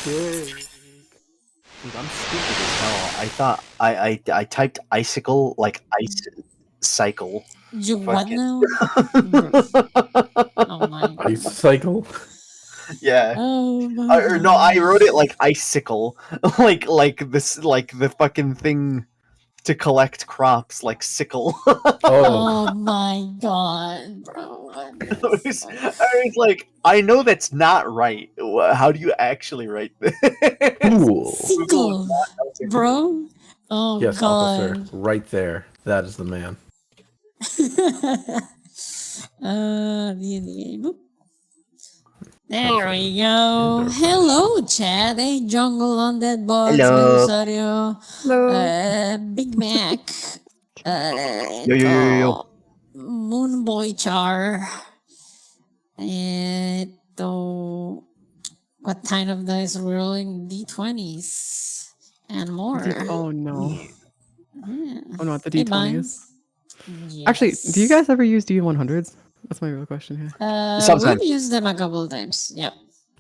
Dude, I'm stupid as hell. I thought I typed icicle like ice cycle. You what Fucking- now? Oh my Ice god. cycle. Yeah. Oh my Or god. no, I wrote it like icicle, like this, like the fucking thing to collect crops, like sickle. Oh, Oh my god, bro. I was like, I know that's not right. How do you actually write this? cool. Sickle, bro. Oh Yes, officer, god. right there. That is the man. Boop. There we go. Hello, Chad. Hey, Jungle Undead Box, Hello. Belisario, Big Mac, Yo. Moonboy Char, what kind of dice are we rolling? D20s and more. Oh no. Yeah. Oh, not the Hey, D20s. Bynes. Actually, do you Yes. guys ever use D100s? That's my real question here. Sometimes. We've used them a couple of times. Yep.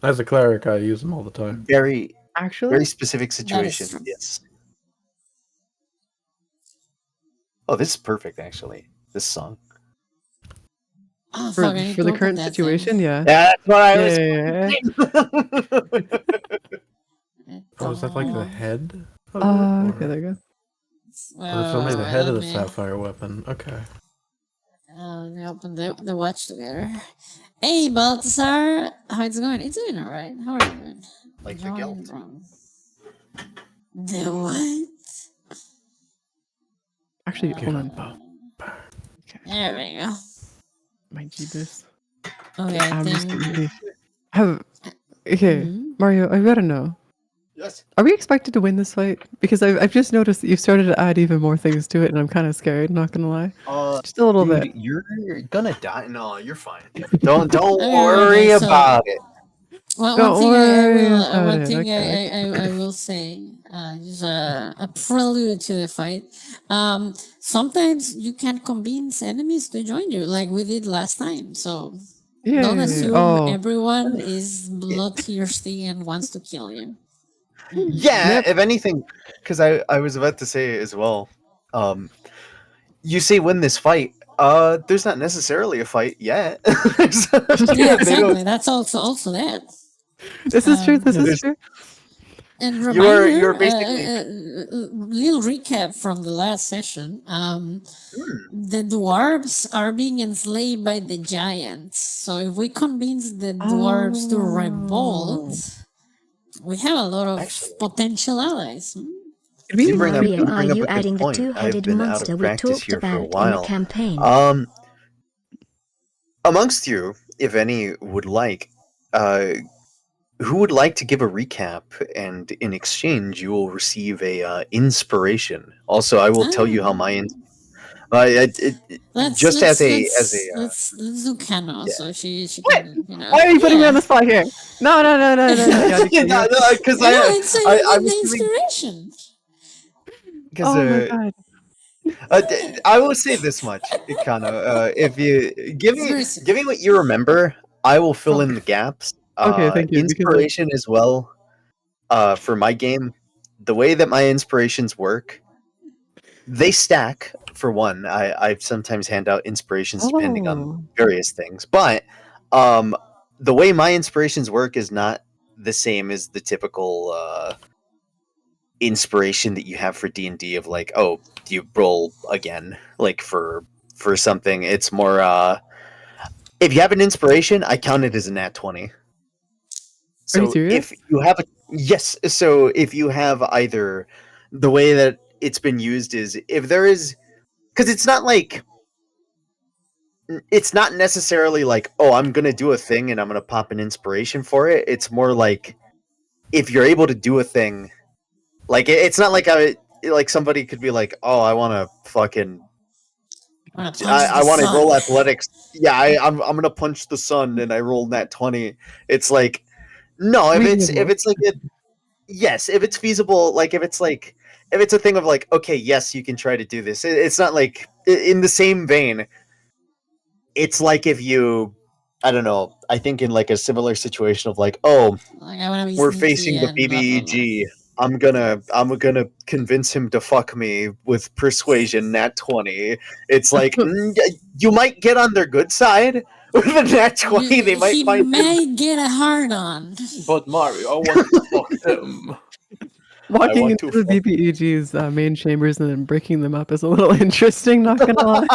As a cleric, I use them all the time. Very Actually, specific true. situation. Yes. Oh, this is perfect, actually. This song. Oh, for, fuck, I need for to the open current that situation, yeah. That's what I was. Yeah. thing. Oh, is that like the head? Of Okay, it, there you go. Oh, it's only the head of the Let me- sapphire weapon. Okay. Let me open the watch together. Hey, Baltasar, how it's going? It's doing alright. How are you doing? Like the Join guilt. from- The what? Actually, hold on. There we go. My Jeebus. Okay, I I'm just think. gonna have. Okay, Mhm. Mario, I gotta know. Yes. Are we expected to win this fight? Because I've just noticed that you've started to add even more things to it, and I'm kind of scared. Not gonna lie. Just a little Dude, bit. you're gonna die. No, you're fine. Don't Okay, worry so- about it. Well, Don't one thing worry I about will, one it, thing okay. I will say, just a prelude to the fight. Sometimes you can convince enemies to join you, like we did last time. So Yeah. don't assume Oh, everyone is bloodthirsty and wants to kill you. Yeah, Yep. if anything, because I was about to say as well. You say win this fight. There's not necessarily a fight yet. Yeah, They don't- exactly. That's also that. this is true. This is There's- true. And You're reminder, basically- little recap from the last session. The dwarves are being enslaved by the giants. So if we convince the dwarves to revolt, we have a lot of Actually- potential allies. Did we You bring up- Mario, you are bring up you a good adding the point. I've two-headed been out of monster we practice talked here for a about in while. the campaign? Amongst you, if any would like, who would like to give a recap, and in exchange you will receive a inspiration. Also, I will tell you how my Let's as do Kano, yeah. so she can, you know. Why are you putting me yeah. on the spot here? No. Yeah, because No, it's I the was inspiration. because oh my god. I will say this much, Kano. If you give me Seriously. what you remember, I will fill in the gaps. Okay, thank you, because, like- Inspiration as well. For my game, the way that my inspirations work, they stack. For one, I sometimes hand out inspirations depending on various things, but the way my inspirations work is not the same as the typical inspiration that you have for D&D of like, oh, you roll again, like for something. It's more if you have an inspiration, I count it as a nat 20. So Are you serious? if you have yes, so if you have either, the way that it's been used is, if there is, because it's not necessarily like, oh, I'm gonna do a thing and I'm gonna pop an inspiration for it. It's more like, if you're able to do a thing, like it's not like like somebody could be like, oh, I want to fucking I want to roll athletics. Yeah, I'm gonna punch the sun and I roll nat 20. It's like, no, if it's like yes, if it's feasible, like if it's a thing of like, okay, yes, you can try to do this. It's not like, in the same vein, it's like if you, I don't know, I think in like a similar situation of like, oh, Like I want to be we're sneaky facing the and blah, blah, blah. BBEG. I'm gonna convince him to fuck me with persuasion nat 20. It's like you might get on their good side with a nat 20. They might He find may get a hard on. But Mario, I want to fuck them. Walking want into to the BBEG's main chambers and then breaking them up is a little interesting, not gonna lie.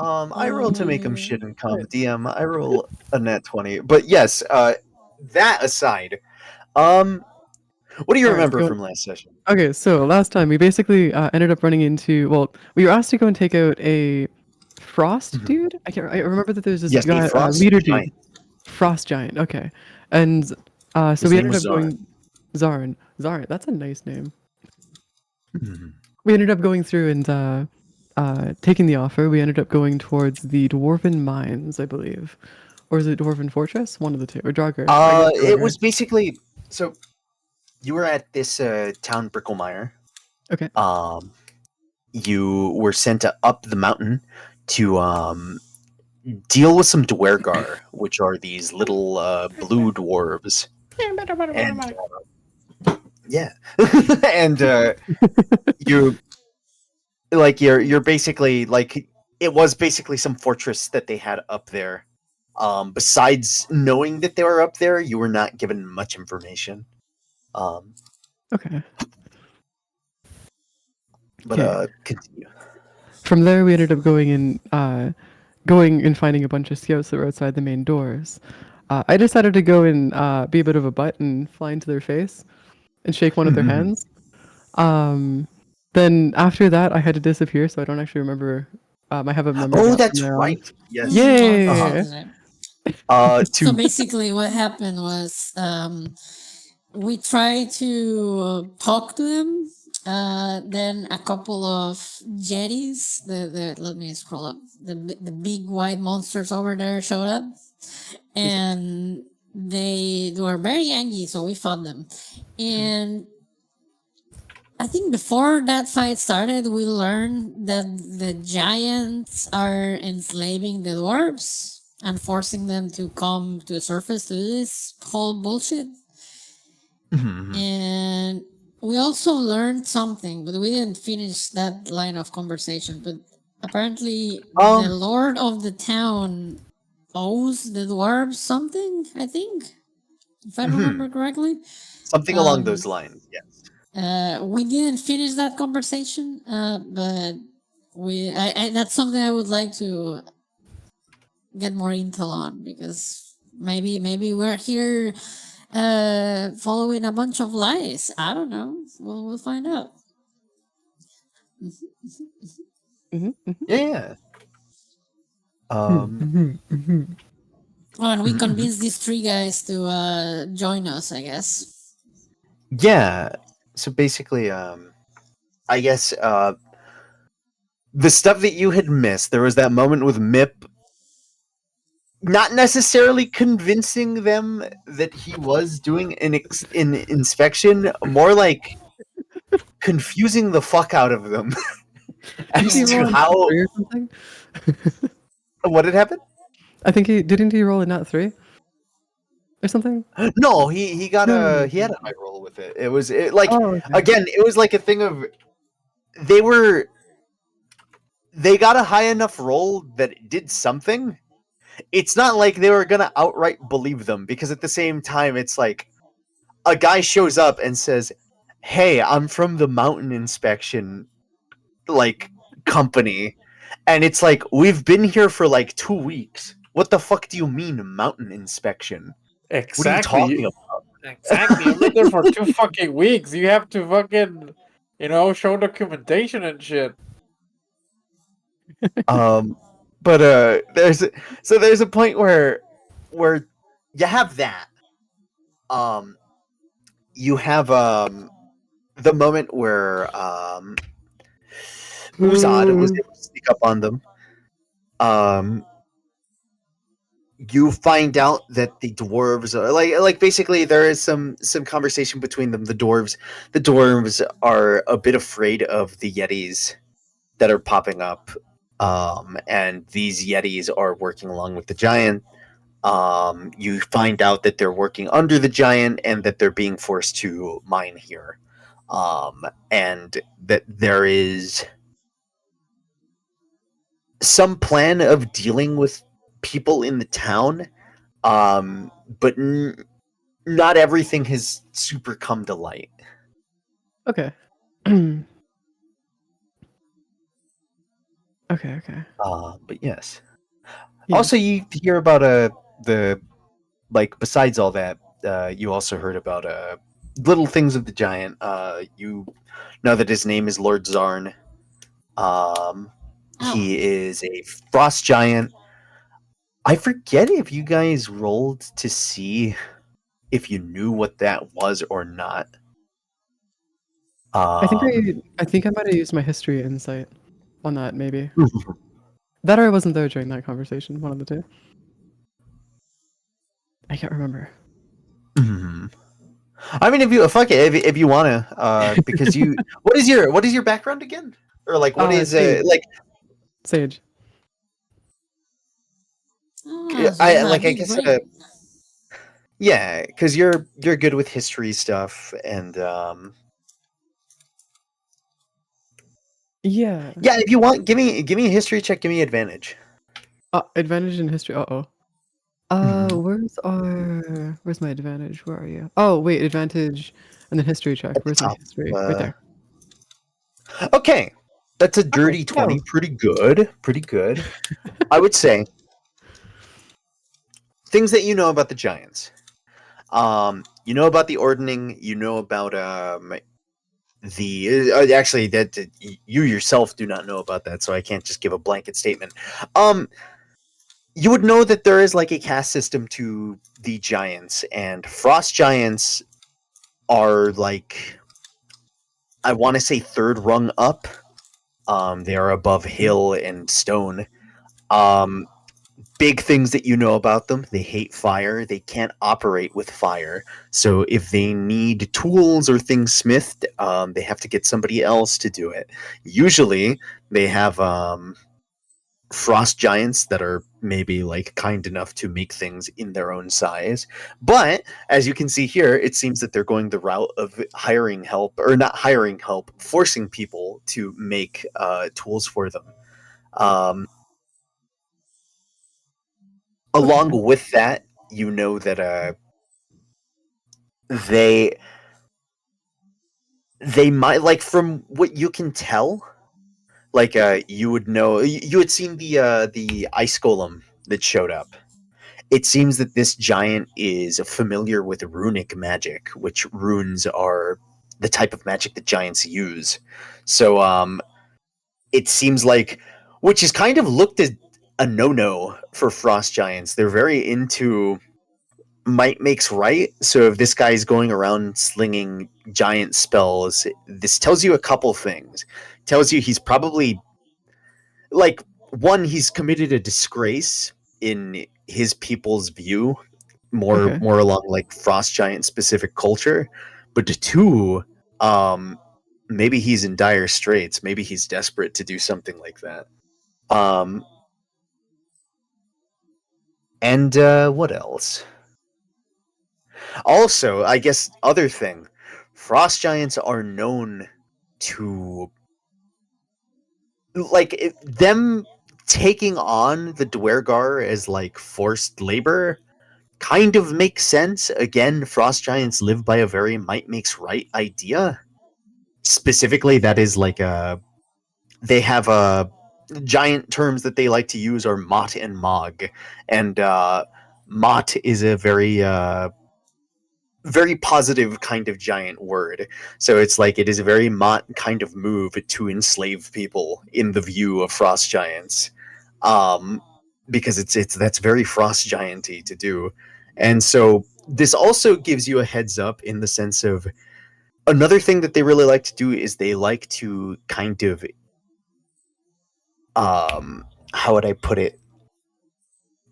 I roll to make him shit and come. DM, I roll a nat 20. But yes, that aside, what do you Alright, remember so- from last session? Okay, so last time we basically ended up running into. Well, we were asked to go and take out a frost dude. I remember that there's this Yes, guy, a frost leader giant. dude, frost giant. Okay, and so His we name ended was up going. Zarin. That's a nice name. Mhm. We ended up going through and taking the offer. We ended up going towards the Dwarven Mines, I believe, or is it Dwarven Fortress? One of the two, or Draugr. It was basically so. You were at this town Bricklemeyer. Okay. You were sent up the mountain to deal with some Dwergar, which are these little blue dwarves. And, yeah, and you're basically like it was basically some fortress that they had up there. Besides knowing that they were up there, you were not given much information. Okay. But continue. From there, we ended up going and finding a bunch of scouts that were outside the main doors. I decided to go and be a bit of a butt and fly into their face and shake one of their hands. Then after that, I had to disappear, so I don't actually remember. I have a memory. Oh, from that's there on. right. Yes. Yay! So basically, what happened was we tried to talk to them. Then a couple of jetties, let me scroll up. The big white monsters over there showed up, and they were very angry. So we fought them, and I think before that fight started, we learned that the giants are enslaving the dwarves and forcing them to come to the surface to do this whole bullshit. And we also learned something, but we didn't finish that line of conversation. But apparently, the lord of the town owes the dwarves something, I think, if I remember correctly. Something along those lines, yes. We didn't finish that conversation, but that's something I would like to get more intel on, because maybe we're here following a bunch of lies. I don't know. We'll find out. Yeah. And we convinced these three guys to join us, I guess. Yeah. So basically, I guess the stuff that you had missed, there was that moment with Mip not necessarily convincing them that he was doing an inspection, more like confusing the fuck out of them as to how or something? what had happened. I think didn't he roll a nat 3 or something? No, he got No. he had a high roll with it. It was okay. Again, it was like a thing of they got a high enough roll that it did something. It's not like they were gonna outright believe them, because at the same time, it's like a guy shows up and says, "Hey, I'm from the mountain inspection company," and it's like, we've been here for like 2 weeks. What the fuck do you mean mountain inspection? Exactly. What are you talking about? Exactly. You've been there for 2 fucking weeks. You have to fucking, show documentation and shit. But there's a point where you have that. You have the moment where Uzad was able to sneak up on them. You find out that the dwarves are like basically there is some conversation between them. The dwarves are a bit afraid of the yetis that are popping up. and these Yetis are working along with the giant. You find out that they're working under the giant and that they're being forced to mine here. And that there is some plan of dealing with people in the town, but not everything has super come to light. Okay. Okay. Okay. But yes. Yeah. Also, you hear about the like besides all that, you also heard about little things of the giant. You know that his name is Lord Zarn. He is a frost giant. I forget if you guys rolled to see if you knew what that was or not. I think I might have used my history insight on that, maybe. Mhm. That or I wasn't there during that conversation, one of the two. I can't remember. Mhm. I mean, if you fuck it, if you wanna, because you, what is your background again, or like what is Sage. like Sage. So I you're a like I big guess brain. yeah, because you're good with history stuff and Yeah. yeah. If you want, give me a history check. Give me advantage. Advantage in history. Uh-oh. Mhm. Where's my advantage? Where are you? Oh, wait, advantage and then history check. At the Where's my top. history? Right there. Okay, that's a Okay. dirty Yeah. 20. Pretty good. Pretty good. I would say things that you know about the Giants. You know about the ordning. You know about the actually that you yourself do not know about that, so I can't just give a blanket statement. You would know that there is like a caste system to the Giants, and Frost Giants are like, I want to say third rung up. They are above hill and stone. Um, Big things that you know about them: they hate fire. They can't operate with fire. So if they need tools or things smithed, they have to get somebody else to do it. Usually, they have frost giants that are maybe like kind enough to make things in their own size. But as you can see here, it seems that they're going the route of hiring help, or not hiring help, forcing people to make tools for them. Um, Okay. Along with that, you know that they they might, like, from what you can tell, like you would know, you had seen the ice golem that showed up. It seems that this giant is familiar with runic magic, which runes are the type of magic that giants use. So it seems like, which is kind of looked as a no-no for frost giants. They're very into might makes right. So if this guy's going around slinging giant spells, this tells you a couple things. Tells you he's probably, like, one, he's committed a disgrace in his people's view, Okay. more along like frost giant specific culture. But two, maybe he's in dire straits. Maybe he's desperate to do something like that. Um, and what else? Also, I guess other thing, frost giants are known to, like, them taking on the Dwergar as like forced labor kind of makes sense. Again, frost giants live by a very might makes right idea. Specifically, that is like they have a giant terms that they like to use are mot and mog, and mot is a very positive kind of giant word. So it's like it is a very mot kind of move to enslave people in the view of frost giants, um, because it's that's very frost gianty to do. And so this also gives you a heads up in the sense of another thing that they really like to do is they like to kind of how would I put it?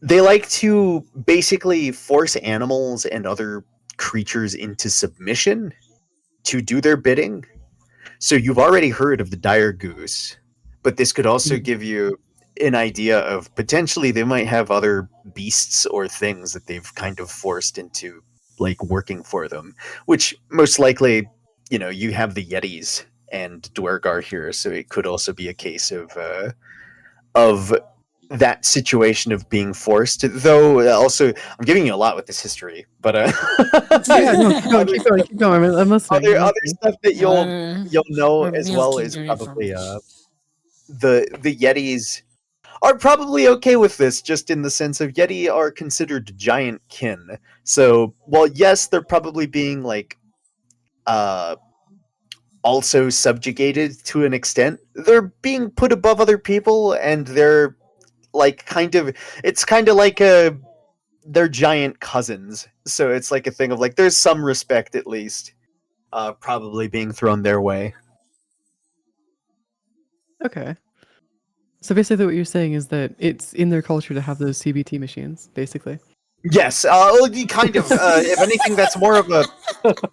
They like to basically force animals and other creatures into submission to do their bidding. So you've already heard of the dire goose, but this could also Mhm. give you an idea of potentially they might have other beasts or things that they've kind of forced into like working for them, which most likely, you have the Yetis and Dwergar here, so it could also be a case of that situation of being forced. Though also, I'm giving you a lot with this history, but Yeah, no, keep going, keep going, keep going. I'm listening. I'm other listening. stuff that you'll know We're as well milking is your probably information. the Yetis are probably okay with this, just in the sense of Yeti are considered giant kin. So while yes, they're probably being like also subjugated to an extent, they're being put above other people, and they're like it's kind of like they're giant cousins. So it's like a thing of like there's some respect at least probably being thrown their way. Okay. So basically, what you're saying is that it's in their culture to have those CBT machines, basically. Yes, you kind of. If anything, that's more of a.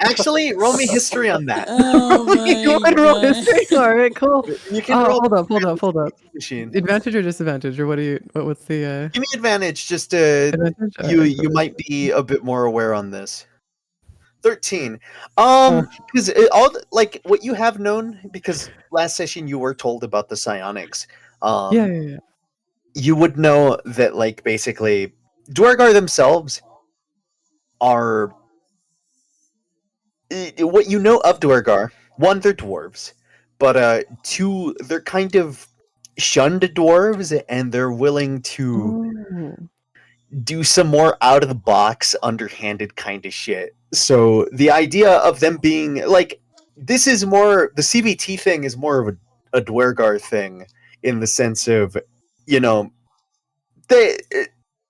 Actually, roll me history on that. Oh You want my to roll god. history? All right, cool. You can roll Hold up. machine. Advantage or disadvantage, or what's the Give me advantage. Just advantage? All right, you might be a bit more aware on this. 13. Uh. Because like what you have known, because last session you were told about the psionics. Yeah. You would know that like basically Dwargar themselves are what you know of Dwargar. One, they're dwarves, but two, they're kind of shunned dwarves, and they're willing to Oh. do some more out of the box, underhanded kind of shit. So the idea of them being like, this is more the CBT thing is more of a Dwergar thing in the sense of, you know, they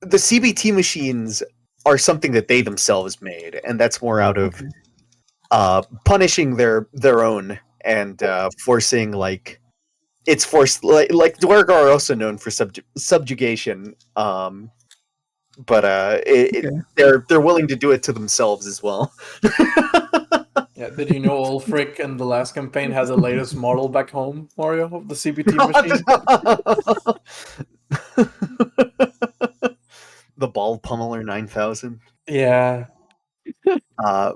the CBT machines are something that they themselves made, and that's more out of Okay. punishing their own and forcing like it's forced like Dwergar are also known for subjugation. But Okay. they're willing to do it to themselves as well. Yeah, did you know Ulfric in the last campaign had the latest model back home, Mario, of the CBT machine? The Ball Pummeler 9000. Yeah, Uh,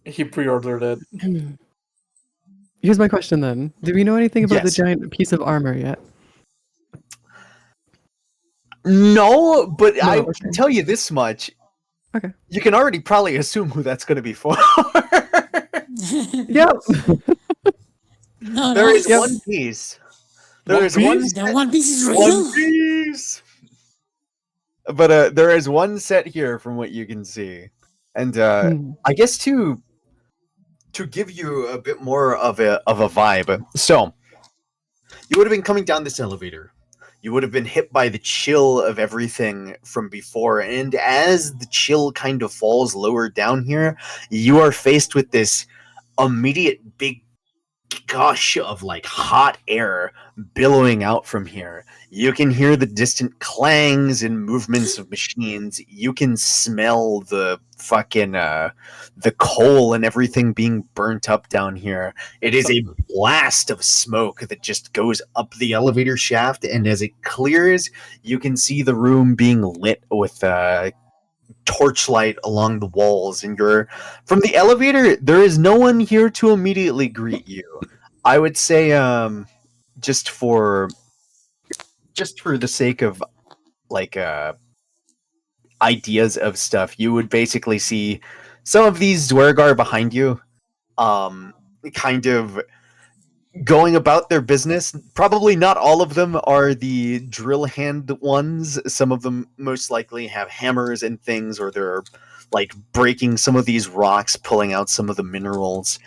he pre-ordered it. Here's my question then. Do we know anything about the yes. giant piece of armor yet? No, but No, I okay. can tell you this much. Okay. You can already probably assume who that's going to be for. Yep. No, There is Yep. one piece. One There is one Piece? The One Piece is One real. Piece. But there is one set here from what you can see, and I guess to give you a bit more of a vibe. So you would have been coming down this elevator. You would have been hit by the chill of everything from before, and as the chill kind of falls lower down here, you are faced with this immediate big gush of like hot air billowing out from here. You can hear the distant clangs and movements of machines. You can smell the fucking the coal and everything being burnt up down here. It is a blast of smoke that just goes up the elevator shaft, and as it clears, you can see the room being lit with torchlight along the walls, and you're from the elevator. There is no one here to immediately greet you. I would say just for the sake of like ideas of stuff, you would basically see some of these Dwergar behind you kind of going about their business. Probably not all of them are the drill hand ones. Some of them most likely have hammers and things, or they're like breaking some of these rocks, pulling out some of the minerals.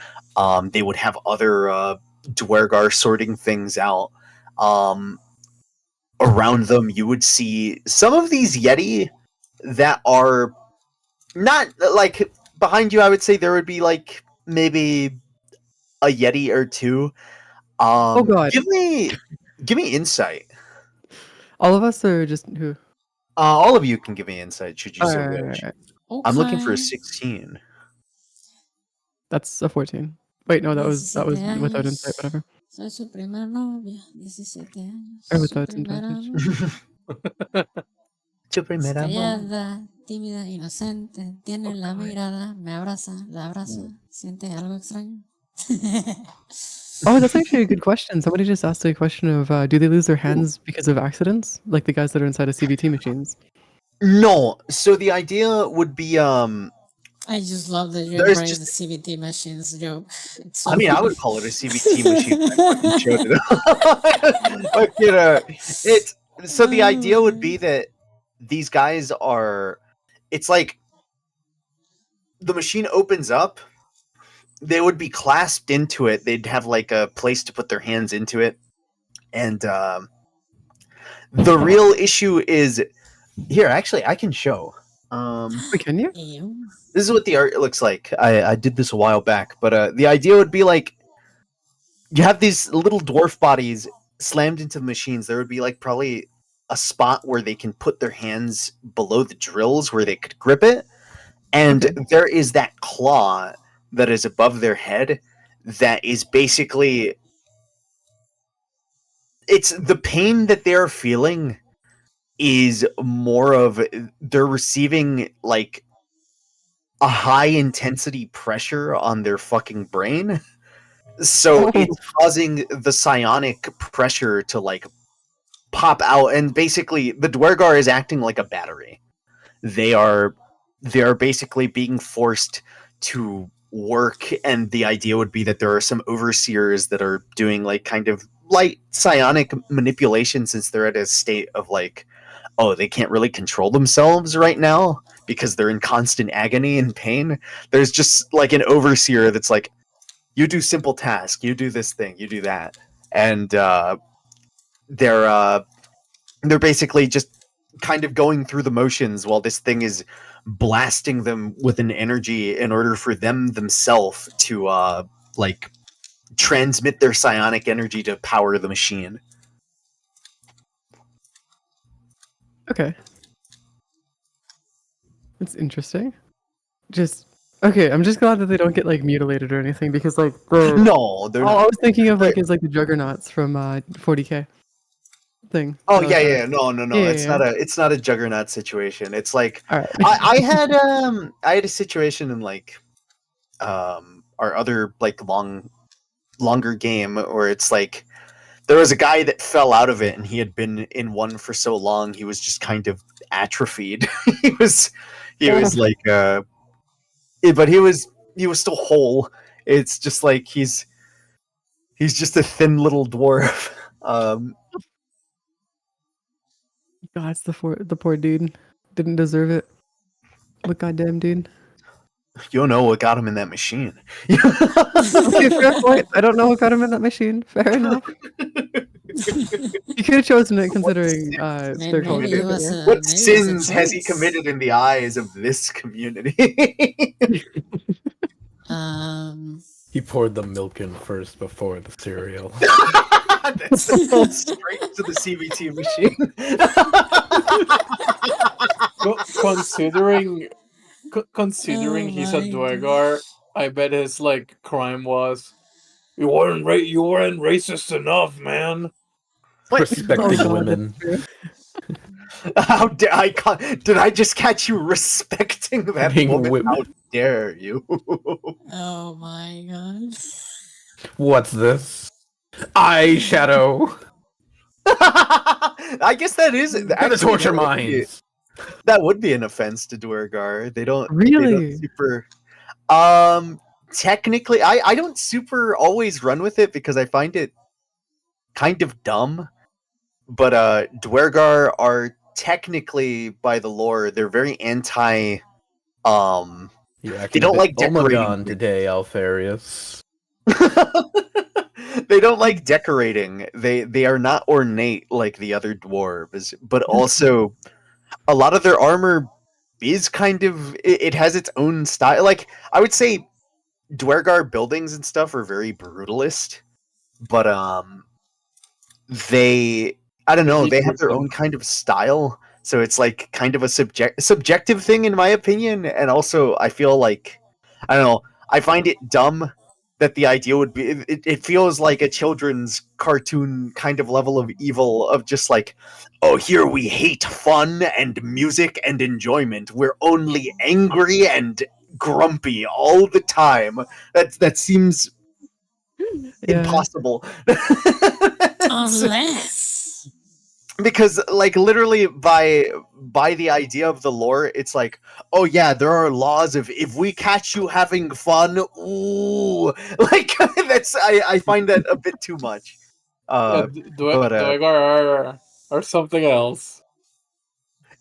They would have other Dwergar sorting things out. Around them, you would see some of these Yeti that are not like behind you. I would say there would be like maybe a Yeti or two. Oh god. Give me insight. All of us or just who? All of you can give me insight should you so wish. Alright. I'm looking for a Okay. 16. That's a 14. Wait, no, that was without insight, Yes. whatever. Soy su primera novia, 17 años. Or with Su thoughts and primera touches. amor. Tu primera amor. Callada, tímida, inocente. Tiene la mirada, me abraza, la abraza. Siente algo extraño. Oh, that's actually a good question. Somebody just asked a question of do they lose their hands because of accidents? Like the guys that are inside of CBT machines. No. So the idea would be I just love that you There's embrace just- the CBT machines joke. It's so I mean, I would funny. call it a CBT machine. I fucking showed it. But you know, it's so the idea would be that these guys are. It's like the machine opens up. They would be clasped into it. They'd have like a place to put their hands into it, and the real issue is here. Actually, I can show. Wait, can you? Ew. This is what the art looks like. I did this a while back, but the idea would be like you have these little dwarf bodies slammed into the machines. There would be like probably a spot where they can put their hands below the drills where they could grip it, and Okay. there is that claw that is above their head that is basically it's the pain that they're feeling is more of they're receiving like a high intensity pressure on their fucking brain. So Oh. it's causing the psionic pressure to like pop out, and basically the Dwergar is acting like a battery. They are basically being forced to work, and the idea would be that there are some overseers that are doing like kind of light psionic manipulation since they're at a state of like, oh, they can't really control themselves right now because they're in constant agony and pain. There's just like an overseer that's like, you do simple task, you do this thing, you do that, and they're basically just kind of going through the motions while this thing is blasting them with an energy in order for them themselves to like transmit their psionic energy to power the machine. Okay. It's interesting. Just okay, I'm just glad that they don't get like mutilated or anything because like the No, they're all I not. was thinking of like They're- is like the juggernauts from 40K thing. Oh that I was yeah, trying yeah, to- no. Yeah, It's yeah, not a juggernaut situation. It's like All right. I had a situation in like our other like longer game where it's like there was a guy that fell out of it and he had been in one for so long he was just kind of atrophied. he was like but he was still whole. It's just like he's just a thin little dwarf. God, it's the poor dude. Didn't deserve it. But goddamn dude. You don't know what got him in that machine. Okay, fair point. I don't know what got him in that machine. Fair enough. You could have chosen it considering their Maybe culture. it but was yeah. a What maybe it was a sins has he choice. committed in the eyes of this community? He poured the milk in first before the cereal. That's straight to the CBT machine. Considering Oh he's a my Dwegar, I bet his like crime was you weren't racist enough, man. What? Respecting Oh, God, women. that's true. How dare I? Did I just catch you respecting that Being woman? women. How dare you? Oh my god. What's this? Eyeshadow. I guess that is To the actually, torture that would be- minds. That would be an offense to Dwergar. They don't Really? super. Technically, I don't super always run with it because I find it kind of dumb. But Dwergar are technically, by the lore, they're very anti. You're They acting don't a bit like decorating. Omegon today, Alfarius. They don't like decorating. They are not ornate like the other dwarves, but also a lot of their armor is kind of it has its own style. Like I would say Dwergar buildings and stuff are very brutalist, but they I don't know, they have their own kind of style. So it's like kind of a subjective thing in my opinion, and also I feel like I don't know, I find it dumb that the idea would be. It feels like a children's cartoon kind of level of evil of just like, oh, here we hate fun and music and enjoyment. We're only angry and grumpy all the time. That seems Yeah. impossible. Unless. Because like literally by the idea of the lore, it's like, oh yeah, there are laws of if we catch you having fun, ooh, like I find that a bit too much. But Dwegar are something else.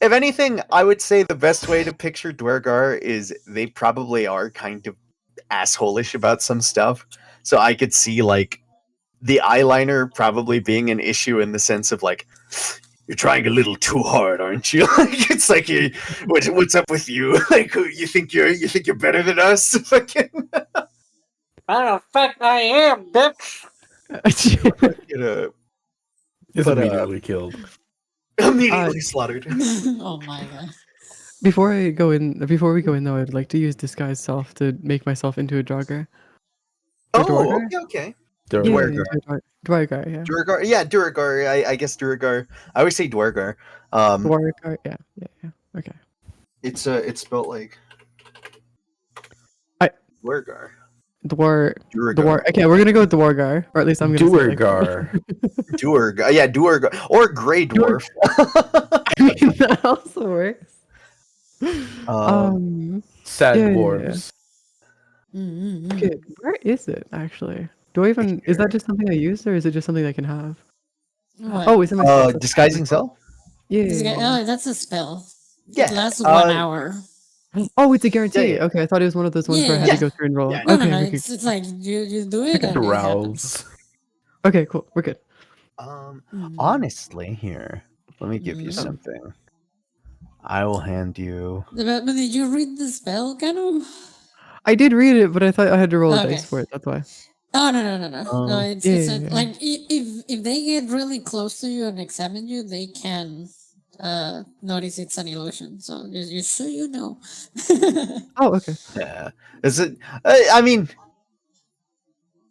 if anything, I would say the best way to picture Dwergar is they probably are kind of assholish about some stuff. So I could see like the eyeliner probably being an issue in the sense of like, you're trying a little too hard, aren't you? Like it's like what's up with you? Like you think you're better than us? Fucking Matter of fact, I am, bitch. you know, Is But, immediately killed. immediately slaughtered. Oh my god. Before we go in though, I'd like to use disguise self to make myself into a Draugr. Or Oh, Dwargar? okay. There Yeah, are- Dwargar. Dwargar, yeah. Dwargar, yeah, Duragar. I guess Duragar. I always say Dwargar. Dwargar, yeah. Okay. It's spelled like I- Dwargar. Dwar. Okay, we're gonna go with Dwargar, or at least I'm gonna say it like Duergar. Durg, yeah, Durg or Grey Dwarf. I mean, that also works. Sad Yeah, yeah, dwarves. Okay, where is it actually? Do I even? Is that just something I use, or is it just something I can have? What? Oh, it's in my spell. Disguising self. Yeah. Oh, that's a spell. Yeah, It lasts 1 hour. Oh, it's a guarantee. Yeah. Okay, I thought it was one of those ones where I had Yeah. to go through and roll. Yeah, No, Okay, no, okay. it's like you do it and it happens. Drowls. Okay, cool. We're good. Honestly, here, let me give you something. I will hand you. But did you read the spell, Kanu? I did read it, but I thought I had to roll a Okay. dice for it. That's why. Oh no! It's Yeah. like if they get really close to you and examine you, they can notice it's an illusion. So you sure you know. Oh, okay. Yeah, is it? I mean,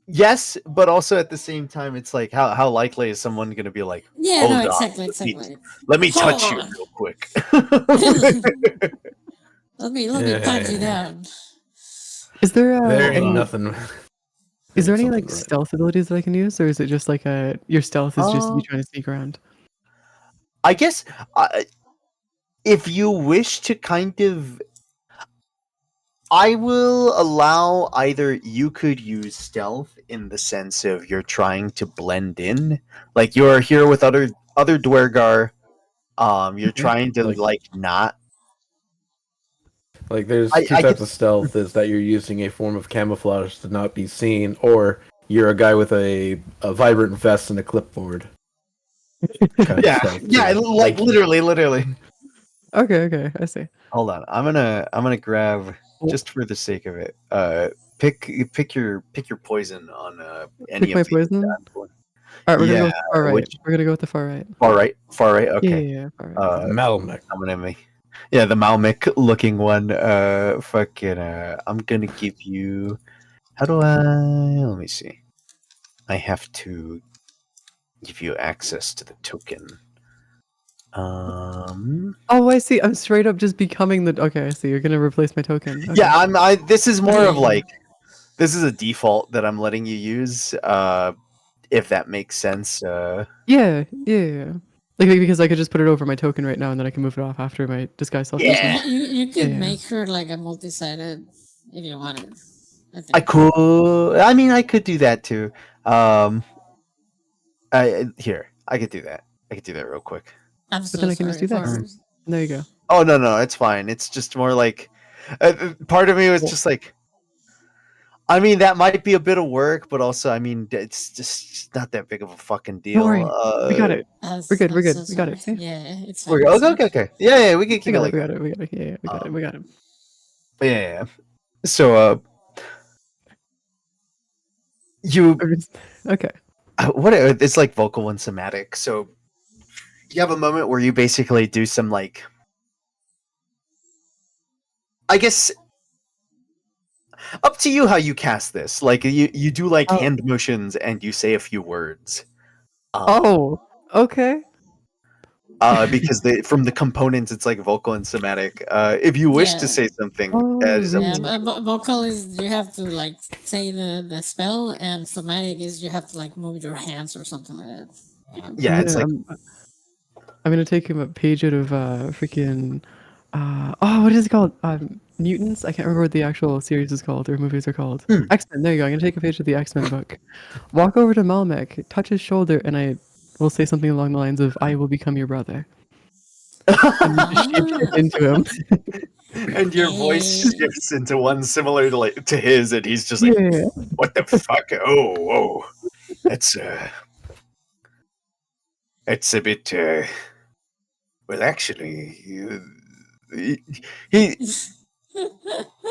yes, but also at the same time, it's like how likely is someone going to be like, Yeah, hold no, on, exactly. let me Hold touch you on. real quick. Let me pat you down. Is there There any? ain't nothing. Is there any Something like right. stealth abilities that I can use, or is it just like your stealth is just you Uh, trying to sneak around? I guess if you wish to kind of, I will allow either you could use stealth in the sense of you're trying to blend in, like you're here with other Dwergar. You're trying to like not. Like there's I two types of stealth: is that you're using a form of camouflage to not be seen, or you're a guy with a vibrant vest and a clipboard. Kind of Yeah, stealth, yeah, like literally. Okay, I see. Hold on, I'm gonna grab just for the sake of it. Pick your poison on any Pick of my these. poison. All right, we're gonna go with the far right. which- We're gonna go with the far right. Far right. Okay. Yeah, far right. Malmec. I'm gonna yeah, the Malmic looking one. Fucking. I'm gonna give you. How do I? Let me see. I have to give you access to the token. Oh, I see. I'm straight up just becoming the. Okay, I see. You're gonna replace my token. Okay. Yeah, this is more of like. This is a default that I'm letting you use. If that makes sense. Yeah. Like because I could just put it over my token right now, and then I can move it off after my disguise self. Yeah. You could Yeah. make her like a multi-sided if you wanted. I think. I could. I mean, I could do that too. Here, I could do that. I could do that real quick. I'm But so then I can just do sorry that. for- There you go. Oh no, it's fine. It's just more like part of me was just like, I mean, that might be a bit of work, but also, I mean, it's just not that big of a fucking deal. Don't worry. We got it. We're good. I'm We're good. so We got it. sorry. See? Yeah, it's We're fine. good. Okay. Yeah, we can keep it like We that. got it. We got it. Yeah, we got it. We got it. Yeah. So, you Okay. what? It's like vocal and somatic. So, you have a moment where you basically do some like, I guess, Up to you how you cast this. Like you do like Oh. hand motions and you say a few words. Oh, okay. Because from the components, it's like vocal and somatic. If you wish to Yeah. say something, that Oh, is up Yeah, to you. vocal is you have to like say the spell, and somatic is you have to like move your hands or something like that. Yeah, it's like I'm gonna take him a page out of freaking what is it called? Mutants? I can't remember what the actual series is called or movies are called. X-Men, there you go. I'm gonna take a page of the X-Men book. Walk over to Malmec, touch his shoulder, and I will say something along the lines of I will become your brother. And you just shape shift into him. and your voice Okay. shifts into one similar to his, and he's just like, Yeah. "What the fuck? Oh, that's a bit. Well, actually, he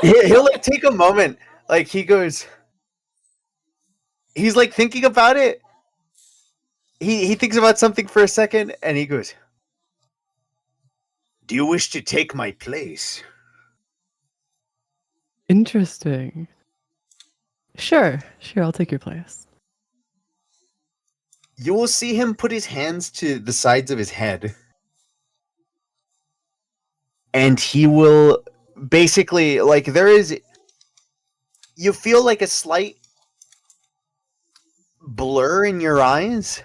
he'll like take a moment. Like he goes, he's like thinking about it. He thinks about something for a second, and he goes, "Do you wish to take my place?" Interesting. Sure, I'll take your place. You will see him put his hands to the sides of his head, and he will basically like there is. You feel like a slight blur in your eyes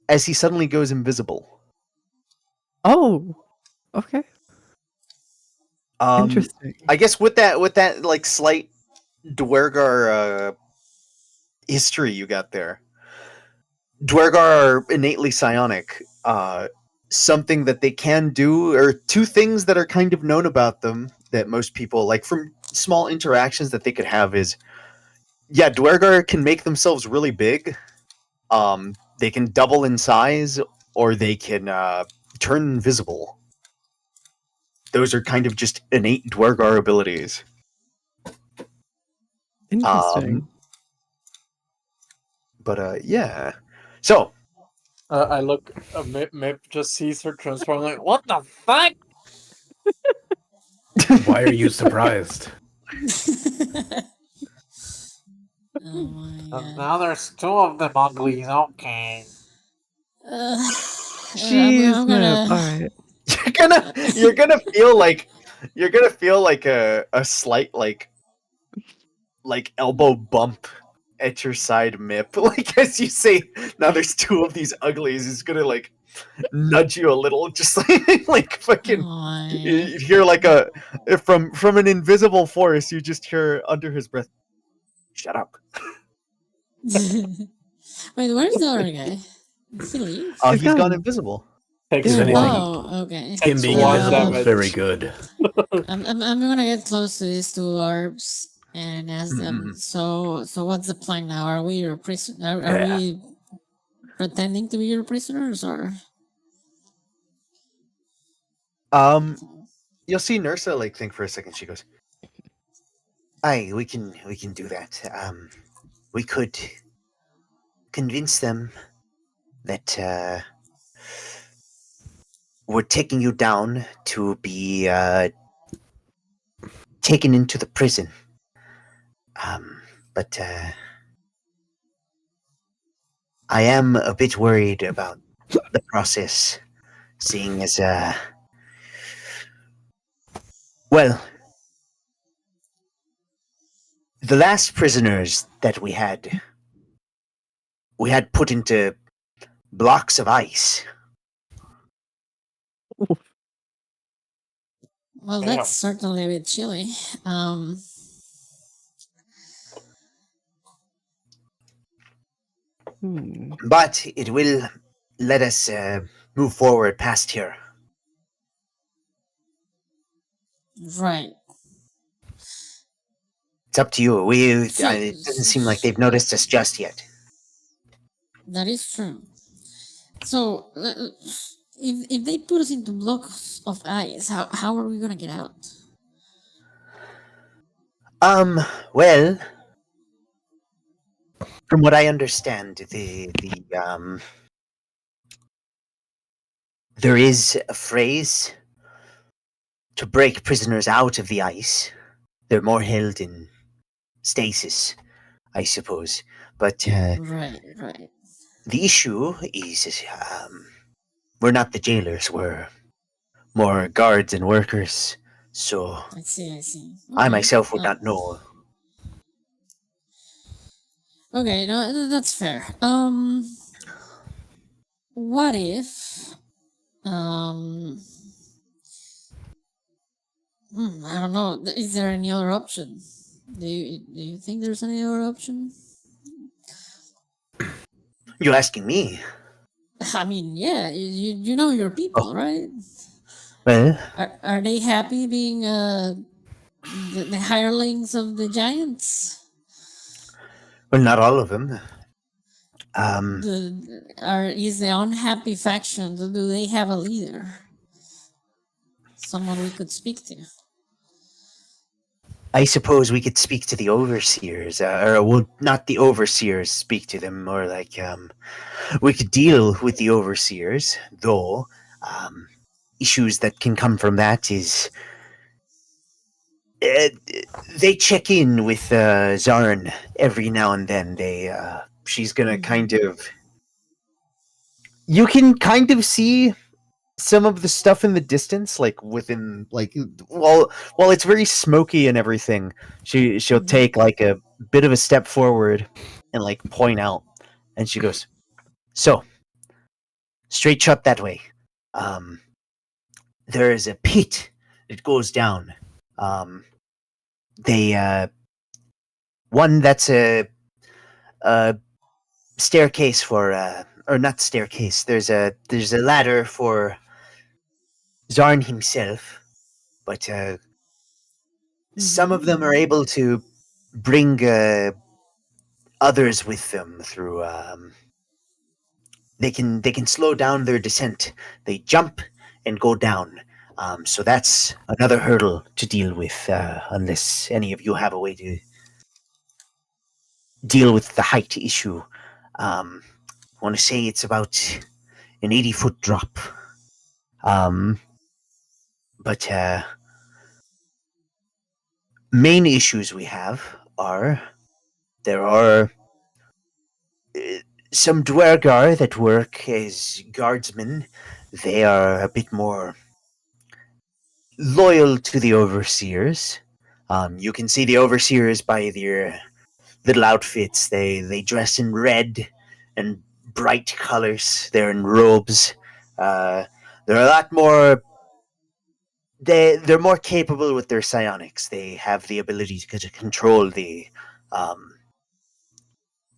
as he suddenly goes invisible. Oh, okay. Interesting. I guess with that like slight Dwergar history you got there. Dwergar are innately psionic. Something that they can do, or two things that are kind of known about them that most people like from small interactions that they could have is, yeah, Dwergar can make themselves really big. They can double in size, or they can turn invisible. Those are kind of just innate Dwergar abilities. Interesting. But yeah. So I look. Mip just sees her transform. Like, what the fuck? Why are you surprised? Oh my god. Now there's two of them uglies. Okay. Jeez, I'm Mip. All gonna. right. you're gonna feel like a slight like elbow bump at your side, Mip. Like as you say, now there's two of these uglies. He's gonna like nudge you a little, just like fucking. Oh my You hear like a from an invisible force. You just hear under his breath, "Shut up." god. Wait, where's the other guy? Did he leave? Oh, He's he's gone gone. invisible. Takes If anything, one. Oh, okay. him Takes being one invisible is damage. very good. I'm gonna get close to these two orbs and ask them. So what's the plan now? Are we your prison? Are Yeah. we pretending to be your prisoners, or? You'll see Nursa like think for a second. She goes, "Aye, we can do that. We could convince them that we're taking you down to be taken into the prison. But I am a bit worried about the process, seeing as well, the last prisoners that we had put into blocks of ice." Well, Damn. that's certainly a bit chilly. But it will let us move forward past here. Right. It's up to you. It So, doesn't seem like they've noticed us just yet. that is true. So, if they put us into blocks of ice, how are we gonna get out? Well, from what I understand, there is a phrase to break prisoners out of the ice. they're more held in stasis, I suppose. But Right, right. the issue is, we're not the jailers. We're more guards and workers. So I see, I see. I Okay. myself would not know. Okay, no, that's fair. What if, um, I don't know. Is there any other option? Do you think there's any other option? You asking me? I mean, yeah, you know your people, Oh, right? well, Are they happy being the hirelings of the giants? well, not all of them. Um, Is the unhappy faction? Do they have a leader? Someone we could speak to? I suppose we could speak to the overseers, or well, not the overseers. Speak to them more like we could deal with the overseers, though. Issues that can come from that is uh, they check in with Zarn every now and then. She's gonna kind of. You can kind of see some of the stuff in the distance, like within, like while it's very smoky and everything. She'll take like a bit of a step forward and like point out, and she goes, "So straight shot that way. Um, there is a pit that goes down. Um, they one that's a staircase for or not staircase. There's a ladder for Zarn himself, but some of them are able to bring others with them through. They can slow down their descent. They jump and go down. So that's another hurdle to deal with, unless any of you have a way to deal with the height issue. I want to say it's about an 80-foot drop. But main issues we have are there are some Dwergar that work as guardsmen. They are a bit more loyal to the overseers. You can see the overseers by their little outfits. They dress in red and bright colors. They're in robes. They're a lot more. They're more capable with their psionics. They have the ability to control the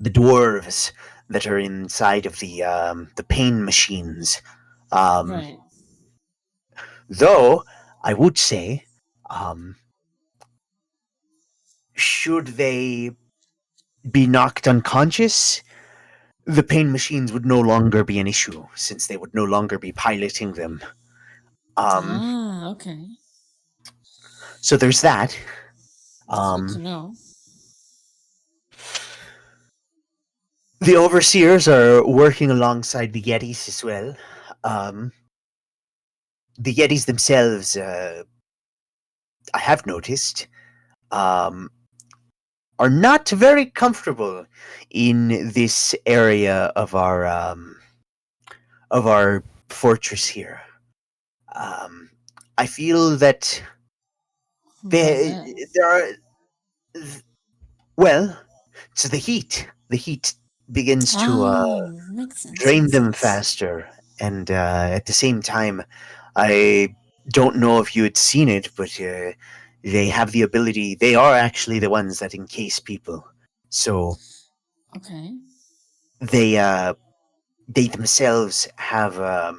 dwarves that are inside of the pain machines. Right. Though I would say, um, should they be knocked unconscious, the pain machines would no longer be an issue since they would no longer be piloting them. Okay. So there's that. It's good to know. The overseers are working alongside the Yetis as well. The Yetis themselves, I have noticed, are not very comfortable in this area of our fortress here. I feel that Why is that? there are, well, it's the heat. The heat begins to Makes sense. drain Makes them sense. faster, and at the same time, I don't know if you had seen it, but they have the ability. They are actually the ones that encase people, so Okay. they themselves have a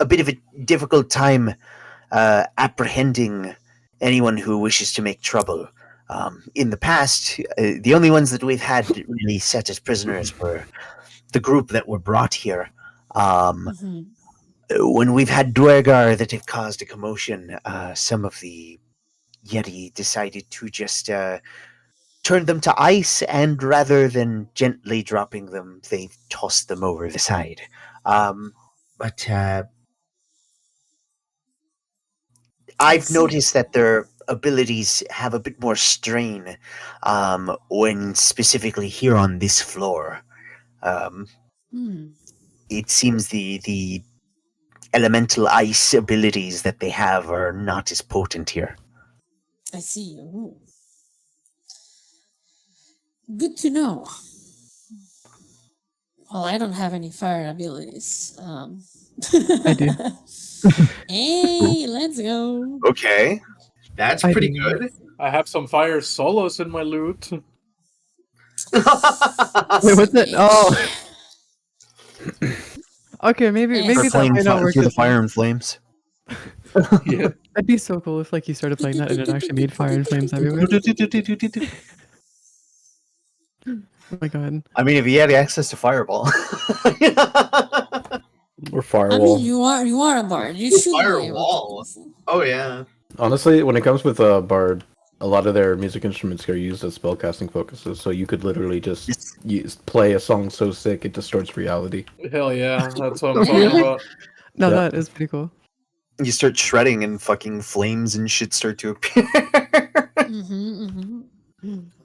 bit of a difficult time apprehending anyone who wishes to make trouble. In the past, the only ones that we've had really set as prisoners were the group that were brought here. When we've had Dwergar that have caused a commotion, some of the Yeti decided to just turn them to ice, and rather than gently dropping them, they tossed them over the side. But I I've see. noticed that they're abilities have a bit more strain when specifically here on this floor. Um, Hmm. it seems the elemental ice abilities that they have are not as potent here. I see. Ooh. Good to know. Well, I don't have any fire abilities. I do. Hey, let's go. Okay, that's I pretty do. good. I have some fire solos in my loot. Wait, what's it? Oh, okay. Maybe Yes. for maybe that playing might not work. for the as well. Fire and Flames. Yeah. That'd be so cool if like you started playing that and it actually made fire and flames everywhere. Oh my god. I mean, if he had access to Fireball. Or I firewall. mean, you are a bard. You should be able Firewall. to. Oh yeah. Honestly, when it comes with a bard, a lot of their music instruments are used as spellcasting focuses, so you could literally just play a song so sick it distorts reality. Hell yeah, that's what I'm Oh, talking really? about. No, Yep. that is pretty cool. You start shredding and fucking flames and shit start to appear.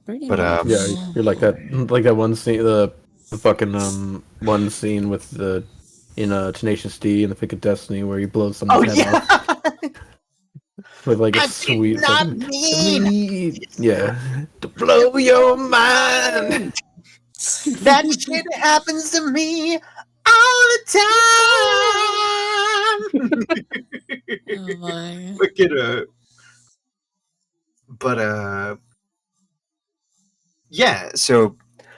Pretty But, much. Yeah, you're like that one scene, the fucking one scene with the in Tenacious D in the Thick of Destiny where he blows someone's head off with like a I sweet did not fucking mean yeah to blow your mind. that shit happens to me all the time. Oh my. Look at but yeah. So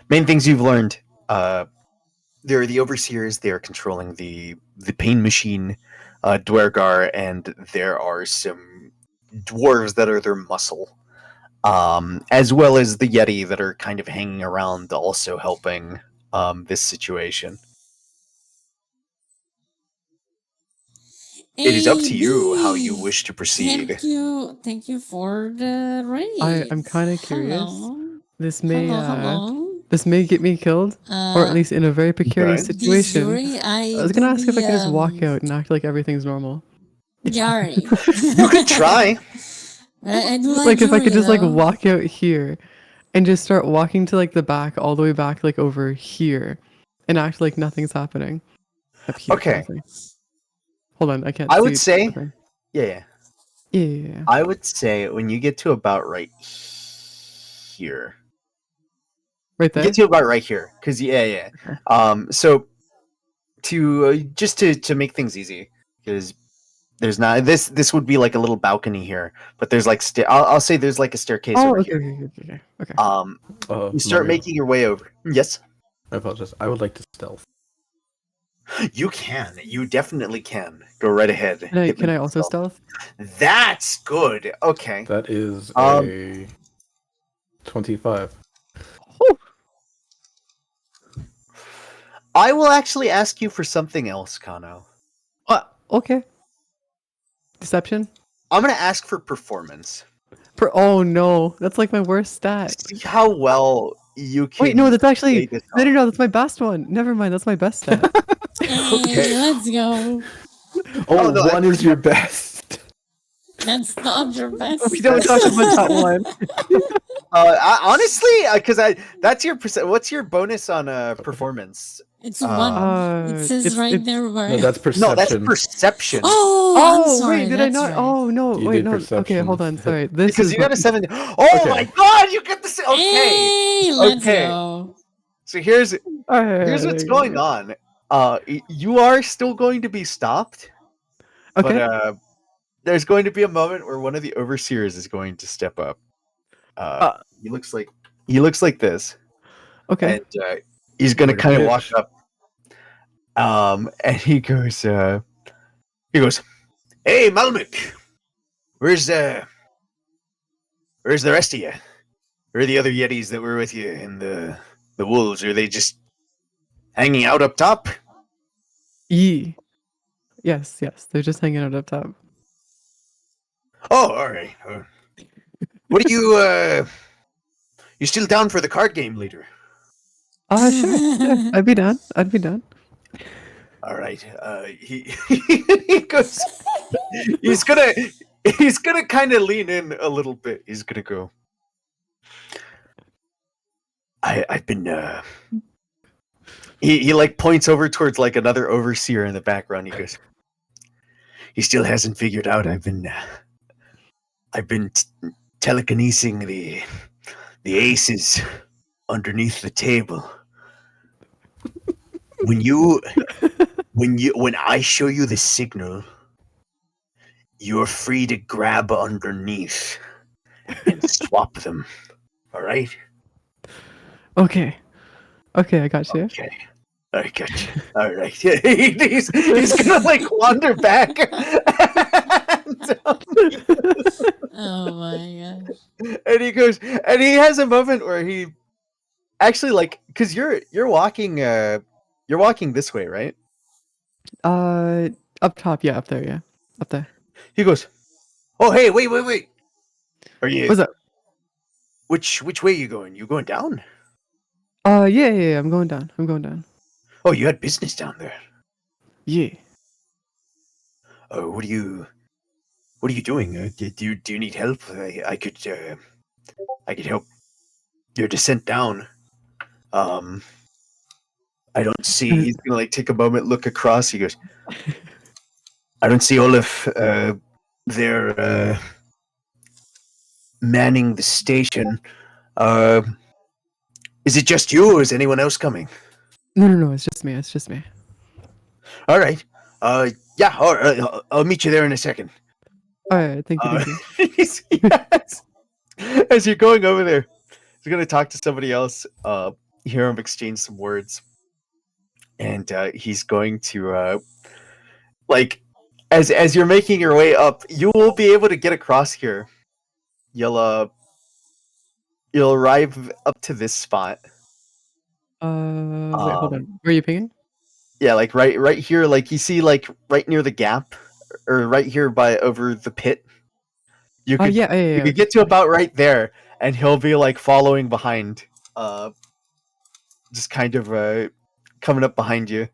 main things you've learned. There are the overseers. They are controlling the pain machine, Dwergar, and there are some dwarves that are their muscle, as well as the Yeti that are kind of hanging around, also helping this situation. It is up to you how you AB. wish to proceed. Thank you for the raid. I'm kind of curious. Hello. This may Hello. this may get me killed, or at least in a very precarious Okay. situation. Desiree, I was gonna ask if I could just walk out and act like everything's normal. Jari. You could try. I do Like if I could Juri, just like though. walk out here and just start walking to like the back, all the way back, like over here, and act like nothing's happening. Up here. Okay. nothing. Hold on, I can't. I see would say, nothing. yeah. Yeah. I would say when you get to about right here. Right there. Get to about right here, because yeah. So to just to make things easy, because there's not this would be like a little balcony here, but there's like I'll say there's like a staircase Oh, over okay, here. okay. You start Mario, making your way over. Yes, I apologize. I would like to stealth. you can. You definitely can. Go right ahead. Can I, Hit me can I with also stealth. stealth? That's good. Okay. That is Um, a 25. I will actually ask you for something else, Kano. Okay. Deception? I'm gonna ask for performance. Oh no, that's like my worst stat. See how well you can. Wait, no, that's actually play this no, that's my best one. Never mind, that's my best stat. Hey, let's go. Oh, no, one is your best. That's not your best. We don't talk about that one. Honestly, because that's your percent. What's your bonus on performance? It's one. It says right there. No, that's perception. No, that's perception. Oh, I'm sorry. Wait, did I that's not? right. Oh no, You wait, did no. Okay, perception. hold on. Sorry, this Because is you got a what- 7. Oh Okay. my god, you get the okay. Hey, let's Okay. go. So here's Alright, what's going on. You are still going to be stopped. Okay. But there's going to be a moment where one of the overseers is going to step up. He looks like this. Okay. And he's gonna Like a kind of bitch. walk up. And he goes, "Hey, Malmik, where's the rest of you? Where are the other Yetis that were with you and the wolves? Are they just hanging out up top?" Yes, they're just hanging out up top. Oh, all right. What are you? You still down for the card game, leader? Sure. I'd be done. All right. He he goes. he's gonna kind of lean in a little bit. He's gonna go. I've been he like points over towards like another overseer in the background. He goes, he still hasn't figured out. I've been telekinesing the aces underneath the table. When I show you the signal, you're free to grab underneath and swap them. All right? Okay. Okay, I got you. Okay. I got you. All right. He's gonna like wander back. Oh my gosh. And he goes, and he has a moment where he actually like, because you're walking this way, right? Up top, yeah, up there, yeah. Up there. He goes, oh hey, wait. Are you What's up? which way are you going? You going down? Yeah, I'm going down. I'm going down. Oh, you had business down there. Yeah. Oh, what are you doing? Do you need help? I could help your descent down. I don't see. He's gonna like take a moment, look across. He goes, I don't see Olaf. They're manning the station. Is it just you, or is anyone else coming? No, it's just me. It's just me. All right. Yeah. All right, I'll meet you there in a second. Alright, thank you, thank you. Yes. As you're going over there, he's gonna talk to somebody else. Hear him exchange some words, and he's going to like as you're making your way up, you will be able to get across here. You'll arrive up to this spot. Wait, hold on. Where are you pinging? Yeah, like right here, like you see, like right near the gap, or right here by over the pit. You Oh, could yeah, you could get to about right there, and he'll be like following behind, just kind of coming up behind you.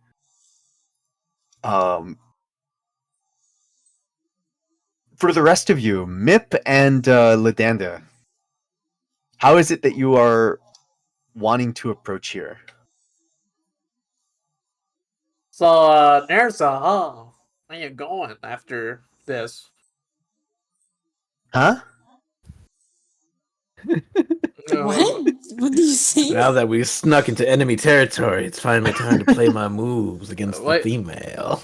For the rest of you, Mip and Ladanda, how is it that you are wanting to approach here? So, Nerza, huh? Where you going after this? Huh? What? What do you say? Now that we've snuck into enemy territory, it's finally time to play my moves against the What? female.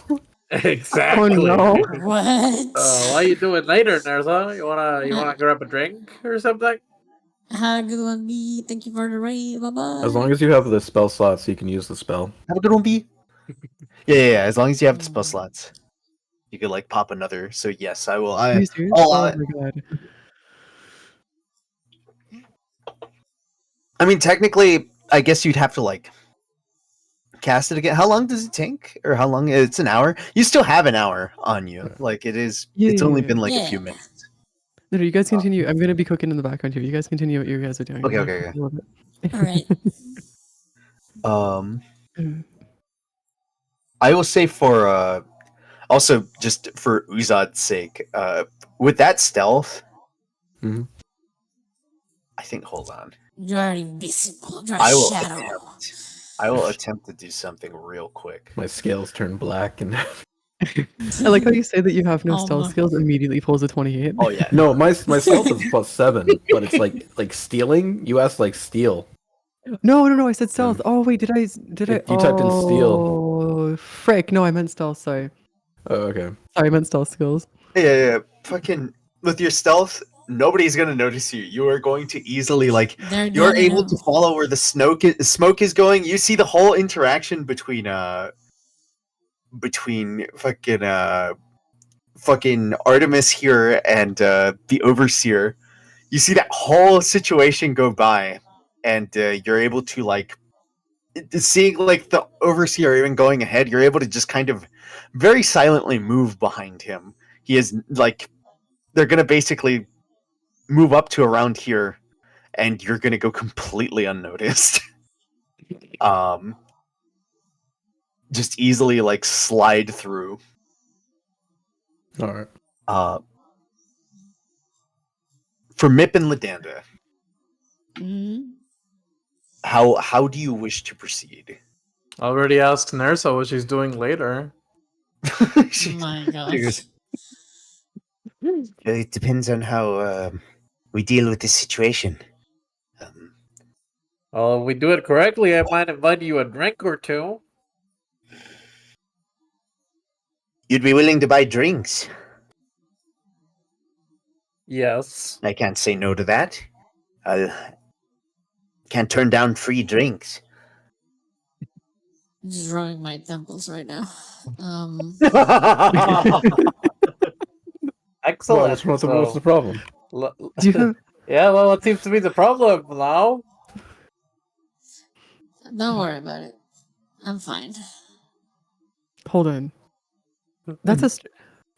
Exactly. no. What? What are you doing later, Nerza? You wanna grab a drink or something? Good one, B. Thank you for the raid. Bye bye. As long as you have the spell slots, you can use the spell. Have a good one, B. Yeah. As long as you have the spell slots, you could like pop another. So yes, I will. Are you serious? I'll, Oh my god. I mean, technically, I guess you'd have to like cast it again. How long does it take, or how long? It's an hour. You still have an hour on you. Like it is. It's only been like a few minutes. No, you guys continue. I'm gonna be cooking in the background here. You guys continue what you guys are doing. Okay. I love it. All right. I will say for also just for Uzad's sake, with that stealth, Mhm. I think. Hold on. You're invisible. You're a I will shadow. attempt to do something real quick. My scales turn black and I like how you say that you have no Oh stealth my. skills. Immediately pulls a 28. Oh yeah. no, my stealth is +7, but it's like stealing. You asked like steal. No. I said stealth. Oh wait, did I? You typed in steal. Oh, frick! No, I meant stealth. Sorry. Oh, okay. Sorry, I meant stealth skills. Yeah. Fucking with your stealth, nobody's gonna notice you. You are going to easily you're able to follow where the smoke is going. You see the whole interaction between fucking Artemis here and the overseer. You see that whole situation go by, and you're able to seeing like the overseer even going ahead. You're able to just kind of very silently move behind him. He is like they're gonna basically move up to around here, and you're gonna go completely unnoticed. Just easily like slide through. All right. For Mip and Ladanda, Mhm. how do you wish to proceed? I already asked Nersa what she's doing later. My God. It depends on how we deal with this situation. Well, if we do it correctly, I might invite you a drink or two. You'd be willing to buy drinks. Yes. I can't say no to that. I can't turn down free drinks. I'm just drawing my temples right now. Excellent. What's the problem? Do you have? Yeah, well, what seems to be the problem now? Don't worry about it. I'm fine. Hold on. That's a.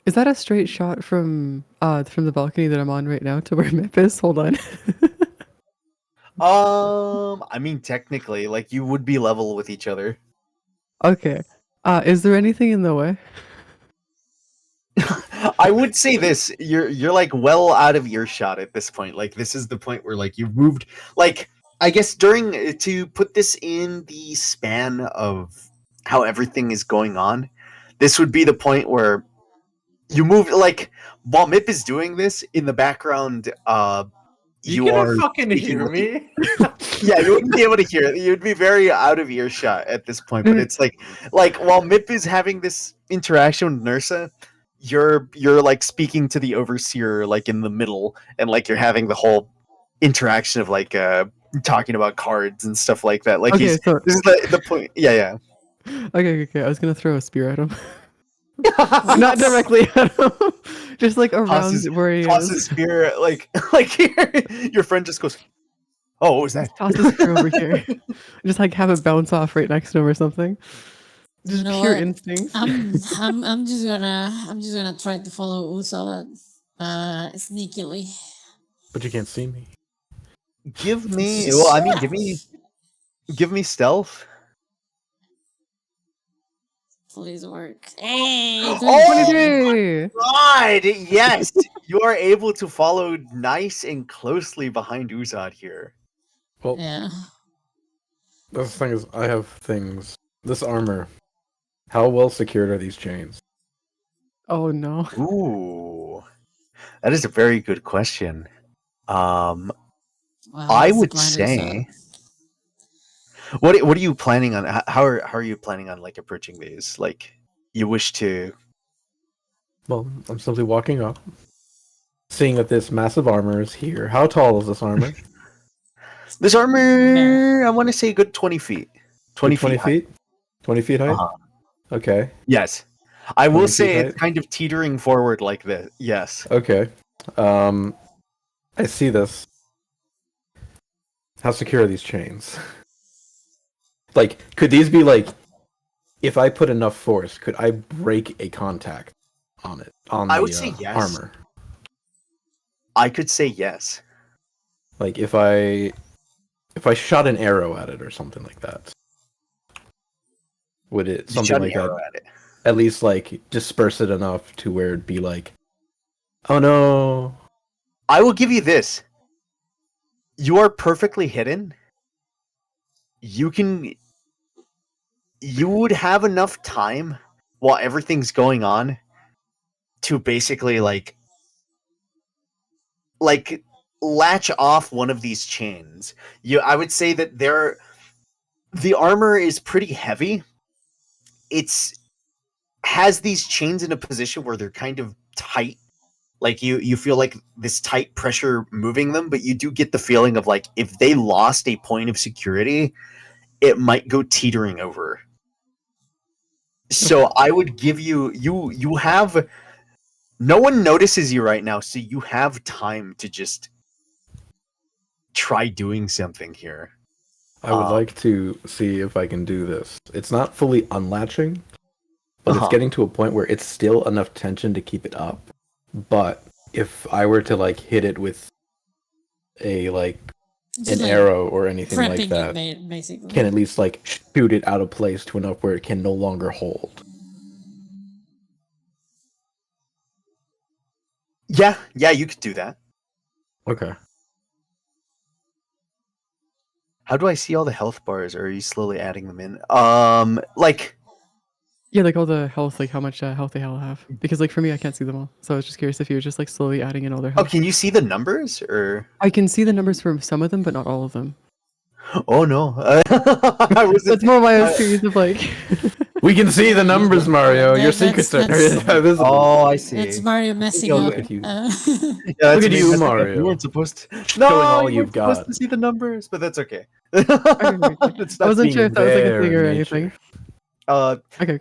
Is that a straight shot from the balcony that I'm on right now to where Mip is? Hold on. I mean, technically, like you would be level with each other. Okay. Is there anything in the way? I would say this: you're like well out of earshot at this point. Like this is the point where like you've moved. Like I guess during to put this in the span of how everything is going on, this would be the point where you move. Like while Mip is doing this in the background, you couldn't are fucking speaking hear with me. yeah, you wouldn't be able to hear it. You'd be very out of earshot at this point. But it's like while Mip is having this interaction with Nursa, you're like speaking to the overseer like in the middle, and like you're having the whole interaction of like talking about cards and stuff like that. Like Okay, so this is the point. Yeah, okay. I was gonna throw a spear at him. yeah. Not directly at him. Just like around Tosses- where he Toss his is. spear like your friend just goes, "Oh, what was that?" Toss the spear over here. Just like have it bounce off right next to him or something. Just You know pure what? instinct. I'm just gonna try to follow Usa sneakily. But you can't see me. Give me. Well, I mean, give me stealth. Please work. Hey, Oh, 23! God, yes, you are able to follow nice and closely behind Uzad here. Well, yeah. the thing is, I have things. This armor. How well secured are these chains? Oh no. Ooh, that is a very good question. Wow, I that's the would plan, say, Usa. what are you planning on? How are you planning on like approaching these? Like, you wish to? Well, I'm simply walking up, seeing that this massive armor is here. How tall is this armor? This armor, I want to say a good 20 feet. 20 20 feet height. feet? 20 feet height? Uh-huh. Okay. Yes. I 20 will feet say it's height? kind of teetering forward like this. Yes. Okay. I see this. How secure are these chains? Like, could these be like, if I put enough force, could I break a contact on it? On I the would say yes. armor? I could say yes. Like, if I shot an arrow at it or something like that, would it You something shot an like that arrow at it. at least like disperse it enough to where it'd be like, oh no. I will give you this. You are perfectly hidden. You would have enough time while everything's going on to basically like latch off one of these chains. I would say that the armor is pretty heavy. It's has these chains in a position where they're kind of tight. Like you feel like this tight pressure moving them, but you do get the feeling of like if they lost a point of security, it might go teetering over. So I would give you have no one notices you right now, so you have time to just try doing something here. I would like to see if I can do this. It's not fully unlatching, but it's getting to a point where it's still enough tension to keep it up. But if I were to like hit it with a Just an like arrow or anything like prepping that, it, basically. can at least like shoot it out of place to enough where it can no longer hold. Yeah, you could do that. Okay. How do I see all the health bars, or are you slowly adding them in? Like, Yeah, like all the health, like how much health they all have. Because like for me, I can't see them all. So I was just curious if you were just like slowly adding in all their oh, health. can you see the numbers, or? I can see the numbers for some of them, but not all of them. Oh no, I was. That's more why I was curious of like. We can see the numbers, Mario. Your secrets are that's- visible. Oh, I see. It's Mario messing Yo, up. look at you. Yeah, Look that's at me you, messing up. Mario. You weren't supposed to. Showing all you you've weren't supposed got. to see the numbers, but that's okay. Okay. It's I not wasn't being sure if that was like a there thing in or nature. anything. Uh, Okay.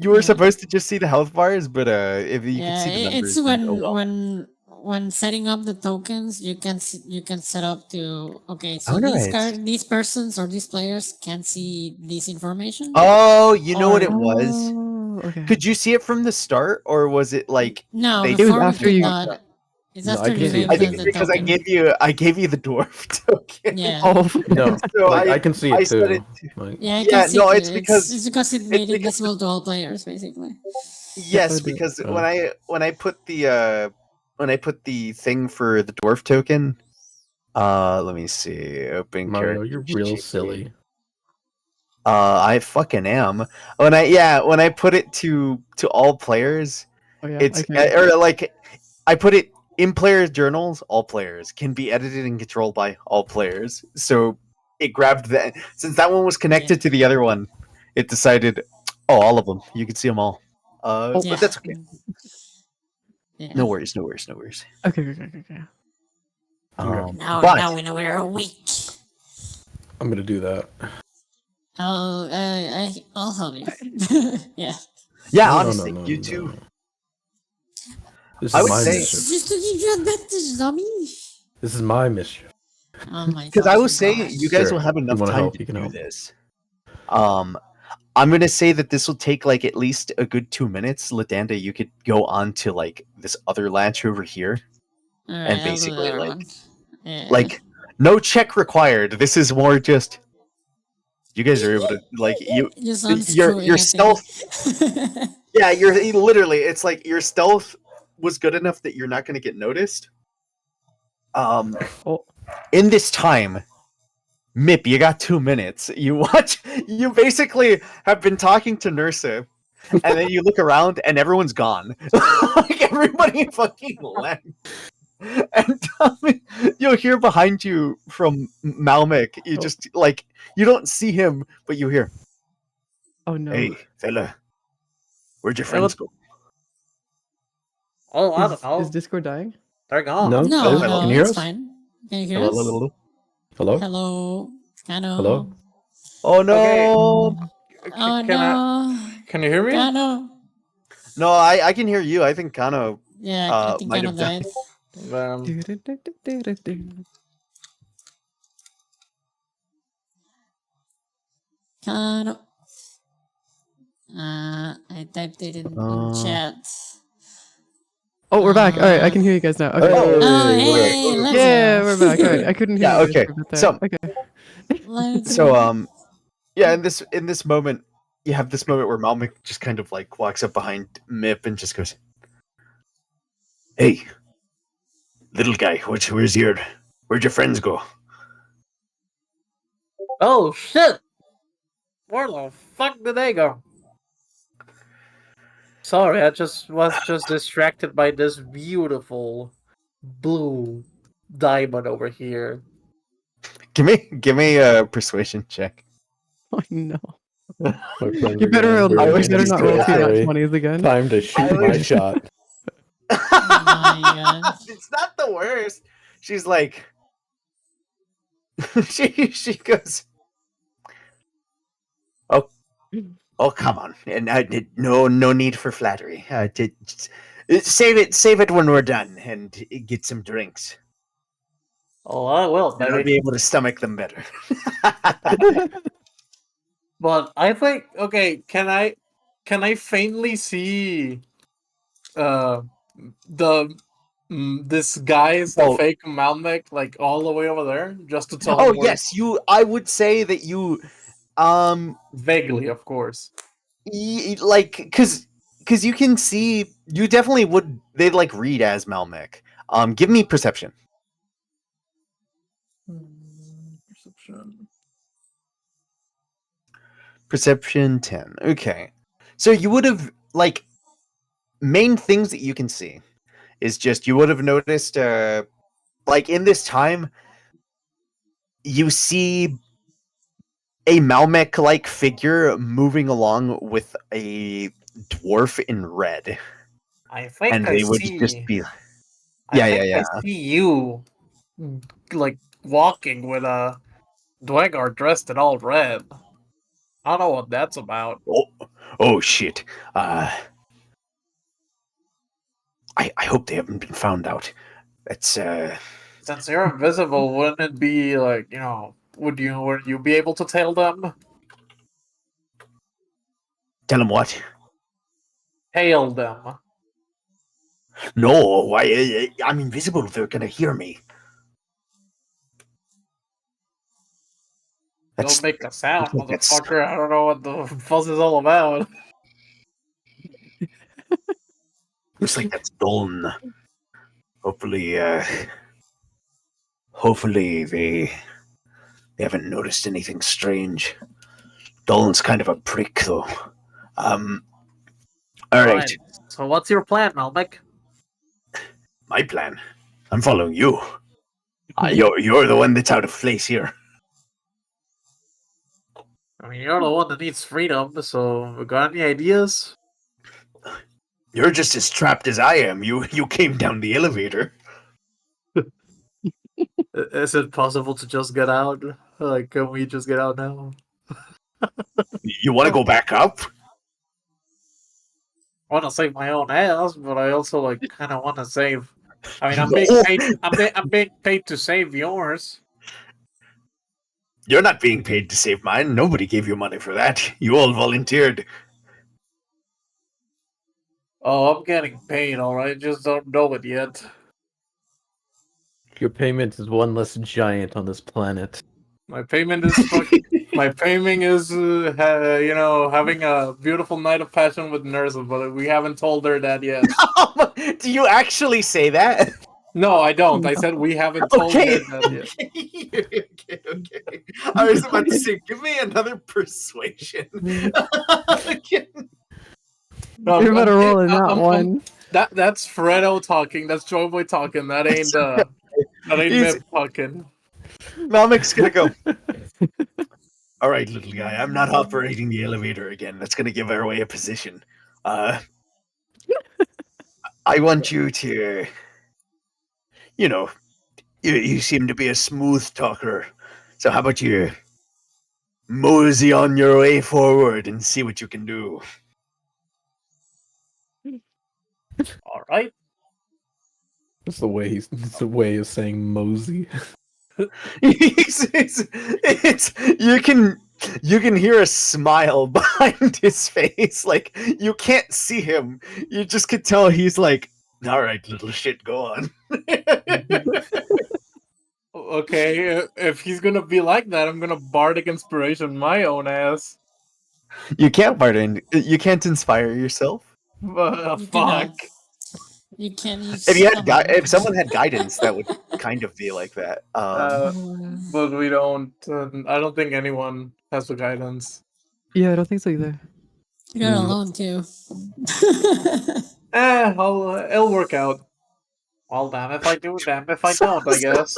you were Yeah. supposed to just see the health bars, but if you Yeah, can see the numbers, it's then, oh well. when setting up the tokens, you can set up to okay. So Alright. these persons or these players can see this information. Oh, you know what Or- it was? Oh, okay. Could you see it from the start, or was it like No, they- It was before we after could you- not. It's No, I after can you see it gave I too. think the it's because I token. gave you the dwarf token. Yeah. Oh. No, So like I can see I it said too. it. Like, Yeah, I Yeah, can see no, too. it's because it's because it made it visible to all players, basically. yes, I did. because Oh. when I put the thing for the dwarf token, let me see, open Mario, character you're real sheet. silly. I fucking am. When I put it to all players, Oh yeah. it's Okay. or like I put it in players' journals. All players can be edited and controlled by all players. So it grabbed that since that one was connected to the other one, it decided, oh, all of them. You can see them all. Oh. Yeah. But that's okay. Yeah. No worries. No worries. No worries. Okay. But Now we know we're weak. I'm gonna do that. I'll help you. Yeah. yeah, No, honestly, no, you no, two. no. This I is would my say- mischief. Just to give you advantage, dummy. This is my mischief. Oh my Because I will fucking say gosh. you guys Sure, will have you enough wanna time help, to you can do help. this. I'm gonna say that this will take like at least a good 2 minutes. Ladanda, you could go on to like this other latch over here, Alright, and I'll do basically that like one. Yeah. like no check required. This is more just you guys are able to like just your unscrewing it, stealth. maybe. Yeah, you're literally. It's like your stealth was good enough that you're not gonna get noticed. Oh. In this time, Mip, you got 2 minutes. You watch. You basically have been talking to Nursa, and then you look around, and everyone's gone. Like everybody fucking left. And you'll hear behind you from Malmik. You just like you don't see him, but you hear, Oh no. "Hey, fella, where'd your Hey, friends go?" Oh, I Is, don't know. is Discord dying? They're gone. No? no, Hello, no, hello. Can you hear it's us? fine. Can you hear Hello, us? hello, hello. Hello? Hello. Kano. Hello? Oh no! Okay. Oh Can I? no. Can you hear me? Kano. No, I can hear you. I think Kano Yeah, I think might Kano have died. died. Kano. I typed it in chat. Oh, we're back. All right, I can hear you guys now. Okay. Oh, Oh, Hey, hey, let's Yeah, go. we're back. All right, I couldn't hear Yeah, you guys okay. for a bit there. So- Okay. Let's So go. yeah, in this moment, you have this moment where Malmik just kind of like walks up behind Mip and just goes, "Hey, little guy, where'd your friends go?" Oh shit! Where the fuck did they go? Sorry, I was just distracted by this beautiful blue diamond over here. Give me a persuasion check. Oh no. My friends You are better roll. gonna I You was better just not roll gonna two nat say, 20s again. Time to shoot I my was- shot. Oh my god. It's not the worst. She's like, she goes, "Oh come on, and no need for flattery. Save it when we're done and get some drinks. Oh, I will, Then I'll maybe. be able to stomach them better." But I think okay. Can I faintly see the this guy's the Oh. fake Malmec like all the way over there just to tell Oh him where- yes, I would say that you, vaguely, of course. like, cause you can see, you definitely would. They'd like read as Malmec. Give me perception. Perception. Perception 10. Okay. So you would have, like, main things that you can see is just you would have noticed, like, in this time, you see a Malmec-like figure moving along with a dwarf in red. I think And I they would just see. be. I Yeah, think yeah, I yeah. see you, like walking with a Dwegar dressed in all red. I don't know what that's about. Oh shit. I hope they haven't been found out. That's, Since you're invisible, wouldn't it be like, would you be able to tell them? Tell them what? Hail them. No, why? I'm invisible. They're gonna hear me. Don't make a sound, Like that's motherfucker. I don't know what the fuss is all about. looks like that's done. Hopefully, hopefully they haven't noticed anything strange. Dolan's kind of a prick, though. All right. So what's your plan, Malbec? My plan. I'm following you. You're the one that's out of place here. I mean, you're the one that needs freedom, so got any ideas? You're just as trapped as I am. You came down the elevator. Is it possible to just get out? Like, can we just get out now? You want to go back up? I want to save my own ass, but I also kind of want to save. I mean, I'm No. being paid. I'm being paid to save yours. You're not being paid to save mine. Nobody gave you money for that. You all volunteered. Oh, I'm getting paid, all right. Just don't know it yet. Your payment is one less giant on this planet. My payment is my payment is having a beautiful night of passion with Nerza, but we haven't told her that yet. Do you actually say that? No, I don't. I said we haven't told her Okay. that yet. Okay. I was about to say, give me another persuasion. No, You're about to roll in that I'm- one. That's Fredo talking. That's Joyboy talking. That ain't He's- Mip talking. Malmic's gonna go. All right, little guy. I'm not operating the elevator again. That's gonna give away a position. I want you to, you seem to be a smooth talker. So how about you mosey on your way forward and see what you can do? All right. That's the way it's the way of saying mosey. it's you can hear a smile behind his face. Like you can't see him. You just can tell he's like, all right, little shit, go on. Okay, if he's gonna be like that, I'm gonna bardic inspiration my own ass. You can't you can't inspire yourself. You Fuck. cannot. You can use If you had summon. if someone had guidance, that would kind of be like that. But we don't. I don't think anyone has the guidance. Yeah, I don't think so either. You're alone too. It'll work out. Well, damn if I do, damn if I don't, I guess.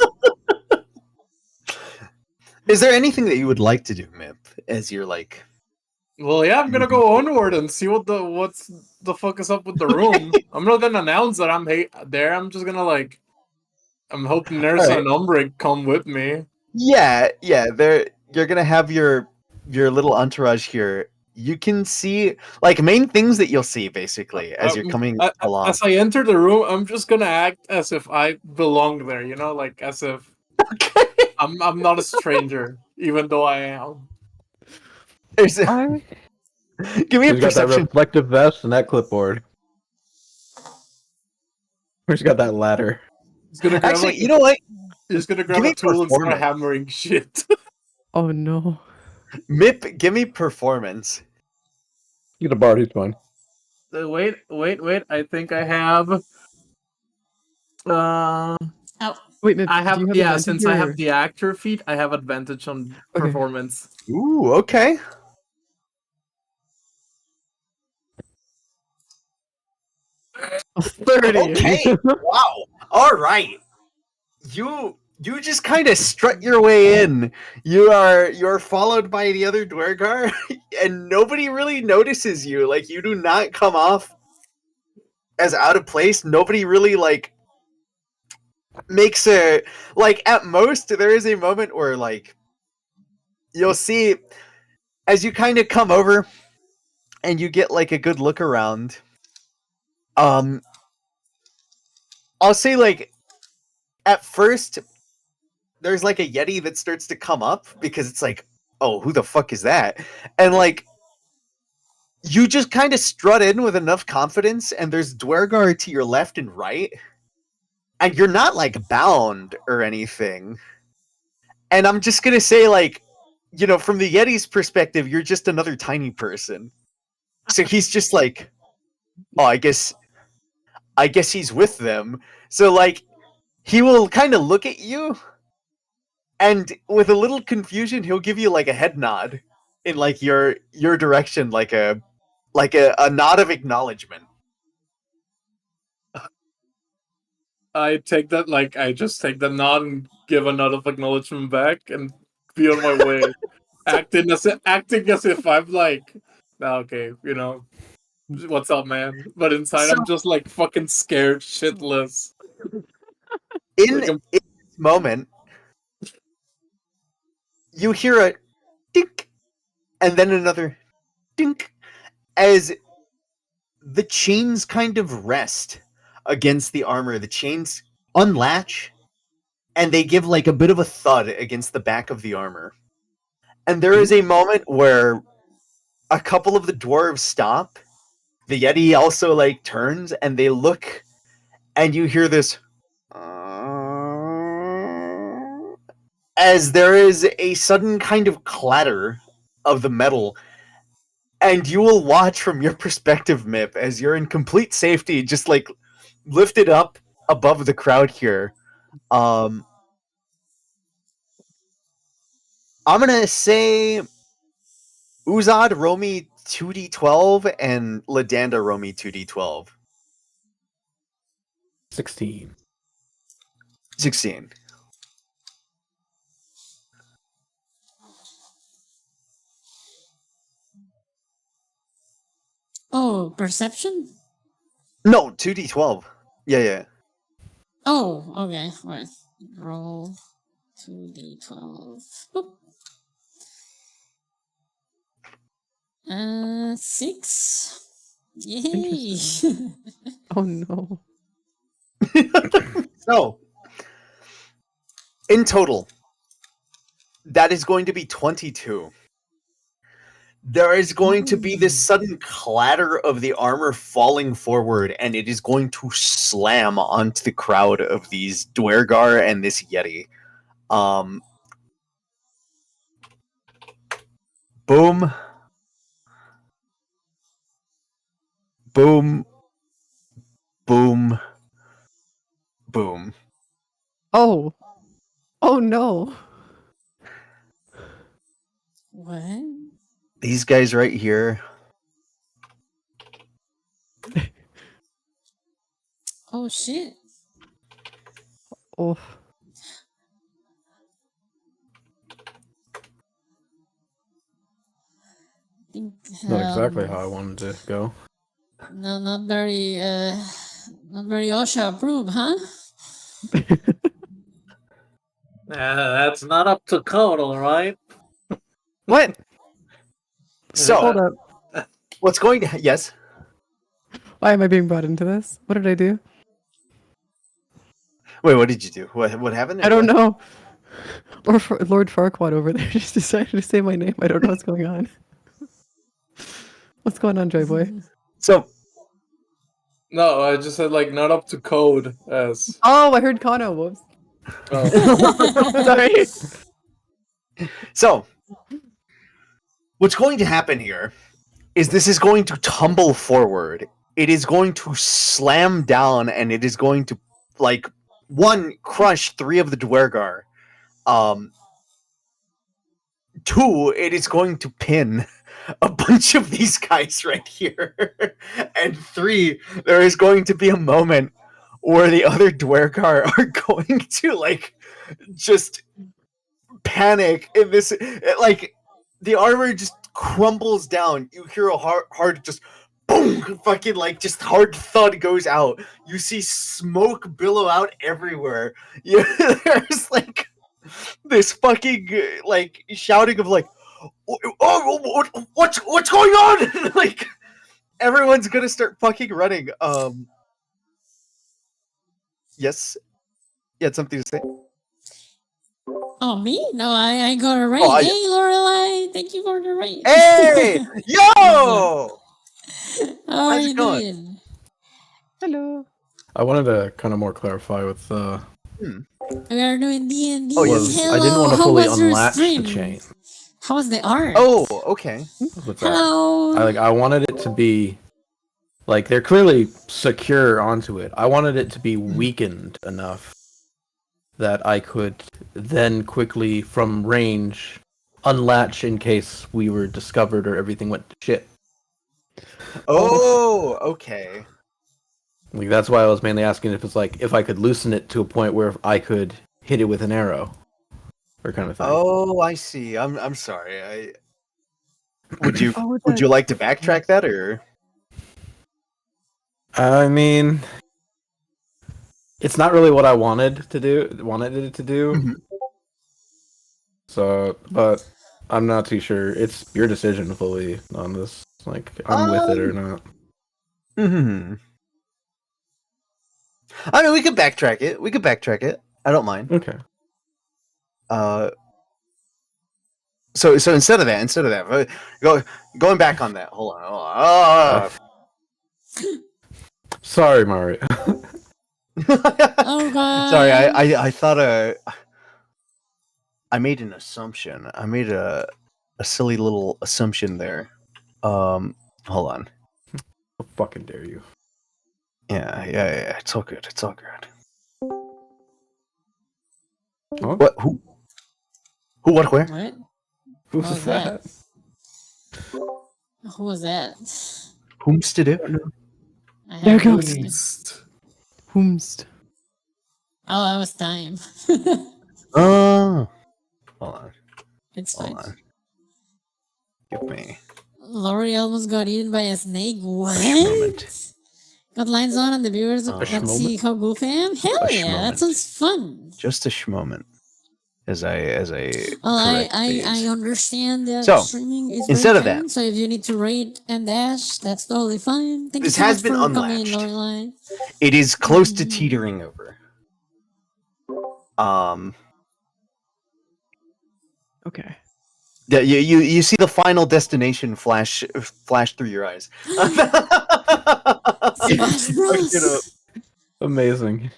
Is there anything that you would like to do, Mip, as you're like? Well, yeah, I'm gonna go onward and see what's the fuck is up with the room. I'm not gonna announce that I'm there. I'm just gonna I'm hoping Nurse and Umbric come with me. Yeah. You're gonna have your little entourage here. You can see main things that you'll see basically as you're coming along. As I enter the room, I'm just gonna act as if I belong there. As if I'm not a stranger, even though I am. Give me a He's got that perception. reflective vest and that clipboard. Where's got that ladder? He's gonna grab Actually, you know what? He's gonna grab Give me a tool and start performance. hammering shit. Oh no. Mip, give me performance. Get a bard, he's fine. Wait. I think I have. Oh, Wait, Mip, I do have you have yeah. advantage Since I or- have the actor feat, I have advantage on Okay. performance. Ooh, okay. Oh, 30. Okay. Wow. All right. You just kind of strut your way in. You're followed by the other Dwergar, and nobody really notices you. Like you do not come off as out of place. Nobody really like makes a like at most there is a moment where like you'll see as you kind of come over and you get like a good look around. Um I'll say like at first there's like a Yeti that starts to come up because it's like, oh, who the fuck is that? And like you just kind of strut in with enough confidence, and there's Dwergar to your left and right, and you're not like bound or anything. And I'm just gonna say, like, you know, from the Yeti's perspective, you're just another tiny person. So he's just like, oh, I guess he's with them. So like, he will kind of look at you, and with a little confusion, he'll give you like a head nod in like your direction, like a nod of acknowledgement. I take that like I just take the nod and give a nod of acknowledgement back and be on my way. acting as if I'm like, "Ah, okay, you know, what's up, man?" But inside So I'm just like fucking scared shitless. in, Like in this moment, you hear a dink, and then another dink, as the chains kind of rest against the armor. The chains unlatch, and they give like a bit of a thud against the back of the armor. And there is a moment where a couple of the dwarves stop. The Yeti also like turns, and they look, and you hear this as there is a sudden kind of clatter of the metal, and you will watch from your perspective, Mip, as you're in complete safety, just like lifted up above the crowd here. I'm gonna say Uzad roll me 2d12 and Ladanda roll me 2d12. 16. 16. oh, perception. No, 2d12. Yeah. Oh, okay. Right. Roll 2d12. Boop. 6. Yay! Oh no. So, in total, that is going to be 22. There is going to be this sudden clatter of the armor falling forward, and it is going to slam onto the crowd of these Dwergar and this Yeti. Boom. Boom. Boom. Boom. Oh. Oh no. What? These guys right here. Oh shit! Oh. Think, Not exactly how I wanted to go. no, not very, not very OSHA approved, huh? that's not up to code, all right. What? So, Hold up. what's going to... Yes? Why am I being brought into this? What did I do? Wait, what did you do? What happened? I don't know. Lord Farquaad over there just decided to say my name. I don't know what's going on. What's going on, Joy Boy? So, No, I just said like not up to code as. Oh, I heard Kano. Whoops. Oh. Sorry. So, what's going to happen here is this is going to tumble forward. It is going to slam down, and it is going to, like, one, crush 3 of the Dwergar. 2, it is going to pin a bunch of these guys right here. And 3, there is going to be a moment where the other Dwergar are going to, like, just panic in this. Like, the armor just crumbles down. You hear a hard just boom, fucking, like, just hard thud goes out. You see smoke billow out everywhere. There's, like, this fucking, like, shouting of, like, what's going on? Like, everyone's gonna start fucking running. Yes, you had something to say. Oh, me? No, I got a rate. Oh, Hey, Lorelai, thank you for the rate. Hey, yo! How are How's you it going? doing? Hello. I wanted to kind of more clarify with We are doing D&D. Oh, was yes. Hello, I didn't want to how fully was your unlatch the stream? chain. How was the art? Oh, okay. With that. Hello. I wanted it to be like they're clearly secure onto it. I wanted it to be weakened enough that I could then quickly from range unlatch in case we were discovered or everything went to shit. Oh, okay. Like that's why I was mainly asking if it's like if I could loosen it to a point where I could hit it with an arrow, or kind of thing. Oh, I see. I'm sorry. Would you Oh, would you like to backtrack that, or? I mean, it's not really what I wanted it to do. Mhm. So, but I'm not too sure. It's your decision fully on this. Like, I'm with it or not. Hmm. I mean, we could backtrack it. I don't mind. Okay. So instead of that, going back on that. Hold on. Sorry, Mario. Oh, God. Sorry, I thought I made an assumption. I made a silly little assumption there. Hold on. How fucking dare you? Yeah. It's all good. Huh? What? Who? What? Where? What? Who's What was that? Who was that? Whom's to do? I There have no goes. idea. Whomst. Oh, that was time. Oh. Hold on. It's fine. Hold on. Give me Lori almost got eaten by a snake. a What? moment. Got lines on and the viewers. A Let's see how goofy I am. Hell A yeah, that schmoment. sounds fun. Just a moment. As I Well, correct I these. understand that So, streaming is instead very of that- tiring, so if you need to rate and dash, that's totally fine. Thank This you so has much been for coming in, unlatched. Lorelai. It is close to teetering over. Okay. Yeah, you see the final destination flash through your eyes. Smash Bros. Amazing.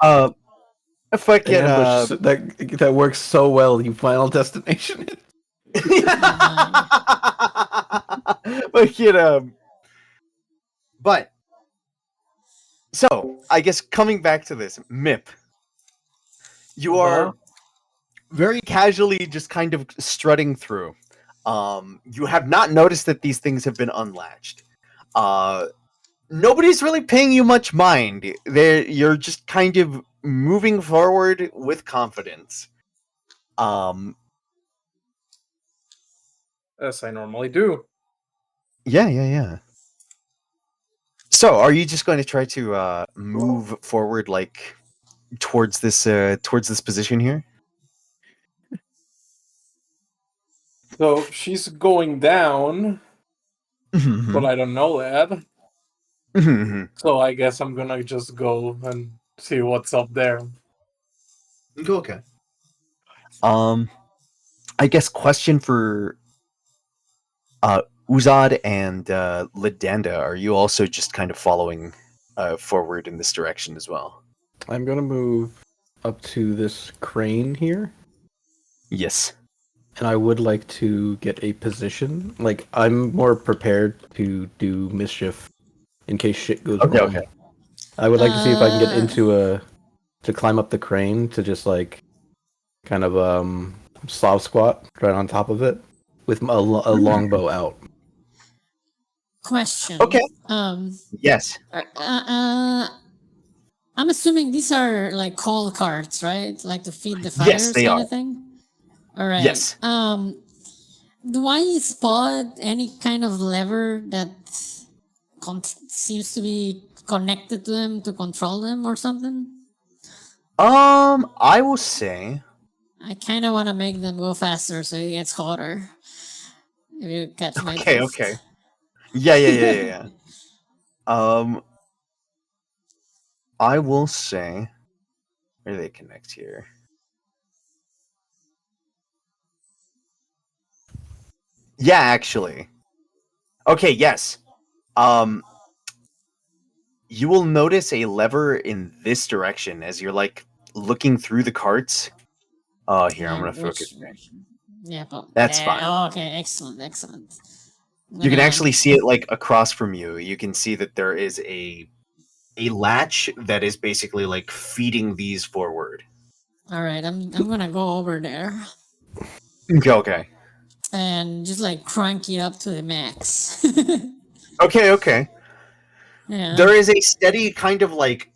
Fucking An ambush that works so well. You final destination. Fucking but so I guess coming back to this, Mip, you are very casually just kind of strutting through. You have not noticed that these things have been unlatched. Nobody's really paying you much mind. You're just kind of moving forward with confidence. As I normally do. Yeah. So, are you just going to try to move forward, like towards this position here? So she's going down, Mm-hmm. but I don't know that. So I guess I'm gonna just go and see what's up there. Okay. I guess question for Uzad and Lidanda, are you also just kind of following forward in this direction as well? I'm gonna move up to this crane here, Yes. and I would like to get a position. Like I'm more prepared to do mischief in case shit goes wrong. Okay. I would like to see if I can get into a to climb up the crane to just like kind of Slav squat right on top of it with a longbow out. Question. Okay. Yes. I'm assuming these are like coal carts, right? Like to feed the Yes, fires they kind are. of thing? All right. Yes. Do I spot any kind of lever that seems to be connected to them to control them or something? I will say. I kind of want to make them go faster so it gets hotter. If you catch my Okay. drift. Okay. Yeah. I will say. Where do they connect here? Yeah, actually. Okay. Yes. Um. You will notice a lever in this direction as you're like looking through the carts. Oh, here, I'm gonna focus. Yeah, but That's fine. Oh, okay, excellent. You can actually see it like across from you. You can see that there is a latch that is basically like feeding these forward. All right, I'm gonna go over there Okay. and just like crank it up to the max. Okay. Yeah. There is a steady kind of like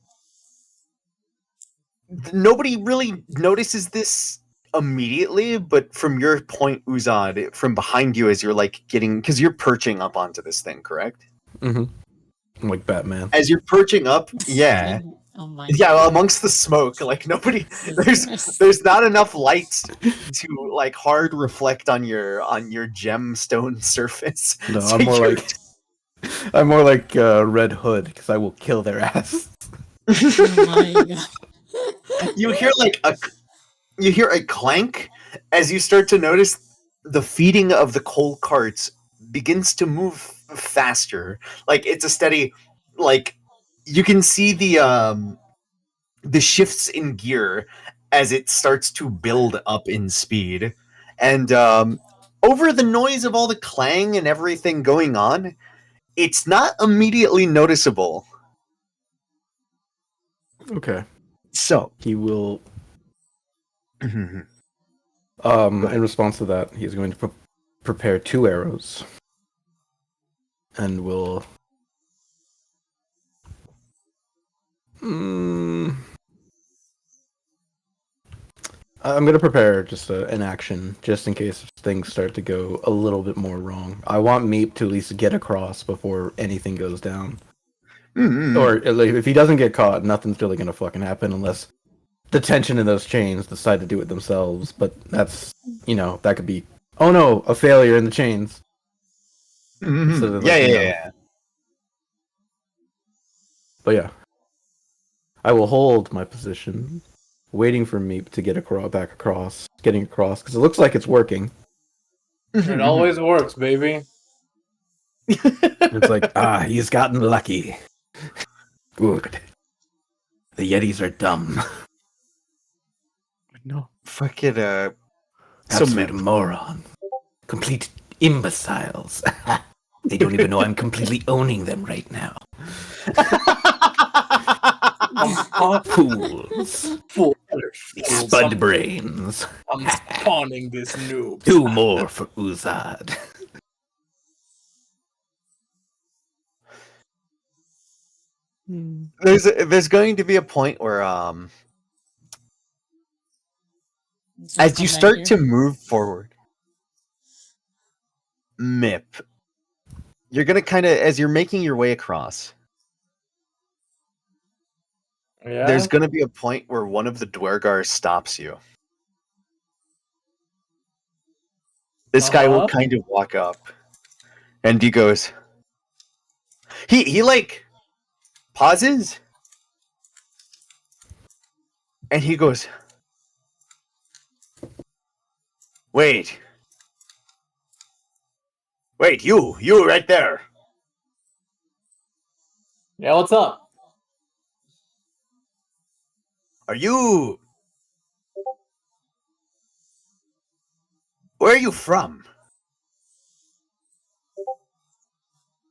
nobody really notices this immediately, but from your point, Uzad, from behind you as you're like getting because you're perching up onto this thing, correct? Mm-hmm. Like Batman. As you're perching up, yeah. Like, oh my. Yeah, amongst the smoke, like nobody there's not enough light to like hard reflect on your gemstone surface. No, So I'm more like Red Hood because I will kill their ass. Oh my god. you hear like you hear a clank as you start to notice the feeding of the coal carts begins to move faster. Like it's a steady like you can see the shifts in gear as it starts to build up in speed. And over the noise of all the clang and everything going on, it's not immediately noticeable. Okay. So, He will. ahead. In response to that, he's going to prepare 2 arrows, and will. I'm going to prepare just an action, just in case things start to go a little bit more wrong. I want Meep to at least get across before anything goes down. Or like, if he doesn't get caught, nothing's really going to fucking happen unless the tension in those chains decide to do it themselves. But that's, that could be, oh no, a failure in the chains. Mm-hmm. Of, Yeah. But yeah. I will hold my position, waiting for Meep to get back across, getting across, because it looks like it's working. It always works, baby. It's like, he's gotten lucky. Good. The Yetis are dumb. No. Fuck it, Absolute moron. Complete imbeciles. They don't even know I'm completely owning them right now. Fools. Spud brains. I'm spawning this noob. 2 more for Uzad. There's going to be a point where as you start to move forward, Mip, you're gonna kind of as you're making your way across. Yeah. There's gonna be a point where one of the Dwergars stops you. This guy will kind of walk up, and he goes. He like pauses, and he goes. Wait, you right there. Yeah, what's up? Are you? Where are you from?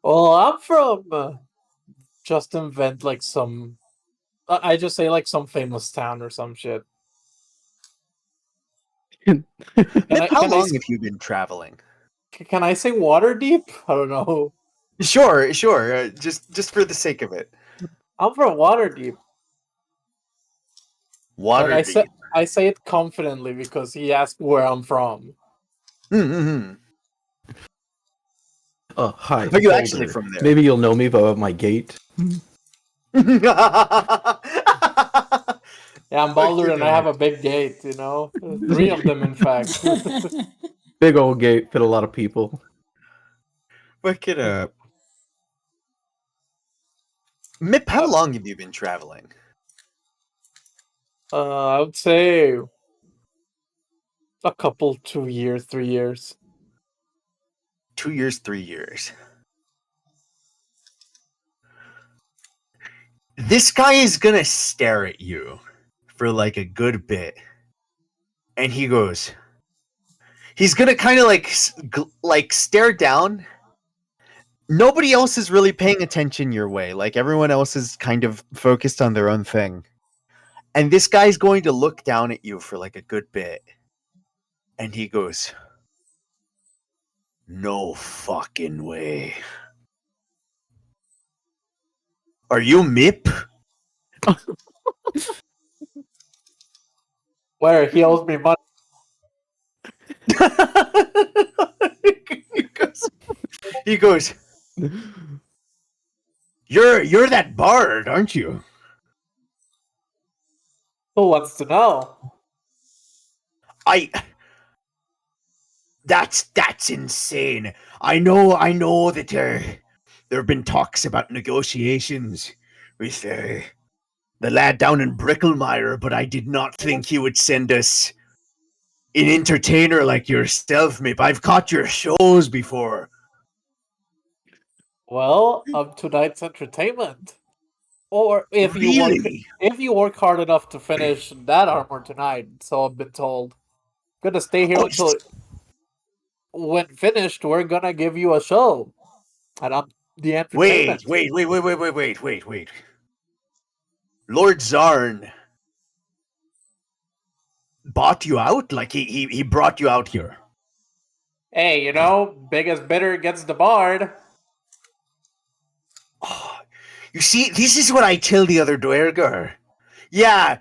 Well, I'm from. Just invent like some I just say like some famous town or some shit. Mip, how can I long s- have you been traveling? Can I say Waterdeep? I don't know. Sure. Just for the sake of it. I'm from Waterdeep. And Waterdeep. I say it confidently because he asked where I'm from. Mm-hmm. Oh, hi. Are you actually Boulder. from there? Maybe you'll know me by my gait. Yeah, I'm Baldur and I have a big gate, you know? 3 of them, in fact. Big old gate, fit a lot of people. Look it up. Mip, how long have you been traveling? I would say a couple, 2 years, 3 years. 2 years, 3 years. This guy is gonna stare at you for like a good bit, and he goes. He's gonna kind of like stare down. Nobody else is really paying attention your way. Like everyone else is kind of focused on their own thing, and this guy's going to look down at you for like a good bit, and he goes, "No fucking way. Are you Mip?" Where he owes me money. he goes, You're that bard, aren't you? Who wants to know? I that's insane. I know that there have been talks about negotiations with the lad down in Bricklemire, but I did not think he would send us an entertainer like yourself, Mip. I've caught your shows before. Well, tonight's entertainment. Or if Really? you work hard enough to finish that armor tonight, so I've been told. Gonna stay here Oh, until when finished, we're gonna give you a show. And I'm the entertainment. wait. Lord Zarn bought you out? Like he brought you out here. Hey, you know, biggest bidder gets the bard. Oh, you see, this is what I tell the other Dwerger. Yeah,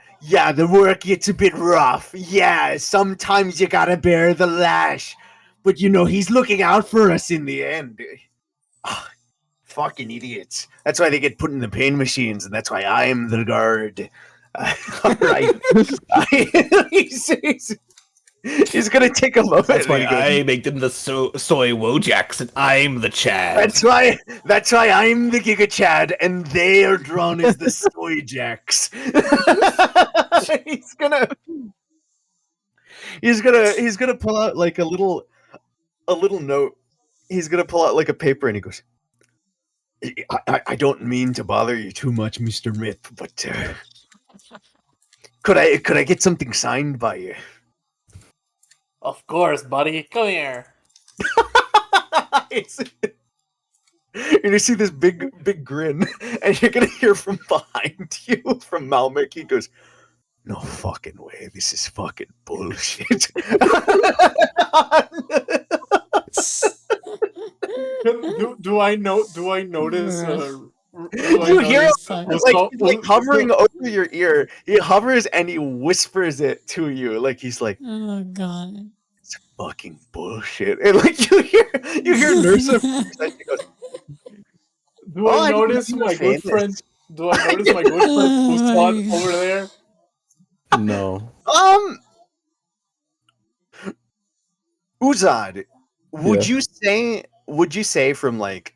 the work gets a bit rough. Yeah, sometimes you gotta bear the lash. But you know, he's looking out for us in the end. Ah, fucking idiots. That's why they get put in the pain machines, and that's why I'm the guard. Alright. He's gonna take a moment. That's why and he goes, I make them the soy Wojaks, and I'm the Chad. That's why I'm the Giga Chad, and they are drawn as the Soy Jacks. he's gonna pull out like a little note. He's gonna pull out like a paper, and he goes, I don't mean to bother you too much, Mr. Mip, but could I get something signed by you? Of course, buddy. Come here. You're gonna see this big grin, and you're gonna hear from behind you from Malmic. He goes, "No fucking way! This is fucking bullshit." Do I know? Do I notice? You hear him like he's like hovering Uso- over your ear. He hovers and he whispers it to you, like he's like, Oh god. "It's fucking bullshit." And like you hear Nursa. She goes, Do "Oh, I I didn't know notice you were my good famous." friend? Do I notice my good friend Usan over there? No. Uzad, would Yeah. you say from like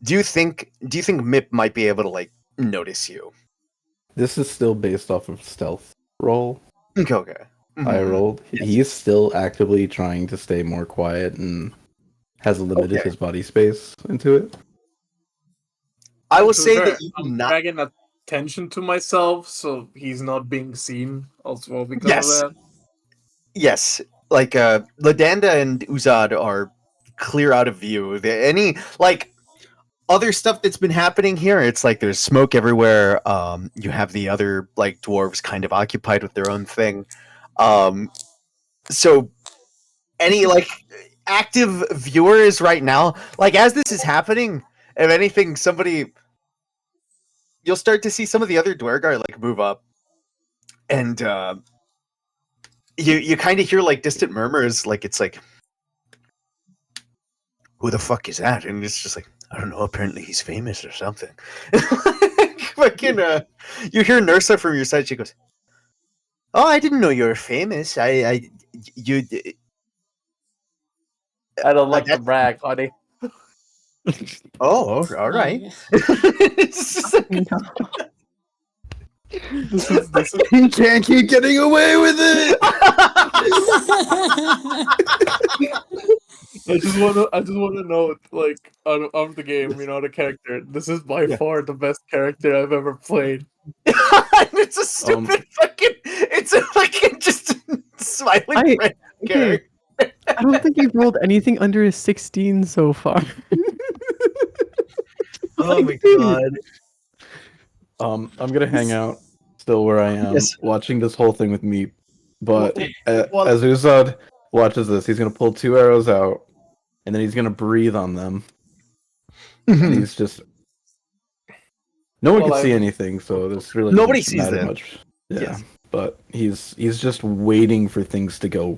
do you think Mip might be able to like notice you? This is still based off of stealth roll. Okay. I rolled. Yes. He's still actively trying to stay more quiet and has limited his body space into it. I will To be say fair, that you I'm not dragging attention to myself, so he's not being seen as well because Yes. of that. Yes. Like Ladanda and Uzad are clear out of view. Any like other stuff that's been happening here. It's like there's smoke everywhere. You have the other like dwarves kind of occupied with their own thing. So any like active viewers right now, like as this is happening, if anything, you'll start to see some of the other Dwergar like move up, and you kind of hear like distant murmurs, like it's like, who the fuck is that? And it's just like, I don't know. Apparently he's famous or something. Fucking, you hear Nursa from your side. She goes, "Oh, I didn't know you were famous. You, I don't like to brag, honey. oh, all right." It's just like, This is He can't keep getting away with it. I just wanna know, like, out of the game, you know, the character. This is by far the best character I've ever played. it's a stupid fucking. It's a fucking just smiling red character. I don't think you've rolled anything under a 16 so far. Oh my dude. god. I'm gonna hang out still where I am, Yes. watching this whole thing with me. But Well- as Uzad watches this, he's gonna pull 2 arrows out, and then he's gonna breathe on them. And he's just no one Well, can see I- anything, so there's really Nobody doesn't sees matter that. much. Yeah, Yes. but he's just waiting for things to go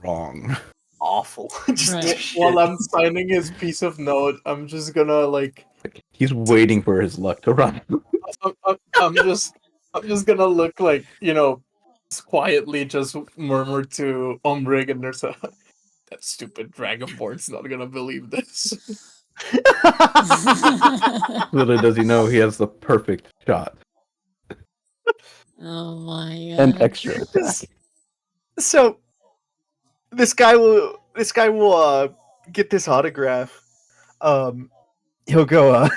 wrong. Awful. Just Right. shit. While I'm signing his piece of note, I'm just gonna like He's waiting for his luck to run. I'm just gonna look like, you know, quietly just murmur to Umbrig, and there's a that stupid dragonborn's not gonna believe this. Little does he know he has the perfect shot Oh my and god. extra attack. So this guy will get this autograph. He'll go,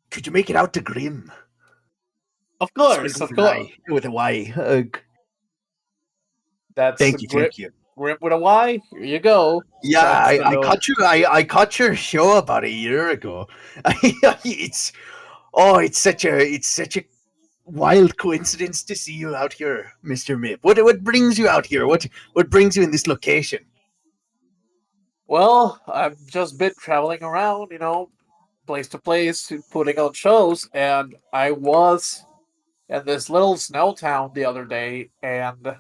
could you make it out to Grim? Of course, of course. With a Y. That's Thank you, grip, thank you. grip with a Y. Here you go. Yeah, That's the I note. caught you. I caught your show about a year ago. it's such a wild coincidence to see you out here, Mr. Mip. What brings you out here? What brings you in this location? Well, I've just been traveling around, you know, place to place, putting on shows, and I was in this little snow town the other day, and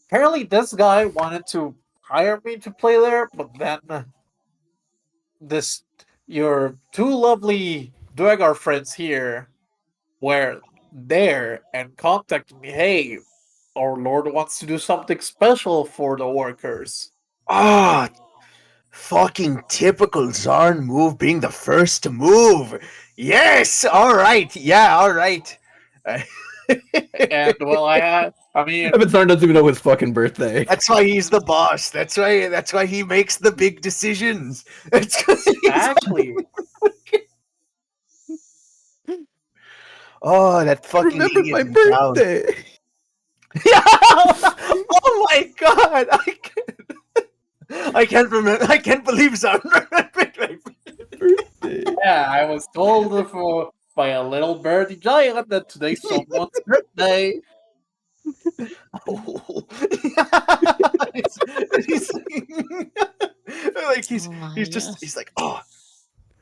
apparently this guy wanted to hire me to play there, but then this your 2 lovely Dwegar friends here were there and contacted me. Hey, our Lord wants to do something special for the workers. Ah, fucking typical Zarn move, being the first to move. Yes, all right. Yeah, all right. And well, I mean, Evan Zarn doesn't even know his fucking birthday. That's why he's the boss. That's why he makes the big decisions. That's 'cause he's- exactly. Oh, that fucking Remember idiot my in town. birthday. Yeah! Oh my god! I can't remember. I can't believe Zarn remembered my Birthday. Yeah, I was told by a little birdie giant that today's someone's birthday. Oh. he's like Oh my gosh. he's like, oh,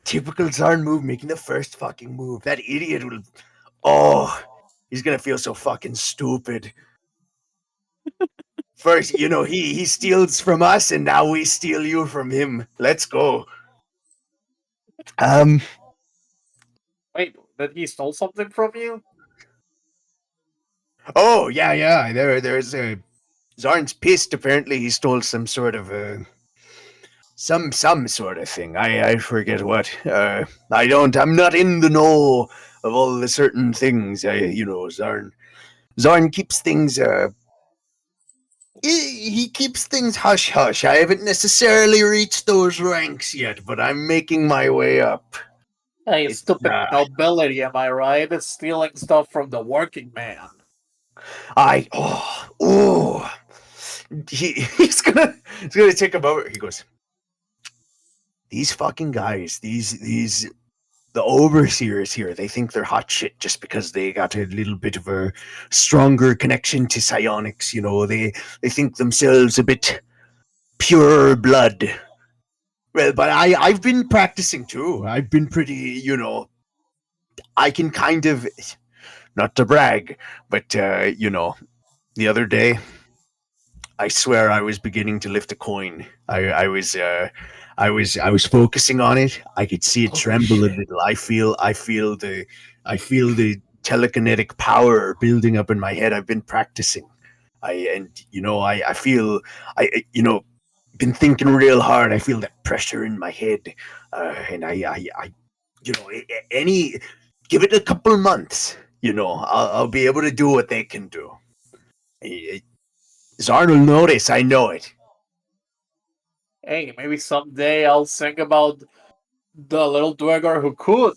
typical Zarn move, making the first fucking move. That idiot will, oh, he's gonna feel so fucking stupid. First, you know, he steals from us, and now we steal you from him. Let's go. Wait, that he stole something from you? Oh yeah. There's Zarn's pissed. Apparently, he stole some sort of some sort of thing. I forget what. I'm not in the know of all the certain things. Zarn keeps things. He keeps things hush hush. I haven't necessarily reached those ranks yet, but I'm making my way up. Hey, It's, stupid nobility, am I right? It's stealing stuff from the working man. He's gonna take a moment. He goes, these fucking guys, the overseers here, they think they're hot shit just because they got a little bit of a stronger connection to psionics. You know, they think themselves a bit pure blood. Well, but I've been practicing too. I've been pretty, you know, I can kind of, not to brag, but you know, the other day, I swear I was beginning to lift a coin. I was focusing on it. I could see it Holy tremble a shit. little. I feel the telekinetic power building up in my head. I've been practicing. I feel you know, been thinking real hard. I feel that pressure in my head, and I you know, any give it a couple months. You know, I'll be able to do what they can do. Zarn will notice. I know it. Hey, maybe someday I'll think about the little Dwegar who could.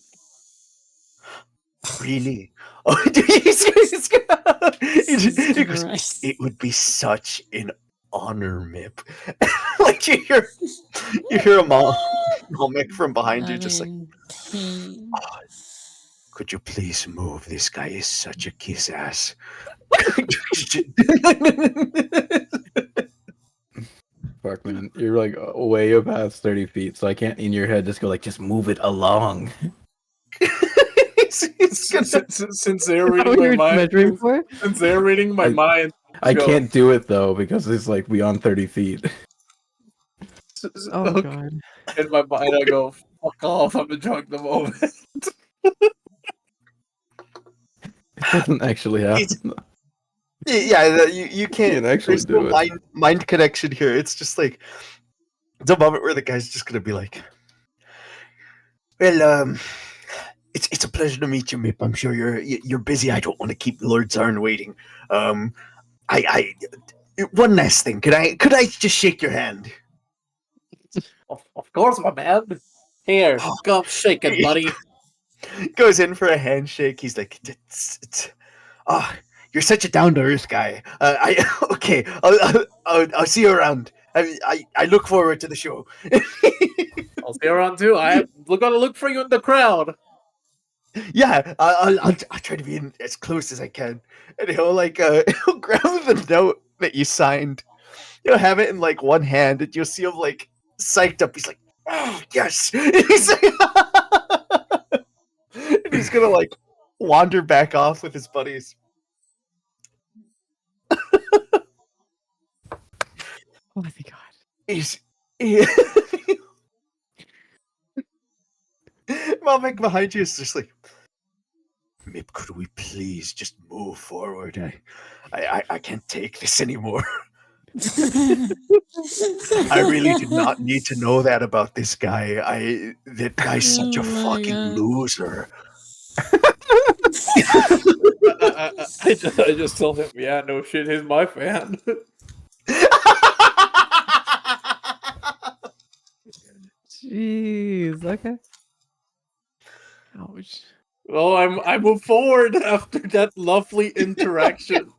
Really? Oh, he's gonna- Jesus he goes, Christ. it would be such an honor, Mip. Like you hear a Malmic from behind you, I'm just like, in pain. could you please move? This guy is such a kiss ass. Fuck, man. You're like way past 30 feet, so I can't in your head just go like, just move it along. He's gonna- Since they're Is that reading what my you're mind, measuring for? since they're reading my mind, I go. can't do it though because it's like beyond 30 feet. Oh Okay. god. In my mind, I go, "Fuck off! I'm enjoying the moment." It doesn't actually happen. yeah, you can't. Can't actually There's no do it. mind connection here. It's just like it's a moment where the guy's just gonna be like, "Well, it's a pleasure to meet you, Mip. I'm sure you're busy. I don't want to keep Lord Zarn waiting. Um, I one last thing. Could I just shake your hand? Of course, my man. Here, come shake it, buddy. Goes in for a handshake. He's like, oh, you're such a down to earth guy. Okay. I'll see you around. I look forward to the show. I'll see you around too. We're gonna look for you in the crowd. Yeah, I'll try to be in as close as I can, and he'll like he'll grab the note that you signed. He'll have it in like one hand, and you'll see him like psyched up. He's like, "Oh yes!" He's like, and he's gonna like wander back off with his buddies. Oh my god. He's Malmec behind you is just like, Mip, could we please just move forward? I can't take this anymore. I really did not need to know that about this guy. That guy's such a Oh my fucking God. loser. I just told him, yeah, no shit, he's my fan. Jeez. Okay. Ouch. Well, I move forward after that lovely interaction.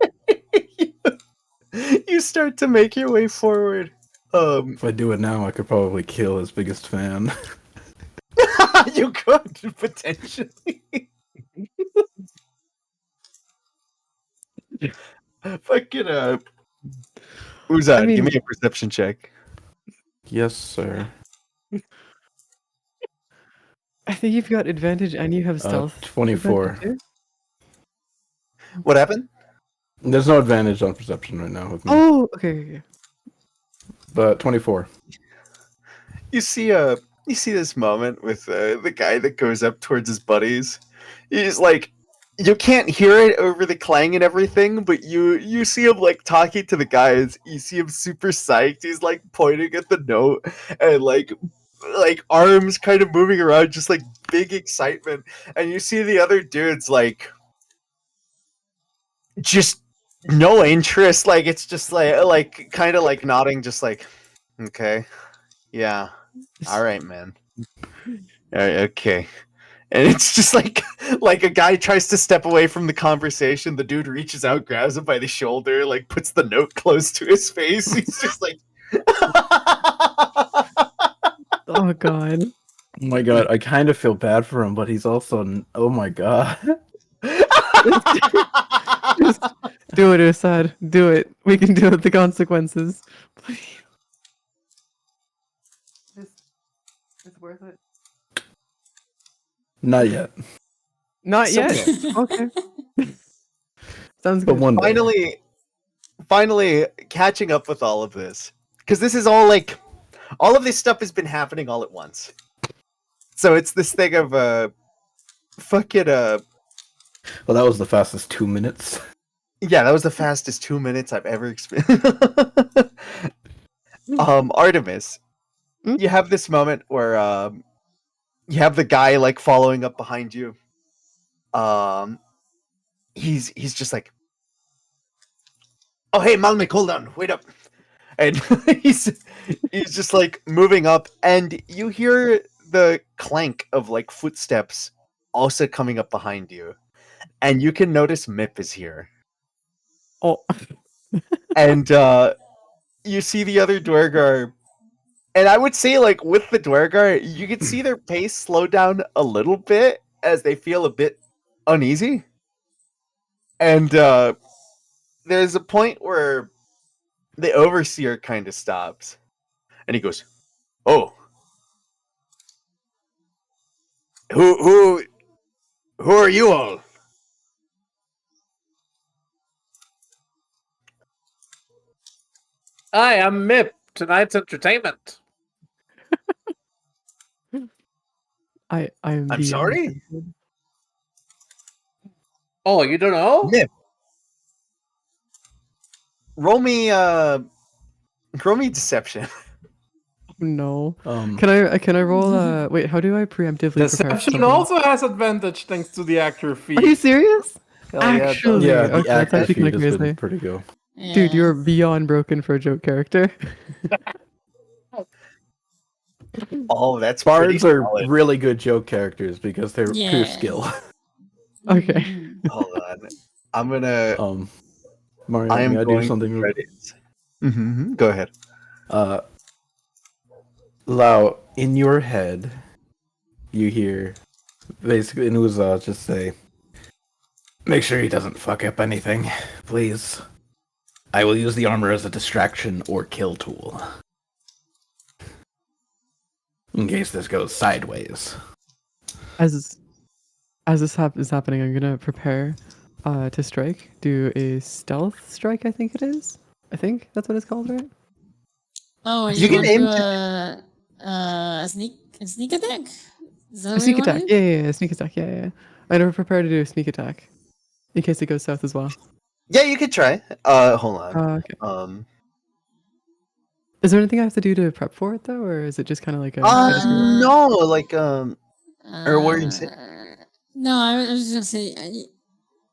You start to make your way forward. If I do it now, I could probably kill his biggest fan. You could potentially. Fucking who's that? I mean- Give me a perception check. Yes, sir. I think you've got advantage and you have stealth. 24. advantage too. What happened? There's no advantage on perception right now with me. Oh, okay. But 24. You see this moment with the guy that goes up towards his buddies. He's like, you can't hear it over the clang and everything, but you see him like talking to the guys. You see him super psyched. He's like pointing at the note and like arms kind of moving around, just like big excitement. And you see the other dudes like just no interest. Like it's just like kind of like nodding, just like, okay, yeah, all right, man. Okay. And it's just like a guy tries to step away from the conversation. The dude reaches out, grabs him by the shoulder, like puts the note close to his face. He's just like, The Oh god. Oh my god, I kind of feel bad for him, but he's also. Oh my god. Just do it, Usad. Do it. We can deal with the consequences. Please. It's worth it. Not yet. Not So- yet. Okay. Sounds But good. one day. Finally catching up with all of this, because this is all like, all of this stuff has been happening all at once. So it's this thing of fucking Well, that was the fastest 2 minutes. yeah, that was the fastest 2 minutes I've ever experienced. Artemis, Hmm? you have this moment where you have the guy like following up behind you. He's just like, oh hey Malmik, hold on, wait up. And he's just like moving up, and you hear the clank of like footsteps also coming up behind you, and you can notice Mip is here, Oh. and you see the other Dwergar, and I would say like with the Dwergar, you can see their pace slow down a little bit as they feel a bit uneasy, and there's a point where the overseer kind of stops, and he goes, "Oh, who are you all?" Hi, I'm Mip. Tonight's entertainment. I'm I'm beyond sorry? tempted. Oh, you don't know? Nip. Roll me deception. No. Um, Can I roll wait, how do I preemptively prepare for Deception something? also has advantage thanks to the actor feat. Are you serious? Hell yeah, it does. Actually? yeah, Okay, the that's actor actually feed kinda has been crazy. pretty good. Dude, Yeah. you're beyond broken for a joke character. Oh, that's pretty Bards are solid. really good joke characters because they're pure Yeah. skill. Okay. Mhm. Hold on. I'm gonna Mario, I am may I do going something to real credit. Mm-hmm. Go ahead. Lau, in your head, you hear basically Inuza just say, "Make sure he doesn't fuck up anything, please. I will use the armor as a distraction or kill tool. In case this goes sideways." As this is happening, I'm gonna prepare to strike. Do a stealth strike, I think it is. I think that's what it's called, right? Oh, You you can want to aim do to- a sneak attack? Is that A what sneak you want attack. to do? Yeah, sneak attack. Yeah. I'm gonna prepare to do a sneak attack in case it goes south as well. Yeah, you could try. Hold on. Okay. Is there anything I have to do to prep for it though, or is it just kind of like a? No, like or what are you saying? No, I was just gonna say.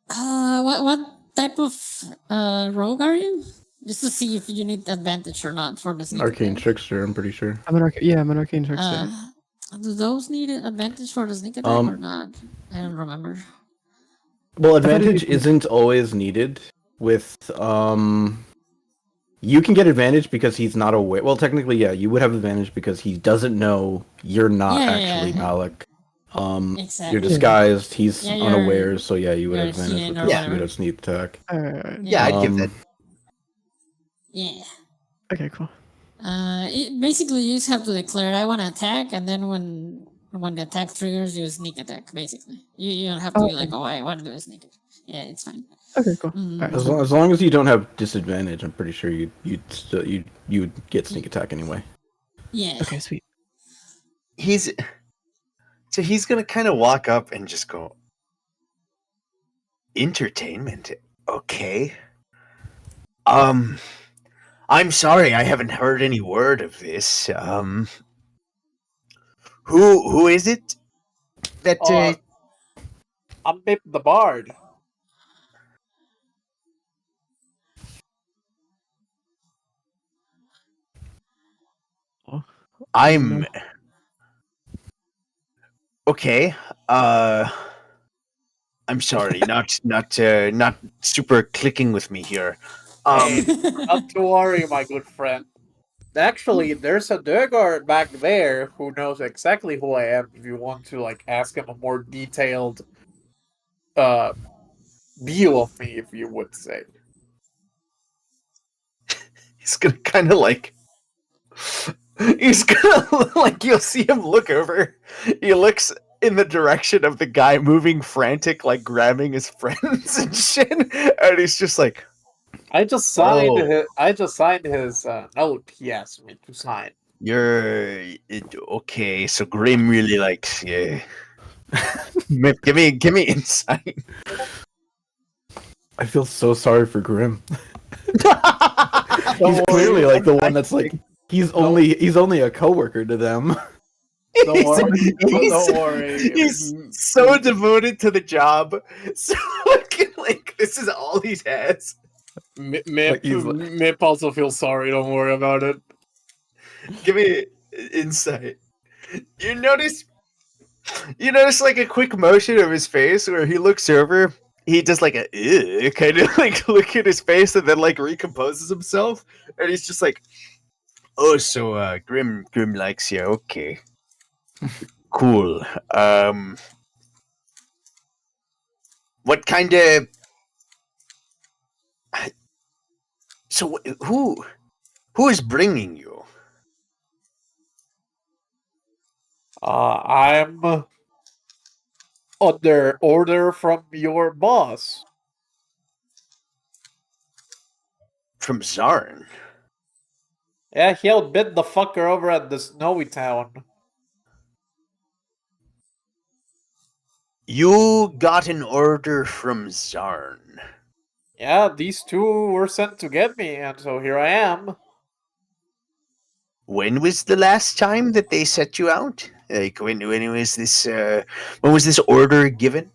What type of rogue are you? Just to see if you need advantage or not for the An sneak arcane attack. trickster, I'm pretty sure. I'm an arcane trickster. Do those need advantage for the sneak attack or not? I don't remember. Well, thought it'd be advantage isn't always needed with you can get advantage because he's not aware. Well, technically, yeah, you would have advantage because he doesn't know you're not Yeah, actually yeah. Malik. Exactly. You're disguised. He's Yeah, unaware, so yeah, you would you're have advantage hidden with or this. whatever. You would have sneak attack. Yeah, I'd give that. Yeah. Okay, cool. Basically, you just have to declare I want to attack, and then when the attack triggers, you sneak attack. Basically, you don't have to be like, oh, I want to do a sneak attack. Yeah, it's fine. Okay, cool. Mm. All right. As long as you don't have disadvantage, I'm pretty sure you'd get sneak attack anyway. Yeah. Okay, sweet. He's gonna kind of walk up and just go, entertainment, okay. I'm sorry, I haven't heard any word of this. Who is it that I'm Mip the Bard. I'm okay. I'm sorry, not super clicking with me here. Hey, not to worry, my good friend. Actually, there's a Durgard back there who knows exactly who I am. If you want to like ask him a more detailed view of me, if you would say. He's gonna kind of like. He's gonna like. You'll see him look over. He looks in the direction of the guy moving frantic, like grabbing his friends and shit, and he's just like, I just signed "Oh, his note he asked me to sign. okay." So Grim really likes you. Give me insight. I feel so sorry for Grim. Don't He's worry, clearly like the one that's like he's only a coworker to them. Don't worry. he's, Don't worry. he's so devoted to the job. So like this is all he has. Mip also feels sorry. Don't worry about it. Give me insight. You notice like a quick motion of his face where he looks over. He does like a kind of like look at his face and then like recomposes himself, and he's just like, "Oh, so Grim likes you. Okay, cool. What kind of so who is bringing you?" I'm under order from your boss. From Zarn. Yeah, he outbid the fucker over at the snowy town. You got an order from Zarn. Yeah, these two were sent to get me, and so here I am. When was the last time that they set you out? Like when was this when was this order given?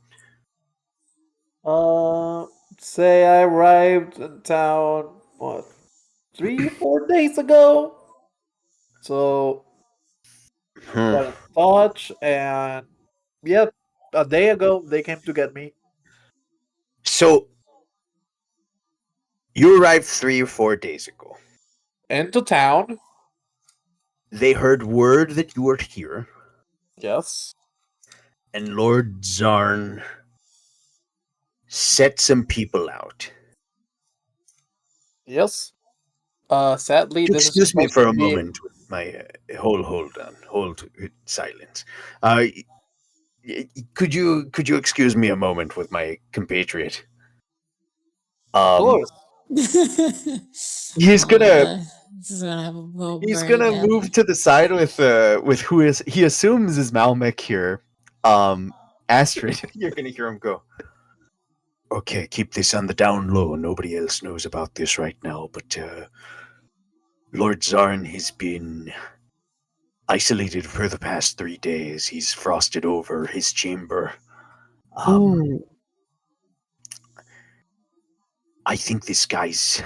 Say I arrived in town, what, 3-4 days ago? So, got in touch, and yeah, a day ago they came to get me. So you arrived 3 or 4 days ago. Into town, They heard word that you were here, yes. and Lord Zarn set some people out. Yes. Sadly, this is Excuse me supposed for to a be. moment with my hold silence. Could you excuse me a moment with my compatriot? Of course. He's gonna This is gonna have a go he's very gonna badly. move to the side with who is he assumes is Malmec here. Astrid, you're gonna hear him go. Okay, keep this on the down low. Nobody else knows about this right now, but Lord Zarn has been isolated for the past 3 days. He's frosted over his chamber. Oh, I think this guy's.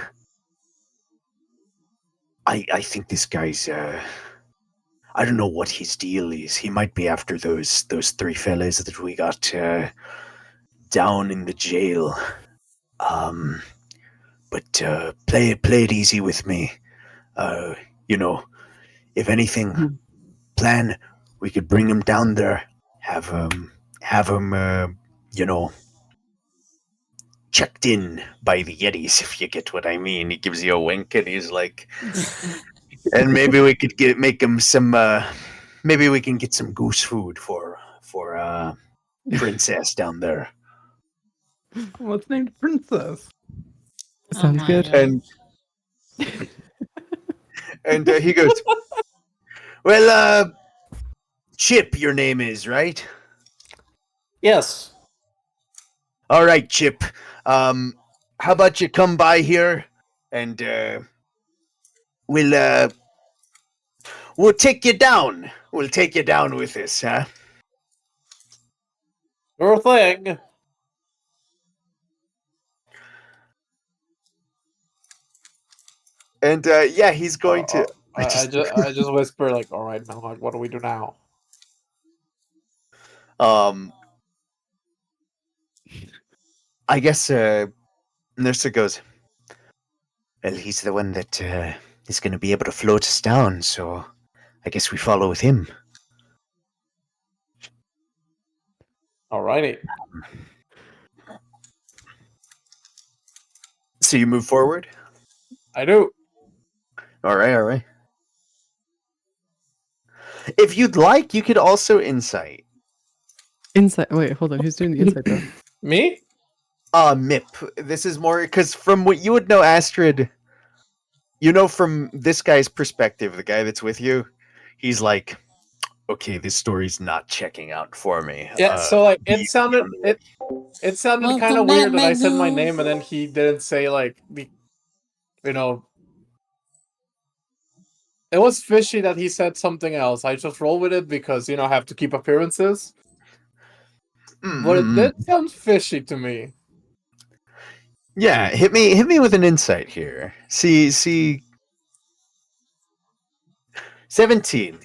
I think this guy's. I don't know what his deal is. He might be after those three fellas that we got down in the jail. But play it easy with me. You know, if anything, plan we could bring him down there, have him, you know, checked in by the Yetis, if you get what I mean. He gives you a wink, and he's like, and maybe we could make him some. Maybe we can get some goose food for Princess down there. What's named Princess? sounds my good. God. And he goes, well, Chip, your name is, right? Yes. All right, Chip. How about you come by here, and we'll take you down. We'll take you down with us, huh? Sure thing. And yeah, he's going to. I just whisper like, all right, Malmud, what do we do now? Um, I guess Nursa goes, well, he's the one that is going to be able to float us down, so I guess we follow with him. Alrighty. So you move forward? I do. All right. If you'd like, you could also insight. Insight. Wait, hold on. Who's doing the insight though? Me? Mip. This is more because from what you would know, Astrid, you know from this guy's perspective, the guy that's with you, he's like, okay, this story's not checking out for me. Yeah, so like Be on the it sounded Welcome kind of back, weird that I said my Magoo. name and then he didn't say like you know. It was fishy that he said something else. I just roll with it because I have to keep appearances. But it did sound fishy to me. Yeah, hit me with an insight here. See 17.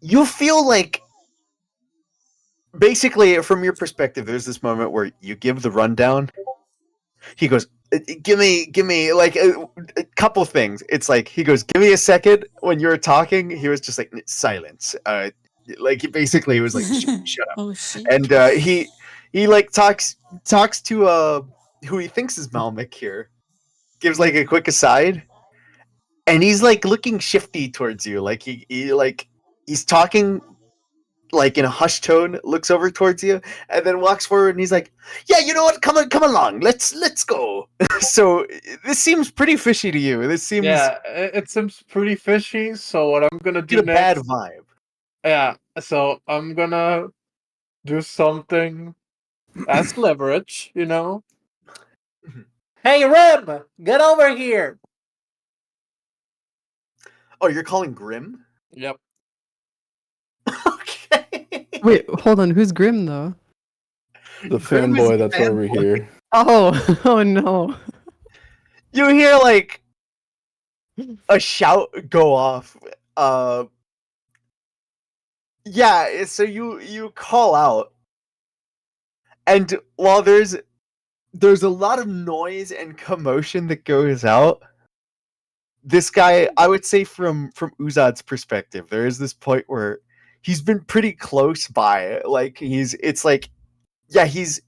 You feel like basically from your perspective, there's this moment where you give the rundown. He goes, give me like a couple things. It's like he goes, give me a second. When you were talking, he was just like silence. Like he basically was like shut up. Oh shit. And he like talks to who he thinks is Malmik here. Gives like a quick aside, and he's like looking shifty towards you. Like he's talking like in a hushed tone, looks over towards you, and then walks forward and he's like, yeah, you know what, come along, let's go. So this seems pretty fishy to you. This seems it seems pretty fishy, so what I'm gonna do a bad next, vibe. yeah, so I'm gonna do something as leverage, Hey Rim, get over here. Oh, you're calling Grim? Yep. Okay. Wait, hold on. Who's Grim though? The Grim is fanboy that's fanboy. over here. Oh, oh no. You hear like a shout go off. Yeah, so you call out, and while there's a lot of noise and commotion that goes out, this guy, I would say from Uzad's perspective, there is this point where he's been pretty close by. Like it's like, yeah, he's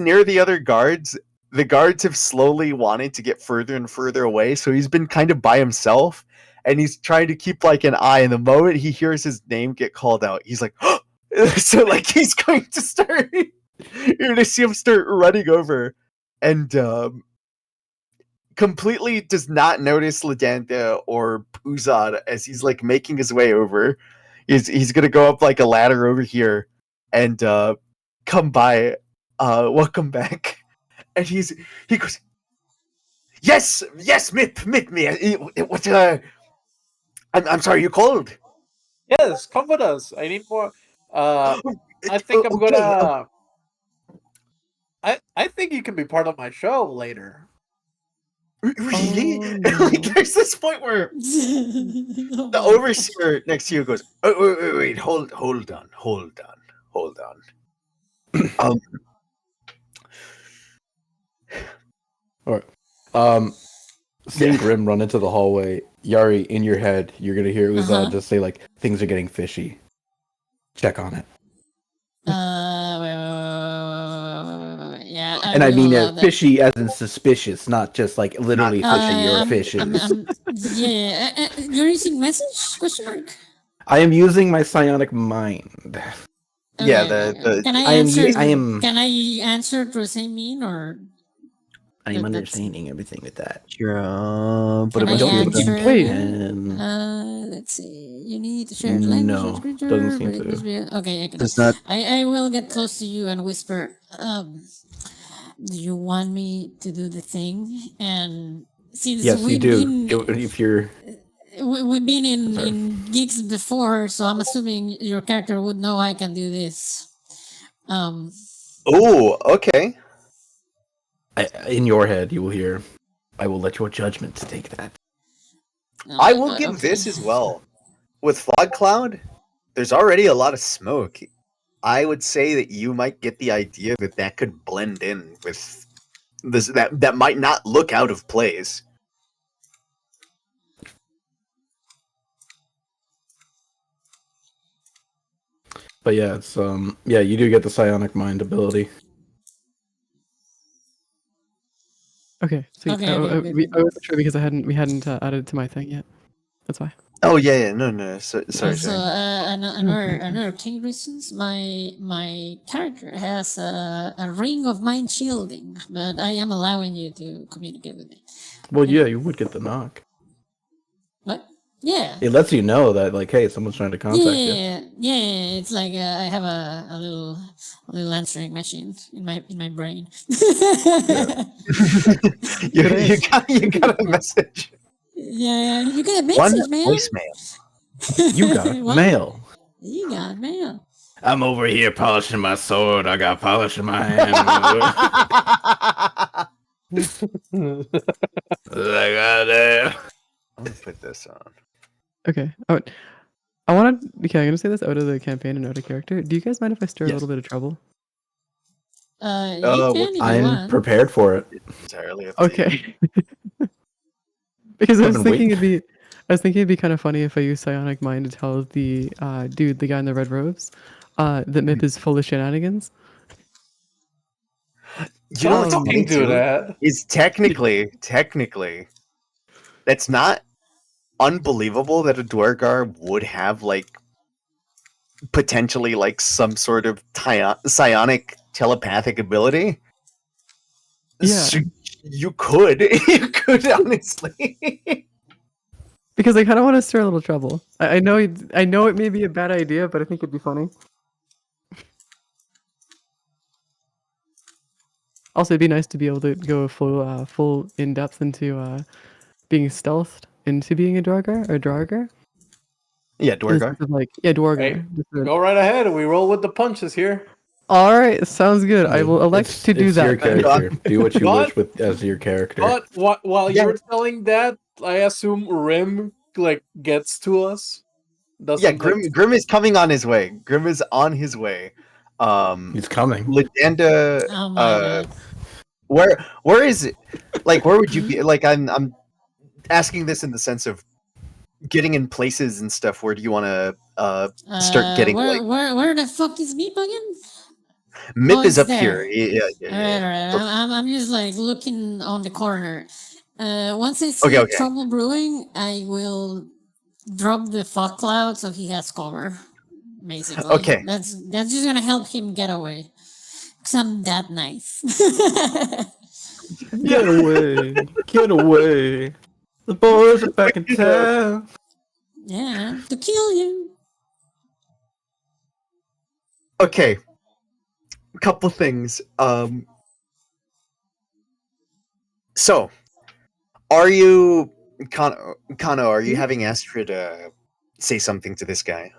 near the other guards. The guards have slowly wanted to get further and further away, so he's been kind of by himself, and he's trying to keep like an eye. And the moment he hears his name get called out, he's like, so like he's going to start. You're gonna see him start running over, and completely does not notice Ladanta or Uzad as he's like making his way over. He's gonna go up like a ladder over here and come by. Welcome back. And he goes, yes, Mip me. What? I'm sorry, you called. Yes, come with us. I need more. I think I'm Okay, gonna. I think you can be part of my show later. Really? Oh, no. Like, there's this point where the overseer next to you goes, oh, wait, hold on. Alright. Seeing Grim run into the hallway, Yari, in your head, you're gonna hear Uzad just say like, things are getting fishy. Check on it. Yeah. And I mean will allow that. fishy as in suspicious, not just like literally fishy or fishes. Yeah. You're using message? Question mark. I am using my psionic mind. Yeah, Okay. Can I I am- answer? I am- Can I answer through the same mean or? I am That's- understanding everything with that. Sure, but Can am I I don't Don't feel think answer? you Wait. can. Let's see. You need to share the language No, of scripture. doesn't seem but it to. must be- Okay, I can. Does not. I will get close to you and whisper. Do you want me to do the thing? And since Yes, you we've do. been If you're we've been Sorry. in gigs before, so I'm assuming your character would know I can do this. Oh, okay. in your head, you will hear, "I will let your judgment take that." I will give okay. this as well. With Fog Cloud, there's already a lot of smoke. I would say that you might get the idea that could blend in with this. That might not look out of place. But yeah, it's yeah, you do get the psionic mind ability. Okay, sweet. Okay, okay, good. I wasn't sure because we hadn't added it to my thing yet. That's why. Oh yeah, no. Sorry, So sorry. another key reasons my character has a ring of mind shielding, but I am allowing you to communicate with me. Well, yeah, you would get the knock. What? Yeah. It lets you know that, like, hey, someone's trying to contact you. Yeah. It's like I have a little answering machine in my brain. You got a message. Yeah, you got a One message, man. voicemail. You got What? mail. You got mail. I'm over here polishing my sword. I got polish in my hand. I'm gonna put this on. Okay. Oh, I want to. Okay, I'm gonna say this out of the campaign and out of character. Do you guys mind if I stir a Yes. little bit of trouble? You what- can if you I'm want. prepared for it. Entirely up to you. Okay. Because I I've was been thinking waiting. it'd be kind of funny if I use psionic mind to tell the dude, the guy in the red robes, that Mip is full of shenanigans. You know what's Don't funny do too? that. Is technically, that's not unbelievable that a Dwargar would have like potentially like some sort of psionic telepathic ability. Yeah. So you could honestly. Because I kind of want to stir a little trouble. I know it may be a bad idea, but I think it'd be funny. Also, it'd be nice to be able to go full in depth into being stealthed into being a Dwargar. Yeah, In the sense Dwargar. of, like, yeah, Dwargar. Hey, Just a- Go right ahead. We roll with the punches here. All right, sounds good. I will elect to do it's that. your then. character. Do what you But- wish with as your character. But while Yeah. you're telling that, I assume Rim like gets to us. Doesn't, Yeah, like, Grim is coming on his way. Grim is on his way. He's coming. Legenda. Oh my god. Where is it? Like, where would you be? Like, I'm asking this in the sense of getting in places and stuff. Where do you want to start getting? Where the fuck is Meep again? Mip Oh, is it's up there. here. Yeah. Alright. I'm just like looking on the corner. Once I see Okay. trouble brewing, I will drop the fog cloud so he has cover. Basically. Okay. That's just gonna help him get away. Cause I'm that nice. Get away! Get away! The boys are back in town. Yeah, to kill you. Okay. A couple things. So, are you Kano? Are you having Astrid say something to this guy?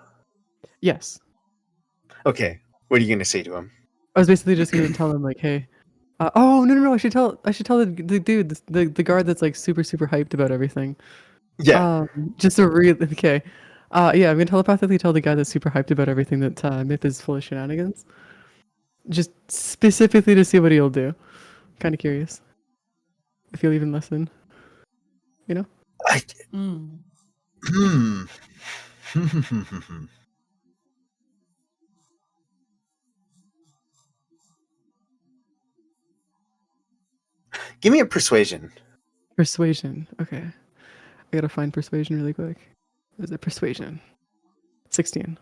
Yes. Okay. What are you gonna say to him? I was basically just gonna tell him like, hey. Oh no! I should tell the dude, the guard that's like super hyped about everything. Yeah. Just a real okay. Yeah, I'm gonna telepathically tell the guy that's super hyped about everything that Myth is full of shenanigans. Just specifically to see what he'll do. Kind of curious. If he'll even listen. You know? Mm. Give me a persuasion. Persuasion. Okay. I gotta find persuasion really quick. Is it persuasion? 16.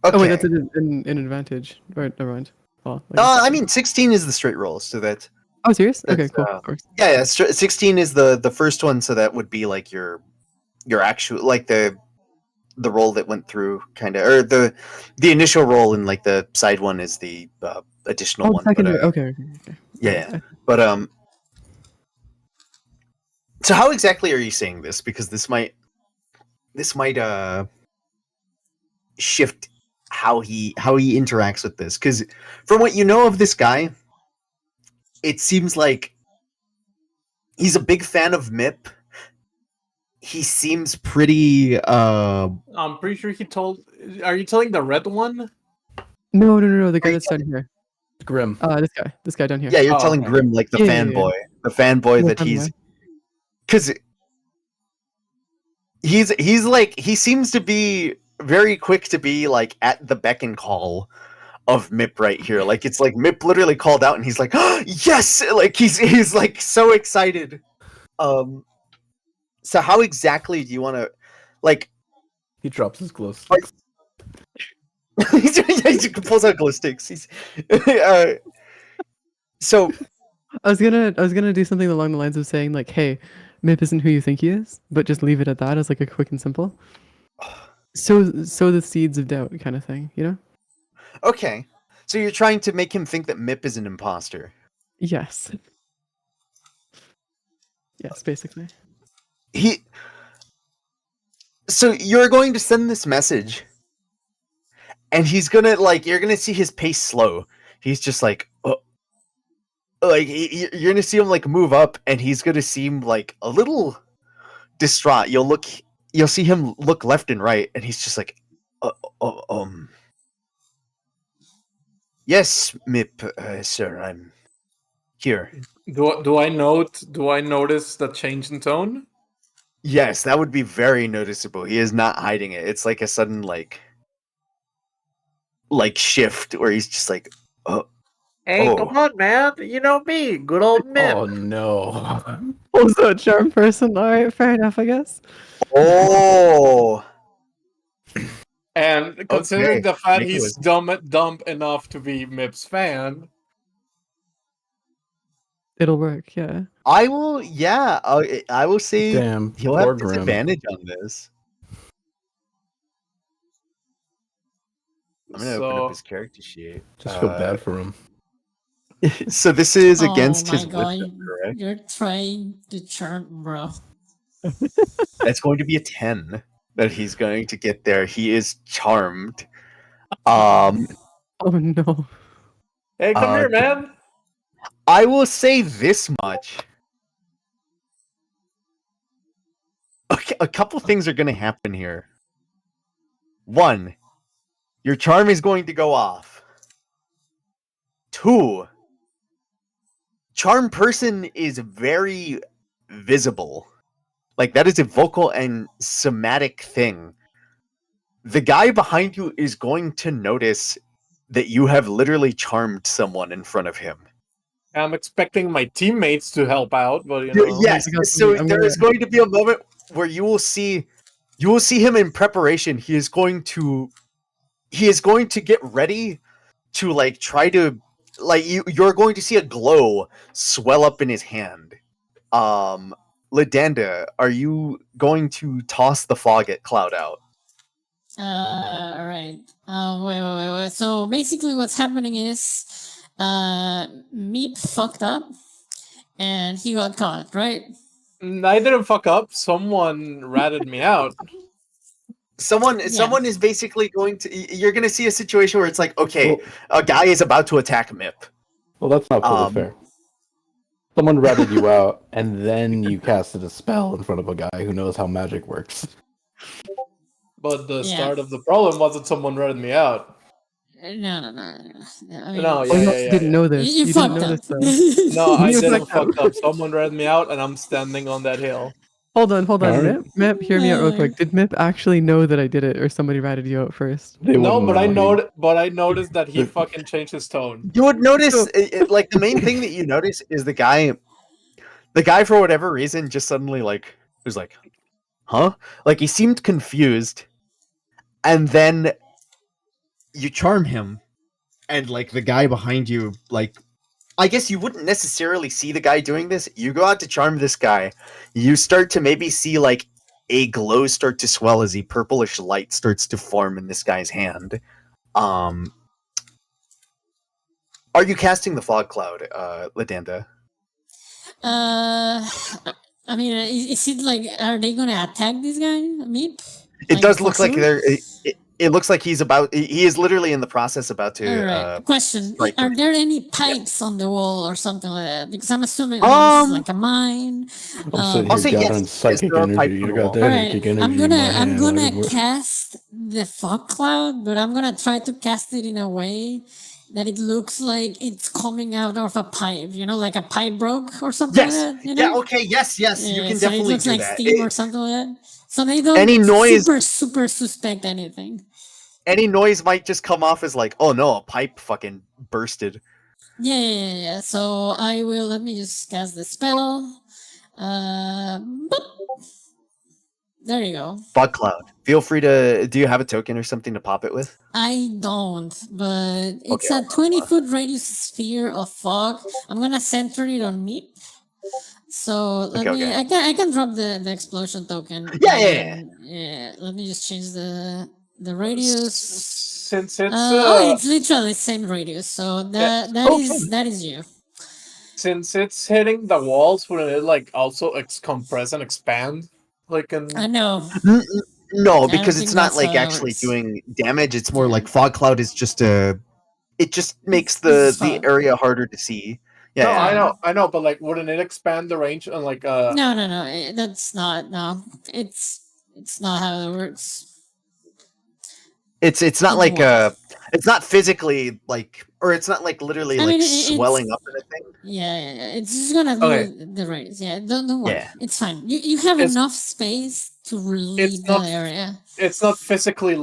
Okay. Oh wait, that's an advantage. Right, never mind. Well, I mean, 16 is the straight roll, so that. oh, serious? Okay, that's, cool. Of course. Yeah. 16 is the first one, so that would be like your actual like the roll that went through, kind of, or the initial roll, and like the side one is the additional Oh, one. secondary. But, Okay. yeah. But so how exactly are you saying this? Because this might shift how he interacts with this. Because from what you know of this guy, it seems like he's a big fan of Mip. He seems pretty. I'm pretty sure he told. Are you telling the red one? No. The guy that's down here. Grim. This guy down here. Yeah, you're Oh, telling okay. Grim like the Yeah, fanboy, the fanboy Yeah, that he's. fanboy. Because he's like, he seems to be very quick to be like at the beck and call of Mip right here. Like it's like Mip literally called out and he's like, oh, yes! Like he's like so excited. So how exactly do you want to like He drops his glow sticks. he pulls out glow sticks. So I was gonna do something along the lines of saying like, "Hey, Mip isn't who you think he is," but just leave it at that as like a quick and simple. Sow the seeds of doubt, kind of thing, you know? okay. So you're trying to make him think that Mip is an imposter. Yes. Yes, basically. So you're going to send this message, and he's gonna like you're gonna see his pace slow. He's just like, like you're gonna see him like move up, and he's gonna seem like a little distraught. You'll see him look left and right, and he's just like, yes, Mip, sir, I'm here. Do I notice the change in tone? Yes, that would be very noticeable. He is not hiding it. It's like a sudden like shift where he's just like, Hey, Oh. come on, man. You know me, good old Mip. Oh no. Also a charm person. All right, fair enough, I guess. oh. And considering Okay, the fact make it he's with- dumb enough to be Mip's fan, It'll work, yeah. I will. Yeah, I will say Damn. he'll Poor have Grim. disadvantage on this. I'm gonna open up his character sheet. Just feel bad for him. So this is against Oh my his god, wisdom, correct? you're trying to charm, bro. That's going to be a 10 that he's going to get there. He is charmed. Um, Oh no. hey, come here, man. I will say this much. Okay, a couple things are going to happen here. One, your charm is going to go off. Two, charm person is very visible. Like, that is a vocal and somatic thing. The guy behind you is going to notice that you have literally charmed someone in front of him. I'm expecting my teammates to help out, but you know. Yes, I got so something. there is going to be a moment where you will see him in preparation. He is going to get ready to like try to like you're going to see a glow swell up in his hand. Ladanda, are you going to toss the fog at Cloud out? Alright. Wait. So basically what's happening is Meep fucked up and he got caught, right? I didn't fuck up. Someone ratted me out. Someone is basically going to you're going to see a situation where it's like, okay, a guy is about to attack Mip. Well, that's not fully fair. Someone ratted you out, and then you casted a spell in front of a guy who knows how magic works. But the start of the problem wasn't someone ratted me out. No. I mean, No, Oh, you didn't know this. You You fucked didn't know up. this, though. No, I You didn't fucked fuck up. Someone ratted me out, and I'm standing on that hill. Hold on. Alright. Mip, hear me out real quick. Did Mip actually know that I did it, or somebody ratted you out first? They No, wouldn't but I know. noticed that he fucking changed his tone. You would notice like the main thing that you notice is the guy for whatever reason just suddenly like was like, huh? Like he seemed confused. And then you charm him and like the guy behind you, like I guess you wouldn't necessarily see the guy doing this. You go out to charm this guy. You start to maybe see like a glow start to swell as a purplish light starts to form in this guy's hand. Are you casting the fog cloud, Ladanda? I mean, is it like, are they gonna attack this guy? I mean, It like, does look like soon? they're. It looks like he is literally in the process about to. Alright. Question: strike are him. there any pipes on the wall or something like that? Because I'm assuming this is like a mine. I'll say yes, gathering psychic there are pipes energy. on You the got wall. that Alright, psychic energy. I'm in my gonna hand. cast the fog cloud, but I'm gonna try to cast it in a way that it looks like it's coming out of a pipe. You know, like a pipe broke or something Yes. like that. You Yeah. know. Okay. Yes. Yes. You Yeah, can so it definitely looks do like that. steam or something like that. So they don't Any noise- super suspect anything. Any noise might just come off as like, oh no, a pipe fucking bursted. Yeah. So I will. Let me just cast the spell. Boop. There you go. Fog cloud. Feel free to. Do you have a token or something to pop it with? I don't, but it's Okay, a 20-foot radius sphere of fog. I'm gonna center it on me. So let me. Okay. I can drop the explosion token. Yeah. Yeah. Let me just change the radius. Since it's It's literally the same radius. So that that is you. since it's hitting the walls, would it like also compress and expand? Like I an know. No, I because don't it's think not that's like how it actually works. doing damage. It's more Yeah. like fog cloud is just a. It just makes It's the fog. area harder to see. Yeah. no, yeah. I know, but like, wouldn't it expand the range on like No. That's not. No. It's not how it works. It's not It like won't. it's not physically like, or it's not like literally I like mean, swelling it's up in a thing. yeah. It's just gonna do Okay. the radius. Yeah, don't worry. Yeah. It's fine. You have It's- enough space to relieve not- that area. it's not physically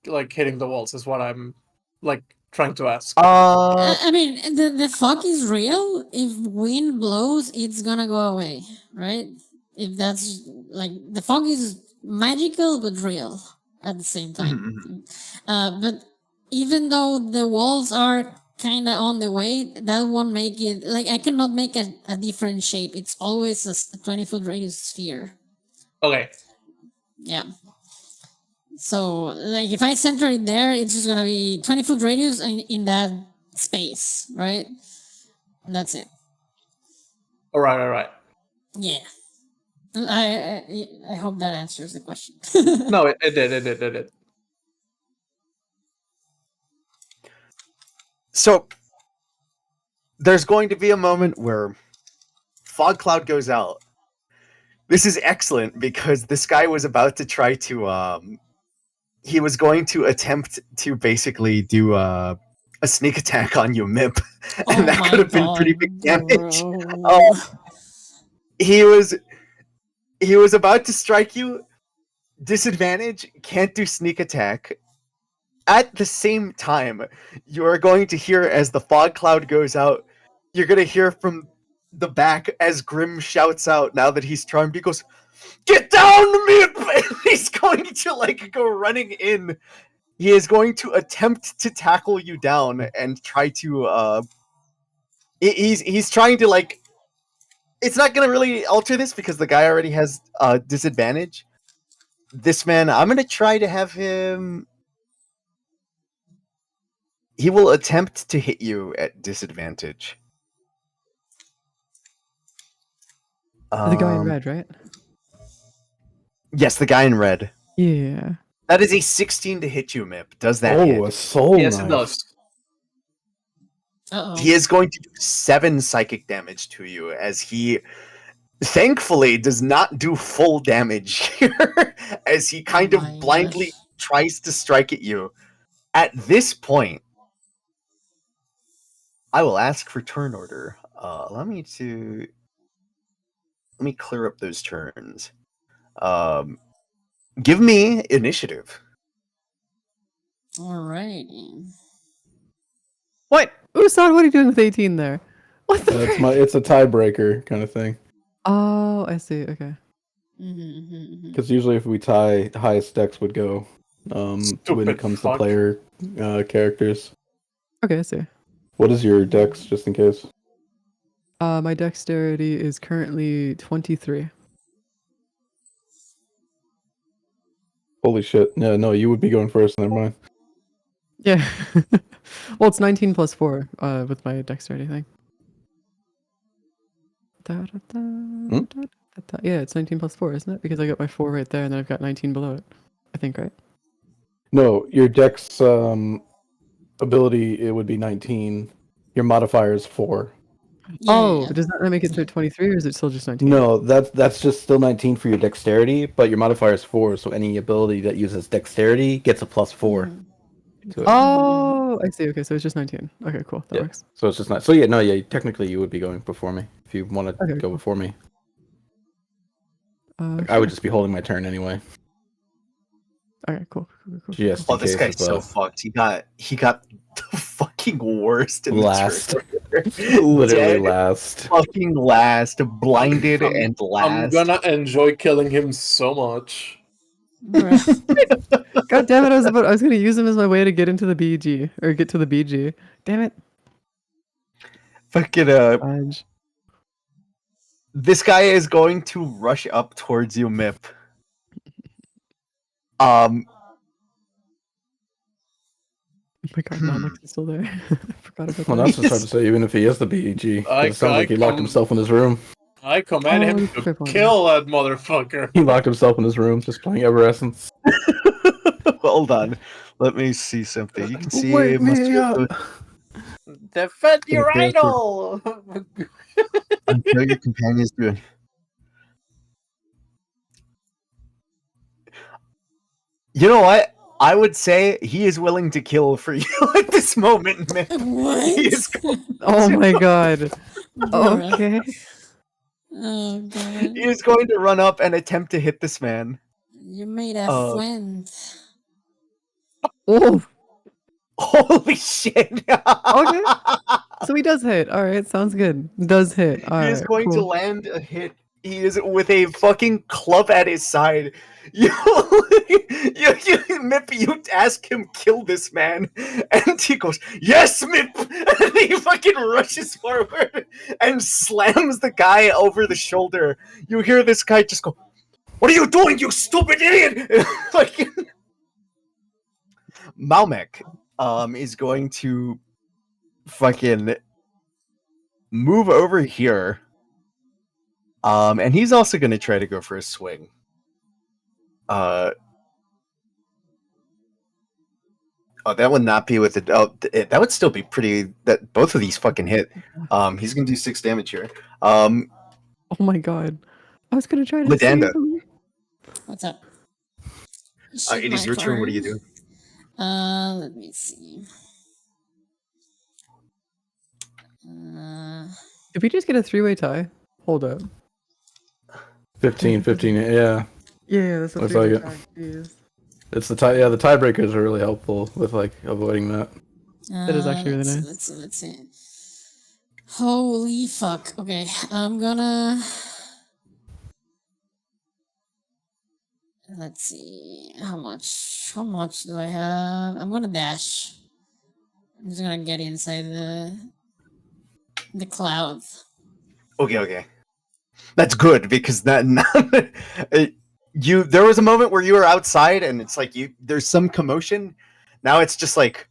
like hitting the walls, is what I'm like trying to ask. I mean, the fog is real. If wind blows, it's gonna go away, right? If that's like the fog is magical but real at the same time. But even though the walls are kind of on the way, that won't make it like I cannot make a different shape. It's always a 20-foot radius sphere. Okay. Yeah. So, like, if I center it there, it's just gonna be 20-foot radius in that space, right? And that's it. All right. Yeah. I hope that answers the question. No, it did. So there's going to be a moment where fog cloud goes out. This is excellent because this guy was about to try to he was going to attempt to basically do a sneak attack on you, Mip, and Oh that my could have been pretty God, big damage. bro. He was about to strike you. Disadvantage, can't do sneak attack. At the same time, you are going to hear as the fog cloud goes out, you're going to hear from the back as Grim shouts out now that he's charmed. He goes, "Get down, Mip!" And he's going to like go running in. He is going to attempt to tackle you down and try to he's trying to like, it's not going to really alter this because the guy already has disadvantage. This man, I'm going to try to have him. He will attempt to hit you at disadvantage. The guy in red, right? Yes, the guy in red. Yeah. That is a 16 to hit you, Mip. Does that hit? a soul Yes, knife. it does. Uh-oh. He is going to do 7 psychic damage to you as he thankfully does not do full damage here as he kind Oh of my blindly gosh. tries to strike at you. At this point, I will ask for turn order. Let me clear up those turns. Give me initiative. Alrighty. What? Usad, what are you doing with 18 there? What the That's frick? it's a tiebreaker kind of thing. Oh, I see. Okay. Because usually if we tie, the highest dex would go when Stupid it comes fuck. to player characters. Okay, I see. What is your dex, just in case? My dexterity is currently 23. Holy shit. No, you would be going first, never mind. Yeah. Well, it's 19 plus 4 with my dexterity thing. Yeah, it's 19 plus 4, isn't it? Because I got my 4 right there, and then I've got 19 below it. I think, right? No, your dex ability, it would be 19. Your modifier is 4. Yeah. Does that make it to 23, or is it still just 19? No, that's just still 19 for your dexterity, but your modifier is 4, so any ability that uses dexterity gets a plus 4. to it. Oh, I see. Okay, so it's just 19. Okay, cool. That Yeah. works. So it's just not. So yeah, no, yeah. Technically, you would be going before me if you want to Okay, go cool. before me. I Sure. would just be holding my turn anyway. Okay, cool. Just Oh, in this case guy's of so fucked. He got the fucking worst in last, the literally Dead last. fucking last, blinded and I'm last. gonna enjoy killing him so much. Bruh. God damn it! I was gonna use him as my way to get into the BG or get to the BG. Damn it! Fucking Fudge. this guy is going to rush up towards you, Mip. Oh my god, Malmix is still there. I forgot about Well, that. that's just hard to say, even if he is the BEG. 'Cause it sounds like he locked himself in his room. I command Oh, him that's a to fair point. kill that motherfucker. He locked himself in his room, just playing Evanescence. Hold on. Let me see something. You can see Wake must me you up. Defend your your character. idol. until your companions do it. You know what? I would say he is willing to kill for you at this moment, man. What? He is Oh my god. Bruh. Okay. Oh god. He is going to run up and attempt to hit this man. You made a friend. Oh. Holy shit! Okay. So he does hit. All right, sounds good. Does hit. All He is right, going to cool. land a hit. He is with a fucking club at his side. You Mip, you ask him kill this man, and he goes, "Yes, Mip!" And he fucking rushes forward and slams the guy over the shoulder. You hear this guy just go, "What are you doing, you stupid idiot!" Like, Malmec is going to fucking move over here. And he's also going to try to go for a swing. Oh, that would not be with it. Oh, that would still be pretty. That both of these fucking hit. He's going to do 6 damage here. Oh my god. I was gonna try to Ladanda. save him. What's up? It is your turn. What are you doing? Let me see. Did we just get a 3-way tie? Hold up. 15, yeah. Yeah, that's a Looks 3-way like it. tie. Jeez. It's the tie. Yeah, the tiebreakers are really helpful with like avoiding that. That is actually really nice. Let's see. Holy fuck. Okay, I'm gonna. Let's see. How much do I have? I'm gonna dash. I'm just gonna get inside the cloud. Okay. That's good because that there was a moment where you were outside and it's like there's some commotion. Now it's just like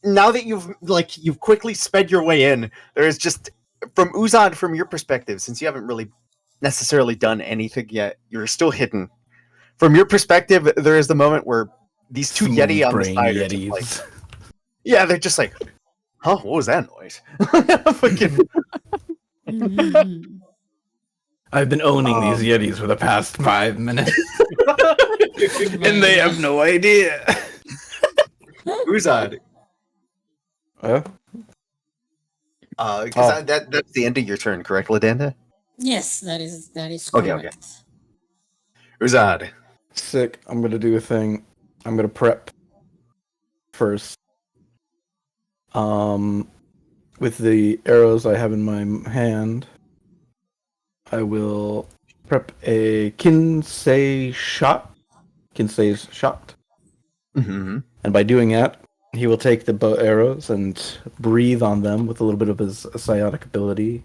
now that you've quickly sped your way in, there is just from Uzad, from your perspective, since you haven't really necessarily done anything yet, you're still hidden. From your perspective, there is the moment where these two Smooth Yeti on the brain side are just Yetis. like, yeah, they're just like, huh, what was that noise? Fucking Mhm. I've been owning these Yetis for the past 5 minutes, and they have no idea. Uzad. Yeah. Because that's the end of your turn, correct, Ladanda? Yes, that is Okay, correct. okay. Uzad. Sick. I'm gonna do a thing. I'm gonna prep first. With the arrows I have in my hand, I will prep a Kinsei's shot. Mm-hmm. And by doing that, he will take the bow arrows and breathe on them with a little bit of his psionic ability,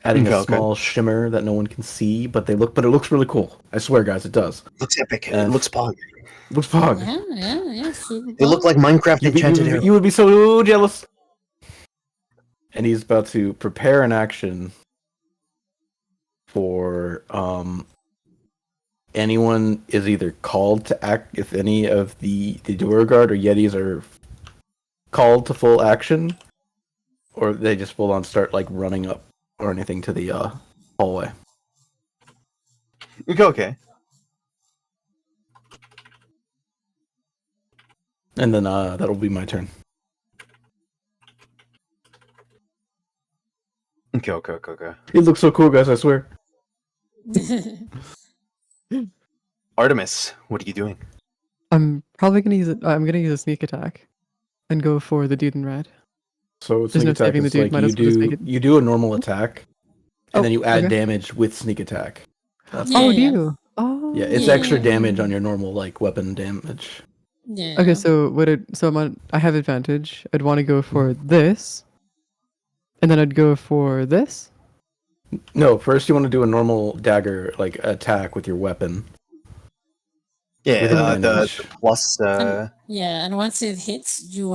adding a small shimmer that no one can see, but it looks really cool. I swear, guys, it does. Looks epic. And it looks pog. Looks pog. Yeah. Super They look like Minecraft enchanted arrows. You would be so jealous. And he's about to prepare an action for anyone is either called to act if any of the Duergar or Yetis are called to full action, or they just full on start like running up or anything to the hallway. Okay. And then that'll be my turn. Okay. It looks so cool, guys, I swear. Artemis, what are you doing? I'm probably gonna use it. I'm gonna use a sneak attack, and go for the dude in red. So There's sneak no attack saving the is dude, like might you as well just make do it- you do a normal attack, and Oh, then you add okay. damage with sneak attack. That's Yeah. Oh, do you? Oh. yeah, it's Yeah. extra damage on your normal like weapon damage. Yeah. Okay, so I have advantage. I'd want to go for this, and then I'd go for this. No, first you want to do a normal dagger like attack with your weapon. Yeah, With the advantage. plus. Yeah, and once it hits, you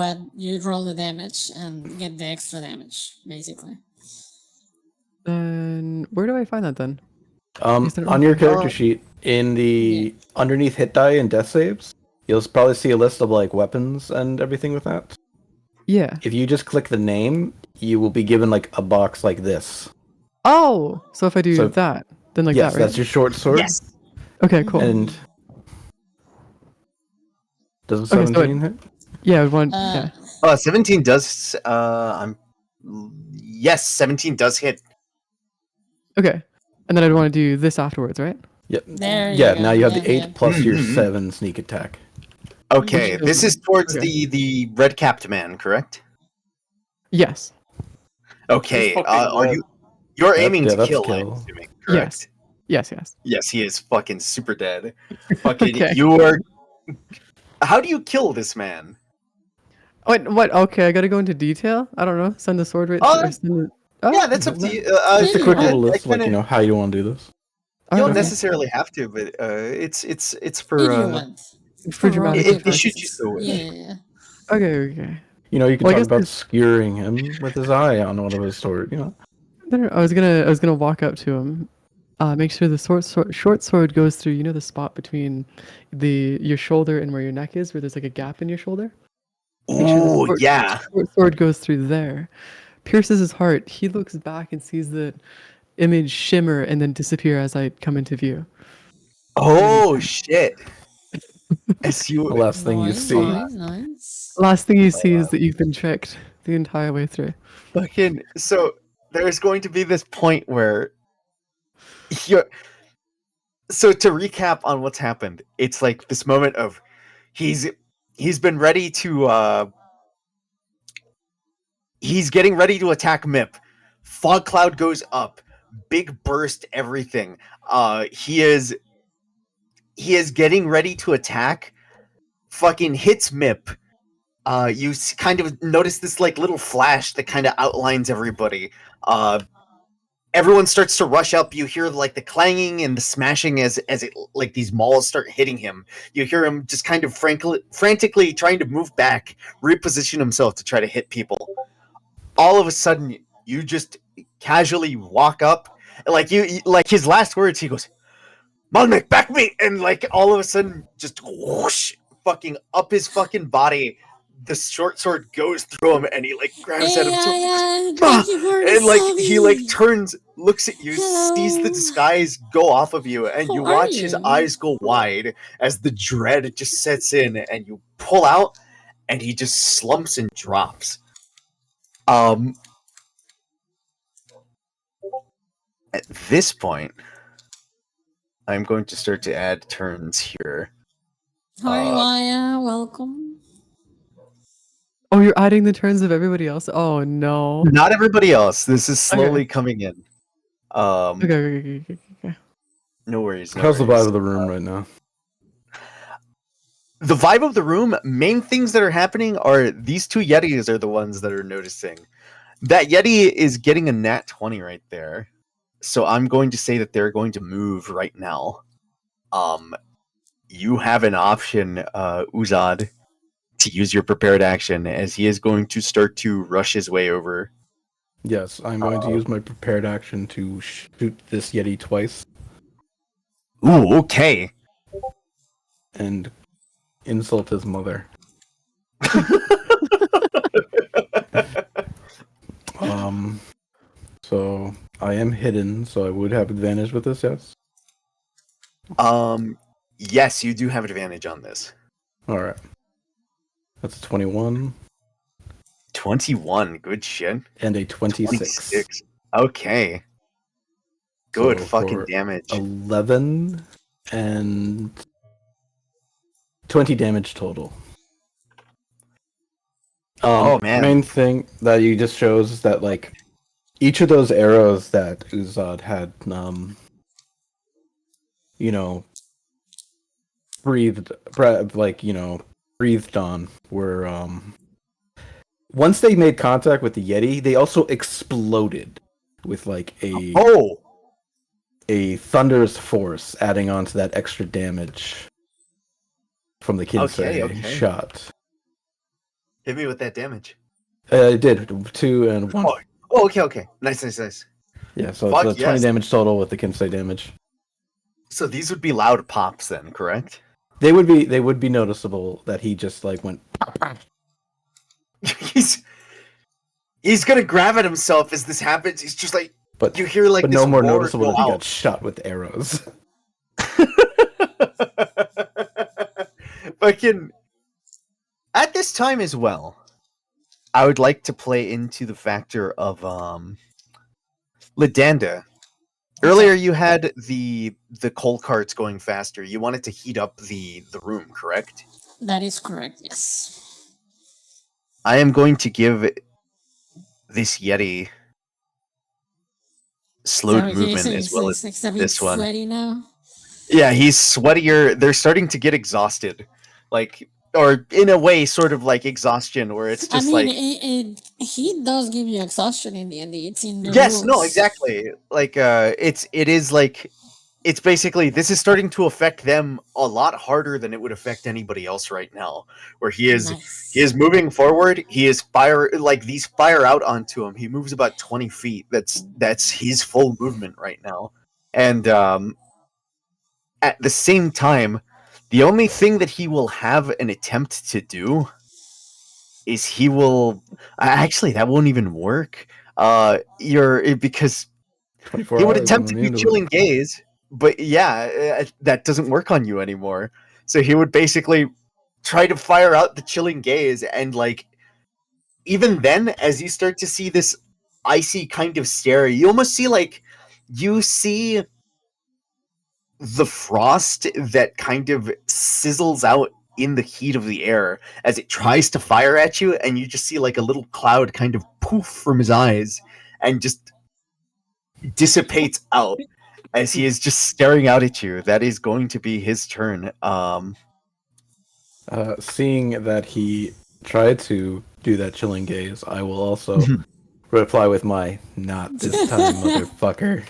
roll the damage and get the extra damage, basically. Then where do I find that then? Is there On your anything- character sheet in the underneath hit die and death saves, you'll probably see a list of like weapons and everything with that. Yeah. If you just click the name, you will be given like a box like this. Oh, so if I do So- that, then like yes, that, right? that's your short sword. Yes. Okay, cool. And does Okay, so 17 hit? Yeah, I would want. Uh, Yeah. 17 does. Yes, 17 does hit. Okay, and then I'd want to do this afterwards, right? Yep. There you Yeah, go. now you have Yeah, the 8 yeah. plus your Mhm. 7 sneak attack. Okay, Which this is towards okay. the red capped man, correct? Yes. Okay, He's fucking are dead. you're That- aiming yeah, to that's kill, kill. I'm assuming, correct? Yes. Yes. Yes, he is fucking super dead. Fucking Okay. you are. How do you kill this man? What? Okay, I gotta go into detail. I don't know. Send the sword right. Oh, or send the, oh, Yeah, that's up to you. Just a Yeah, quick I- little I list, like, kinda- you know, how you want to do this. You don't okay. necessarily have to, but it's If for you want. For dramatic If you effect. should use the word. Yeah. Okay. You know, you can Well, I talk guess about there's- skewering him with his eye on one of his sword, you know. No, I was gonna walk up to him, make sure the short sword goes through. You know the spot between your shoulder and where your neck is, where there's like a gap in your shoulder. Make sure the Oh sword- yeah. short sword goes through there, pierces his heart. He looks back and sees the image shimmer and then disappear as I come into view. Oh shit. As The you last thing you Nice, see. nice. Last thing you see is that you've been tricked the entire way through. fucking so there's going to be this point where you're so to recap on what's happened, it's like this moment of he's been ready to he's getting ready to attack Mip. Fog cloud goes up, big burst, everything. He is getting ready to attack. Fucking hits Mip. You kind of notice this like little flash that kind of outlines everybody. Everyone starts to rush up. You hear like the clanging and the smashing as it like these mauls start hitting him. You hear him just kind of frantically trying to move back, reposition himself to try to hit people. All of a sudden, you just casually walk up, like like his last words. He goes, "Malmik, back me!" And like all of a sudden, just whoosh, fucking up his fucking body. The short sword goes through him, and he like grabs at himself. Thank you for And like he like solving. turns, looks at you, sees the Hello. disguise go off of you, and you How are watch his you? eyes go wide as the dread just sets in, and you pull out, and he just slumps and drops. At this point, I'm going to start to add turns here. Hi, Maya. Welcome. Oh, you're adding the turns of everybody else. Oh no. Not everybody else. This is Okay. slowly coming in. Okay. No worries. No How's the worries. vibe of the room right now? The vibe of the room, main things that are happening are these two Yetis are the ones that are noticing. That Yeti is getting a nat 20 right there. So I'm going to say that they're going to move right now. You have an option, Uzad, to use your prepared action as he is going to start to rush his way over. Yes, I'm going to use my prepared action to shoot this Yeti twice Ooh, okay. and insult his mother. So I am hidden, so I would have advantage with this, yes? Yes, you do have advantage on this. Alright. That's a 21 21. Good shit. and a 26. 26. Okay. Good So fucking for damage. 11 and 20 damage total. Oh, man. Main thing that you just shows is that like each of those arrows that Uzad had, breathed on were once they made contact with the Yeti, they also exploded with like a thunderous force, adding on to that extra damage from the Kinsei Okay. shot. Hit me with that damage. It did 2 and 1. Oh, okay. Nice. Yeah, so Fuck it's 20 yes. damage total with the Kinsei damage. So these would be loud pops then, correct? They would be noticeable that he just like went. he's gonna grab at himself as this happens. He's just like, But you hear like but this no more roar noticeable go that he out. got shot with arrows. Fucking at this time as well, I would like to play into the factor of Ladanda. Earlier you had the coal carts going faster. You wanted to heat up the room, correct? That is correct, yes. I am going to give this Yeti slowed Sorry, movement Jason, as well as it's a bit this one. sweaty now. Yeah, he's sweatier. They're starting to get exhausted. Like, or in a way, sort of like exhaustion, where it's just like... he does give you exhaustion in the end. It's in the Yes, no, rules. exactly. Like, it is like... It's basically, this is starting to affect them a lot harder than it would affect anybody else right now. Where he is moving forward, he is these fire out onto him. He moves about 20 feet. That's his full movement right now. And, at the same time, the only thing that he will have an attempt to do is he will... Actually, that won't even work. Because 24 he would hours, attempt to I'm do into chilling it. gaze, but yeah, that doesn't work on you anymore. So he would basically try to fire out the chilling gaze, and like, even then, as you start to see this icy kind of stare, you almost see the frost that kind of sizzles out in the heat of the air as it tries to fire at you, and you just see like a little cloud kind of poof from his eyes and just dissipates out as he is just staring out at you. That is going to be his turn. Seeing that he tried to do that chilling gaze, I will also reply with my "not this time, motherfucker."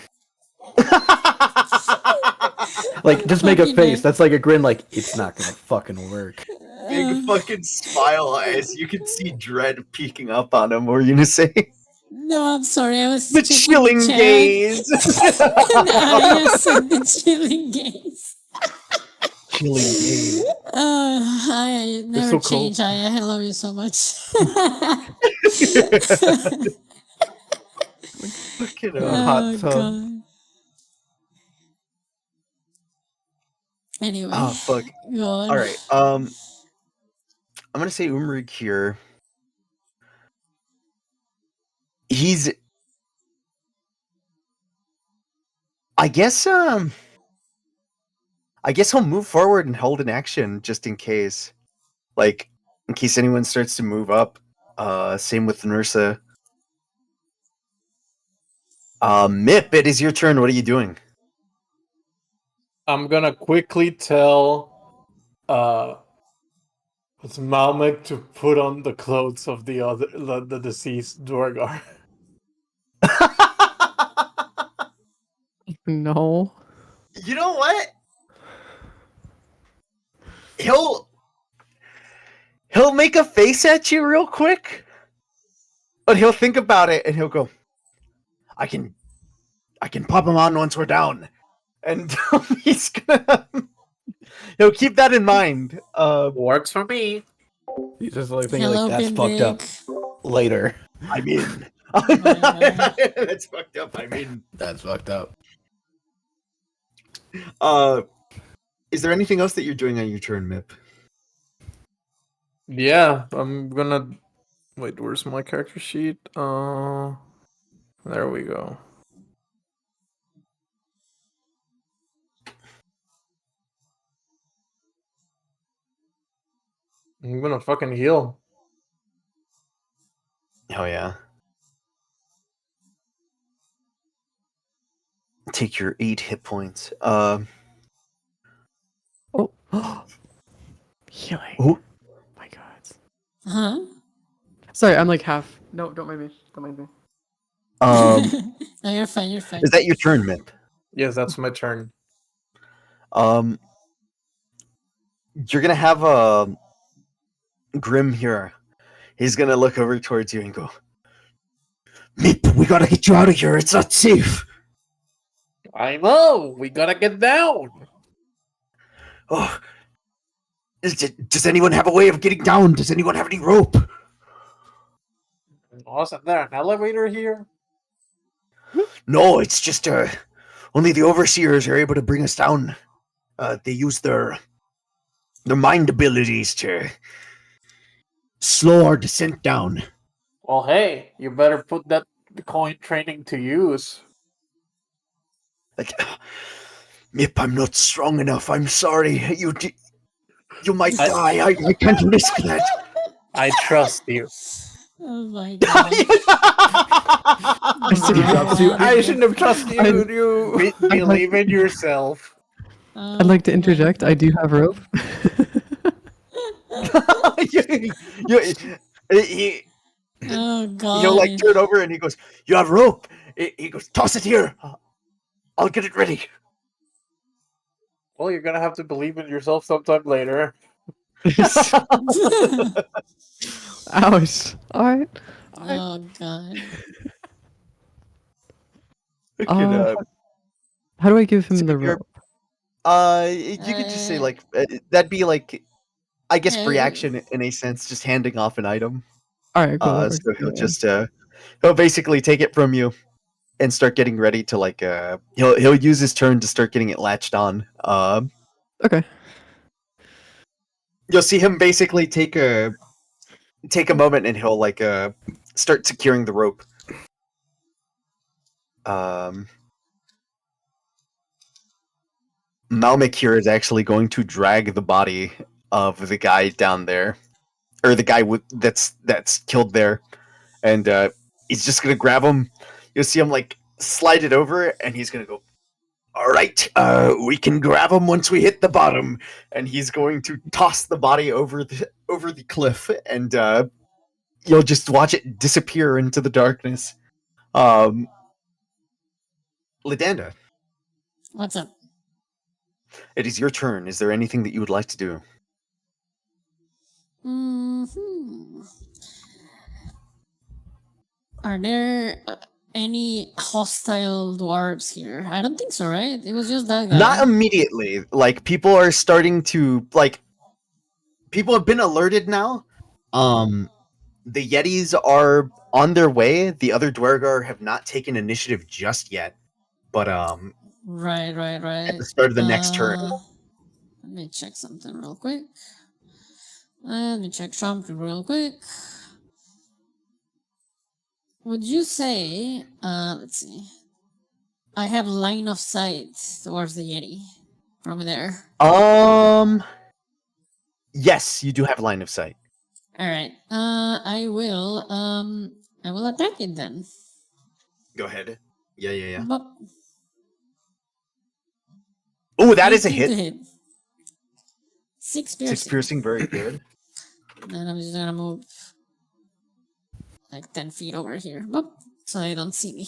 Like, just make a face. That's like a grin. Like, it's not gonna fucking work. Big fucking smile as you can see dread peeking up on him. What were you gonna say? No, I'm sorry. I was The checking chilling chat. gaze. Yes, the chilling gaze. Chilling gaze. I never so cold. change. I love you so much. Fucking hot tub. God. Anyway. Oh fuck. Go on. All right. I'm gonna say Umrig here. I guess he'll move forward and hold an action just in case. Like, in case anyone starts to move up. Same with Nursa. Mip, it is your turn. What are you doing? I'm gonna quickly tell Malmek to put on the clothes of the deceased Dwargar. No. You know what? He'll make a face at you real quick, but he'll think about it and he'll go, I can pop him on once we're down. And he'll keep that in mind. Works for me. He's just like thinking, Hello, like, that's fucked Bindig. up. Later. I'm in. That's fucked up. I'm in. That's fucked up. Is there anything else that you're doing on your turn, Mip? Yeah, I'm gonna wait. Where's my character sheet? There we go. I'm gonna fucking heal. Oh yeah. Take your 8 hit points. Oh. Healing. Oh. My God. Huh? Sorry, I'm like half. No, don't mind me. Don't mind me. No, you're fine. You're fine. Is that your turn, Mip? Yes, that's my turn. You're gonna have a Grim here. He's gonna look over towards you and go, Mip, we gotta get you out of here. It's not safe. I know. We gotta get down. Oh, does anyone have a way of getting down? Does anyone have any rope? Wasn't there an elevator here? No, it's just only the overseers are able to bring us down. They use their mind abilities to slow our descent down. Well, hey, you better put that coin training to use. Like, Mip, I'm not strong enough. I'm sorry. You might die. I can't risk that. I trust you. Oh my god. I shouldn't have trusted you. You Believe in yourself. I'd like to interject. I do have rope. Oh god. He'll like turn over and he goes, "You have rope." He goes, "Toss it here. I'll get it ready." Well, you're gonna have to believe in yourself sometime later. Ouch. All right. Oh god. How do I give him so the you're- rope? You could just say like that'd be like, I guess reaction in a sense, just handing off an item. All right, cool. that So works. he'll Yeah. just he'll basically take it from you and start getting ready to like he'll use his turn to start getting it latched on. Okay. You'll see him basically take a moment and he'll like start securing the rope. Malmik here is actually going to drag the body of the guy down there, or the guy that's killed there, and he's just gonna grab him. You'll see him like slide it over, and he's gonna go, "All right, we can grab him once we hit the bottom," and he's going to toss the body over the cliff, and you'll just watch it disappear into the darkness. Lidanda, What's up? it is your turn. Is there anything that you would like to do? Are there any hostile dwarves here? I don't think so, right? It was just that guy. Not immediately. Like people are starting to like. People have been alerted now. The Yetis are on their way. The other Dwergar have not taken initiative just yet, but Right. at the start of the next turn. Let me check something real quick. Let me check something real quick. Would you say, let's see, I have line of sight towards the Yeti from there? Yes, you do have line of sight. All right. I will attack it then. Go ahead. Yeah. Bop. Oh, that is a 18 to hit. 6 piercing. 6 piercing, very good. Then I'm just gonna move like 10 feet over here. Bop. So they don't see me.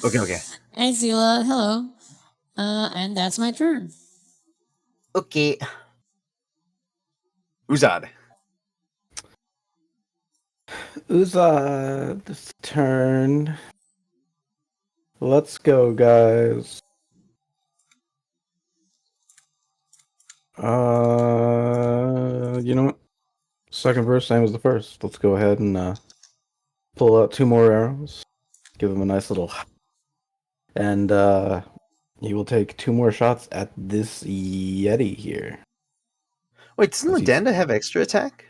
Okay. Hey, Zila. Hello. And that's my turn. Okay. Uzad. This turn. Let's go, guys. You know what? Second verse, same as the first. Let's go ahead and pull out 2 more arrows. Give him a nice little. And he will take 2 more shots at this Yeti here. Wait, doesn't Lidanda have extra attack?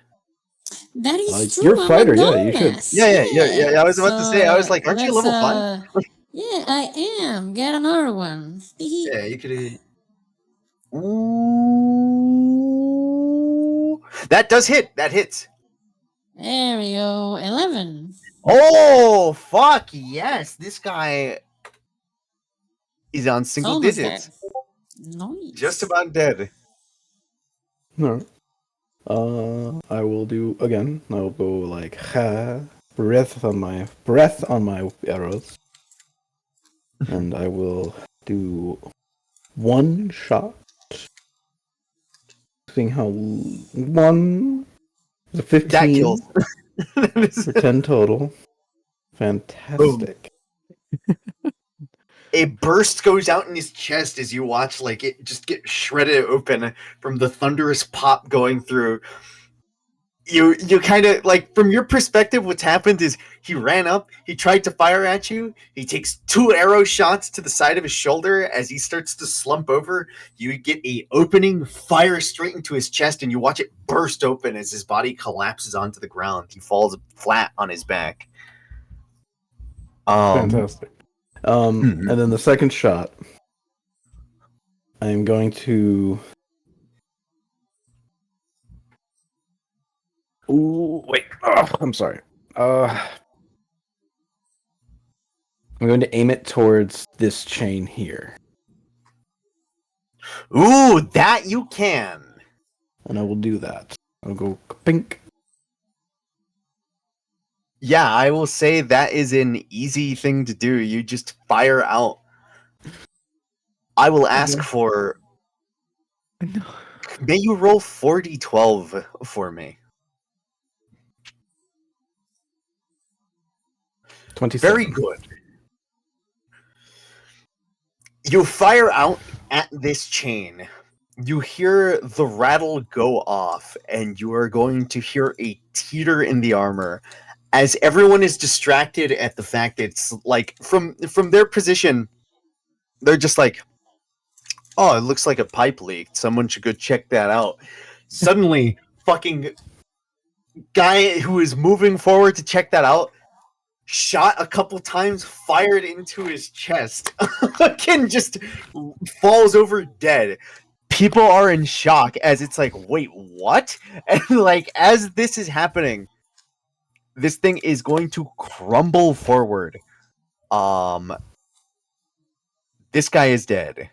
That is true. You're a I'm fighter, yeah, you should. Domus. Yeah. I was about to say. I was like, aren't you let's, level 5? Yeah, I am. Get another one. Yeah, you could. Ooh, that does hit. That hits. There we go. 11. Oh fuck yes! This guy is on single Almost digits. dead. Nice. Just about dead. No. I will do again. I'll go like breath on my arrows, and I will do one shot. Seeing how one is a 15 That kills. for 10 total. Fantastic. A burst goes out in his chest as you watch like it just get shredded open from the thunderous pop going through. You kind of like from your perspective what's happened is he ran up, he tried to fire at you, he takes 2 arrow shots to the side of his shoulder. As he starts to slump over, you get a opening, fire straight into his chest, and you watch it burst open as his body collapses onto the ground. He falls flat on his back. Fantastic. And then the second shot, I'm going to. Ooh, wait. I'm sorry. I'm going to aim it towards this chain here. Ooh, that you can. And I will do that. I'll go pink. Yeah, I will say that is an easy thing to do. You just fire out. I will ask for. May you roll 4d12 for me. 27. Very good. You fire out at this chain. You hear the rattle go off, and you are going to hear a teeter in the armor. As everyone is distracted at the fact that it's like from their position, they're just like, oh, it looks like a pipe leaked. Someone should go check that out. Suddenly, fucking guy who is moving forward to check that out, shot a couple times, fired into his chest. Again, just falls over dead. People are in shock as it's like, wait, what? And like, as this is happening, this thing is going to crumble forward. This guy is dead.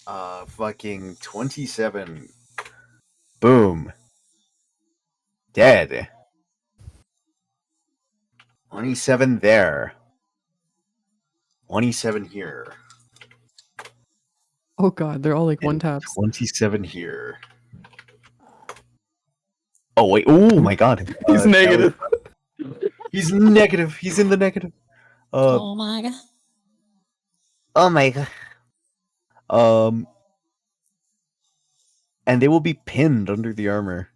Fucking 27. Boom. Dead. 27 there. 27 here. Oh god, they're all like one taps. 27 here. Oh wait, oh my god. He's negative. He's negative. He's in the negative. Oh my god. Oh my god. And they will be pinned under the armor.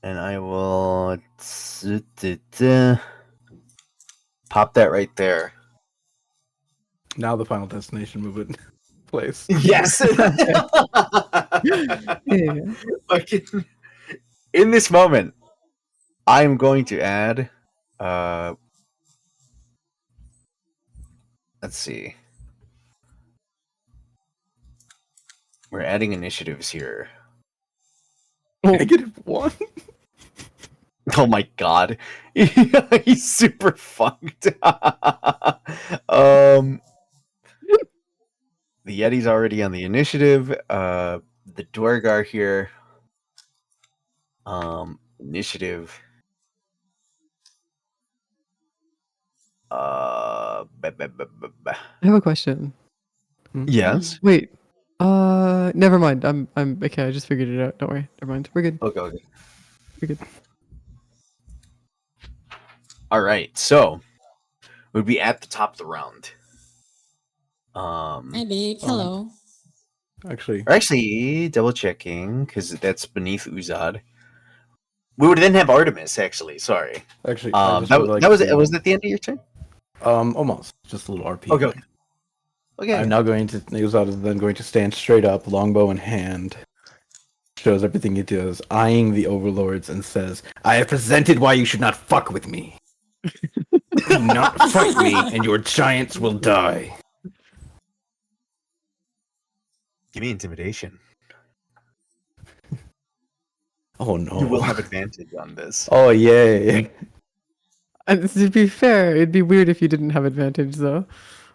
And I will pop that right there. Now the Final Destination movement plays. Yes. Yeah. In this moment, I'm going to add. Let's see. We're adding initiatives here. -1. Oh my god. He's super fucked. The Yeti's already on the initiative. The Dwargar here. Initiative. I have a question. Yes. Wait. Never mind. I'm okay. I just figured it out. Don't worry. Never mind. We're good. Okay. We're good. All right. So we'd be at the top of the round. Maybe. Hello. Actually, double checking because that's beneath Uzad. We would then have Artemis. Actually, sorry. I just That would like was to- was that the end of your turn? Almost. Just a little RP. Okay. Okay. I'm now going to Neozad is then going to stand straight up, longbow in hand. Shows everything he does, eyeing the overlords, and says, "I have presented why you should not fuck with me. Do not fight me, and your giants will die." Give me intimidation. Oh no! You will have advantage on this. Oh yay! And to be fair, it'd be weird if you didn't have advantage, though.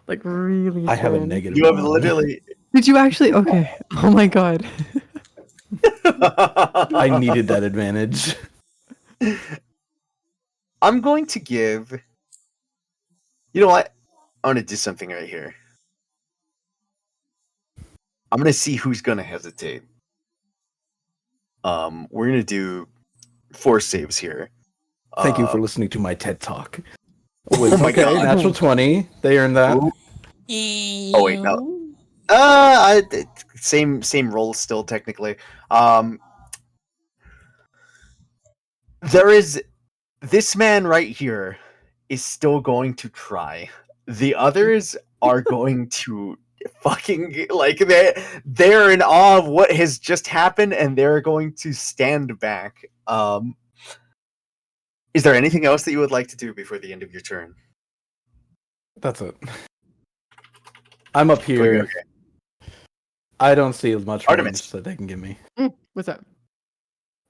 Like, really. I have a Fran. negative. You have one. literally. Did you actually? Okay. Oh my god. I needed that advantage. I'm going to give. You know what? I'm going to do something right here. I'm going to see who's going to hesitate. We're going to do 4 saves here. Thank you for listening to my TED talk. Wait, Oh my okay, God. natural 20. They earned that. Ooh. Oh wait, no. Same roll still technically. There is this man right here is still going to try. The others are going to fucking like they're in awe of what has just happened and they're going to stand back. Is there anything else that you would like to do before the end of your turn? That's it. I'm up here. Okay. I don't see as much Artemis. range that they can give me. What's that?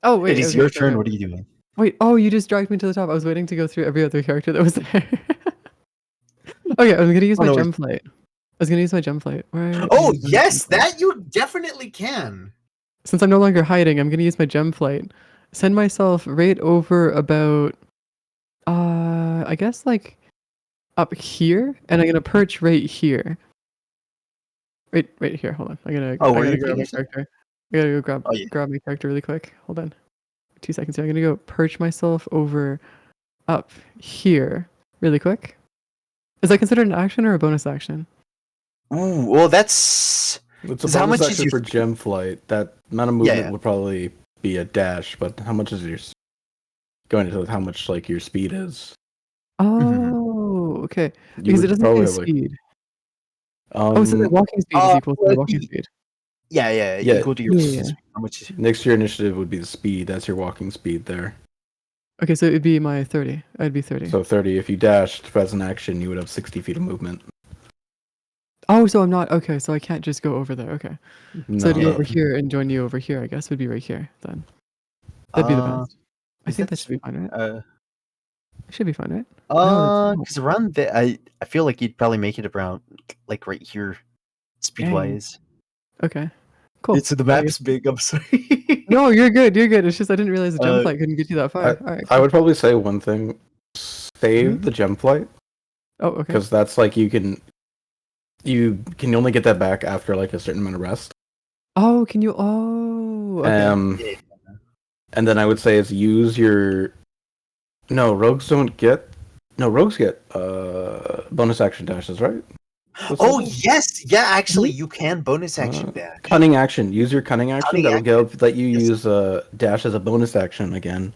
Oh wait, It is your turn. What are you doing? Wait, oh, you just dragged me to the top. I was waiting to go through every other character that was there. Okay, I was gonna use my gem plate. Where Oh yes, that you definitely can. Since I'm no longer hiding, I'm gonna use my gem plate. Send myself right over about, I guess like up here, and I'm gonna perch right here. Right here. Hold on. I gotta grab my character. I gotta go grab my character really quick. Hold on. 2 seconds here. I'm gonna go perch myself over up here really quick. Is that considered an action or a bonus action? Ooh, well that's It's a how bonus much is action your for gem flight. That amount of movement Yeah. would probably be a dash, but how much is your going into how much like your speed is? Oh, okay. You Because it would doesn't probably say have, like, speed. Oh, so the walking speed is equal to the walking speed. Yeah, Yeah. equal to your Yeah. how much is next to your initiative would be the speed. That's your walking speed there. Okay, so it'd be my 30. I'd be 30. So 30. If you dashed as an action, you would have 60 feet of movement. Oh, so I'm not okay. So I can't just go over there. Okay, so I'd go No. over here and join you over here. I guess would be right here then. That'd be the best. I think that should be fine, right? It should be fine, right? because around the I feel like you'd probably make it around like right here, speed wise. Okay, cool. So the map's big. I'm sorry. No, you're good. You're good. It's just I didn't realize the gem flight couldn't get you that far. All right. I would probably say one thing: save the gem flight. Oh, okay. Because that's like you can only get that back after like a certain amount of rest. Oh, can you? Oh, okay. And then I would say is use your. No, rogues get bonus action dashes, right? Oh yes, yeah. Actually, you can bonus action dash. Cunning action. Use your cunning action. Cunning That'll let you use dash as a bonus action again,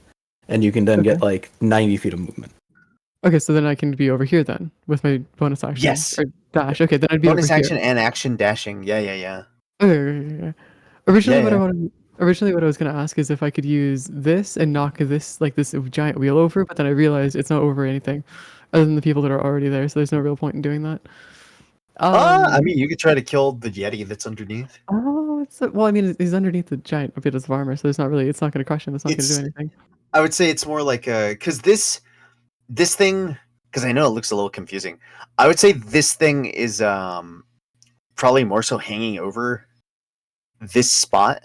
and you can then get like 90 feet of movement. Okay, so then I can be over here then with my bonus action. Yes. Or dash. Okay, then I'd be Bonus over action here. and action dashing. Yeah. Okay. Originally, what I was gonna ask is if I could use this and knock this giant wheel over, but then I realized it's not over anything, other than the people that are already there. So there's no real point in doing that. I mean, you could try to kill the Yeti that's underneath. Oh, well, I mean, he's underneath the giant bit of armor, so it's not gonna crush him. It's not gonna do anything. I would say it's more like because this thing, because I know it looks a little confusing. I would say this thing is probably more so hanging over this spot.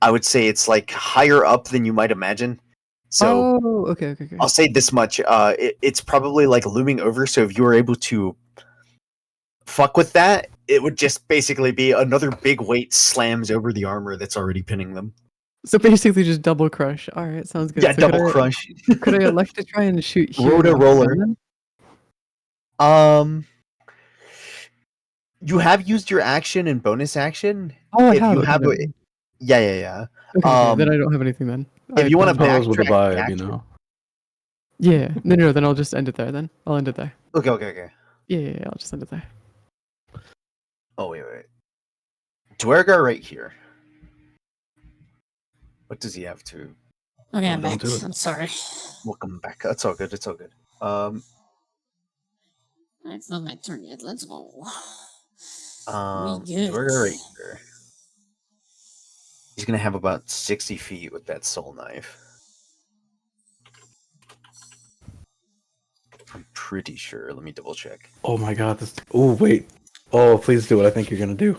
I would say it's like higher up than you might imagine. So okay. I'll say this much: it's probably like looming over. So if you were able to fuck with that, it would just basically be another big weight slams over the armor that's already pinning them. So basically, just double crush. All right, sounds good. Yeah, so double crush. Could I elect to try and shoot here? Roller. You have used your action and bonus action. Oh, I if have. You have yeah. Okay, then I don't have anything then. If you want to Pose with the backtrack vibe, action, Yeah. No. Then I'll just end it there. Then I'll end it there. Okay. Yeah. I'll just end it there. Oh wait. Dwergar right here. What does he have to? Okay, I'm don't back. do it. I'm sorry. Welcome back. That's all good. It's all good. It's not my turn yet. Let's go. We good. Dwergar right here. He's gonna have about 60 feet with that soul knife. I'm pretty sure. Let me double check. Oh my god, this. Oh, wait. Oh, please do what I think you're gonna do.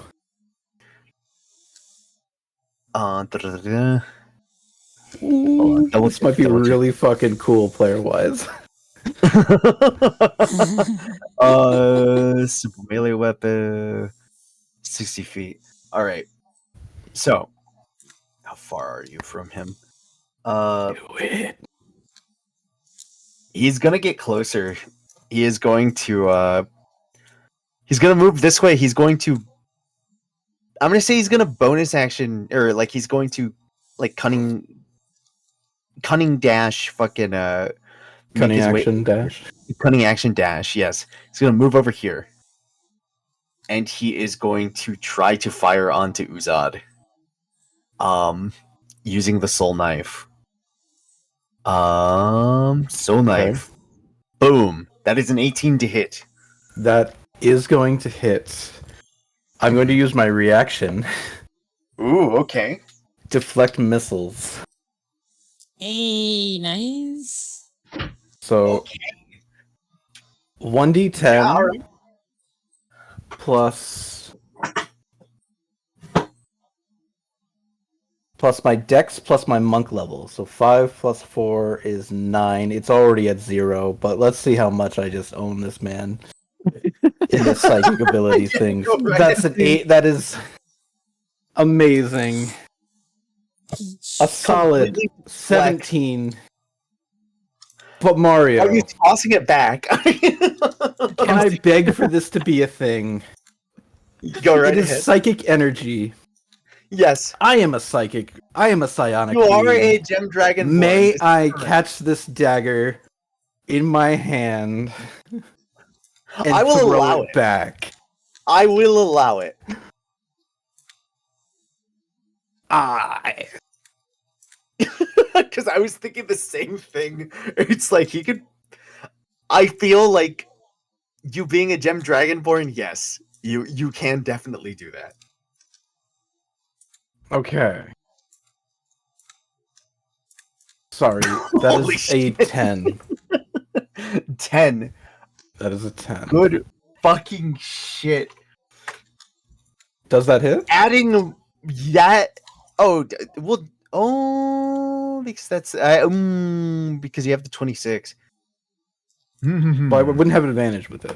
Da-da-da-da. Ooh, double this check, might be double check. really fucking cool player wise. Simple melee weapon, 60 feet. All right. So, how far are you from him? Do it. He's gonna get closer. He is going to. He's gonna move this way. He's going to. I'm gonna say he's gonna bonus action, or like he's going to, like cunning dash, fucking make Cunning his way- action dash. Cunning action dash. Yes, he's gonna move over here, and he is going to try to fire onto Uzad. Using the soul knife. Soul knife. Boom. That is an 18 to hit. That is going to hit. I'm going to use my reaction. Ooh, okay. Deflect missiles. Hey, nice. So Okay. 1d10 Yeah, all right. plus my dex plus my monk level. So 5 plus 4 is 9. It's already at 0, but let's see how much I just own this man in the psychic ability things. go right That's an ahead. 8. That is amazing. A solid Completely 17. But Mario, Are you tossing it back? can I beg for this to be a thing? Go right It is ahead. psychic energy. Yes. I am a psychic. I am a psionic You are being. a gem dragon. May I catch this dagger in my hand and I will throw allow it it. back? I will allow it. Because I was thinking the same thing. It's like he could. I feel like you being a gem dragonborn, yes, you can definitely do that. Okay. Sorry, that Holy is a shit. 10. 10. That is a 10. Good fucking shit. Does that hit? Adding that. Well. Oh, because that's because you have the 26. Well, I wouldn't have an advantage with it.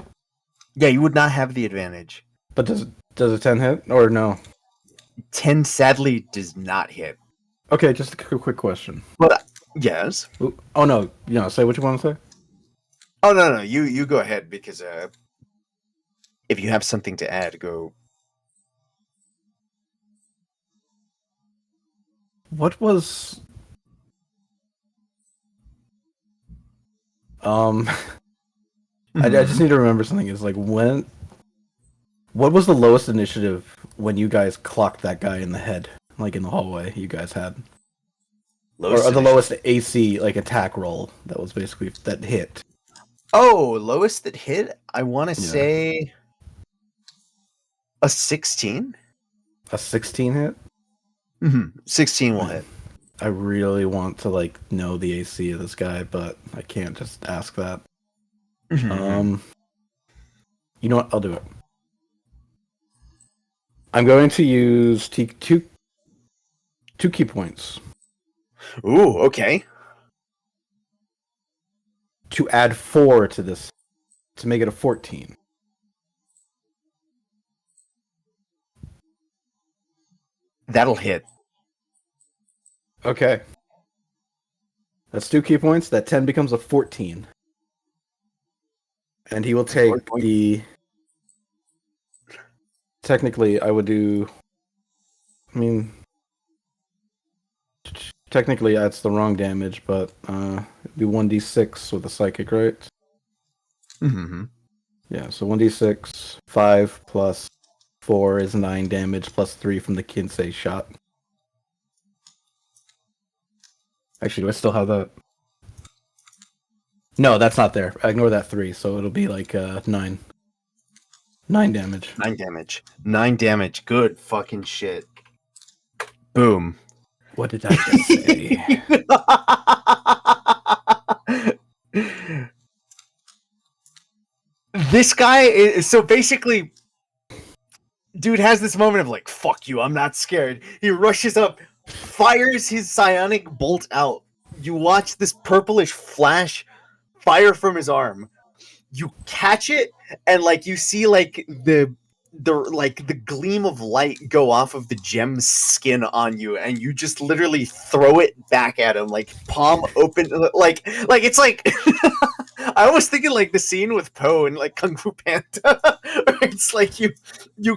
Yeah, you would not have the advantage. But does a 10 hit or no? 10 sadly does not hit. Okay, just a quick question. But yes. Ooh, oh no, say what you want to say. Oh no, you go ahead because if you have something to add, go. What was I just need to remember something. Is like what was the lowest initiative when you guys clocked that guy in the head, like in the hallway? You guys had, or the lowest AC like attack roll that was basically that hit. Oh, lowest that hit. I want to Yeah. say a 16. A 16 hit. 16 will hit. I really want to know the AC of this guy, but I can't just ask that. You know what? I'll do it. I'm going to use two key points Ooh, okay. to add 4 to this to make it a 14. That'll hit. Okay. That's 2 key points. That 10 becomes a 14. And he will take the... Technically, I would do... I mean... Technically, that's the wrong damage, but It'd be 1d6 with a psychic, right? Mm-hmm. Yeah, so 1d6, 5 plus 4 is 9 damage, plus 3 from the Kinsei shot. Actually, do I still have that? No, that's not there. Ignore that 3, so it'll be like 9. 9 damage. 9 damage. 9 damage. Good fucking shit. Boom. What did I just say? This guy is so basically dude has this moment of like, fuck you, I'm not scared. He rushes up, fires his psionic bolt out. You watch this purplish flash fire from his arm. You catch it, and like you see like the gleam of light go off of the gem's skin on you, and you just literally throw it back at him, like palm open, like it's like I was thinking like the scene with Poe in like Kung Fu Panda, where it's like you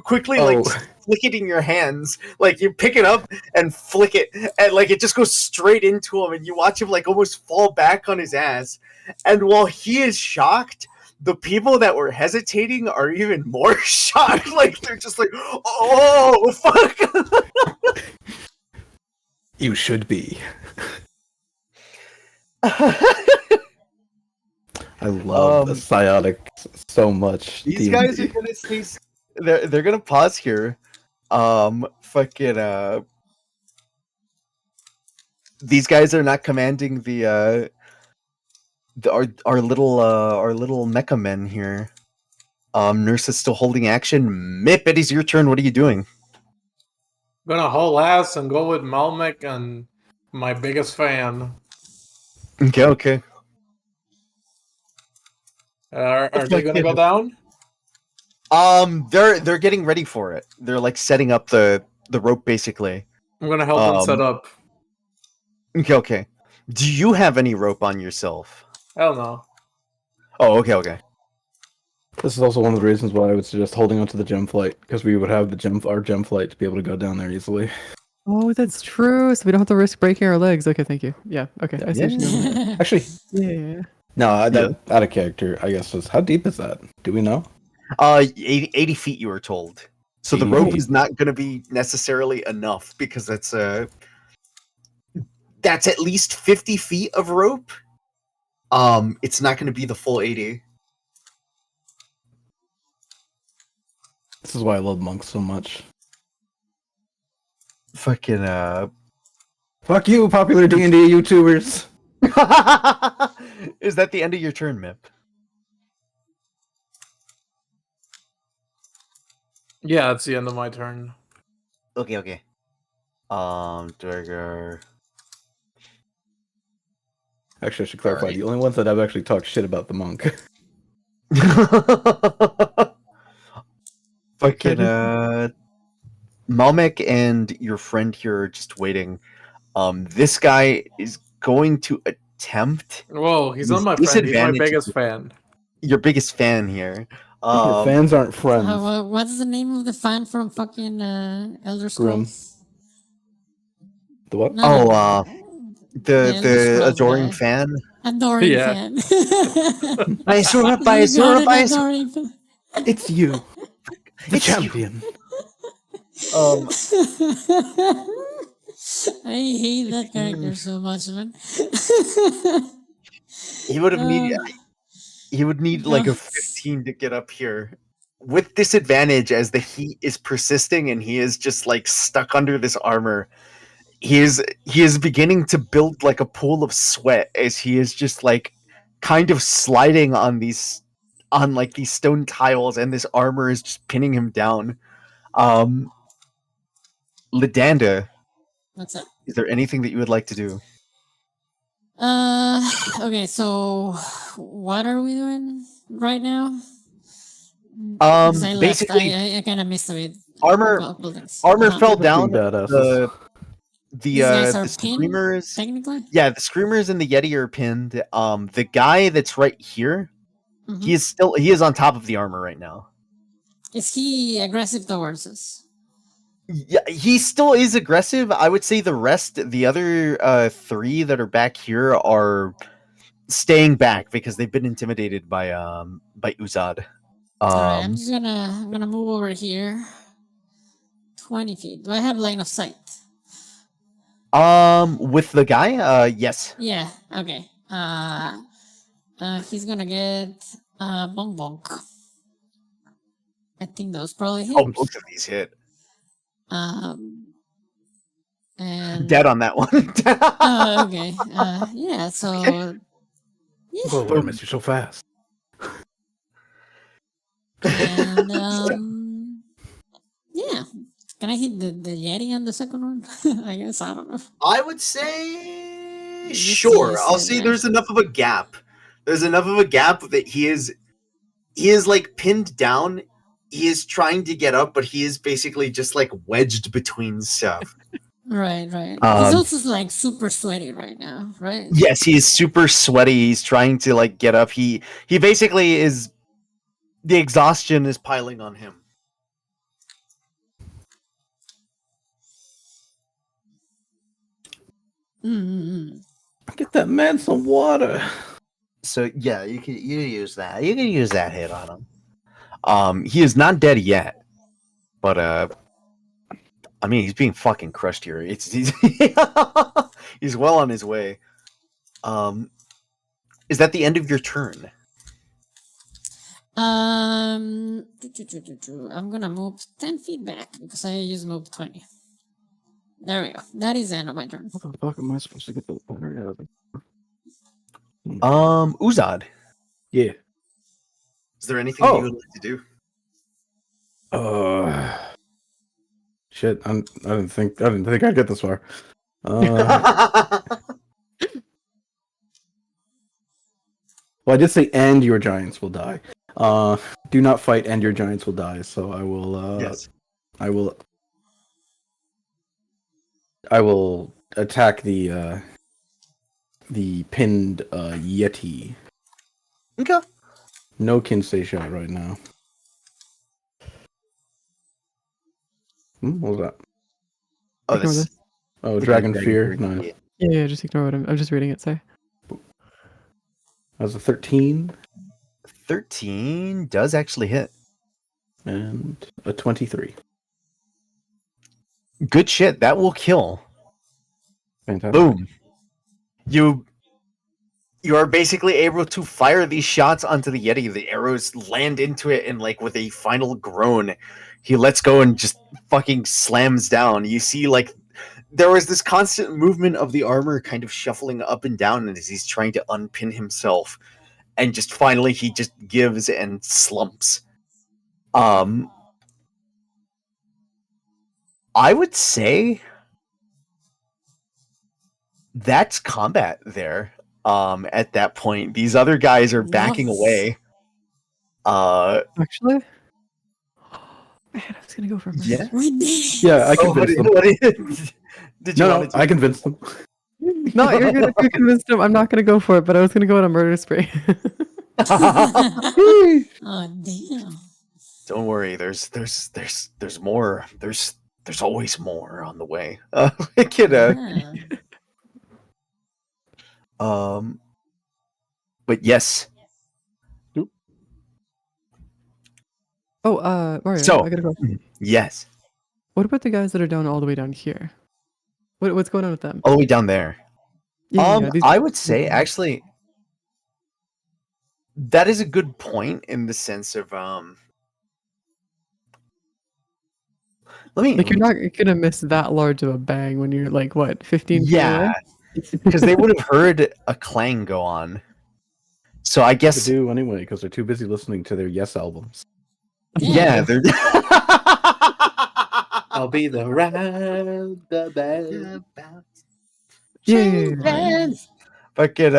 quickly like flick it in your hands, like you pick it up and flick it, and like it just goes straight into him, and you watch him like almost fall back on his ass, and while he is shocked, the people that were hesitating are even more shocked. Like they're just like, "Oh fuck!" You should be. I love the psionics so much. These guys are gonna say they're gonna pause here. Fucking these guys are not commanding our little mecha men here. Nurse is still holding action. Mip, it is your turn. What are you doing? I'm gonna haul ass and go with Malmec and my biggest fan. Okay. Are they gonna go down? They're getting ready for it. They're like setting up the rope basically. I'm gonna help them set up. Okay. Do you have any rope on yourself? Hell no. Oh, okay. This is also one of the reasons why I would suggest holding onto the gem flight, because we would have our gem flight to be able to go down there easily. Oh, that's true. So we don't have to risk breaking our legs. Okay, thank you. Yeah, okay. I see what you're doing. Actually, Yeah. no, out of character, I guess. How deep is that? Do we know? 80 feet you were told. So the 80 rope feet. is not going to be necessarily enough because that's at least 50 feet of rope. It's not going to be the full 80. This is why I love monks so much. Fucking Fuck you, popular D&D YouTubers. Is that the end of your turn, Mip? Yeah, it's the end of my turn. Okay. Dagger. Actually, I should clarify. Alright. The only ones that I've actually talked shit about the monk. Fucking Malmec and your friend here are just waiting. This guy is going to attempt Whoa, he's not my friend. He's my disadvantage- biggest fan. your biggest fan here. Your fans aren't friends. What's the name of the fan from fucking Elder Scrolls? The what? No, The Elder Scrolls adoring guy. fan. Adoring Yeah. fan. By Zora, You got an Zora. adoring fan. It's you, the It's you. champion. I hate that character so much, man. He would have needed. He would need like a 15 to get up here. With disadvantage as the heat is persisting and he is just like stuck under this armor. He is beginning to build like a pool of sweat as he is just like kind of sliding on these stone tiles, and this armor is just pinning him down. Ledanda, What's up? is there anything that you would like to do? Okay, so what are we doing right now? Basically, I kind of missed a bit. armor Uh-huh. fell Being down. badasses. These guys are The pinned, screamers. technically. Yeah, the screamers and the Yeti are pinned. The guy that's right here, Mhm. he is on top of the armor right now. Is he aggressive towards us? Yeah, he still is aggressive. I would say the other three that are back here are staying back because they've been intimidated by Uzad. Alright, I'm gonna move over here. 20 feet. Do I have line of sight? With the guy, yes. Yeah, okay. He's gonna get bonk bonk. I think those probably hit. Oh, both of these hit. And Dead on that one. okay. Yeah, so yeah. Whoa, I missed you so fast. And yeah. Can I hit the Yeti on the second one? I guess I don't know. I would say Yes, sure. yes, I'll yes, say yes. there's enough of a gap. There's enough of a gap that he is like pinned down. He is trying to get up, but he is basically just like wedged between stuff. Right. He's Um, also like super sweaty right now, right? Yes, he is super sweaty. He's trying to like get up. He basically is. The exhaustion is piling on him. Mm-hmm. Get that man some water. So yeah, you use that. You can use that hit on him. He is not dead yet, but I mean he's being fucking crushed here. He's he's well on his way. Is that the end of your turn? I'm gonna move 10 feet back because I just moved 20. There we go. That is the end of my turn. What the fuck am I supposed to get the water out of? Uzad. Yeah. Is there anything that you would like to do? Shit. I didn't think I'd get this far. Well, I did say, and your giants will die. Do not fight, and your giants will die. So I will. Yes. I will attack the pinned Yeti. Okay. No Kinsei shot right now. What was that? Oh, Ignore this. this. Oh, Dragon Fear. Nice. Yeah, just ignore what I'm just reading it say. That was a 13 13 does actually hit. and a 23. Good shit. That will kill. Fantastic. Boom. You are basically able to fire these shots onto the Yeti. The arrows land into it, and like with a final groan, he lets go and just fucking slams down. You see, like there was this constant movement of the armor kind of shuffling up and down as he's trying to unpin himself, and just finally he just gives and slumps. I would say that's combat there. At that point, these other guys are backing Nice. away. Actually, man, I was gonna go for murder. Yeah. We did it. Yeah, I convinced them. Did you No, want to? I convinced them. No, you're good. If you convinced him, I'm not gonna go for it. But I was gonna go on a murder spree. Oh damn. Don't worry. There's more. There's always more on the way. Yeah. But yes. Oh, Mario, So I gotta go. yes, What about the guys that are down all the way down here? What's going on with them? all the way down there. These- I would say actually that is a good point in the sense of let me like you're not gonna miss that large of a bang when you're like what 15 feet away? yeah, because they would have heard a clang go on. So I They guess do anyway because they're too busy listening to their Yes albums. yeah, they're I'll be the roundabout Yeah. fucking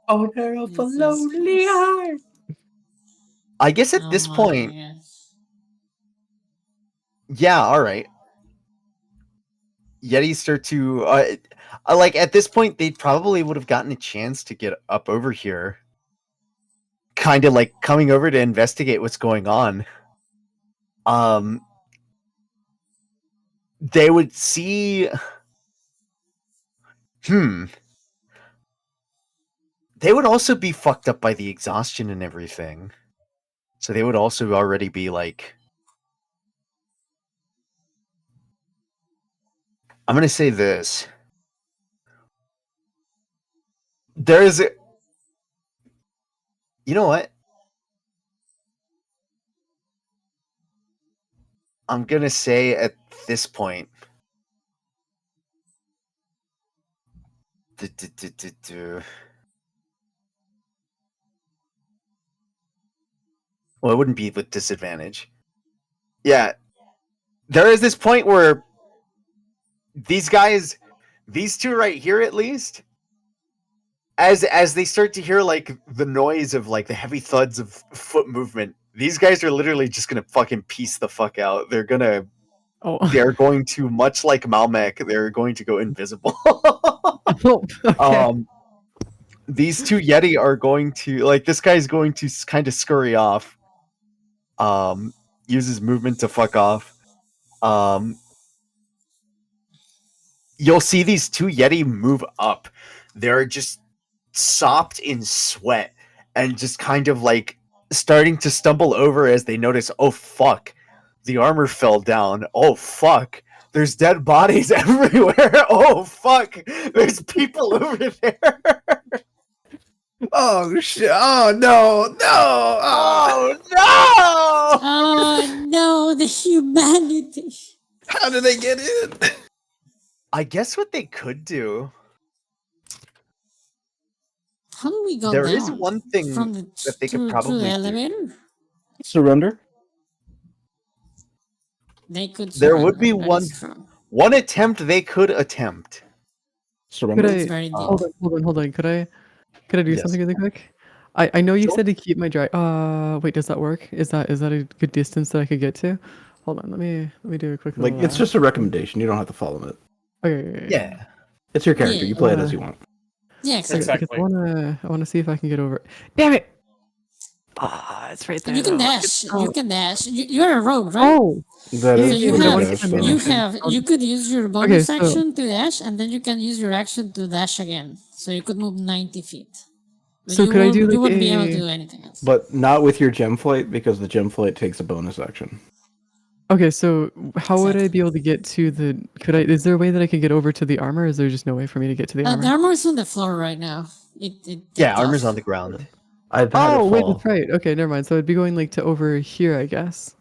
owner of a Jesus lonely Christ. heart. I guess at this Oh my point, gosh. yeah, all right. Yetis start to like at this point they probably would have gotten a chance to get up over here, kind of like coming over to investigate what's going on. They would see They would also be fucked up by the exhaustion and everything. So they would also already be like. I'm gonna say this. There's a. You know what? I'm gonna say at this point. Well, it wouldn't be with disadvantage. Yeah. There is this point where these guys, these two right here at least, as they start to hear like the noise of like the heavy thuds of foot movement, these guys are literally just gonna fucking piece the fuck out. They're going to, much like Malmec, they're going to go invisible. Okay. These two Yeti are going to, like, this guy's going to kind of scurry off. Uses movement to fuck off. You'll see these two Yeti move up. They're just sopped in sweat and just kind of like starting to stumble over as they notice, oh fuck, the armor fell down. Oh fuck, there's dead bodies everywhere. Oh fuck, there's people over there. Oh shit! Oh no! No! Oh no! Oh no, the humanity. How did they get in? I guess what they could do. How do we go There down? is one thing from the, that they could through probably the do. elevator? Surrender. They could. There would surrender, be that is true. one attempt they could attempt. Surrender. Could It's I very deep. hold on? Could I do Yes. something really quick? I know you Sure. said to keep my drag. Wait, does that work? Is that a good distance that I could get to? Hold on, let me do a quick. Like little, it's just a recommendation. You don't have to follow it. Okay. Yeah. It's your character. Yeah. You play it as you want. Yeah, Okay, exactly. because Exactly. I wanna see if I can get over. Damn it! It's right there. You can though. dash. Oh. You can dash. You're a rogue, right? Oh, That Yeah, is So you true, have- Dash, so- you could use your bonus so- action to dash, and then you can use your action to dash again. So you could move 90 feet. But So you could I do, you like, wouldn't be able a- to do anything else. But not with your gem flight because the gem flight takes a bonus action. Okay, so how would I Exactly. be able to get to the? Is there a way that I could get over to the armor? Or is there just no way for me to get to the armor? The armor is on the floor right now. It Yeah, it's armor's off. on the ground. I had to Oh wait, fall. that's right. Okay, never mind. So it'd be going like to over here, I guess.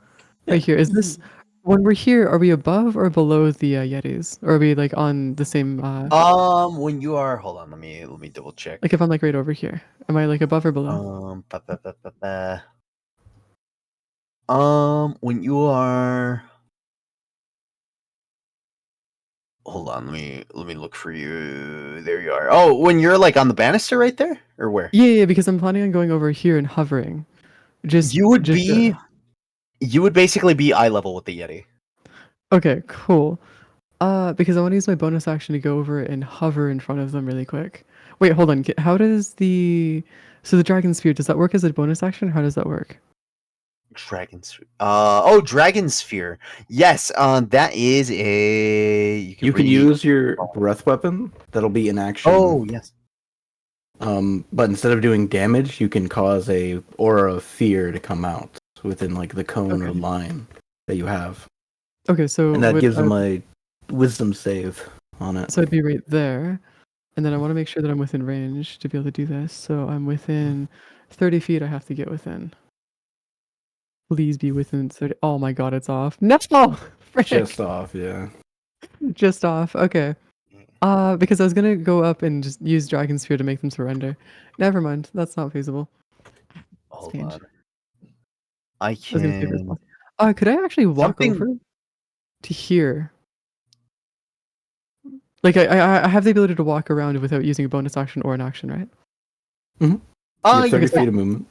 Right here. Is this when we're here? Are we above or below the Yetis? Or are we like on the same? When you are, hold on, let me double check. Like if I'm like right over here, am I like above or below? When you are, hold on, let me look for you. There you are. Oh, when you're like on the banister right there, or where? Yeah, because I'm planning on going over here and hovering. You would basically be eye level with the Yeti. Okay, cool. Because I want to use my bonus action to go over and hover in front of them really quick. Wait, hold on. How does the dragon sphere, does that work as a bonus action? How does that work? Dragon sphere. Dragon sphere. Yes. That is a. You can use your breath weapon. That'll be in action. Oh yes. But instead of doing damage, you can cause a aura of fear to come out within like the cone or Okay. line that you have, Okay, so and that would gives I- them a wisdom save on it. So I'd be right there, and then I want to make sure that I'm within range to be able to do this. So I'm within 30 feet. I have to get within. Please be within 30. Oh my god, it's off. No, frick. Just off, yeah. Just off. Okay. Because I was gonna go up and just use Dragon Sphere to make them surrender. Never mind. That's not feasible. Hold Strange. on. I I was gonna see if it's can. possible. Could I actually walk Something- over to here? Like I have the ability to walk around without using a bonus action or an action, right? You Oh, have you 30 can. feet of movement.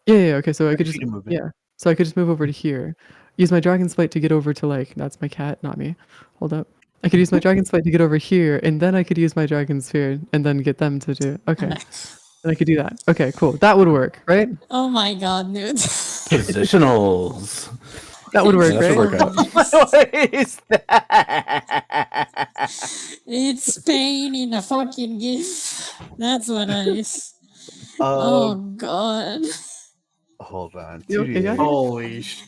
Yeah. Okay, so I 30 could just feet of movement. yeah. So I could just move over to here. Use my Dragon's Flight to get over to like that's my cat, not me. Hold up. I could use my Dragon's Flight to get over here, and then I could use my Dragon Sphere and then get them to do. Okay, and I could do that. Okay, cool. That would work, right? Oh my god, dude. Positionals. That would work, Yeah, that should right? work out. What is that? It's pain in a fucking gift. That's what it is. Oh god. Hold on. You okay, guys? 2d8. Holy shit.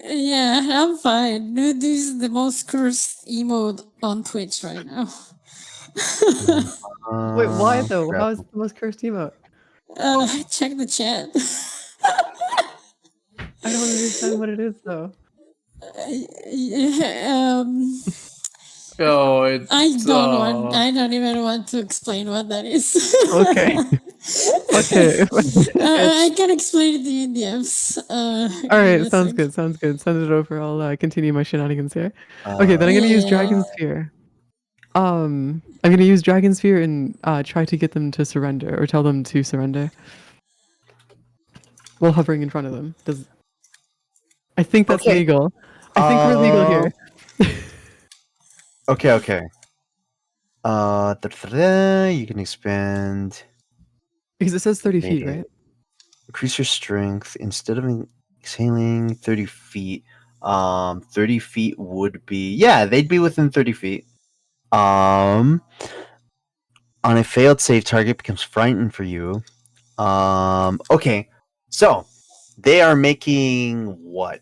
Yeah, I'm fine. Dude, this is the most cursed emote on Twitch right now. Wait, why though? Crap. How is it the most cursed emote? Check the chat. I don't understand what it is though. Yo, it's I don't even want to explain what that is. Okay. Okay. I can explain it to you in DMs. All right, sounds good. Sounds good. Send it over. I'll continue my shenanigans here. Okay, then I'm gonna use Dragon Sphere. I'm gonna use Dragon Sphere and try to get them to surrender or tell them to surrender. While hovering in front of them. I think that's Okay. legal. I think we're legal here. Okay. You can expand. Because it says 30 feet, Maybe. right? Increase your strength instead of exhaling 30 feet. 30 feet would be they'd be within 30 feet. On a failed save, target becomes frightened for you. Okay, so they are making what?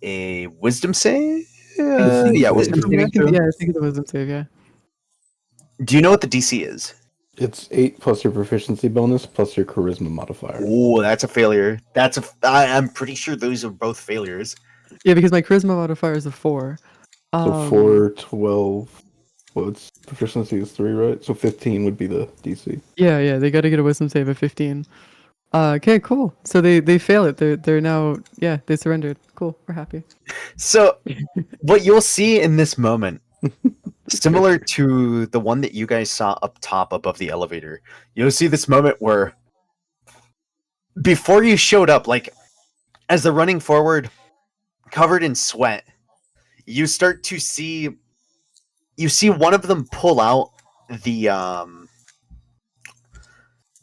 A wisdom save. Wisdom From what I saving can, throw. yeah, I think it's a wisdom save, yeah. Do you know what the DC is? It's 8 plus your proficiency bonus plus your charisma modifier. Oh, that's a failure. I'm pretty sure those are both failures. Yeah, because my charisma modifier is a 4. So 4, 12. Well, its proficiency is 3, right? So 15 would be the DC. Yeah, they gotta get a wisdom save of 15. Okay, cool. So they fail it. They're now they surrendered. Cool, we're happy. So, what you'll see in this moment, similar to the one that you guys saw up top above the elevator, you'll see this moment where before you showed up, like as they're running forward, covered in sweat, you start to see one of them pull out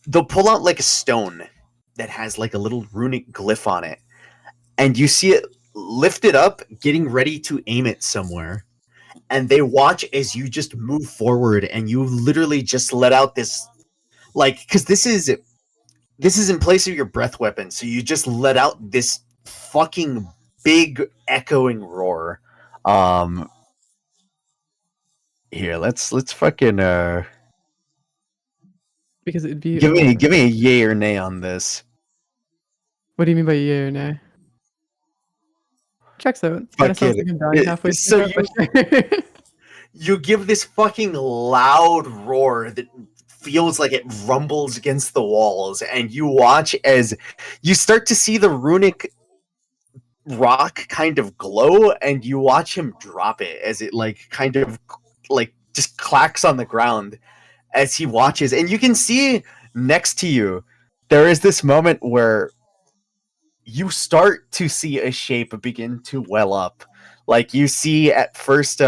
they'll pull out like a stone that has like a little runic glyph on it, and you see it lifted up, getting ready to aim it somewhere. And they watch as you just move forward, and you literally just let out this, like, because this is in place of your breath weapon, so you just let out this fucking big echoing roar. Here, let's fucking Because it'd be give me a yay or nay on this. What do you mean by yay or nay? Checks out. Kinda Fuck sounds it. like I'm dying halfway So through that, but you give this fucking loud roar that feels like it rumbles against the walls, and you watch as you start to see the runic rock kind of glow, and you watch him drop it as it like kind of like just clacks on the ground as he watches. And you can see next to you there is this moment where you start to see a shape begin to well up. Like you see at first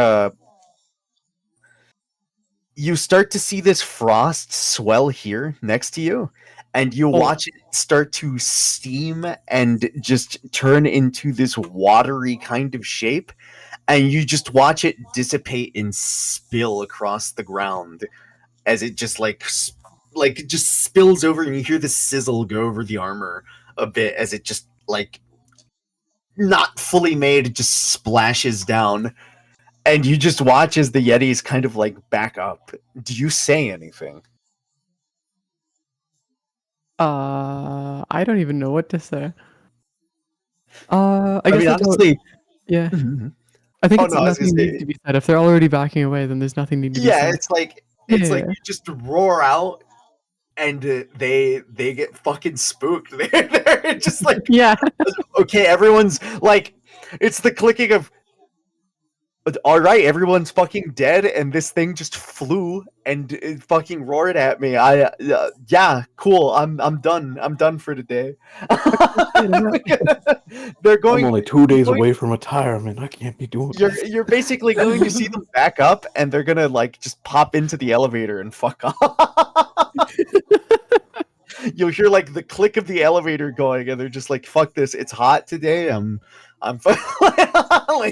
you start to see this frost swell here next to you, and you watch it start to steam and just turn into this watery kind of shape, and you just watch it dissipate and spill across the ground as it just like just spills over, and you hear the sizzle go over the armor a bit as it just like not fully made, it just splashes down. And you just watch as the Yetis kind of like back up. Do you say anything? I don't even know what to say. I guess mean, I don't. honestly, Yeah. Mhm. I think Oh, it's no, I was gonna nothing needs say- to be said. If they're already backing away, then there's nothing need to be yeah, said. it's like Yeah. you just roar out, and they get fucking spooked. They're just like, Yeah. okay, everyone's like, it's the clicking of, all right, everyone's fucking dead, and this thing just flew and it fucking roared at me. Yeah, cool. I'm done. I'm done for today. They're going. I'm only 2 days away from retirement. I can't be doing this. You're basically going to see them back up, and they're gonna like just pop into the elevator and fuck off. You'll hear like the click of the elevator going, and they're just like, "Fuck this! It's hot today. I'm like,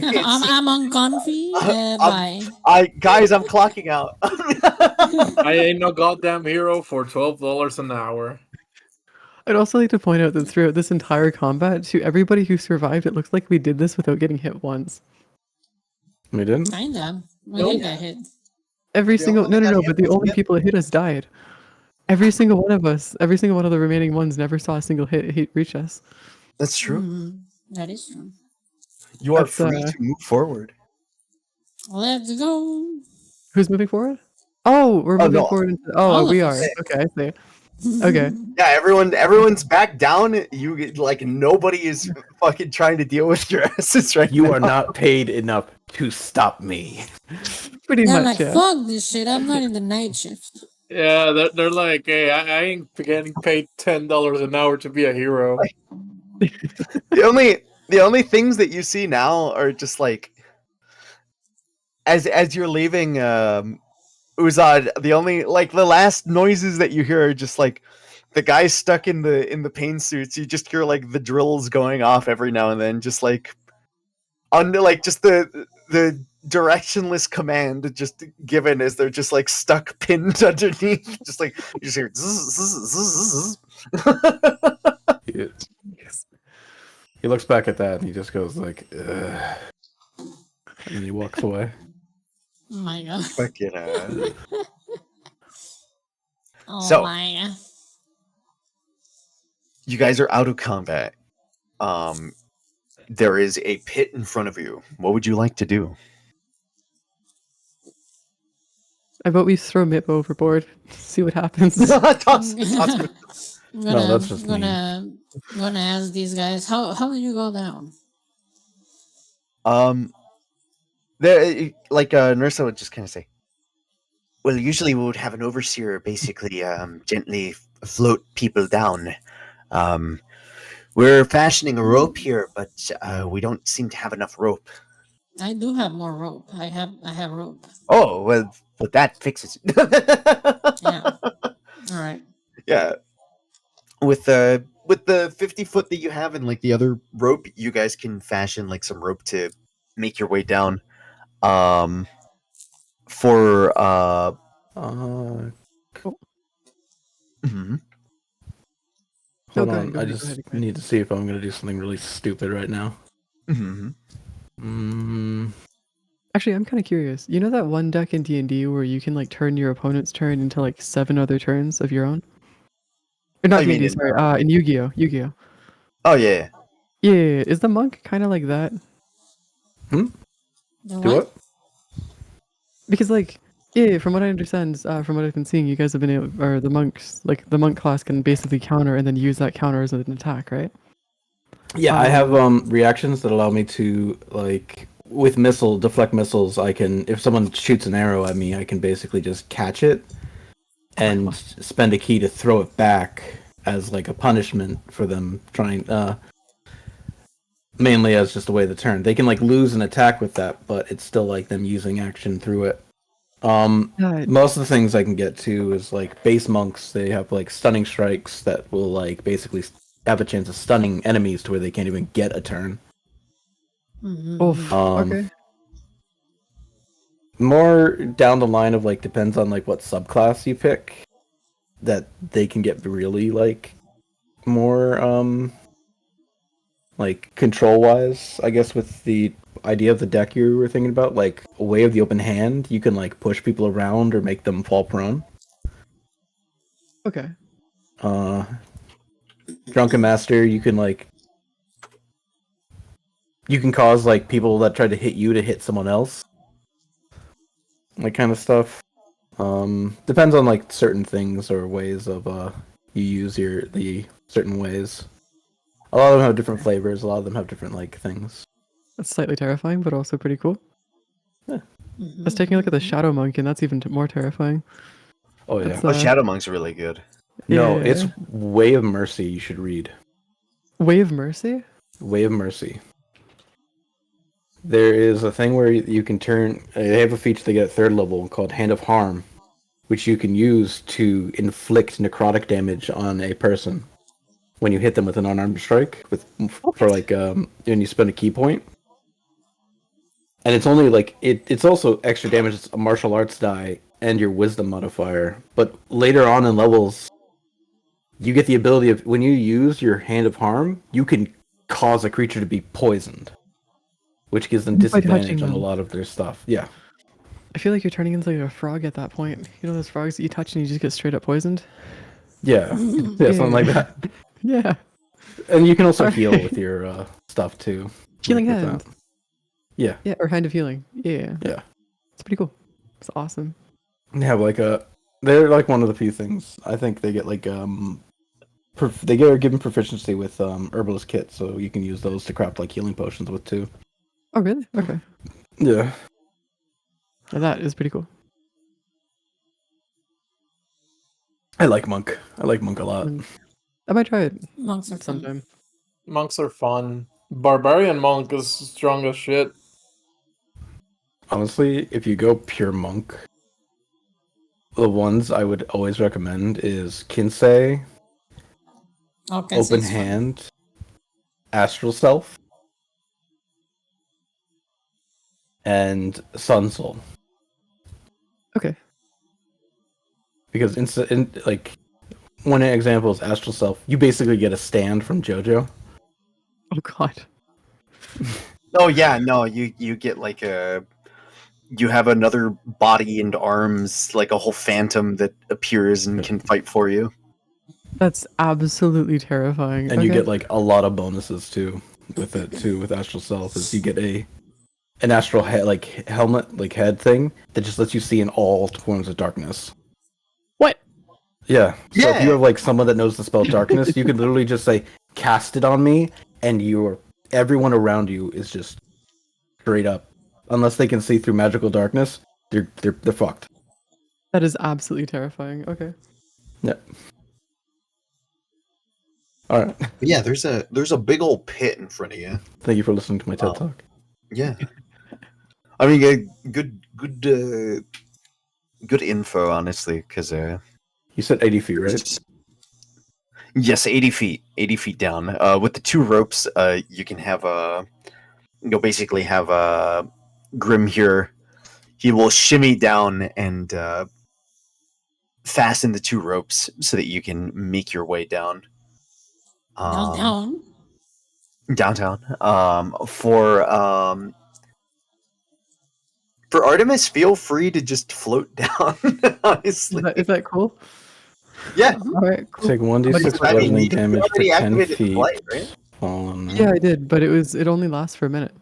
I'm uncomfy. Bye. guys, I'm clocking out." I ain't no goddamn hero for $12 an hour. I'd also like to point out that throughout this entire combat, to everybody who survived, it looks like we did this without getting hit once. We didn't. Kinda. We Nope. did get hit. Every The single only no, one no, that got no. But hit the was only Mip. people that hit us died. Every single one of us, every single one of the remaining ones, never saw a single hit reach us. That's true. That is true. You are That's, free to move forward. Let's go. Who's moving forward? Oh, we're Oh, moving no. forward. All We of are. us. Okay, I see. Okay. Yeah, everyone's back down. You like nobody is fucking trying to deal with your asses right You now. are not paid enough to stop me. Pretty They're much, like, yeah. fuck this shit. I'm not in the night shift. Yeah, they're like, hey, I ain't getting paid $10 an hour to be a hero. The only things that you see now are just like as you're leaving Uzad, the only like the last noises that you hear are just like the guys stuck in the pain suits. You just hear like the drills going off every now and then, just like under like just the directionless command just given as they're just like stuck pinned underneath. Just like you just hear zzz, zzz, zzz, zzz. He, he looks back at that and he just goes like, ugh. And then he walks away. Oh my god. Fucking Oh So- my god. you guys are out of combat. There is a pit in front of you. What would you like to do? I vote we throw Mip overboard. See what happens. Toss- I'm toss- gonna, that's just gonna ask these guys how did you go down? there, like Nursa would just kind of say, well, usually we would have an overseer basically gently float people down. We're fashioning a rope here, but we don't seem to have enough rope. I do have more rope. I have rope. Oh, well, but that fixes it. Yeah. All right. Yeah. With the 50 foot that you have and like the other rope, you guys can fashion like some rope to make your way down. For Uh, mhm. hold go on. ahead, go I ahead, just go ahead, go ahead. need to see if I'm going to do something really stupid right now. Mhm. Actually, I'm kind of curious. You know that one deck in D&D where you can like turn your opponent's turn into like 7 other turns of your own? Or not you mean D&D, in, sorry. In Yu-Gi-Oh. Yu-Gi-Oh. Oh yeah. Yeah, is the monk kind of like that? The Do what? what? Because like, yeah, from what I understand, from what I've been seeing, you guys have been able, or the monks, like the monk class can basically counter and then use that counter as an attack, right? Yeah, I have reactions that allow me to like with deflect missiles. I can, if someone shoots an arrow at me, I can basically just catch it and spend a key to throw it back as like a punishment for them trying. Mainly as just a way of the turn. They can like lose an attack with that, but it's still like them using action through it. Most of the things I can get to is like base monks. They have like stunning strikes that will like basically have a chance of stunning enemies to where they can't even get a turn. Oof. Okay. More down the line of like depends on like what subclass you pick, that they can get really like more like control wise, I guess, with the idea of the deck you were thinking about, like a way of the open hand, you can like push people around or make them fall prone. Okay. Drunken Master, you can cause like people that try to hit you to hit someone else. Like kind of stuff. Depends on like certain things or ways of you use the certain ways. A lot of them have different flavors, a lot of them have different like things. That's slightly terrifying, but also pretty cool. Yeah. I was taking a look at the Shadow Monk, and that's even more terrifying. Oh yeah. That's, Oh, Shadow Monk's really good. No, yeah. it's Way of Mercy you should read. Way of Mercy? Way of Mercy. There is a thing where you can turn. They have a feature they get at 3rd level called Hand of Harm, which you can use to inflict necrotic damage on a person when you hit them with an unarmed strike. For like when you spend a key point, and it's only like it's also extra damage. It's a martial arts die and your wisdom modifier. But later on in levels, you get the ability of when you use your Hand of Harm, you can cause a creature to be poisoned, which gives them By touching disadvantage on a them. lot of their stuff. Yeah. I feel like you're turning into like a frog at that point. You know those frogs that you touch and you just get straight up poisoned? Yeah. Yeah, something like that. Yeah. And you can also Alright. heal with your stuff too. Healing with hand. that. Yeah. Yeah, or hand of healing. Yeah. Yeah. It's pretty cool. It's awesome. They have like they're like one of the few things I think they get like they get given proficiency with herbalist kits, so you can use those to craft like healing potions with too. Oh, really? Okay. Yeah. Now that is pretty cool. I like monk. I like monk a lot. I might try it Monks are fun. sometime. Monks are fun. Barbarian monk is strong as shit. Honestly, if you go pure monk, the ones I would always recommend is Kinsei, Okay, Open Hand, Astral Self, and Sun Soul. Okay. Because like one example is Astral Self. You basically get a stand from JoJo. Oh god. Oh yeah, no, you get like you have another body and arms, like a whole phantom that appears and can fight for you. That's absolutely terrifying. And you get like a lot of bonuses too with it too with Astral Self. Is you get an astral head like helmet like head thing that just lets you see in all forms of darkness. What? Yeah. So if you Yeah. have like someone that knows the spell darkness, you can literally just say cast it on me, and everyone around you is just straight up. Unless they can see through magical darkness, they're fucked. That is absolutely terrifying. Okay. Yeah. All right. But yeah, there's a big old pit in front of you. Thank you for listening to my TED Talk. Yeah. I mean, good info, honestly, because You said 80 feet, right? yes, 80 feet down. With the two ropes, you can have you'll basically have Grim here. He will shimmy down and fasten the two ropes so that you can make your way down. Downtown. Downtown. For Artemis, feel free to just float down. Honestly, Is that cool? yeah. All right. Cool. Take 1d6 I mean, bludgeoning you damage for already 10 activated the feet. flight, right? Yeah, I did, but it only lasts for a minute.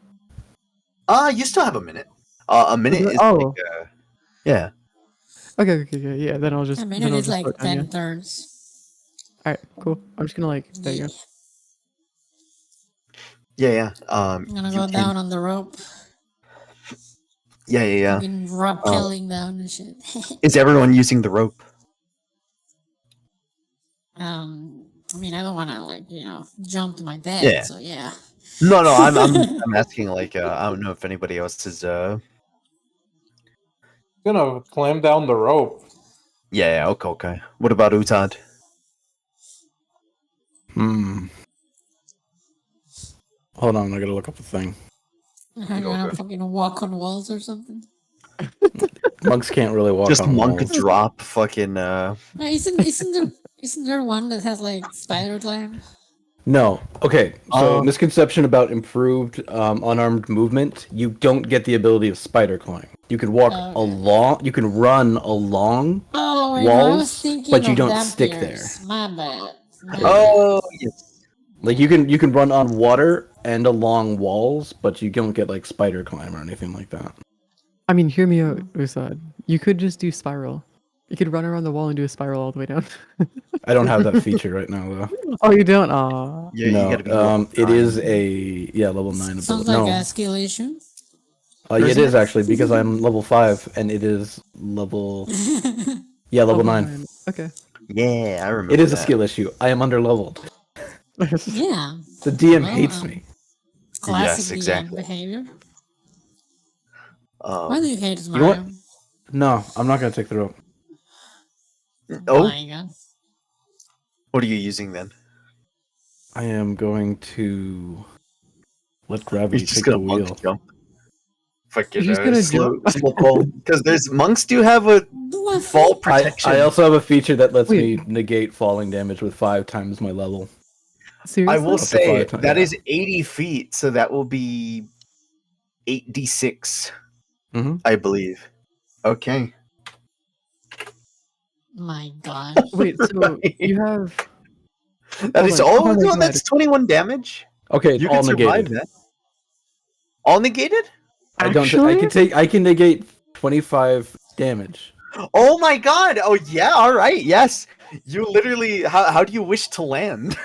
You still have a minute. A minute is Oh. like, yeah. Okay, yeah. Then I'll just. I mean, then it I'll is just like float down, 10 yeah. turns. All right, cool. I'm just gonna like. There you go. Yeah. I'm gonna go down on the rope. Yeah. Fucking rappelling down and shit. Is everyone using the rope? I mean, I don't want to jump to my death. Yeah. So yeah. No. I'm asking. Like, I don't know if anybody else is. Gonna climb down the rope. Yeah. Okay. What about Utad? Hold on, I gotta look up the thing. I'm gonna fucking walk on walls or something. Monks can't really walk Just on monk walls. drop. Fucking. No, isn't there one that has like spider climb? No. Okay. So misconception about improved unarmed movement. You don't get the ability of spider climb. You can walk along. You can run along walls, but you don't stick there. My bad. Oh yes. Like you can run on water and along walls, but you don't get like spider climb or anything like that. I mean, hear me out, Usad. You could just do spiral. You could run around the wall and do a spiral all the way down. I don't have that feature right now though. Oh, you don't? Aw. Yeah, No. you gotta be level It 9. is a level 9 Sounds ability. like a skill issue. It is actually because I'm level 5 and it is level level 9. Okay. Yeah, I remember. It is a that. skill issue. I am underleveled. Yeah. The DM Well, hates me. Classic Yes, exactly. behavior. Why do you hate You know what? Mario? No, I'm not gonna take the rope. Oh, My God. what are you using then? I am going to let He's gravity just take gonna the wheel. monk jump. fucking You're just gonna slow jump? fall. Because there's monks do have a Do a fall feat. protection. I also have a feature that lets Wait. me negate falling damage with 5 times my level. I will Seriously? to say 5 times, that yeah. is 80 feet, so that will be 8d6, Mhm. I believe. Okay. My God. Wait, so you have That hold is on. all. Oh my No, god. that's 21 damage. Okay, it's You all can survive negated. that. All negated? I don't. Actually? I can negate 25 damage. Oh my god! Oh yeah, alright, yes. You literally how do you wish to land?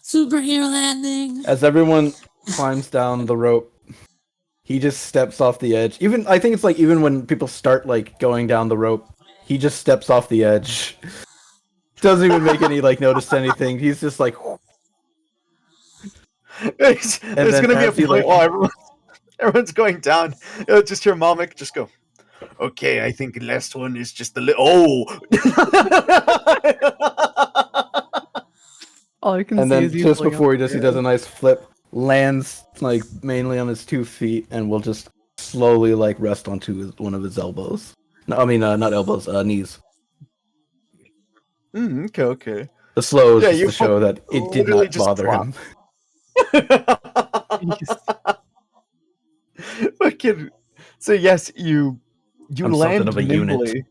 Superhero landing. As everyone climbs down the rope, he just steps off the edge. Even I think it's like even when people start like going down the rope, he just steps off the edge. Doesn't even make any like notice to anything. He's just like, There's then gonna be a as he, point like- while everyone's going down. Just hear Malmik just go, okay, I think the last one is just the oh All I can and see then is you just pulling before up. he does a nice flip, lands like mainly on his 2 feet, and will just slowly like rest onto one of his elbows. No, I mean not elbows, knees. okay. The slow is Yeah, just you to show that it did literally not just bother drop. him. Jeez. Fucking so yes, you I'm land something of a unit. nimbly.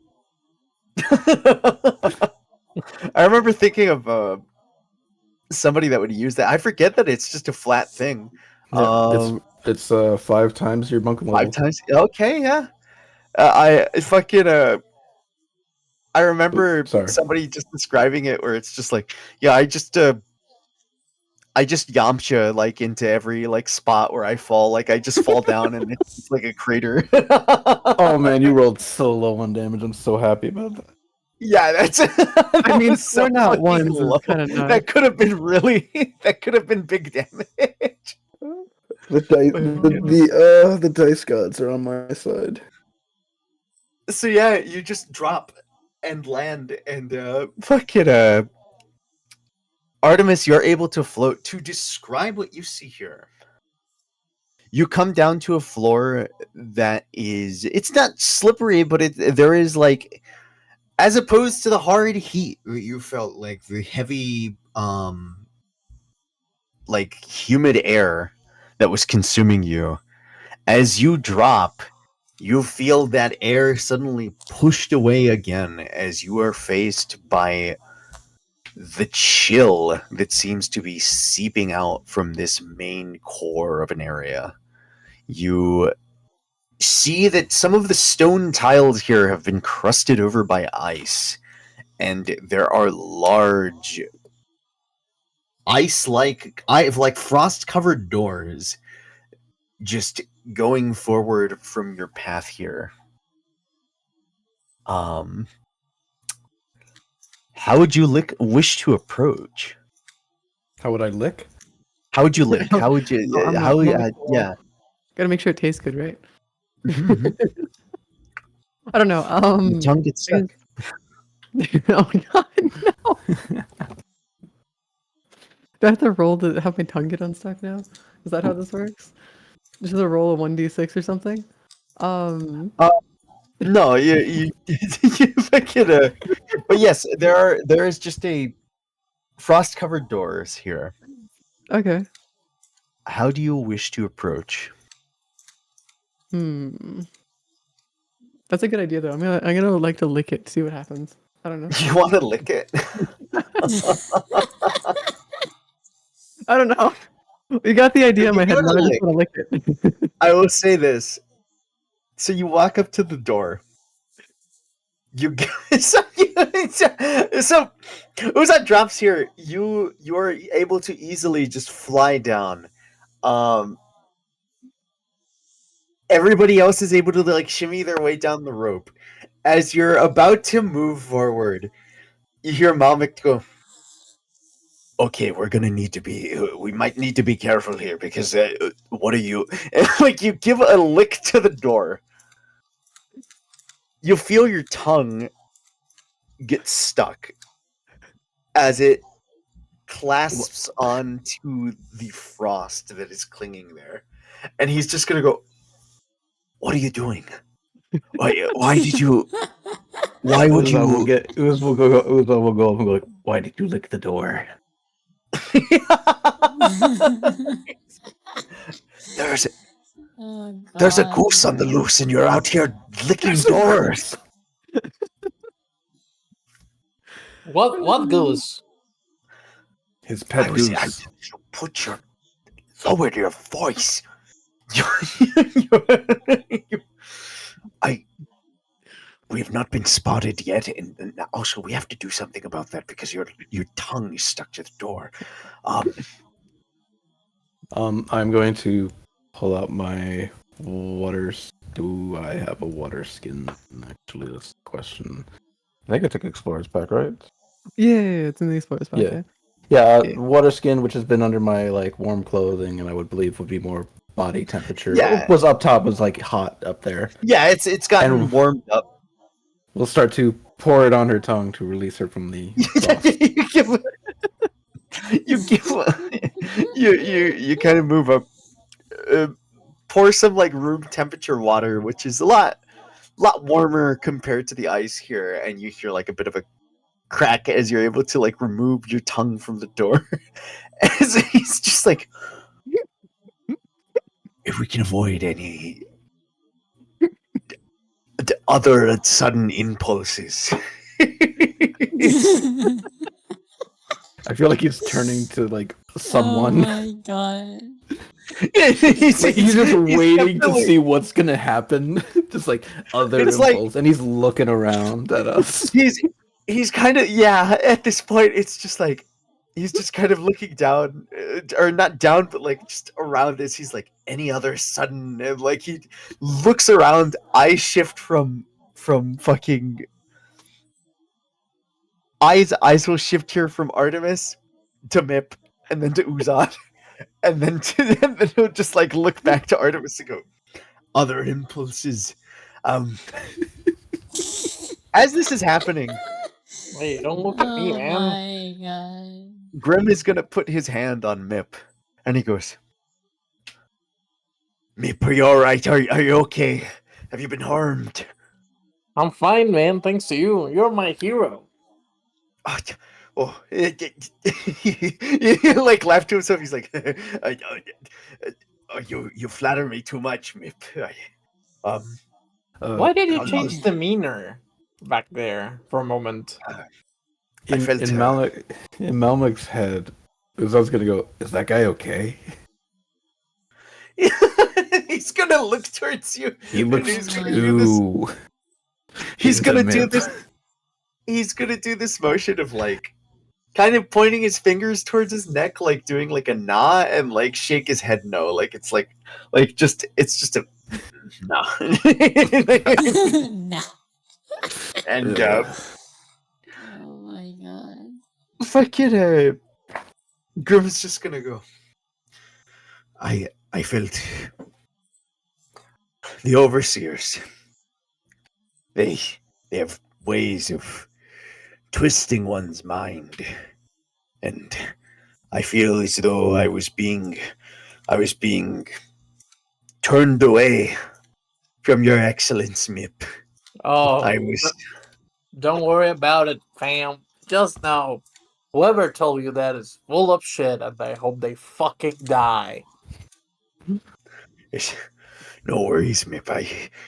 I remember thinking of somebody that would use that. I forget that it's just a flat thing. Yeah, it's 5 times your bunker level. 5 times. Okay, yeah. I fucking I remember Sorry. somebody just describing it where it's just like, yeah, I just Yamcha like into every like spot where I fall. Like I just fall down and it's like a crater. Oh man, you rolled so low on damage. I'm so happy about that. Yeah, that's. I mean, was so 4 not fucking ones low. is kind of nuts. That could have been really. That could have been big damage. The dice gods are on my side. So yeah, you just drop and land and fucking Artemis, you're able to float. To describe what you see here, you come down to a floor that is, it's not slippery, but there is like, as opposed to the hard heat you felt, like the heavy like humid air that was consuming you, as you drop, you feel that air suddenly pushed away again as you are faced by the chill that seems to be seeping out from this main core of an area. You see that some of the stone tiles here have been crusted over by ice, and there are large like frost-covered doors just going forward from your path here. How would you wish to approach? How would I lick? How would you lick? How would you? Oh, I'm How? not Yeah. Gotta make sure it tastes good, right? Mhm. I don't know. Your tongue gets I stuck. guess- oh my god, no! Do I have to roll to have my tongue get unstuck now? Is that how this works? Just a roll of 1d6 or something? No, you fucking. But yes, there is just a frost-covered doors here. Okay. How do you wish to approach? That's a good idea though. I'm gonna like to lick it, see what happens. I don't know. You want to lick it? I don't know. You got the idea in my You head. give it Now a I just lick. want to lick it. I will say this. So you walk up to the door. You so Uzat drops here. You're able to easily just fly down. Everybody else is able to like shimmy their way down the rope. As you're about to move forward, you hear Malmik go, okay, we might need to be careful here because what are you? And like you give a lick to the door. You feel your tongue get stuck as it clasps onto the frost that is clinging there. And he's just gonna go, What are you doing? Why did you? Why would Uzo will you? get Uzo will go up and go like, why did you lick the door? There's Oh, there's a God. goose on the loose, and you're out here licking doors. What goose? His pet You goose. put your lower your voice. We have not been spotted yet, and also we have to do something about that because your tongue is stuck to the door. I'm going to pull out my water. Do I have a water skin? Actually, that's the question. I think I took Explorer's Pack, right? Yeah, it's in the Explorer's Pack. Yeah. Yeah. Water skin, which has been under my like warm clothing, and I would believe would be more body temperature. Yeah. It was up top, was like hot up there. Yeah, it's gotten And- warmed up. We'll start to pour it on her tongue to release her from the frost. you kind of move up, pour some like room temperature water, which is a lot warmer compared to the ice here, and you hear like a bit of a crack as you're able to like remove your tongue from the door. As he's just like, if we can avoid any other sudden impulses. I feel like he's turning to like someone. Oh my God. he's Like he's just waiting to definitely- see what's gonna happen. Just like other It's like- impulse, and he's looking around at us. He's kind of, yeah, at this point it's just like he's just kind of looking down, or not down, but like just around as he's like any other sudden, and like he looks around, eyes shift from fucking eyes will shift here from Artemis to Mip and then to Uzan and then and then he'll just like look back to Artemis and go, other impulses. As this is happening, Hey, don't look at me, Oh man. my God. Grim is gonna put his hand on Mip, and he goes, "Mip, are you all right? Are you okay? Have you been harmed?" I'm fine, man. Thanks to you. You're my hero. He like laughed to himself. He's like, "You flatter me too much, Mip." Why did you I'll- change demeanor back there for a moment? I felt, in Malmic's head, Uzan's gonna go, is that guy okay? He's gonna look towards you. He and looks he's gonna do this. too. He's into gonna do Mip. this. He's gonna do this motion of like, kind of pointing his fingers towards his neck, like doing like a nah, and like shake his head no, like it's like just it's just a nah. Nah. And Oh my God. fucking Grim's just gonna go. I felt the overseers. They have ways of twisting one's mind, and I feel as though I was being turned away from your excellence, Mip. Oh, I was. don't worry about it, fam. Just know, whoever told you that is full of shit, and I hope they fucking die. No worries, Mip.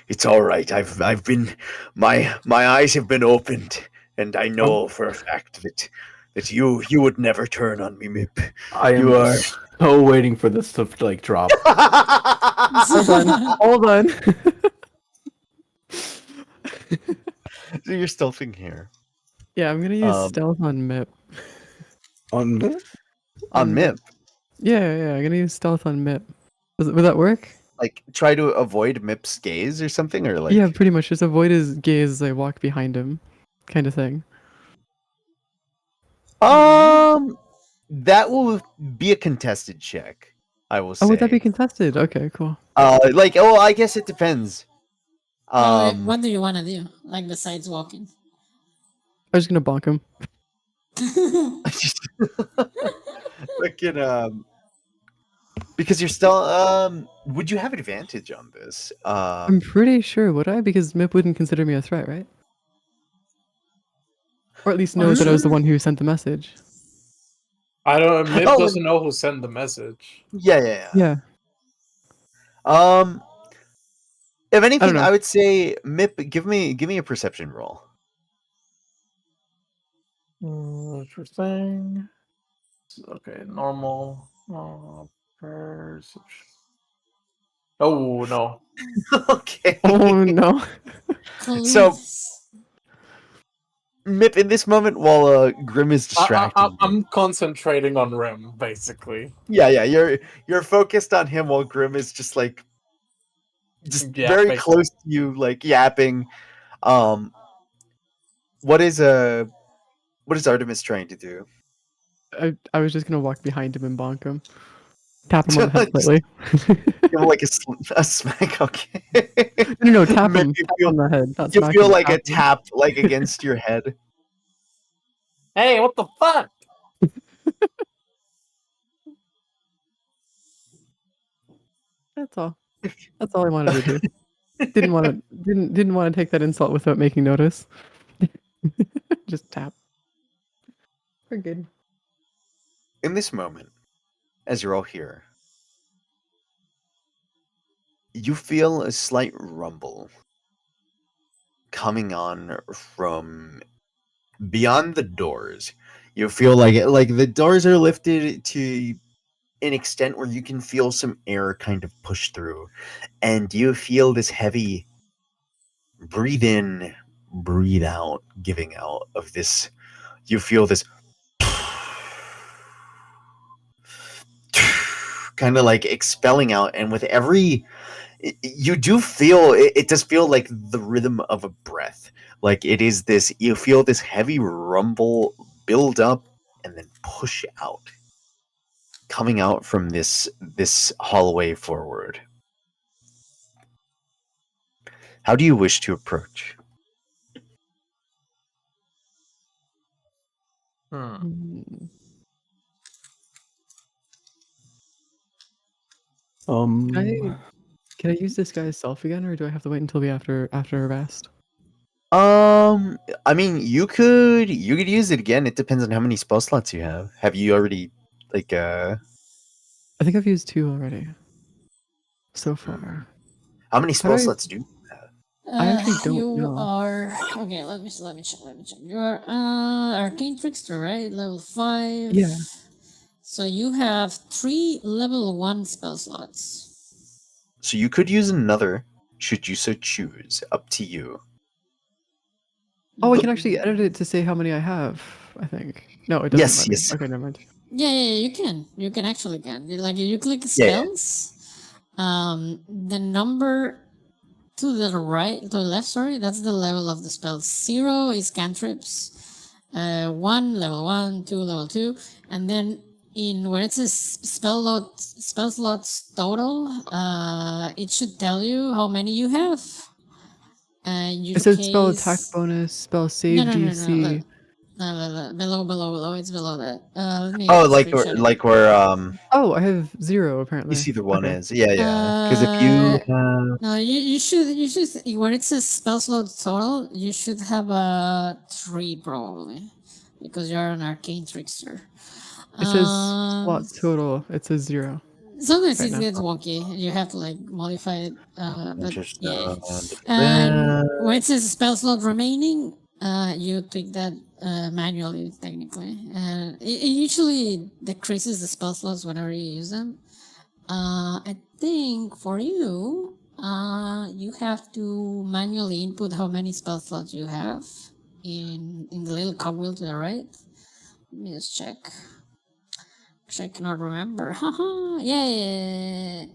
It's all right. I've been my eyes have been opened, and I know for a fact that you would never turn on me, Mip. I am You are. so waiting for this to like drop. Hold on. Hold on. So you're stealthing here Yeah, I'm gonna use Um, stealth on Mip. On on Um, Mip. Yeah, I'm gonna use stealth on Mip. Would that work? Like try to avoid Mip's gaze or something, or like Yeah, pretty much. Just avoid his gaze as I walk behind him, kind of thing. That will be a contested check. I will say. Oh, would that be contested? Okay, cool. I guess it depends. What do you want to do? Like besides walking? I was gonna bonk him. Fucking Because you're still. Would you have advantage on this? I'm pretty sure, would I? Because Mip wouldn't consider me a threat, right? Or at least know that I was the one who sent the message. I don't. Mip Oh, doesn't know who sent the message. yeah. Yeah. If I don't anything, know. I would say Mip. Give me a perception roll. Interesting. Okay, normal. Perception. Oh no. Okay. Oh no. So Please. Mip, in this moment, while Grim is distracting you. I'm concentrating on Rim, basically. Yeah. You're focused on him while Grim is just like very Yapping. close to you, like yapping. What is Artemis trying to do? I was just gonna walk behind him and bonk him. Tap him on the head slightly. Give him like a smack. Okay. No, tap Mip, him. Tap on the head. Not you smack feel him, like a him. tap like against your head. Hey, what the fuck? That's all. That's all I wanted to do. Didn't want to take that insult without making notice. Just tap. We're good. In this moment, as you're all here, you feel a slight rumble coming on from beyond the doors. You feel like the doors are lifted to an extent where you can feel some air kind of push through, and you feel this heavy breathe in, breathe out, giving out of this. You feel this kind of like expelling out, and with every you do feel it does feel like the rhythm of a breath. Like it is this, you feel this heavy rumble build up and then push out, coming out from this hallway forward. How do you wish to approach? Mm, Um, Can I use this guy's self again, or do I have to wait until we after a rest? I mean, you could use it again. It depends on how many spell slots you have. Have you already like I think I've used 2 already so far. how many How spell do I? slots do you have? I actually don't You know. are okay. Let me check. You are arcane trickster, right? Level 5. Yeah. So you have 3 level 1 spell slots. So you could use another should you so choose. Up to you. Oh, I can actually edit it to say how many I have. I think. No, it doesn't. Yes, let me. yes. Okay, never mind. Yeah, you can. You can actually can. Like you click Yeah. spells. The number to the right, to the left. Sorry, that's the level of the spell. 0 is cantrips. 1 level 1, 2 level 2, and then in where it says spell slots total, it should tell you how many you have. In your It says spell case, attack bonus, spell no, save no, DC. below. It's below that. Let me Oh, screenshot it. where Oh, I have 0 you apparently. see the one Okay. is. Yeah. Because if you have No, you should where it says spell slot total, you should have a 3 probably, because you're an arcane trickster. It says slot total. It says 0 Sometimes right it now. gets wonky. You have to like modify it. But just yeah. And where it says spell slot remaining, you tweak that manually technically, and it usually decreases the spell slots whenever you use them. I think for you, you have to manually input how many spell slots you have in the little cogwheel to the right. Let me just check. Actually, I cannot remember. Haha. Yeah.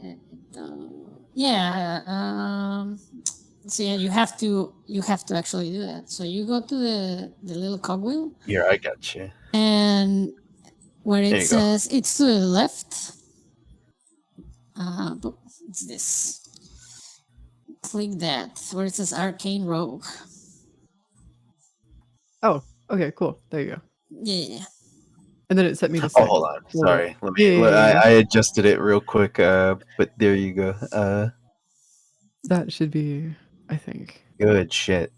So yeah, you have to actually do that. So you go to the little cogwheel, here, I got you. and where There it you go. says it's to the left. It's this. Click that where it says arcane rogue. Oh, okay, cool. There you go. Yeah. and then it set me to 6. Oh, hold on. Hold Sorry. up. Let me. Yeah. I adjusted it real quick. But there you go. That should be, I think. Good shit.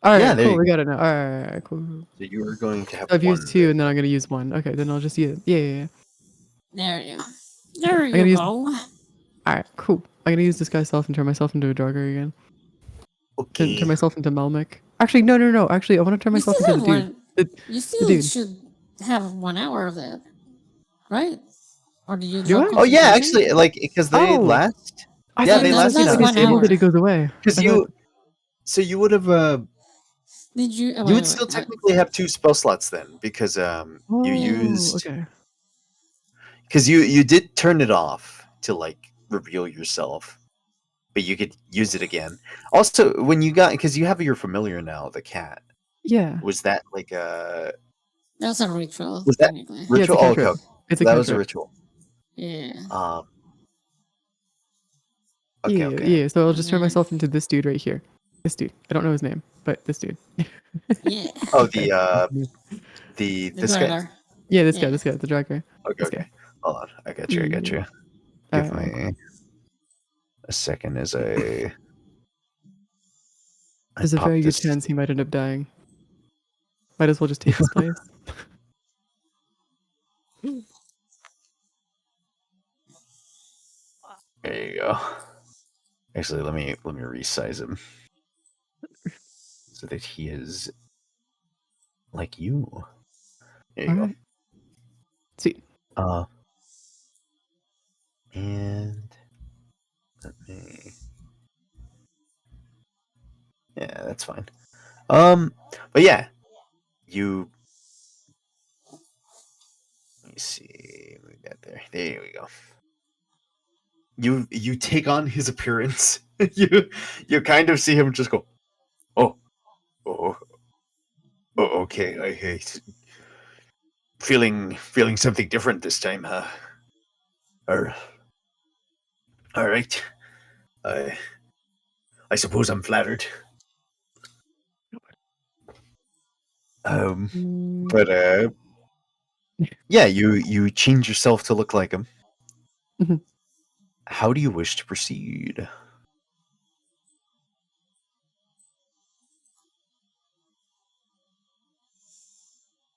All right, Yeah, there cool. you We go. got it now. All right, cool. So you were going to have So I've one. used 2, and then I'm gonna use 1. Okay, then I'll just use. Yeah. There you. There I'm gonna you use. go. All right, cool. I'm gonna use disguise self and turn myself into a Draugr again. Okay. Turn myself into Melmic. Actually, no. Actually, I want to turn You myself still into have the dude. one. You The still dude. should have 1 hour of that, right? Or did you Do drop I? Oh yeah, concentration? actually, like because they Oh. last. I Yeah, thought they it last said that's if I 1 disable disabled. hour. that it goes away. Because I you. thought- So you would have. Did you? You would still technically have 2 spell slots then, because you used. Okay. Because you did turn it off to like reveal yourself, but you could use it again. Also, when you got because you have your familiar now, the cat. Yeah. Was that like a That's a ritual, was that technically. Yeah, it's a ritual? Oh, okay, cantrip. okay. It's a That was a cantrip. ritual. Yeah. Okay, Yeah, okay. yeah. So I'll just turn Mhm. myself into this dude right here. This dude. I don't know his name, but this dude. Yeah. Oh, Okay. The this guy. Draugr. Yeah, this Yeah. guy, the Draugr. Okay, This okay. guy. Hold on, I got you. Yeah. Give Alright, me a second as I There's a pop very good this. chance he might end up dying. Might as well just take his place. There you go. Actually, let me resize him so that he is like you. There you Alright. Sweet. go. And let me. Yeah, that's fine. But yeah, you. Let me see. We got there. There we go. You take on his appearance. you kind of see him just go, oh, oh, oh, okay. I hate feeling something different this time, huh? Or, all right. I suppose I'm flattered. But yeah, you change yourself to look like him. Mhm. How do you wish to proceed?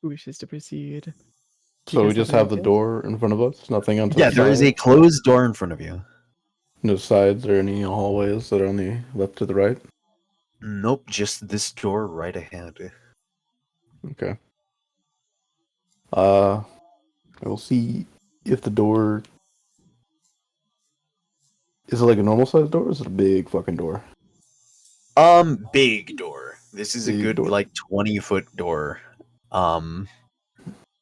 Who wishes to proceed? Do you So we guys just any have the ideas? door in front of us, nothing on to Yeah, the there is a side, closed door in front of you. no sides or any hallways that are on the left to the right. Nope, just this door right ahead. Okay. I will see if the door is it like a normal sized door or is it a big fucking door? Big door. This is a Big good door. like 20-foot door. Um,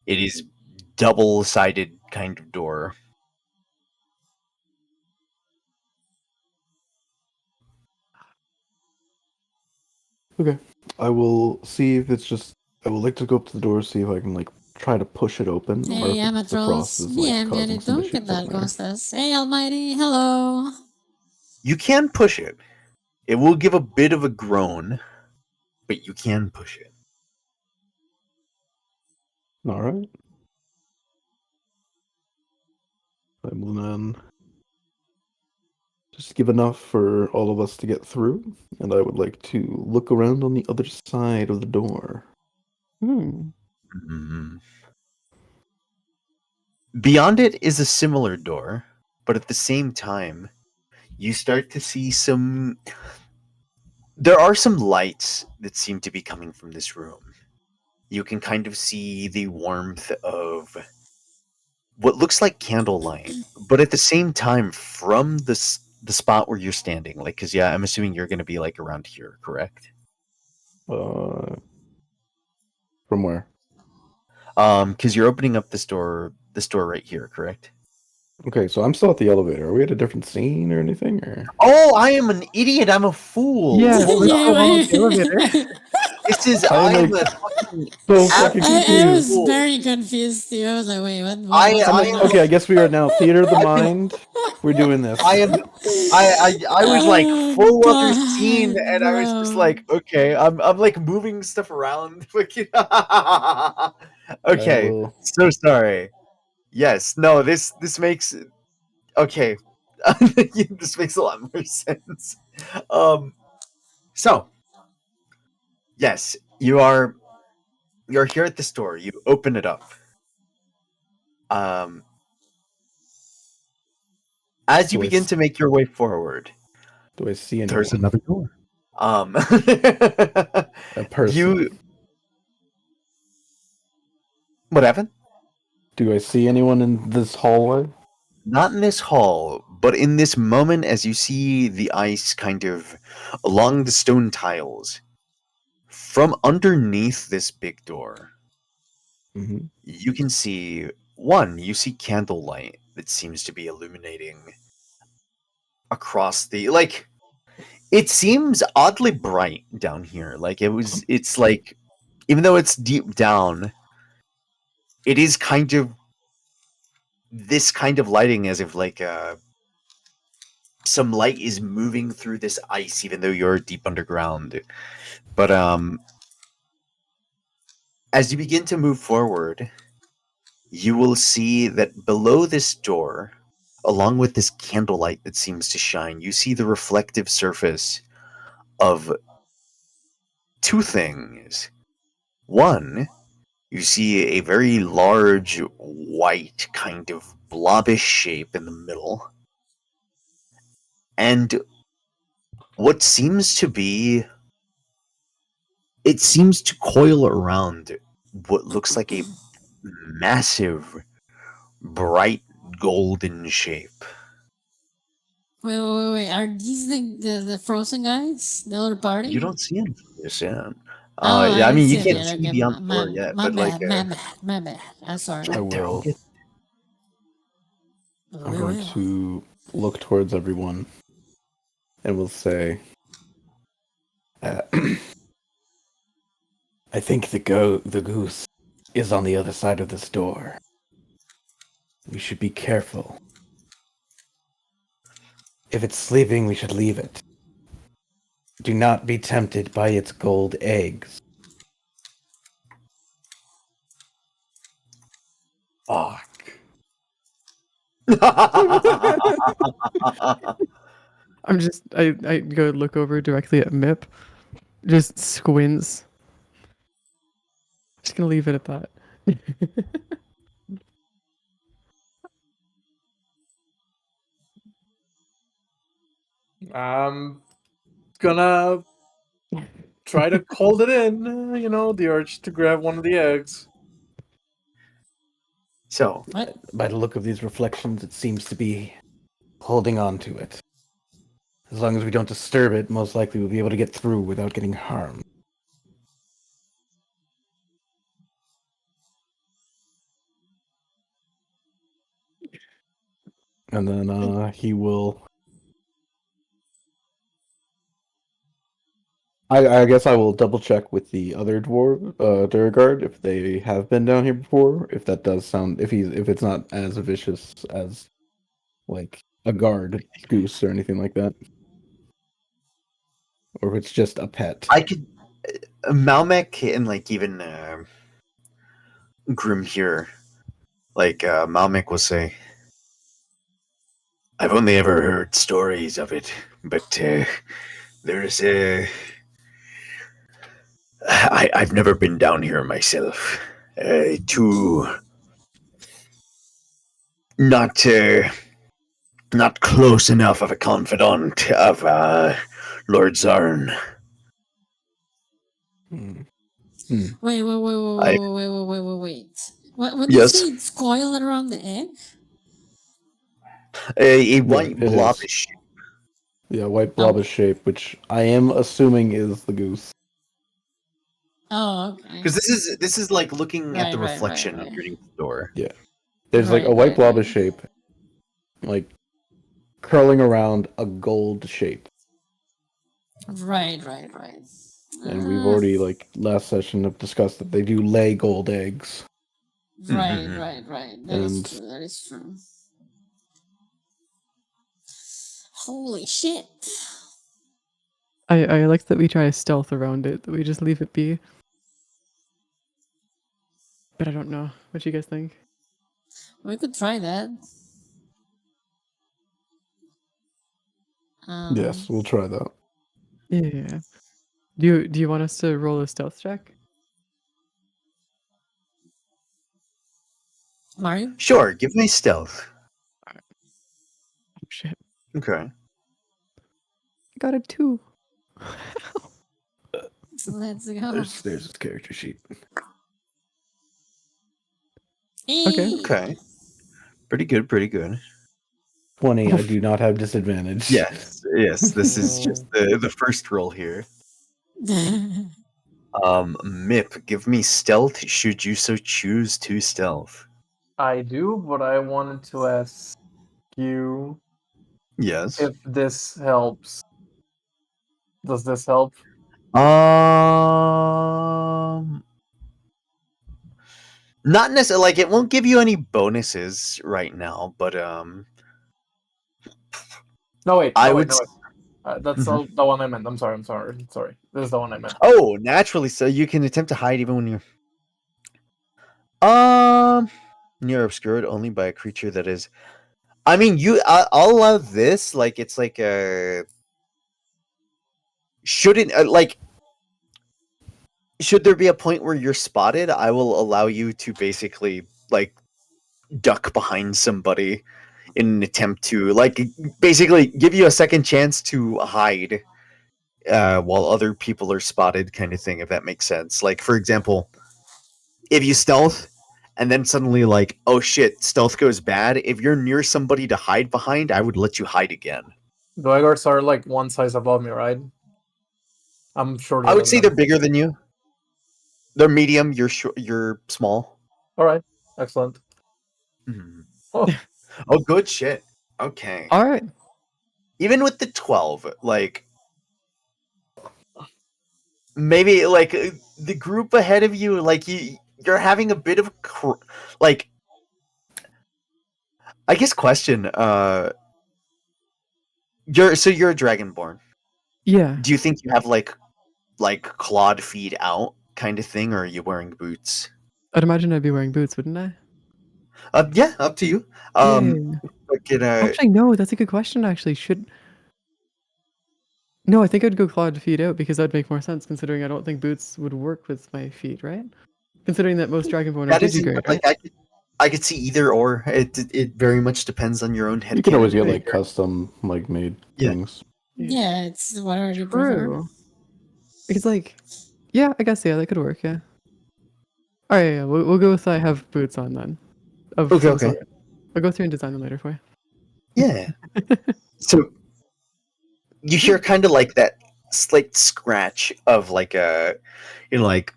it is double-sided kind of door. Okay. I will see if it's just. I would like to go up to the door, see if I can like try to push it open, or Hey, if the frost Amatrolls. is like Bien, causing some bienito. ¿Qué issues tal? in ¿Cómo there. estás? Hey, Almighty. Hello. You can push it. It will give a bit of a groan, but you can push it. All right. I will then just give enough for all of us to get through, and I would like to look around on the other side of the door. Mhm. Beyond it is a similar door, but at the same time, you start to see some. There are some lights that seem to be coming from this room. You can kind of see the warmth of what looks like candlelight, but at the same time, from the spot where you're standing, like, because yeah, I'm assuming you're going to be like around here, correct? From where? Because you're opening up this door right here, correct? Okay, so I'm still at the elevator. Are we at a different scene or anything? Or Oh, I am an idiot. I'm a fool. Yeah, Hold let's on. go on the Yeah, elevator. This is I am I'm like- a fucking so fucking absolute I was confused. very confused too. I was like, wait, what? I what's I'm going like, on? okay, I guess we are now theater of the mind. We're doing this. I am I was like Oh, full other God, scene, and I was just bro. like, okay, I'm like moving stuff around. Okay, Okay, will- so sorry. Yes, no, this makes okay. This makes a lot more sense. So yes, you're here at the store. You open it up. Um, as you Do I begin s- to make your way forward, Do I see anyone? there's another door. A person. You what happened? Do I see anyone in this hallway? Not in this hall, but in this moment, as you see the ice kind of along the stone tiles, from underneath this big door, Mm-hmm. you can see one. You see candlelight that seems to be illuminating across the like. It seems oddly bright down here. Like it's like, even though it's deep down, it is kind of this kind of lighting, as if like some light is moving through this ice, even though you're deep underground. But as you begin to move forward, you will see that below this door, along with this candlelight that seems to shine, you see the reflective surface of two things. One, you see a very large white kind of blobbish shape in the middle, and what seems to be, it seems to coil around what looks like a massive bright golden shape. Wait. Are these the frozen guys? The other party? You don't see any of this yet. Oh, Yeah, I didn't mean, you see 'em can't yet. see Okay, beyond the door yet, my but like, bad. My bad. I'm sorry. I will. I'm going to look towards everyone and will say, I think the goose is on the other side of this door. We should be careful. If it's sleeping, we should leave it. Do not be tempted by its gold eggs. Fuck. I go look over directly at Mip, just squints. Just gonna leave it at that. I'm gonna try to hold it in, the urge to grab one of the eggs. So, What? By the look of these reflections, it seems to be holding on to it. As long as we don't disturb it, most likely we'll be able to get through without getting harmed. And then he will. I guess I will double check with the other Durgard if they have been down here before. If that does sound, if it's not as vicious as like a guard goose or anything like that, or if it's just a pet. I could. Malmec and like even Grim here, like Malmec will say, I've only ever heard stories of it, but there's a. I've never been down here myself. Too not not close enough of a confidant of Lord Zarn. Hmm. Wait. I What do you yes, say? It's coiled around the egg? a white it is. blobbish. Yeah, white blobbish shape, which I am assuming is the goose. Oh, okay. Because this is like looking at the Right. reflection underneath the door. Yeah. There's like a white blobbish shape, like curling around a gold shape. Right. And we've already, like, last session have discussed that they do lay gold eggs. Right. Mhm. That is true. Holy shit. I like that we try to stealth around it, that we just leave it be. but I don't know. What you guys think? We could try that. Yes, we'll try that. Yeah. Do you want us to roll a stealth check? Mario? Sure, give me stealth. Oh shit! Okay. I got a 2. Let's go. There's his character sheet. Okay. Okay. Pretty good, pretty good. 20. I do not have disadvantage. Yes, yes. This is just the first roll here. Mip, give me stealth should you so choose to stealth. I do, but I wanted to ask you Yes. if this helps. Does this help? Not necessarily, like, it won't give you any bonuses right now, but No, wait. I No, would wait. No, wait. That's Mhm. the one I meant. I'm sorry. This is the one I meant. Oh, naturally, so you can attempt to hide even when you're obscured only by a creature that is. I mean, I'll allow this. Like, it's like a shouldn't like. Should there be a point where you're spotted, I will allow you to basically like duck behind somebody in an attempt to like basically give you a second chance to hide while other people are spotted, kind of thing, if that makes sense. Like, for example, if you stealth and then suddenly like, oh shit, stealth goes bad, if you're near somebody to hide behind, I would let you hide again. The Eggers are like one size above me, right? I'm shorter I would than say them. they're bigger than you. They're medium, you're small. All right. Excellent. Mhm. Oh. Oh, good shit. Okay. All right. Even with the 12, like maybe like the group ahead of you, like you're having a bit of like, I guess question, you're a dragonborn. Yeah. Do you think you have like clawed feet out kind of thing, or are you wearing boots? I'd imagine I'd be wearing boots, wouldn't I? Yeah, up to you. Yeah. But Actually, no. That's a good question. Actually, no, I think I'd go clawed feet out because that'd make more sense considering I don't think boots would work with my feet, right? Considering that most dragonborn are that is digigrade, like right? I could see either or. It very much depends on your own head. You can always get canon. like custom like made Yeah. things. Yeah, it's whatever you prefer. True. Because like, yeah, I guess that could work. Yeah. All right, yeah, we'll go with I have boots on then. Of Okay, some okay. sort. I'll go through and design them later for you. Yeah. So you hear kind of like that slight scratch of like like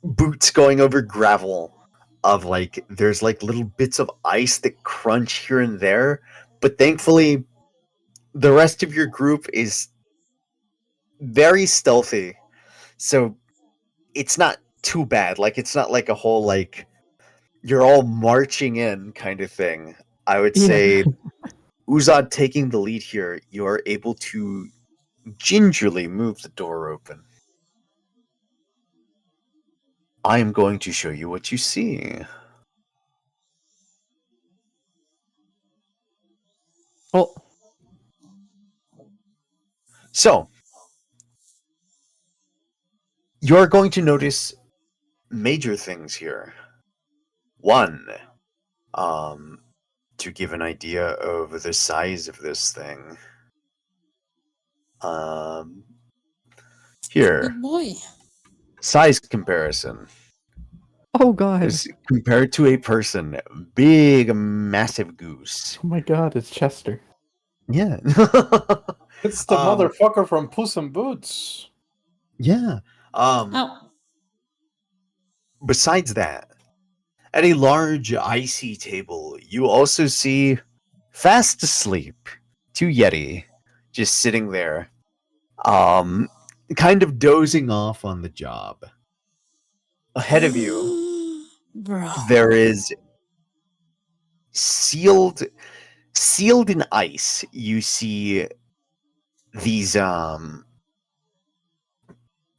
boots going over gravel, of like there's like little bits of ice that crunch here and there, but thankfully the rest of your group is very stealthy, so it's not too bad. Like, it's not like a whole like you're all marching in kind of thing. I would Yeah. say Uzad taking the lead here, you are able to gingerly move the door open. I am going to show you what you see. Well, So, you're going to notice major things here. One, to give an idea of the size of this thing. Here, Good boy. size comparison. oh god. Is compared to a person, big, massive goose. Oh my god, it's Chester. Yeah. It's the motherfucker from Puss in Boots. Yeah. Oh, Besides that, at a large icy table, you also see, fast asleep, two Yeti just sitting there, kind of dozing off on the job. Ahead of you, bro. there is sealed in ice. You see these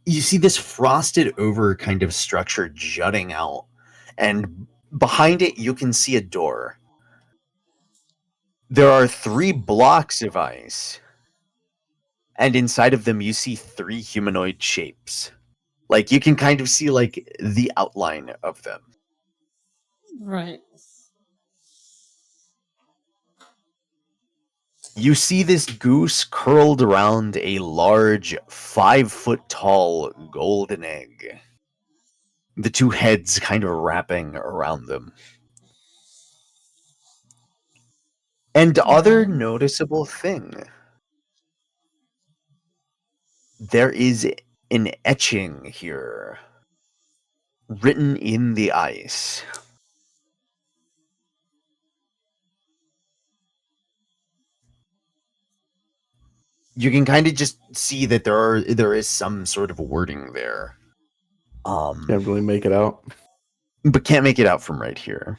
you see this frosted over kind of structure jutting out and behind it you can see a door. There are 3 blocks of ice, and inside of them you see 3 humanoid shapes. Like, you can kind of see, like, the outline of them. Right. You see this goose curled around a large 5-foot-tall golden egg. The 2 heads kind of wrapping around them. And other Okay. noticeable thing. There is an etching here. Written in the ice. You can kind of just see that there is some sort of wording there. Can't really make it out. But can't make it out from right here.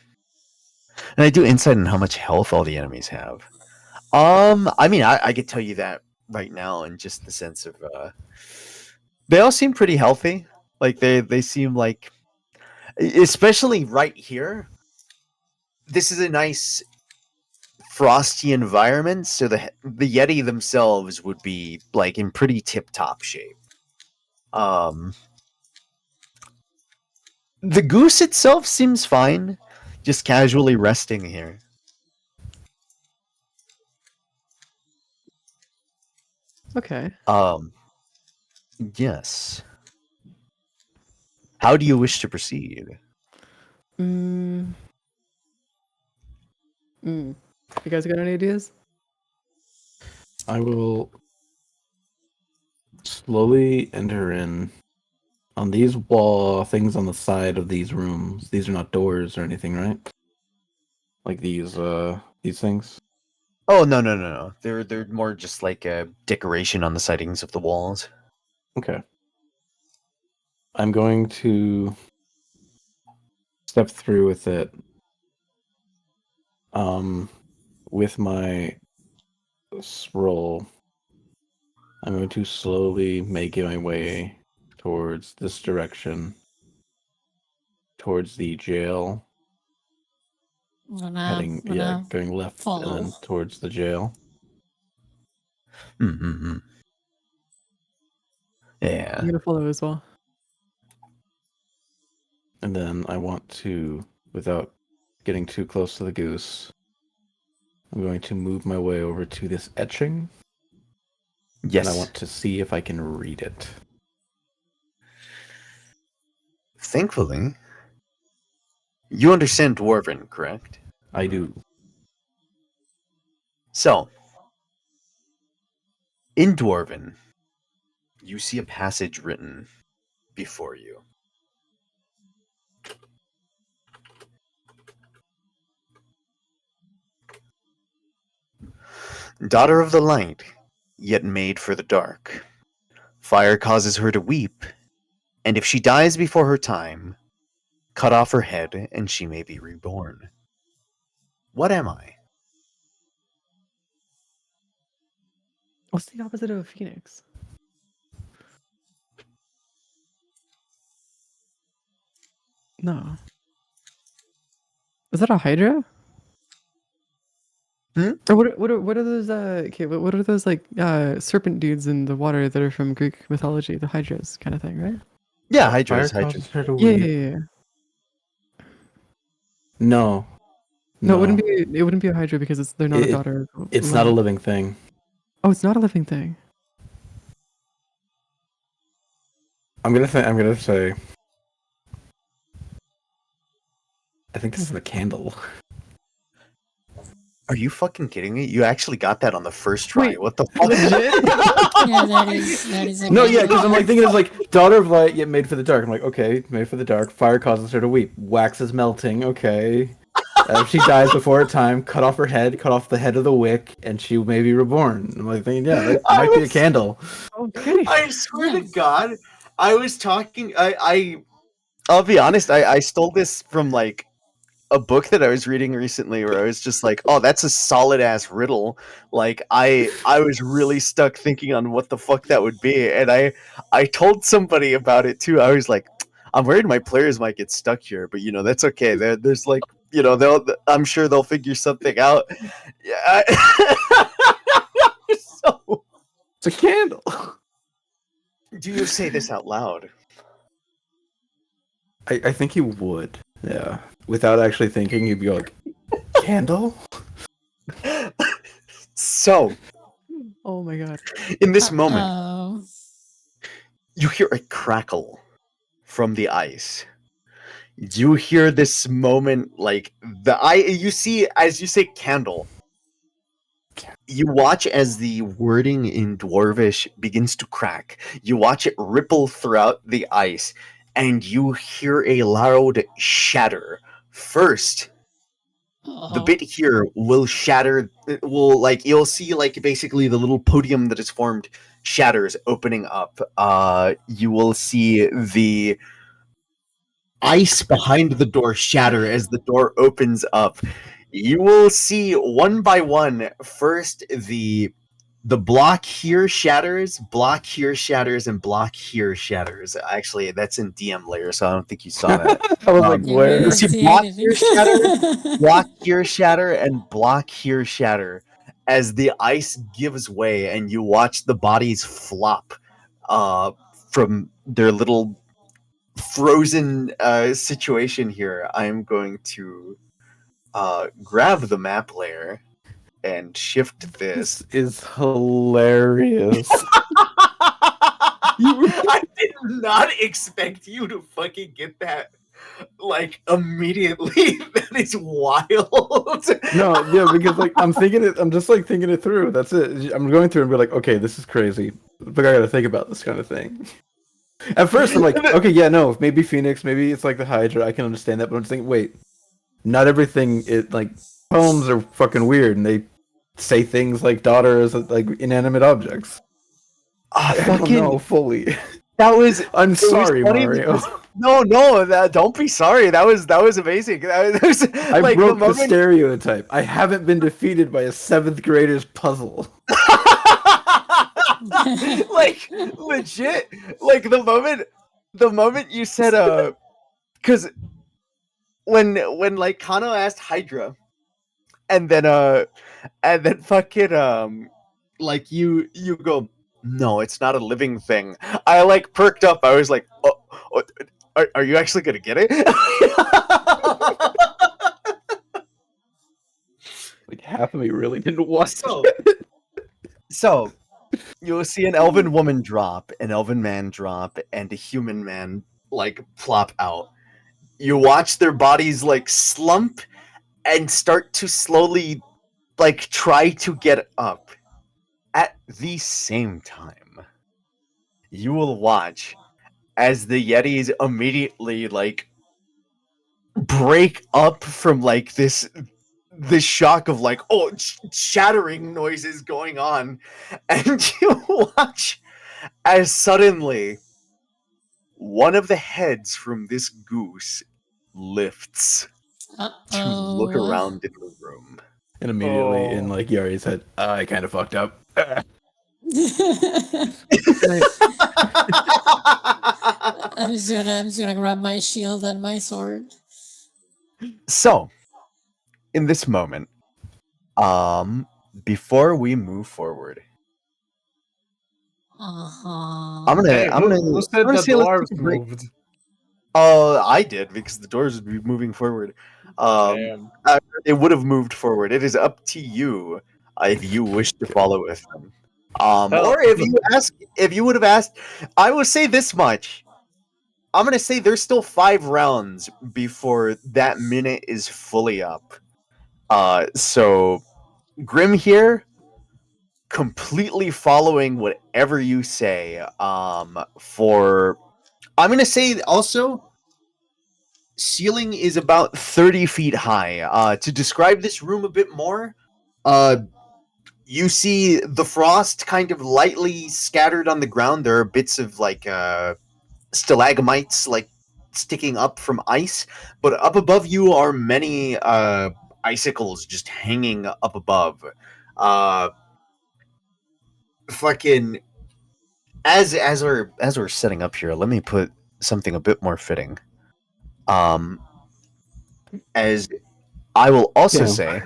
And I do insight on how much health all the enemies have. I mean, I could tell you that right now in just the sense of they all seem pretty healthy. Like they seem like, especially right here. This is a nice frosty environment, so the Yeti themselves would be like in pretty tip-top shape. The goose itself seems fine, just casually resting here. Okay. Yes. How do you wish to proceed? You guys got any ideas? I will slowly enter in on these wall things on the side of these rooms. These are not doors or anything, right? Like these things. Oh no. They're more just like a decoration on the sidings of the walls. Okay. I'm going to step through with it. With my scroll, I'm going to slowly make my way towards this direction, towards the jail. Going left follow. and then towards the jail. Mm-hmm. Yeah. I'm gonna follow as well. And then I want to, without getting too close to the goose, I'm going to move my way over to this etching. Yes. And I want to see if I can read it. Thankfully, you understand Dwarven, correct? I do. So, in Dwarven, you see a passage written before you. Daughter of the light, yet made for the dark. Fire causes her to weep, and if she dies before her time, cut off her head and she may be reborn. What am I? What's the opposite of a phoenix? No. Is that a hydra? Or what are those what are those like serpent dudes in the water that are from Greek mythology, the hydras kind of thing, right? Yeah, Hydras. Fire causes her to Yeah, weep. yeah. No. No, it wouldn't be a hydra because they're not a daughter of It's not a light. living thing. Oh, it's not a living thing. I'm gonna say I think this is a candle. Are you fucking kidding me? You actually got that on the first try. Wait, What the fuck? Yeah, that is a No, good yeah, one. because I'm like thinking it's like daughter of light yet made for the dark. I'm like, okay, made for the dark. Fire causes her to weep. Wax is melting. Okay. If she dies before her time, cut off her head, cut off the head of the wick, and she may be reborn. I'm like thinking, yeah, that might be a candle. Okay. I swear to Yeah. God, I was talking. I'll be honest. I stole this from like a book that I was reading recently, where I was just like, "Oh, that's a solid ass riddle." Like I was really stuck thinking on what the fuck that would be, and I told somebody about it too. I was like, I'm worried my players might get stuck here, but that's okay. There's like I'm sure they'll figure something out. Yeah. So, It's a candle. do you say this out loud? I think he would. Yeah. Without actually thinking, he'd be like, candle? So, Oh my god. in this moment, Oh. you hear a crackle from the ice. You hear this moment, like you see, as you say candle, you watch as the wording in Dwarvish begins to crack. You watch it ripple throughout the ice, and you hear a loud shatter. First, the bit here will shatter. It will, like, you'll see, like, basically the little podium that is formed shatters, opening up. You will see the ice behind the door shatter as the door opens up. You will see one by one. First, the block here shatters, block here shatters, and block here shatters. Actually, that's in DM layer, so I don't think you saw that. I was like, Yeah, we where? didn't See see block anything. here shatter, block here shatter, and block here shatter as the ice gives way, and you watch the bodies flop from their little frozen situation here. I'm going to grab the map layer and shift this. This is hilarious. I did not expect you to fucking get that like immediately. That is wild. No, yeah, because like I'm just like thinking it through. That's it. I'm going through and be like, okay, this is crazy, but I gotta think about this kind of thing. At first, I'm like, okay, yeah, no, maybe Phoenix, maybe it's like the Hydra. I can understand that, but I'm just thinking, wait, not everything. It like poems are fucking weird, and they say things like daughter as like inanimate objects. I don't know fully. That was. I'm it was sorry, funny Mario. because- no, don't be sorry. That was amazing. That was, I like, broke the moment. stereotype. I haven't been defeated by a 7th grader's puzzle. Like, legit, like the moment you said because when like Kano asked Hydra, and then fucking like you go, no, it's not a living thing. I like perked up. I was like, oh, are you actually gonna get it? Like half of me really didn't watch. So you'll see an elven woman drop, an elven man drop, and a human man like plop out. You watch their bodies like slump and start to slowly like try to get up. At the same time, you will watch as the Yetis immediately like break up from like this shock of like, oh, shattering noises going on, and you watch as suddenly one of the heads from this goose lifts to look around in the room. And immediately in like Yari's head, I kind of fucked up. I'm just gonna grab my shield and my sword. So, in this moment, before we move forward, I'm gonna Who said the say let's dwarves take a break. moved? I did, because the doors would be moving forward. Damn. It would have moved forward. It is up to you if you wish to follow with them. Or if you would have asked, I will say this much. I'm gonna say there's still 5 rounds before that minute is fully up. So Grim here, completely following whatever you say. For I'm gonna say also, ceiling is about 30 feet high. To describe this room a bit more, you see the frost kind of lightly scattered on the ground. There are bits of like stalagmites like sticking up from ice, but up above you are many icicles just hanging up above. Fucking as we're setting up here, let me put something a bit more fitting. As I will also Damn. say,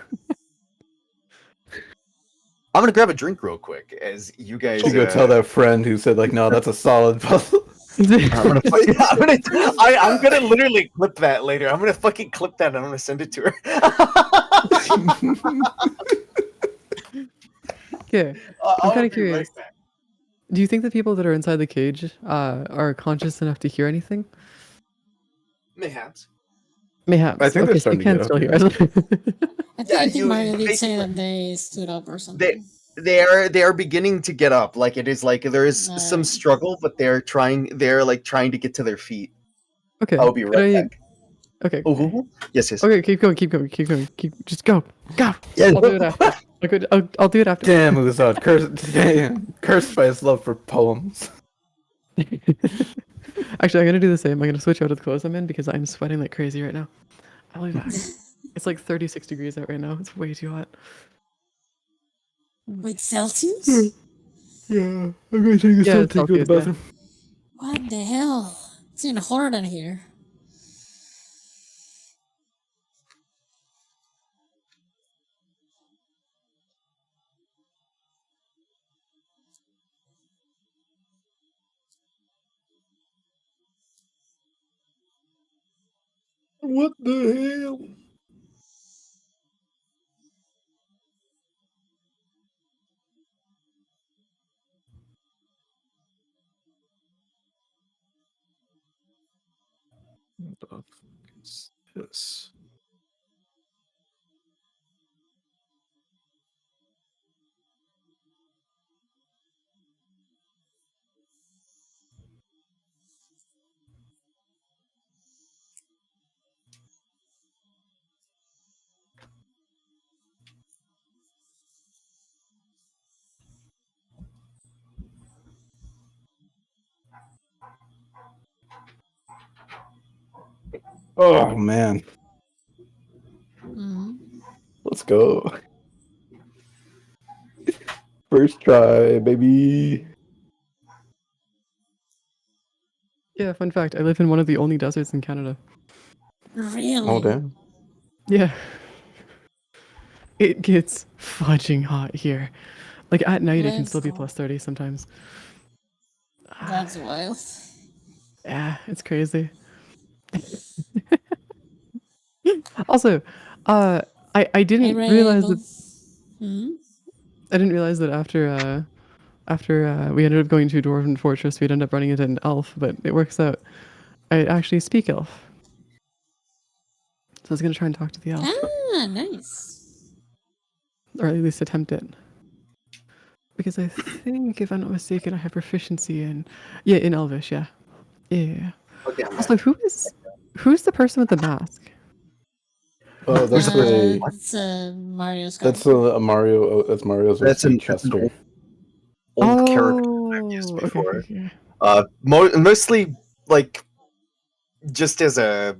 I'm gonna grab a drink real quick. As you guys, You go tell that friend who said like, no, that's a solid puzzle. I'm gonna literally clip that later. I'm gonna fucking clip that and I'm gonna send it to her. Okay. I'll I'm kind be of curious. right back. Do you think the people that are inside the cage are conscious enough to hear anything? Mayhaps. Mayhaps. I think they're Okay, so you starting to can get still up, hear yeah. us. I think you Mario did say basically- that they stood up or something. they are beginning to get up. Like it is like there is some Alright. struggle, but they're trying to get to their feet. Okay. I'll be right back. Okay. Oh, yes. Okay, keep going. Just go. Yeah. I'll do it after. I'll do it after. Damn, Uzad, cursed by his love for poems. Actually, I'm gonna do the same. I'm gonna switch out of the clothes I'm in because I'm sweating like crazy right now. I'll be back. It's like 36 degrees out right now. It's way too hot. Wait, Celsius? Yeah, I'm gonna take a Yeah, step to go to the Celsius, yeah. bathroom. What the hell? It's even hotter than here. What the hell? What the fuck is this? Oh man, Mhm. let's go. First try, baby. Yeah, fun fact. I live in one of the only deserts in Canada. Really? Oh damn. Yeah. It gets fudging hot here. Like at night, it can Let's still be go. plus 30 sometimes. That's wild. Yeah, it's crazy. Also, I didn't realize that Hmm? I didn't realize that after we ended up going to Dwarven Fortress, we'd end up running into an elf, but it works out. I actually speak elf. So I was gonna try and talk to the elf, Ah, nice. or at least attempt it. Because I think, if I'm not mistaken, I have proficiency in in Elvish, yeah. Yeah. Okay. Also, who's the person with the mask? Oh, that's It's Mario's that's character. a Mario. That's Mario's That's OC an Chester. old character I've used Okay, before. okay. Mostly like just as a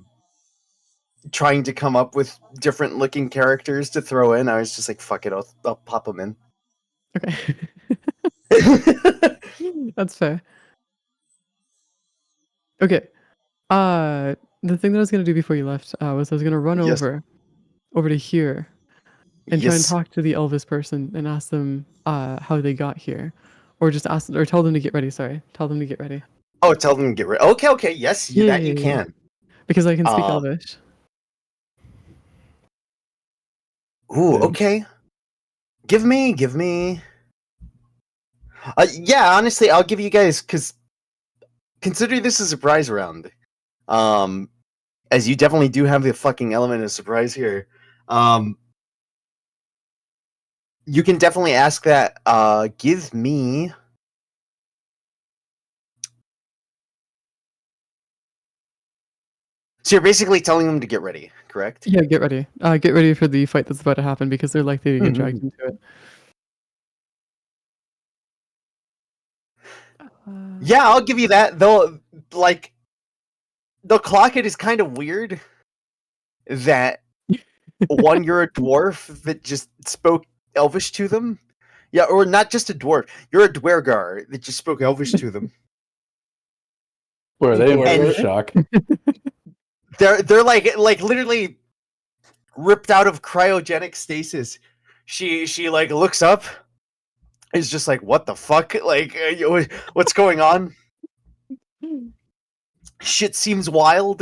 trying to come up with different looking characters to throw in. I was just like, fuck it, I'll pop them in. Okay. That's fair. Okay. The thing that I was gonna do before you left was I was gonna run Yes. over to here and try and Yes. talk to the Elvis person and ask them how they got here, or just ask or tell them to get ready. Sorry, tell them to get ready. Oh, tell them to get rid. Okay. Yes, that you can. Because I can speak Um, Elvish. Ooh, Yeah. okay. Give me. Yeah, honestly, I'll give you guys because consider this a surprise round. As you definitely do have the fucking element of surprise here. You can definitely ask that. Give me. So you're basically telling them to get ready, correct? Yeah, get ready. Get ready for the fight that's about to happen because they're likely to get dragged Mhm. into it. Yeah, I'll give you that. Though, like, the clock it is kind of weird that one, you're a dwarf that just spoke Elvish to them. Yeah, or not just a dwarf. You're a dwergar that just spoke Elvish to them. Where they Where in were shock. They're like literally ripped out of cryogenic stasis. She like looks up, is just like, what the fuck? Like, what's going on? Shit seems wild.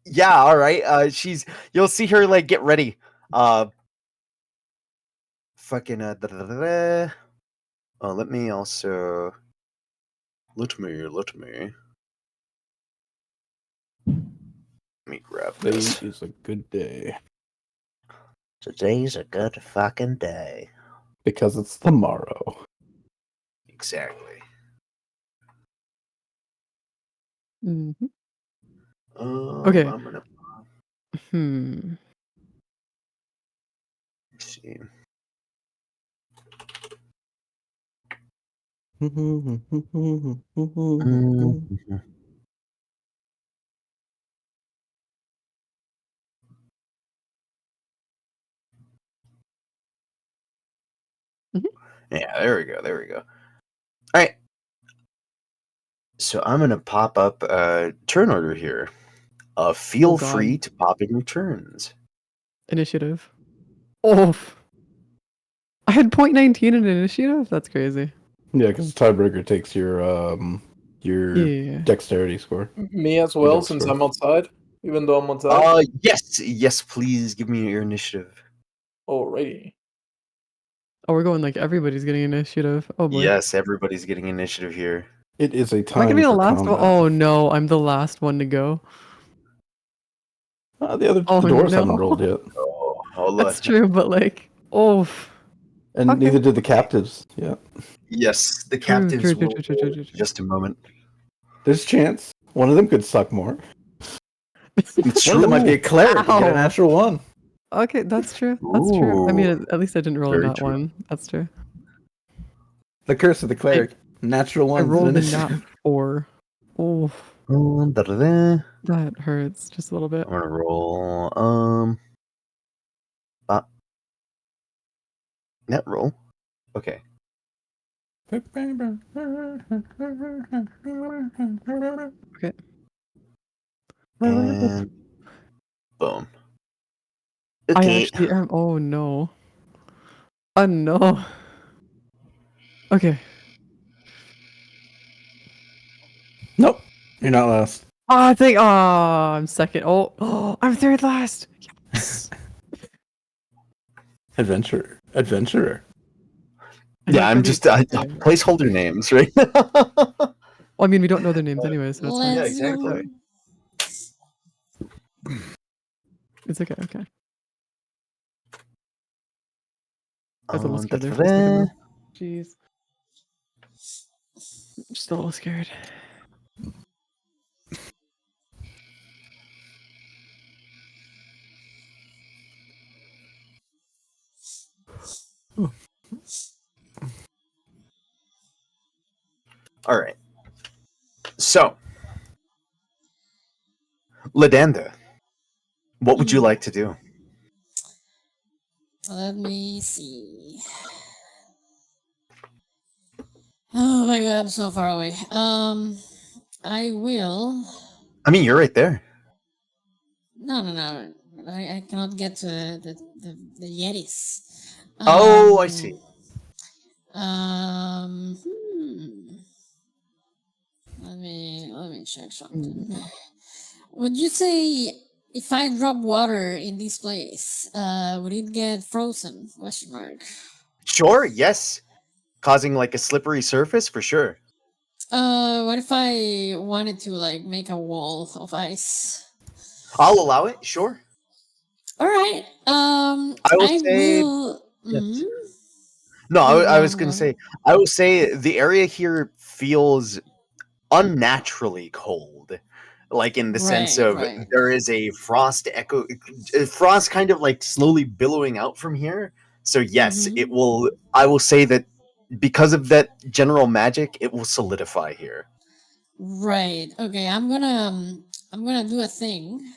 Yeah, all right. You'll see her like get ready. Fucking let me also let me grab Today this. is a good day Today's a good fucking day. because it's tomorrow. Exactly. Mhm. Okay. I'm gonna see. Mhm. Yeah, there we go. There we go. All right. So I'm gonna pop up a turn order here. Feel Oh, God. free to pop in your turns. Initiative. Oh. I had 0.19 in initiative? That's crazy. Yeah, because tiebreaker takes your Yeah. dexterity score. Me as well, Dex since score. I'm outside. Even though I'm outside. Yes, please give me your initiative. Alrighty. Oh, we're going like everybody's getting initiative. Oh boy. Yes, everybody's getting initiative here. It is a Am I time gonna be the for last one? combat. Oh no, I'm the last one to go. The Oh dwarves haven't no. rolled yet, Oh, hold That's on. true, but like, oh. and Okay. neither did the captives yet. Yes, the True, captives true, will true. roll in just a moment. There's a chance one of them could suck more. It's One of them might be a true. cleric and get a Ow. natural one. Okay, that's true. That's true. I Ooh, mean, at least I didn't roll a very nat true. one. That's true. The curse of the cleric. Natural I ones. rolled a initiative. nat 4. Oh, Da-da-da. that hurts just a little bit. I'm gonna roll net roll. Okay. Okay. And boom. I Okay. actually am. Oh no. Oh no. Okay. Nope. You're not last. Oh, I think. Oh, I'm second. Oh, I'm third last. Yes. Adventurer. Yeah, I'm just placeholder names, right? Well, I mean, we don't know their names anyway, so it's fine. Yeah, Let's exactly. go. It's okay. Okay. I was a little scared there for a Da-da-da. second, though. Jeez. Just a little scared. All right. So, Ladanda, what would you like to do? Let me see. Oh my god, I'm so far away. I will. I mean, you're right there. No. I cannot get to the Yetis. Oh, I see. Let me check something. Mm. Would you say if I drop water in this place, would it get frozen? Question mark. Sure, yes. Causing like a slippery surface for sure. What if I wanted to like make a wall of ice? I'll allow it, sure. All right. I will I say will. yes. Mhm. No, Yeah, I go was on, going go to on. say I will say the area here feels unnaturally cold. Like in the sense Right, of right. there is a frost kind of like slowly billowing out from here. So yes, it Mm-hmm. will I will say that because of that general magic, it will solidify here. Right. Okay. I'm gonna do a thing,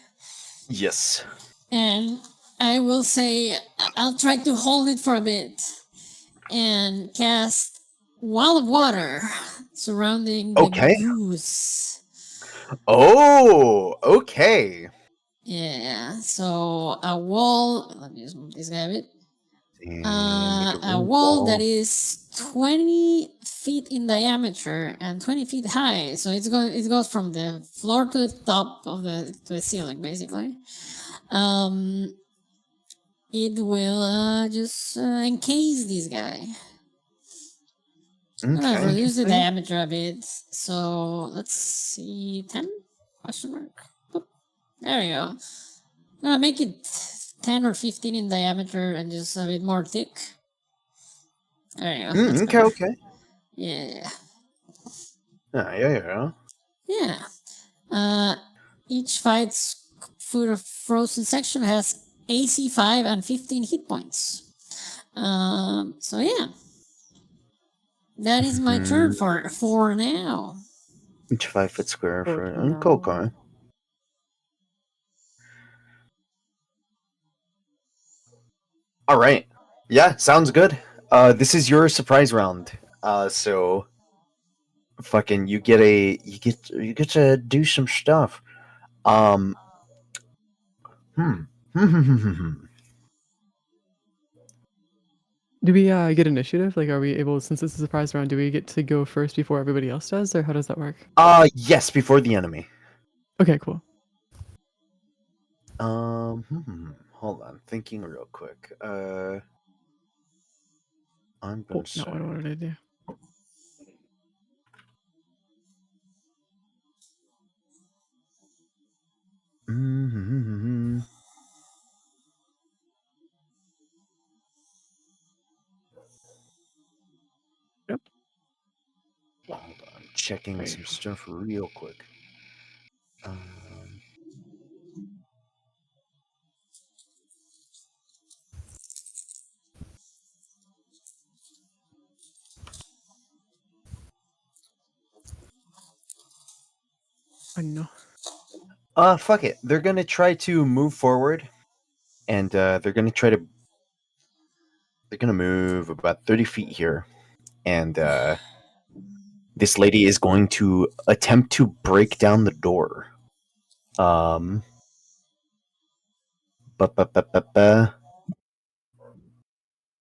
Yes. and I will say I'll try to hold it for a bit and cast wall of water surrounding the Okay. goose. Oh, okay. Yeah, so a wall. Let me just move this guy a bit. And make A wall that is 20 feet in diameter and 20 feet high. So it goes from the floor to the top of the ceiling, basically. It will just encase this guy. Okay. Reduce the Interesting. diameter a bit. So let's see, 10 question mark. Boop. There we go. Make it 10 or 15 in diameter and just a bit more thick. There you go. That's Okay, better. okay. Yeah. Yeah. Yeah. Each fight's foot of frozen section has AC 5 and 15 hit points. So yeah. That is my turn for now. Each 5 foot square for Okay. okay. All right. Yeah, sounds good. This is your surprise round. So fucking you get to do some stuff. Um Do we get initiative? Like, are we able, since this is a surprise round, do we get to go first before everybody else does, or how does that work? Yes, before the enemy. Okay, cool. Hold on, thinking real quick. I'm gonna Oh, say not what I wanted to do. Yep. Hold on, checking some stuff real quick. I know. Fuck it. They're gonna try to move forward, and they're gonna move about 30 feet here, and this lady is going to attempt to break down the door. Ba.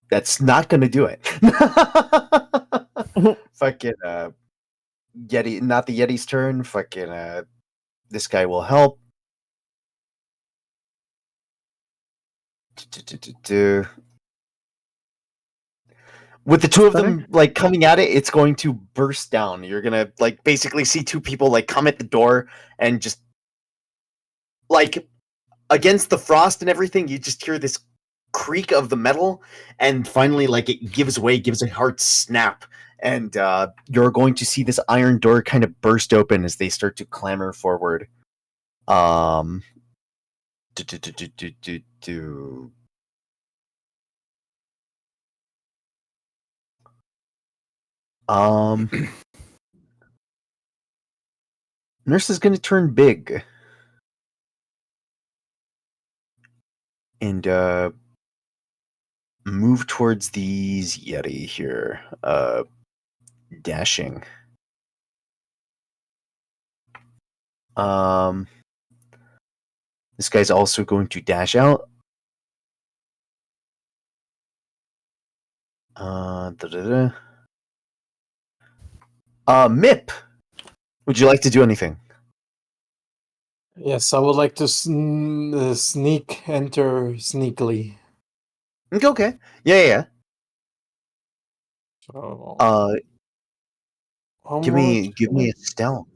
That's not gonna do it. Fucking Yeti, not the Yeti's turn. Fucking this guy will help. With the two of them like coming at it, it's going to burst down. You're gonna like basically see two people like come at the door and just like against the frost and everything, you just hear this creak of the metal, and finally like it gives way, gives a hard snap, and you're going to see this iron door kind of burst open as they start to clamber forward. Do, do, do, do, do, do, do. Nurse is going to turn big and move towards these Yeti here, dashing. This guy's also going to dash out. Mip, would you like to do anything? Yes, I would like to sneak enter sneakily. Okay. Yeah. So, Give me a stealth.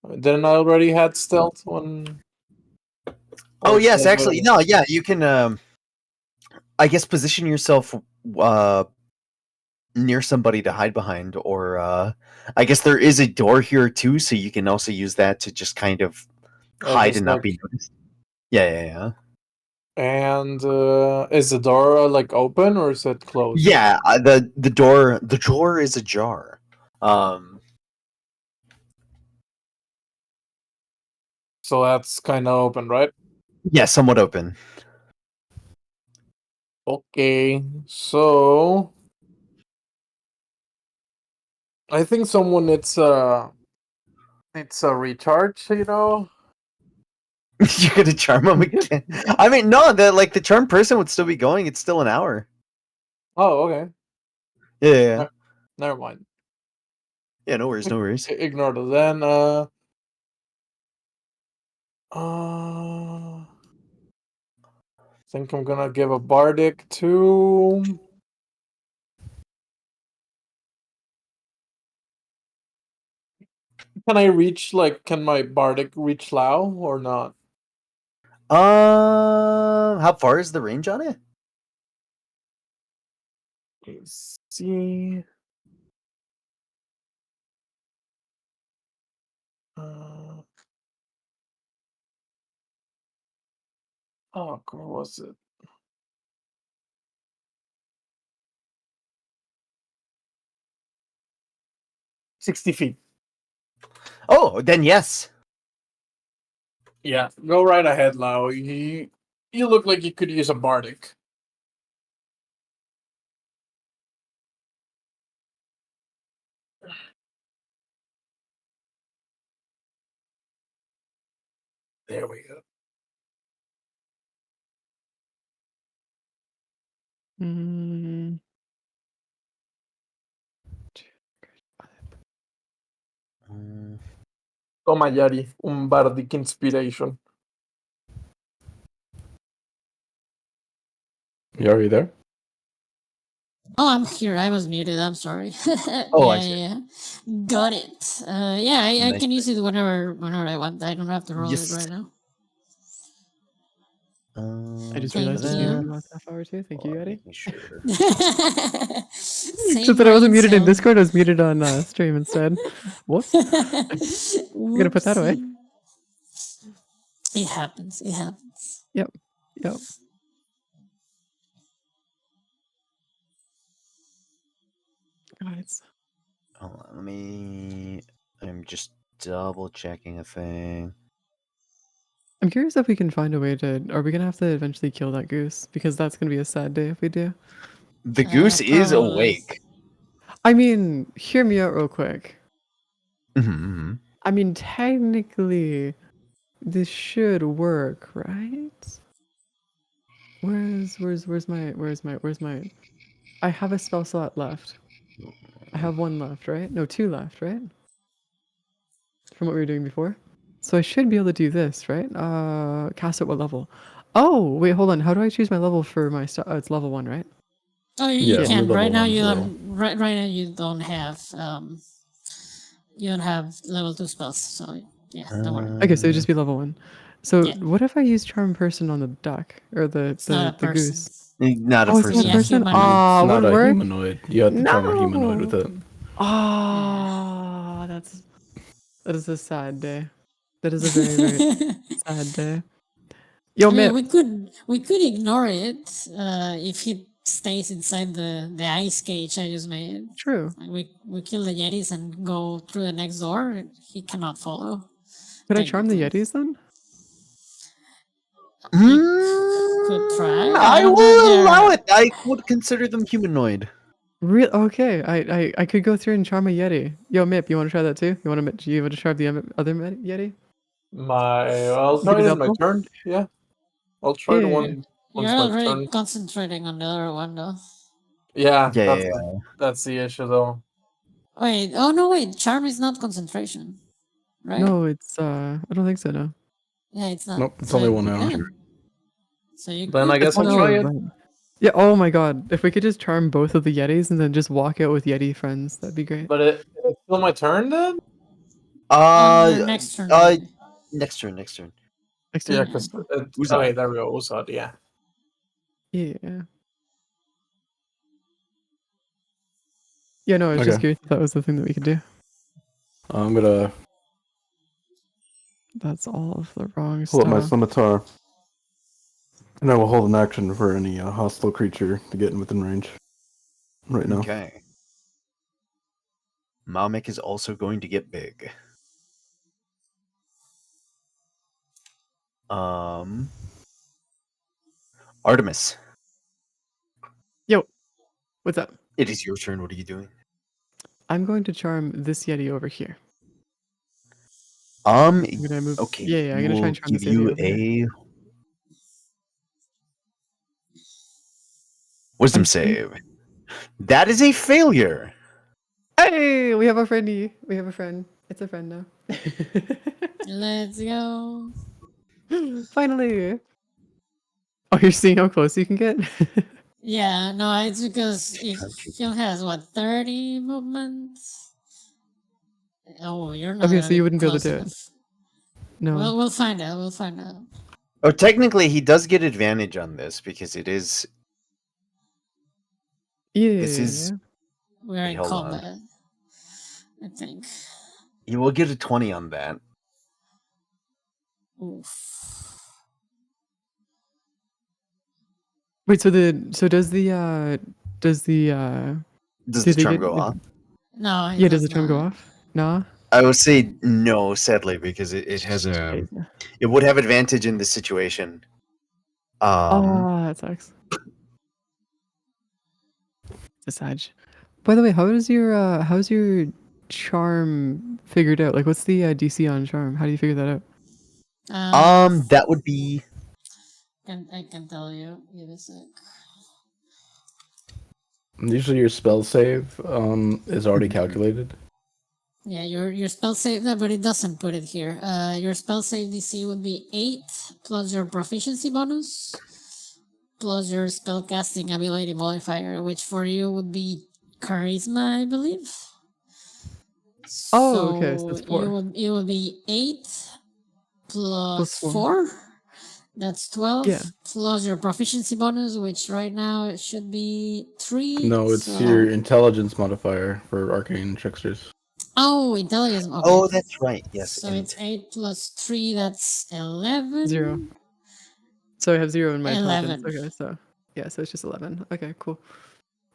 Didn't I already had stealth when? Oh yes, actually, no, yeah, you can. I guess position yourself near somebody to hide behind, or I guess there is a door here too, so you can also use that to just kind of hide and not be noticed. Yeah. And is the door like open or is it closed? Yeah, the door is ajar. So that's kind of open, right? Yeah, somewhat open. Okay, so I think someone it's a recharge, you know. You're gonna charm him again. I mean, no, the charm person would still be going. It's still an hour. Oh, okay. Yeah. Never mind. Yeah, no worries, no worries. Ignore that. Then I think I'm gonna give a bardic to. Can I reach can my bardic reach Lao or not? How far is the range on it? Let's see. Oh, what was it? 60 feet. Oh, then yes. Yeah, go right ahead, Lao. You look like you could use a bardic. There we go. Mm. Toma, Yari, un bardic inspiration. You already there? Oh, I'm here. I was muted. I'm sorry. Oh, I yeah, see. yeah, yeah. Got it. Yeah, I Nice. can use it whenever I want. I don't have to roll Yes. it right now. I just Thank realized I was muted you. in the last half hour too. Thank you, Eddie. Making sure. Same Except that I wasn't brain muted in cell. Discord, I was muted on stream instead. Whoops. I'm gonna put that away. Whoopsie. It happens. It happens. Yep. Guys. Hold on, I'm just double checking a thing. I'm curious if we can find a way to. Are we gonna have to eventually kill that goose? Because that's gonna be a sad day if we do. The goose is Probably. awake. I mean, hear me out real quick. Mm-hmm. I mean, technically, this should work, right? Where's my? I have a spell slot left. I have one left, right? No, two left, right? From what we were doing before. So I should be able to do this, right? Cast at what level? Oh, wait, hold on. How do I choose my level for my stuff? Oh, it's level 1, right? Oh, you Yeah, can. level Right now, one's you low. don't. Right now, you don't have. You don't have level 2 spells. So yeah, don't worry. Okay, so it'd just be level 1. So Yeah. what if I use charm person on the duck or It's not a the person. goose? Not a Oh, it's not a Yeah, person. person. humanoid. Ah, It's not would a work. humanoid. You have to charm a humanoid with it. Ah, that is a sad day. That is a very very sad day. Yo, I mean, Mip. we could ignore it if he stays inside the ice cage I just made. True. Like, we kill the Yetis and go through the next door. He cannot follow. Could I charm the Technically. Yetis then? You could try. I I don't think will allow they're. it. I would consider them humanoid. Real okay. I could go through and charm a Yeti. Yo, Mip, you want to try that too? You want to charm the other Yeti? I'll You try could it do in my double? turn. Yeah, I'll try the Yeah. one You're once my already turn. concentrating on the other one though. Yeah, Yeah. that's the issue though. Wait. Oh no. Wait. Charm is not concentration, right? No, it's I don't think so. No. Yeah, it's not. Nope, it's So only you 1 hour. can. So you Then could I guess I'll Oh, try it. right. Yeah. Oh my God. If we could just charm both of the Yetis and then just walk out with Yeti friends, that'd be great. But it's still my turn then. on your next turn. Maybe. Next turn. Next turn. Next Yeah, turn. because Who's okay, up? there we go. Usad, yeah. Yeah. Yeah. No, I was just Okay. curious if that was the thing that we could do. I'm gonna That's all of the wrong pull up my stuff. scimitar. And I will hold an action for any hostile creature to get in within range. Right now. Okay. Malmik is also going to get big. Artemis, Yo, what's up? it is your turn. What are you doing? I'm going to charm this Yeti over here. Um. I'm gonna move. Okay. Yeah, I'm gonna try We'll and charm give this Yeti you over here. a wisdom I'm seeing- save. That is a failure. Hey, we have a friendy. We have a friend. It's a friend now. Let's go. Finally. Oh, you're seeing how close you can get? Yeah, no, it's because he has what 30 movements. Oh, you're not Okay, gonna so be you wouldn't be able to close do it. enough. No. Well, we'll find out. We'll find out. Oh, technically, he does get advantage on this because it is. Yeah. This is. We're in Hold on. combat. I think. You will get a 20 on that. Oof. Wait, so does the Does do the they charm get go like- off? No, it Yeah, does does the charm go not. off? Nah. I would say no, sadly, because it has a. It would have advantage in this situation. That sucks. It's sad. By the way, how's your charm figured out? Like, what's the DC on charm? How do you figure that out? That would be. I can tell you. Give a sec. Usually your spell save is already calculated. Yeah, your spell save, no, but it doesn't put it here. Your spell save DC would be 8 plus your proficiency bonus plus your spellcasting ability modifier, which for you would be charisma, I believe. Oh, okay, so it's 4. It would be 8 plus Plus 4. 4. That's 12 Yeah. plus your proficiency bonus, which right now it should be 3. No, it's so- your intelligence modifier for arcane tricksters. Oh, intelligence. Okay. Oh, that's right. Yes. So it's 8 plus 3, that's 11. 0. So I have 0 in my 11. intelligence. Okay, so yeah, so it's just 11. Okay, cool.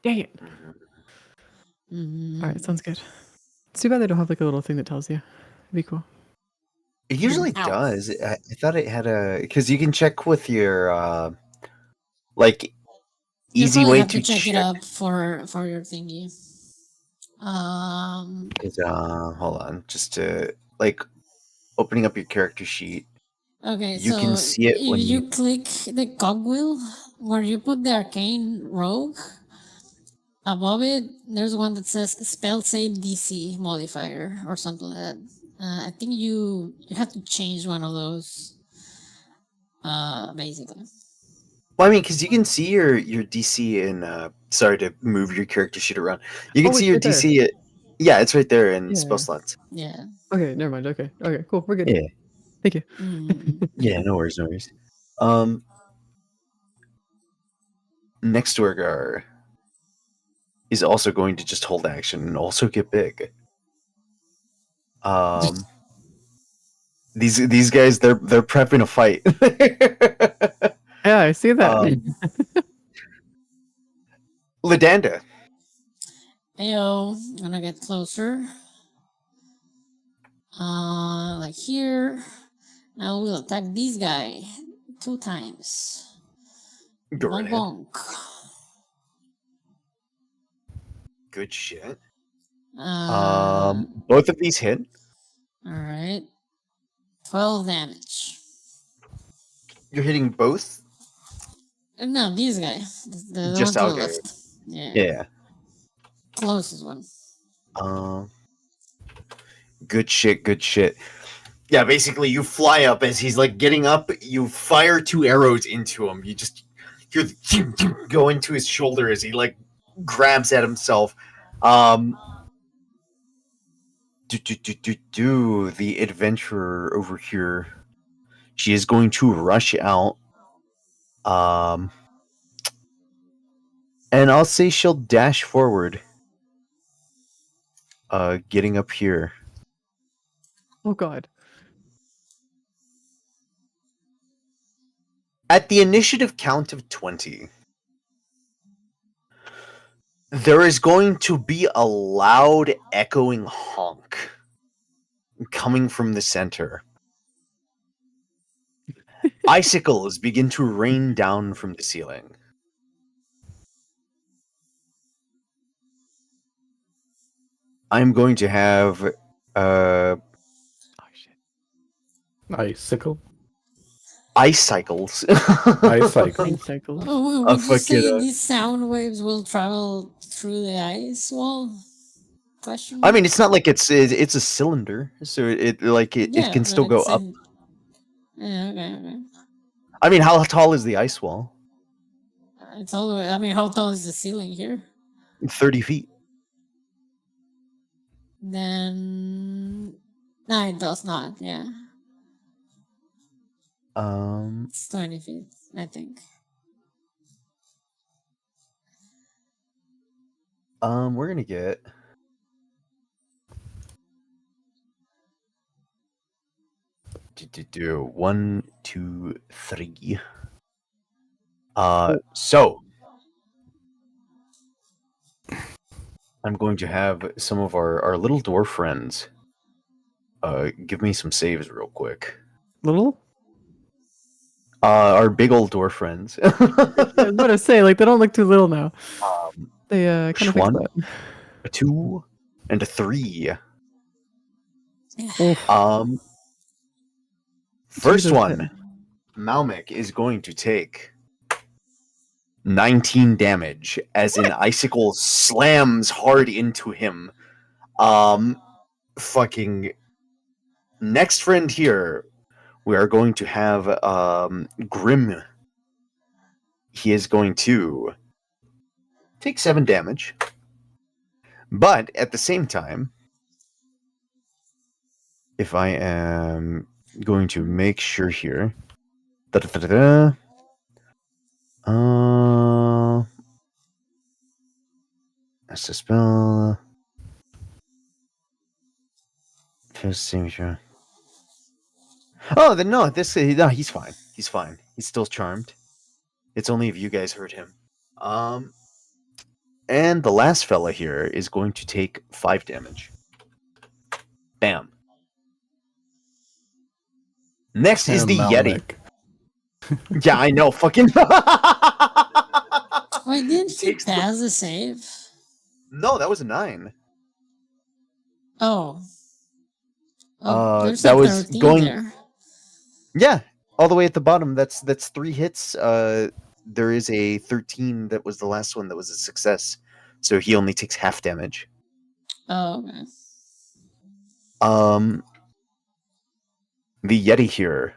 Dang it. Mhm. All right, sounds good. It's too bad they don't have like a little thing that tells you. It'd be cool. It usually Ow. does. I thought it had a because you can check with your like You easy probably way have to check check. it up for your thingy. Is, hold on, just to like opening up your character sheet. Okay, You so can see it if when you you. click the cogwheel where you put the arcane rogue, above it there's one that says spell save DC modifier or something like that. I think you have to change one of those. Basically. Well, I mean, because you can see your DC in. Sorry to move your character sheet around. You can Oh, see it's your right there. DC. Yeah, it's right there in Yeah. spell slots. Yeah. Okay, never mind. Okay, cool. We're good. Yeah. Thank you. Mm. Yeah, no worries, no worries. Next to Urgar is also going to just hold action and also get big. These guys they're prepping a fight. Yeah, I see that. Ladanda. Ayo, gonna get closer. Like here. Now we'll attack this guy 2 times. Go right Bonk ahead. bonk. Good shit. All Both of these hit. right. 12 damage. You're hitting both. No, this guy. The one Just to the okay. left. Yeah. Yeah. Closest one. Good shit. Good shit. Yeah, basically you fly up as he's like getting up. You fire 2 arrows into him. You just hear the go into his shoulder as he like grabs at himself. The adventurer over here. She is going to rush out. And I'll say she'll dash forward. Getting up here. Oh God. At the initiative count of 20, there is going to be a loud echoing honk coming from the center. Icicles begin to rain down from the ceiling. I'm going to have Oh shit. Icicle. ice cycles. Ice cycle. Ice cycles. Oh, A would you fucking, say these sound waves will travel through the ice wall? Question I mark? mean, it's not like it's a cylinder, so it Yeah, can but still go it's up. in. Yeah, okay. I mean, how tall is the ice wall? It's all the way. I mean, how tall is the ceiling here? 30 feet. Then. No, it does not. Yeah. It's 20 feet, I think. We're gonna get. Do 1, 2, 3. So I'm going to have some of our little dwarf friends give me some saves real quick. Little? Our big old dwarf friends. I was about to say, like, they don't look too little now. They kind of fixed 1, that. a 2, and a 3. Oof. First Jesus. one, Malmik is going to take 19 damage as an icicle slams hard into him. Fucking next friend here, we are going to have Grim. He is going to take 7 damage. But at the same time, if I am going to make sure here. That's a spell. First signature. Oh, then no, no, he's fine. He's fine. He's still charmed. It's only if you guys hurt him. And the last fella here is going to take 5 damage. Bam. Next is the Yeti. Yeah, I know. Fucking. Wait, didn't he Takes the- pass the save? No, that was a 9. Oh. There's that a was 13 going. there. Yeah, all the way at the bottom. That's 3 hits. There is a 13 that was the last one that was a success, so he only takes half damage. Oh, okay. The Yeti here.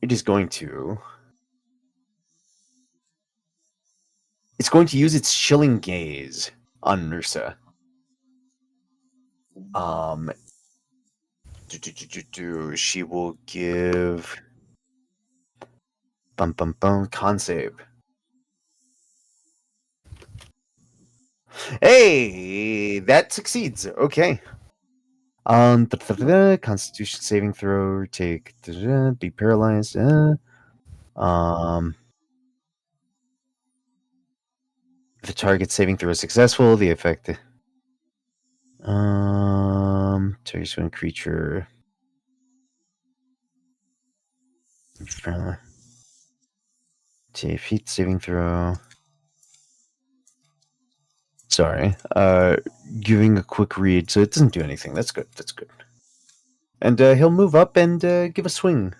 It is going to. It's going to use its chilling gaze on Nursa. She will give. Con save. Hey, that succeeds. Okay. Constitution saving throw. Take. Be paralyzed. If the target saving throw is successful, the effect. Target one creature. Take feat saving throw. Sorry. Giving a quick read, so it doesn't do anything. That's good. That's good. And he'll move up and give a swing.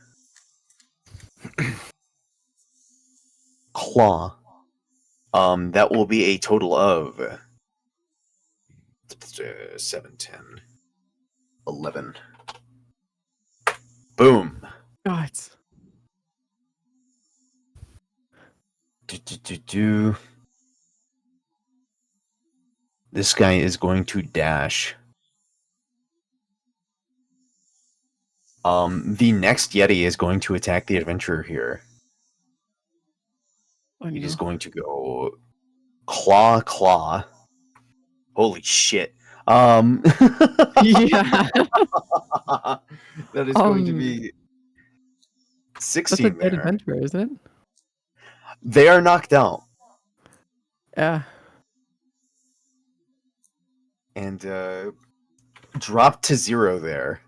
Claw. That will be a total of 7, 10, 11. Boom. God. This guy is going to dash. The next Yeti is going to attack the adventurer here. He is going to go claw. Holy shit. Yeah. That is going to be 16 That's a dead there. adventurer, isn't it? They are knocked out. Yeah. And drop to 0 there.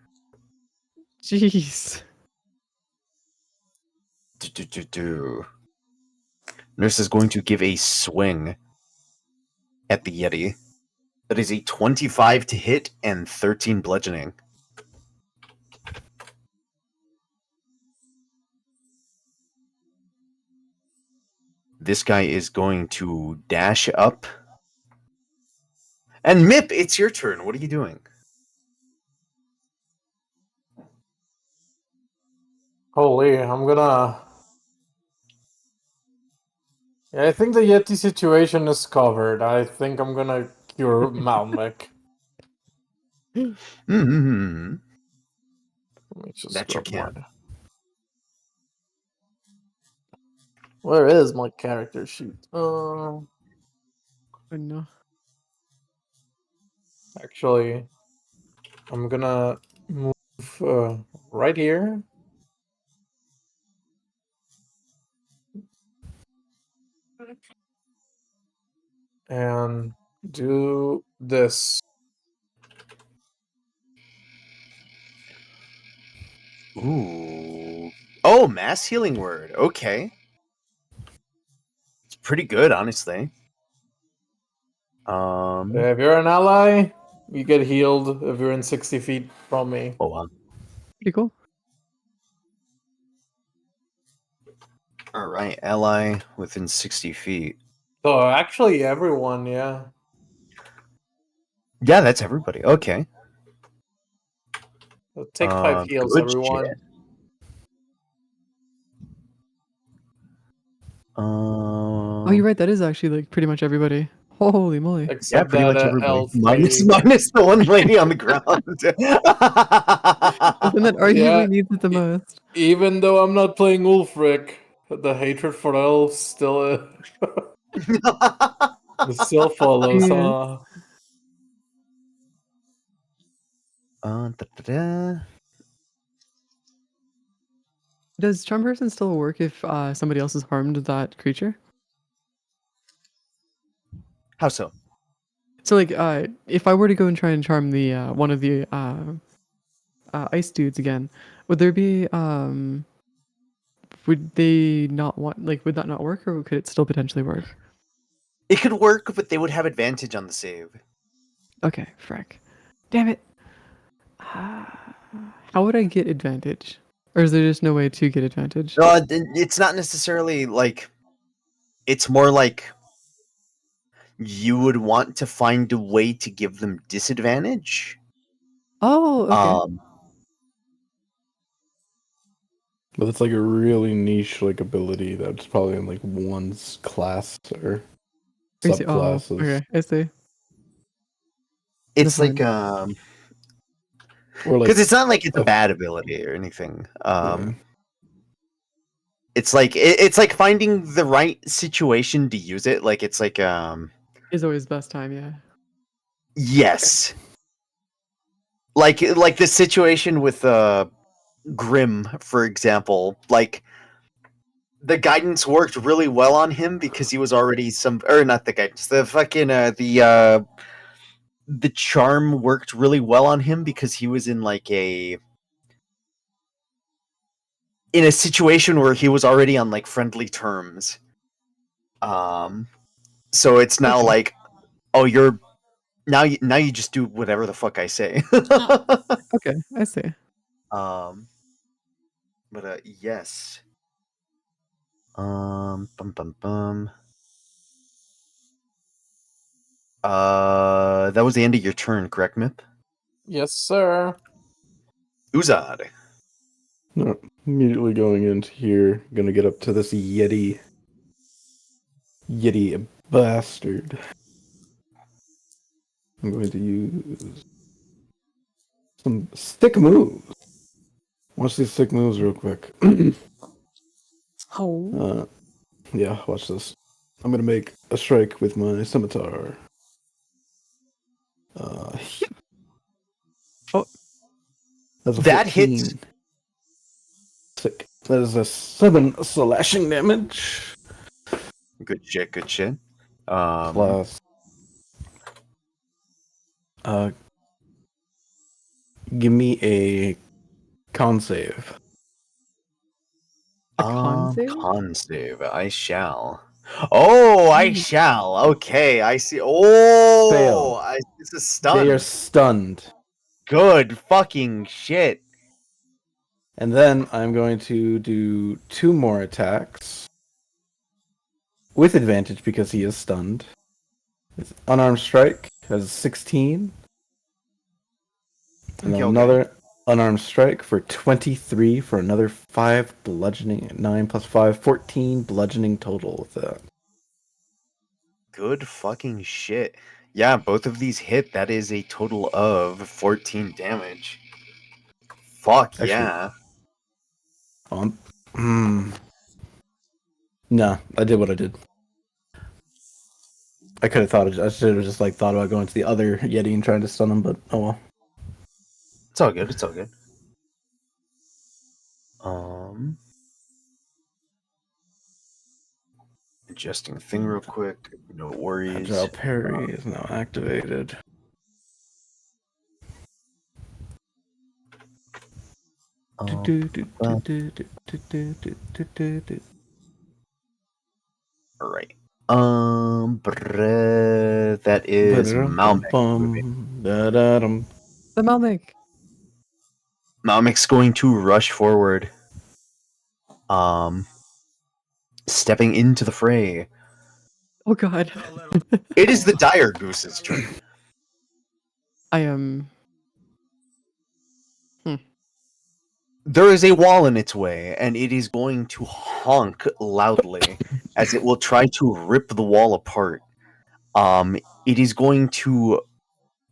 Jeez. Nurse is going to give a swing. at the Yeti. That is a 25 to hit and 13 bludgeoning. This guy is going to dash up. And Mip, it's your turn. What are you doing? Holy, I'm gonna. Yeah, I think the Yeti situation is covered. I think I'm gonna cure Malmec. Mm-hmm. Let me just That you grab can. mine. Where is my character sheet? Oh no. Actually, I'm gonna move right here. And do this. Ooh. Oh, mass healing word. Okay. It's pretty good, honestly. If you're an ally, you get healed if you're in 60 feet from me. Hold on. Pretty cool. All right, ally within 60 feet. So actually, everyone, yeah. Yeah, that's everybody. Okay. So take 5 heals, Good everyone. shit. Oh, you're right. That is actually like pretty much everybody. Holy moly! Yeah, Except pretty that much everybody. elf Minus lady. minus the one lady on the ground. The one that arguably needs it the most. Even though I'm not playing Ulfric, the hatred for elves still still follows, Yeah. huh? Da-da-da. Does charm person still work if somebody else has harmed that creature? How so? So like, if I were to go and try and charm the one of the ice dudes again, would there be would they not want would that not work, or could it still potentially work? It could work, but they would have advantage on the save. Okay, frack. Damn it. How would I get advantage? Or is there just no way to get advantage? No, it's not necessarily like. It's more like you would want to find a way to give them disadvantage. Oh, okay. But it's like a really niche like ability that's probably in like one's class or I see. Oh, subclasses. okay. I see. It's Never like mind. Or like because it's not like it's a bad ability or anything. yeah. It's like it's like finding the right situation to use it. Like it's like Is always best time, yeah. yes, like the situation with Grim, for example. Like the guidance worked really well on him because he was already or not the guidance. The fucking the charm worked really well on him because he was in like in a situation where he was already on like friendly terms. So it's now Okay. like, oh, you're now you just do whatever the fuck I say. Okay, I see. But yes. Bum bum bum. That was the end of your turn, correct, Mip? Yes, sir. Uzad. No, immediately going into here, gonna get up to this Yeti bastard. I'm going to use some stick moves. Watch these stick moves real quick. Oh. Yeah, watch this. I'm gonna make a strike with my scimitar. Oh, That's a That 14. hits. Sick. That is a 7 slashing damage. Good shit, good shit. Plus give me a con save. a con save? Con save. I shall. Oh, I shall. Okay, I see. Oh, it's a They are stun. stunned. Good fucking shit. And then I'm going to do 2 more attacks. With advantage because he is stunned. It's unarmed strike has 16. And then Okay. another unarmed strike for 23 for another 5 bludgeoning. 9 plus 5, 14 bludgeoning total with that. Good fucking shit. Yeah, both of these hit. That is a total of 14 damage. Fuck Actually, yeah. Nah, I did what I did. I could have I should have just like thought about going to the other Yeti and trying to stun him, but oh well. It's all good. It's all good. Adjusting thing real quick. No worries. Agile parry is now activated. Alright. That is Malmec moving. The Malmec. Malmec's going to rush forward. Stepping into the fray. Oh god. It is the dire goose's turn. I am. There is a wall in its way, and it is going to honk loudly as it will try to rip the wall apart. It is going to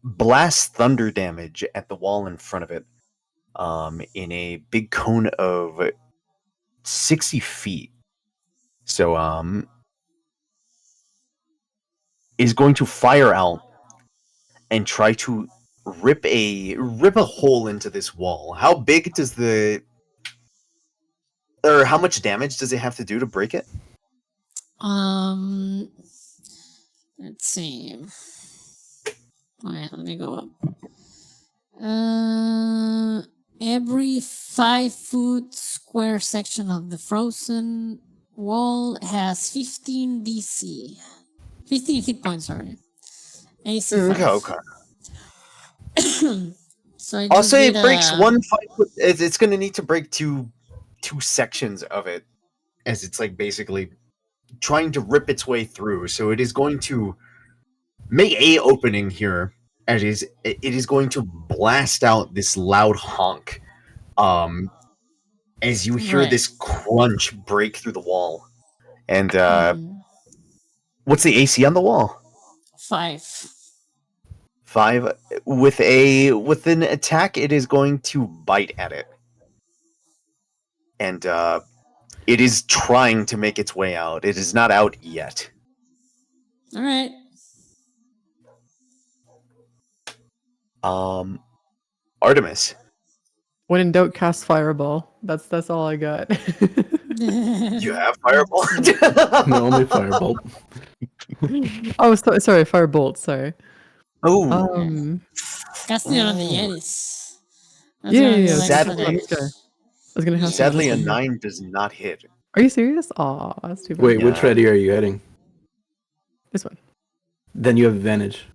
blast thunder damage at the wall in front of it. In a big cone of 60 feet. So, is going to fire out and try to rip a hole into this wall. How big does or how much damage does it have to do to break it? Let's see. Alright, let me go up. Every 5-foot square section of the frozen wall has 15 DC. 15 hit points, sorry. AC 5. Okay. So I I'll just say did it breaks a- 1 5-foot. It's going to need to break two sections of it, as it's like basically trying to rip its way through. So it is going to make a opening here. It is going to blast out this loud honk. As you hear Right. this crunch break through the wall. And what's the AC on the wall? 5. 5. With an attack, it is going to bite at it. And it is trying to make its way out. It is not out yet. Alright. Artemis. When in doubt, cast Fireball. That's all I got. You have Fireball? No, only Firebolt. Oh, sorry, Firebolt. Sorry. Oh. Casting it on the Yetis. That's Yeah, what I yeah, like Sadly- for this guy. I was gonna have to Sadly, a listen. 9 does not hit. Are you serious? Aw, that's too bad. Wait, which Yeah. ready are you heading? This one. Then you have advantage.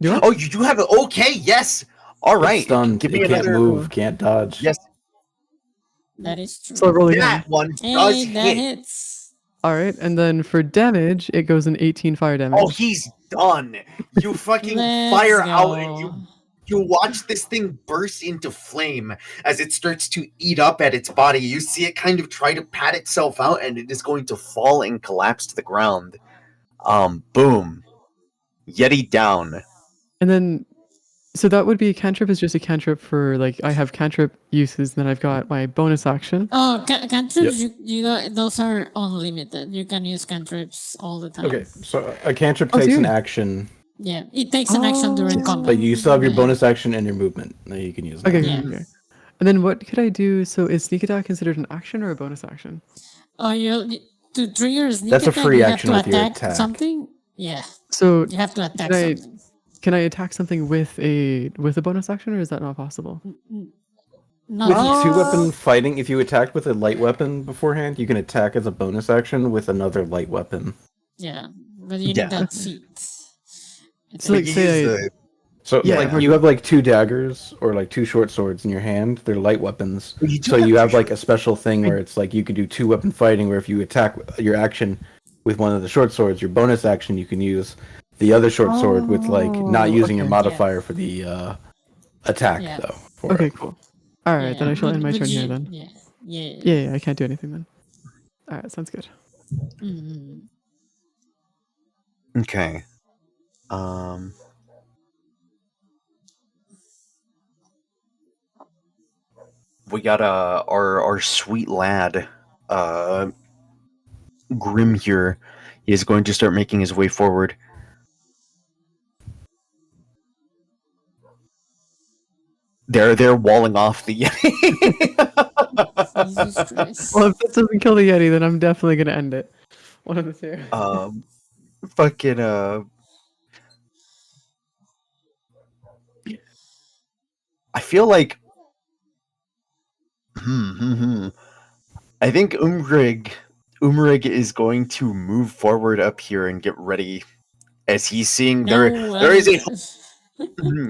Do I? Oh, you do have it. Okay, yes. All It's right. stunned. Give me It can't another. move, can't dodge. Yes, That is true. So I roll again. that one does Hey, that hit. hits. All right, and then for damage, it goes in 18 fire damage. Oh, he's done. You fucking Let's fire go. out and you watch this thing burst into flame as it starts to eat up at its body. You see it kind of try to pat itself out, and it is going to fall and collapse to the ground. Boom. Yeti down. And then, so that would be cantrip is just a cantrip for like I have cantrip uses, then I've got my bonus action. Oh, cantrips, you know, those are unlimited. You can use cantrips all the time. Okay, so a cantrip Oh, takes an dude. action, Yeah, it takes an action during Oh. combat. but you still have your Yeah. bonus action and your movement that you can use. now. Okay, Yeah. okay. And then what could I do? So is sneak attack considered an action or a bonus action? Oh, to trigger sneak That's a attack, free you action have with to your attack attack. something. Yeah, So you have to attack Can I- something. can I attack something with a bonus action, or is that not possible? Not With yet. 2-weapon fighting, if you attacked with a light weapon beforehand, you can attack as a bonus action with another light weapon. Yeah, but you Yeah. need that feat. So, But like, you say use I- the So Yeah, like I've you heard- have like 2 daggers or like 2 short swords in your hand. They're light weapons. You do So have you two have like short- a special thing where it's like you can do 2 weapon fighting. Where if you attack your action with one of the short swords, your bonus action you can use the other short sword with like not Oh, using your okay. modifier for the attack Yeah. though. For Okay, it. cool. All right, then I shall end my turn here then. Yeah, yeah. Yeah, I can't do anything then. All right, sounds good. Mm. Okay. We got our sweet lad, Grim here. He is going to start making his way forward. They're walling off the Jesus Christ. Well, if this doesn't kill the Yeti, then I'm definitely gonna end it. One of the two. fucking I feel like I think Umrig is going to move forward up here and get ready as he's seeing there is a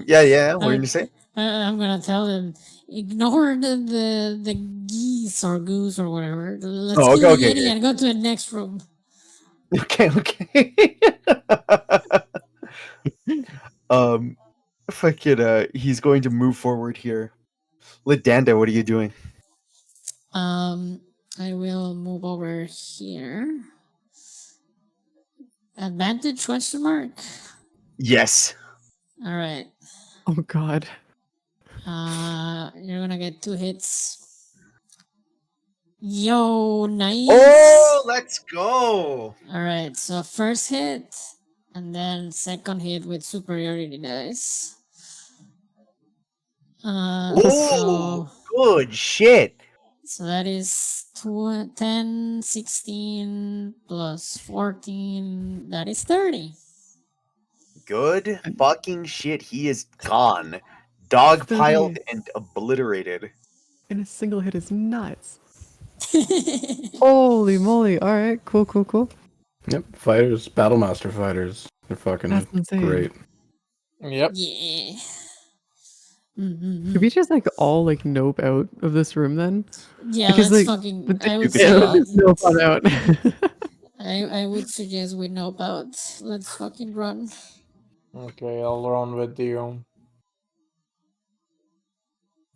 yeah, what are you gonna say? I'm gonna tell him ignore the geese or goose or whatever. Let's Oh, kill the okay, Yeti okay. and go to the next room. Okay. Fucking he's going to move forward here. Danda, what are you doing? I will move over here. Advantage question mark. Yes. All right. Oh God. You're gonna get 2 hits. Yo, nice. Oh, let's go. All right. So first hit, and then second hit with superiority dice. Oh, good shit. So that is 10, 16 plus 14. That is 30. Good fucking shit. He is gone. Dogpiled 30. and obliterated. In a single hit is nuts. Holy moly! All right, cool. Yep, fighters, battlemaster fighters. They're fucking That's insane. great. Yep. Yeah. Could we just like all like nope out of this room then? Yeah, Because, let's like, fucking. I would Yeah, say. nope on out. I would suggest we nope out. Let's fucking run. Okay, I'll run with you.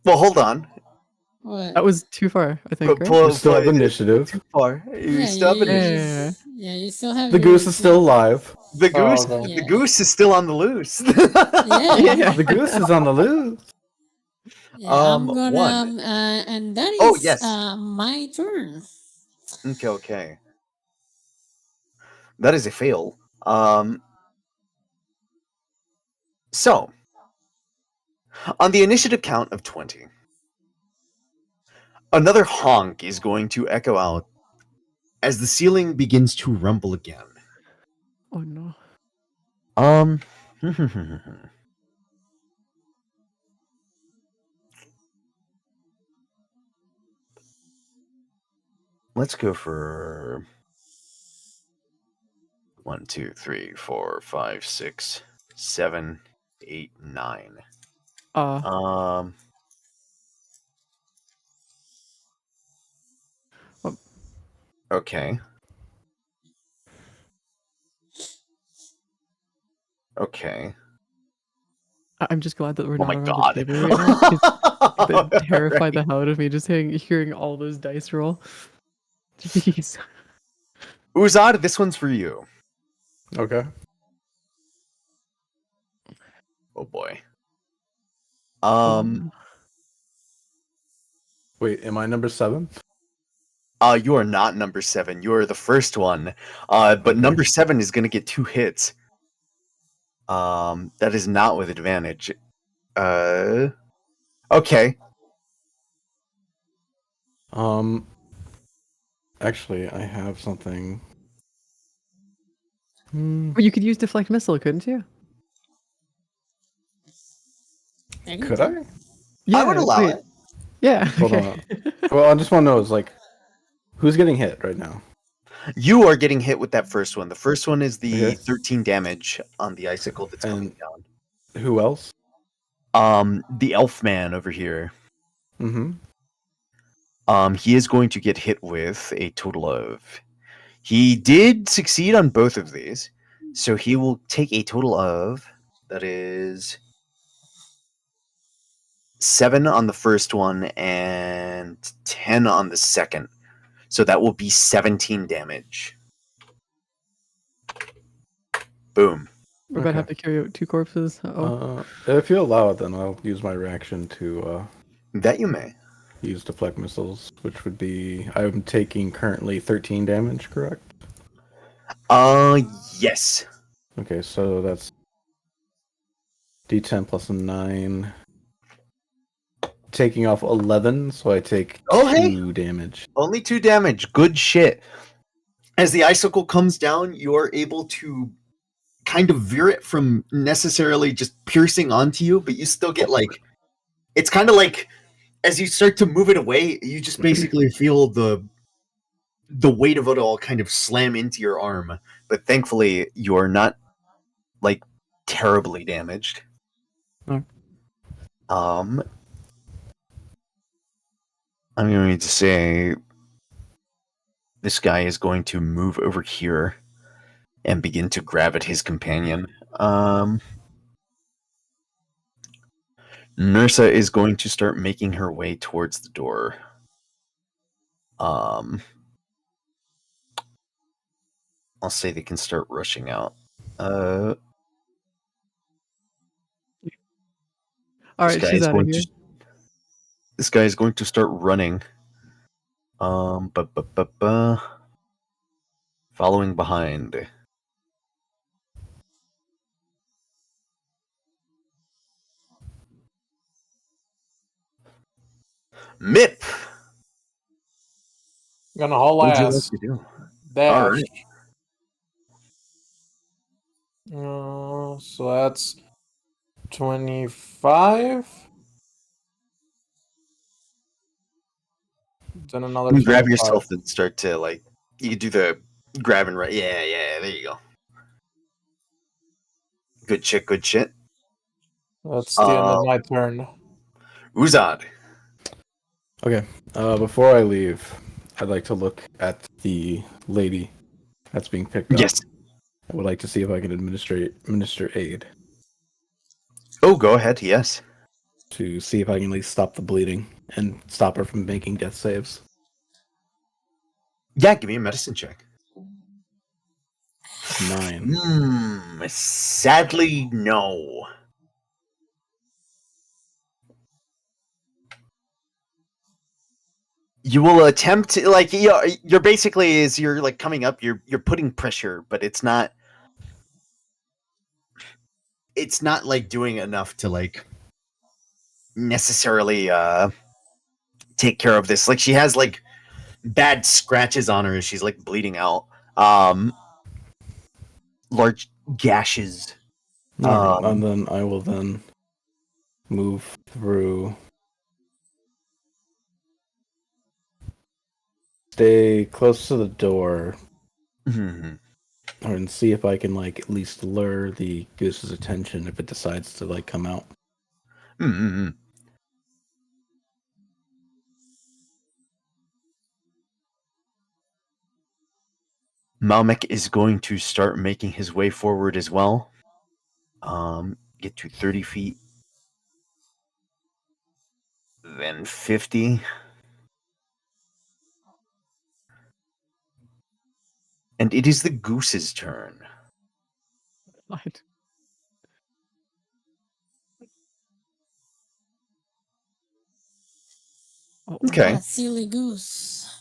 Well, hold on. What? That was too far, I think, right? We still have initiative. Too far. You Yeah, still have you- initiative. Yeah. Yeah, you still have The your- goose is still alive. The goose, okay. the goose is still on the loose. Yeah. The goose is on the loose. Yeah, I'm gonna one. and that is Oh, yes. my turn. Okay. That is a fail. So, on the initiative count of 20, another honk is going to echo out as the ceiling begins to rumble again. Oh no. Let's go for 1, 2, 3, 4, 5, 6, 7, 8, 9. Okay. Okay. I'm just glad that we're Oh not my around god. the table right now. 'Cause that terrified the hell out of me just hearing all those dice roll. Jeez. Uzad, this one's for you. Okay. Oh boy. Wait, am I number 7? You are not number 7. You are the first one. But Okay. number 7 is gonna get 2 hits. That is not with advantage. Okay. Actually, I have something. But you could use deflect missile, couldn't you? Could I? I would allow wait. it. Yeah. Hold okay. on. Well, I just want to know is like, who's getting hit right now? You are getting hit with that first one. The first one is the Okay. 13 damage on the icicle that's coming down. Who else? The elf man over here. Mm-hmm. He is going to get hit with a total of. He did succeed on both of these, so he will take a total of. That is 7 on the first one and 10 on the second. So that will be 17 damage. Boom. We're about to have to carry out 2 corpses. If you allow it, then I'll use my reaction to That you may. use deflect missiles, which would be I'm taking currently 13 damage, correct? Yes. Okay, so that's D10 plus 9. Taking off 11, so I take 2 damage. Only 2 damage. Good shit. As the icicle comes down, you're able to kind of veer it from necessarily just piercing onto you, but you still get like, it's kind of like as you start to move it away, you just basically feel the weight of it all kind of slam into your arm. But thankfully, you're not like terribly damaged. No. I'm going to say this guy is going to move over here and begin to grab at his companion. Nursa is going to start making her way towards the door. I'll say they can start rushing out. All right, she's out of here. This guy is going to start running. Following behind. Mip! Gonna haul What would you like ass. to do? Dash. All right. So that's 25. Then another You 25. grab yourself and start to, like, you can do the grab and right. Yeah, there you go. Good shit, good shit. That's the end of my turn. Uzad. Okay, before I leave, I'd like to look at the lady that's being picked up. Yes. I would like to see if I can administer aid. Oh, go ahead, yes. To see if I can at least stop the bleeding and stop her from making death saves. Yeah, give me a medicine check. 9. Sadly, no. You will attempt to, like, you're basically, as you're like coming up, you're putting pressure, but it's not like doing enough to like necessarily take care of this. Like, she has like bad scratches on her as she's like bleeding out. Large gashes. And then I will then move through. Stay close to the door. And see if I can like at least lure the goose's attention if it decides to like come out. Malmek is going to start making his way forward as well. Get to 30 feet. Then 50. And it is the goose's turn. What? Okay. That silly goose.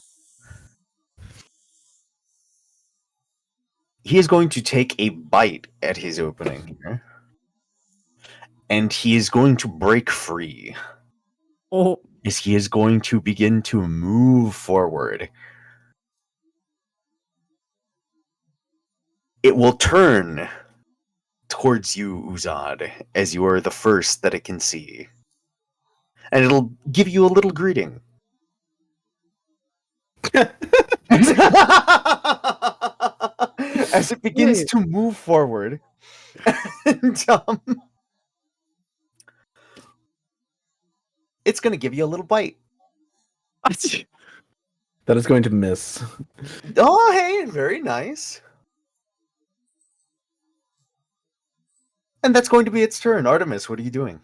He is going to take a bite at his opening here. And he is going to break free. Oh. As he is going to begin to move forward. It will turn towards you, Uzad, as you are the first that it can see. And it'll give you a little greeting. As it begins Wait. to move forward, and, it's going to give you a little bite. That is going to miss. Oh, hey, very nice. And that's going to be its turn. Artemis, what are you doing?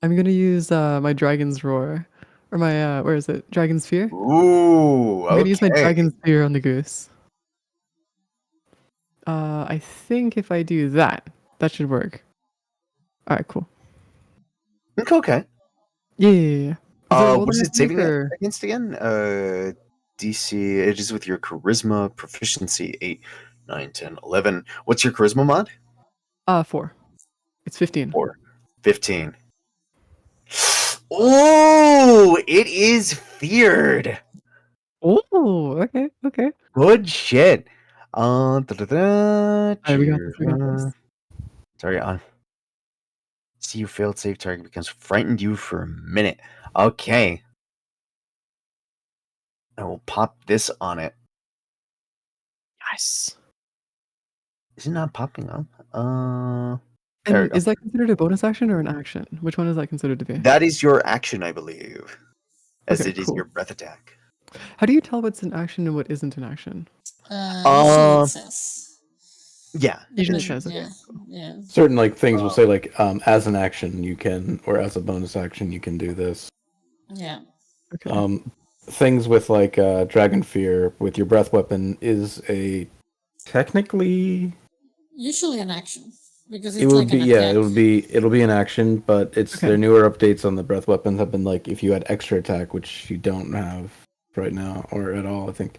I'm gonna use my dragon's roar, or my where is it? Dragon's fear. Ooh, I'm gonna use my okay. dragon's fear on the goose. I think if I do that, that should work. All right, cool. Okay. Yeah. Is there a roll What is that I it have to make, saving or- against again? DC, it is with your charisma proficiency 8, 9, 10, 11. What's your charisma mod? 4. It's 15. 4. 15. Oh, it is feared. Oh, okay, okay. Good shit. We got this. We got this. Sorry, on. See your failed save target becomes frightened you for a minute. Okay. I will pop this on it. Nice. Is it not popping up? There we And go. is that considered a bonus action or an action? Which one is that considered to be? That is your action, I believe. As Okay, it is cool. your breath attack. How do you tell what's an action and what isn't an action? Usually it says. Yeah. Usually it Depend- says, okay, yeah, cool. yeah. Certain like things will say like as an action you can, or as a bonus action you can do this. Yeah. Okay. Things with like dragon fear with your breath weapon is a technically Usually an action. Because it it's would like be an yeah attack. it'll be an action, but it's Okay. their newer updates on the breath weapons have been like if you had extra attack, which you don't have right now or at all, I think.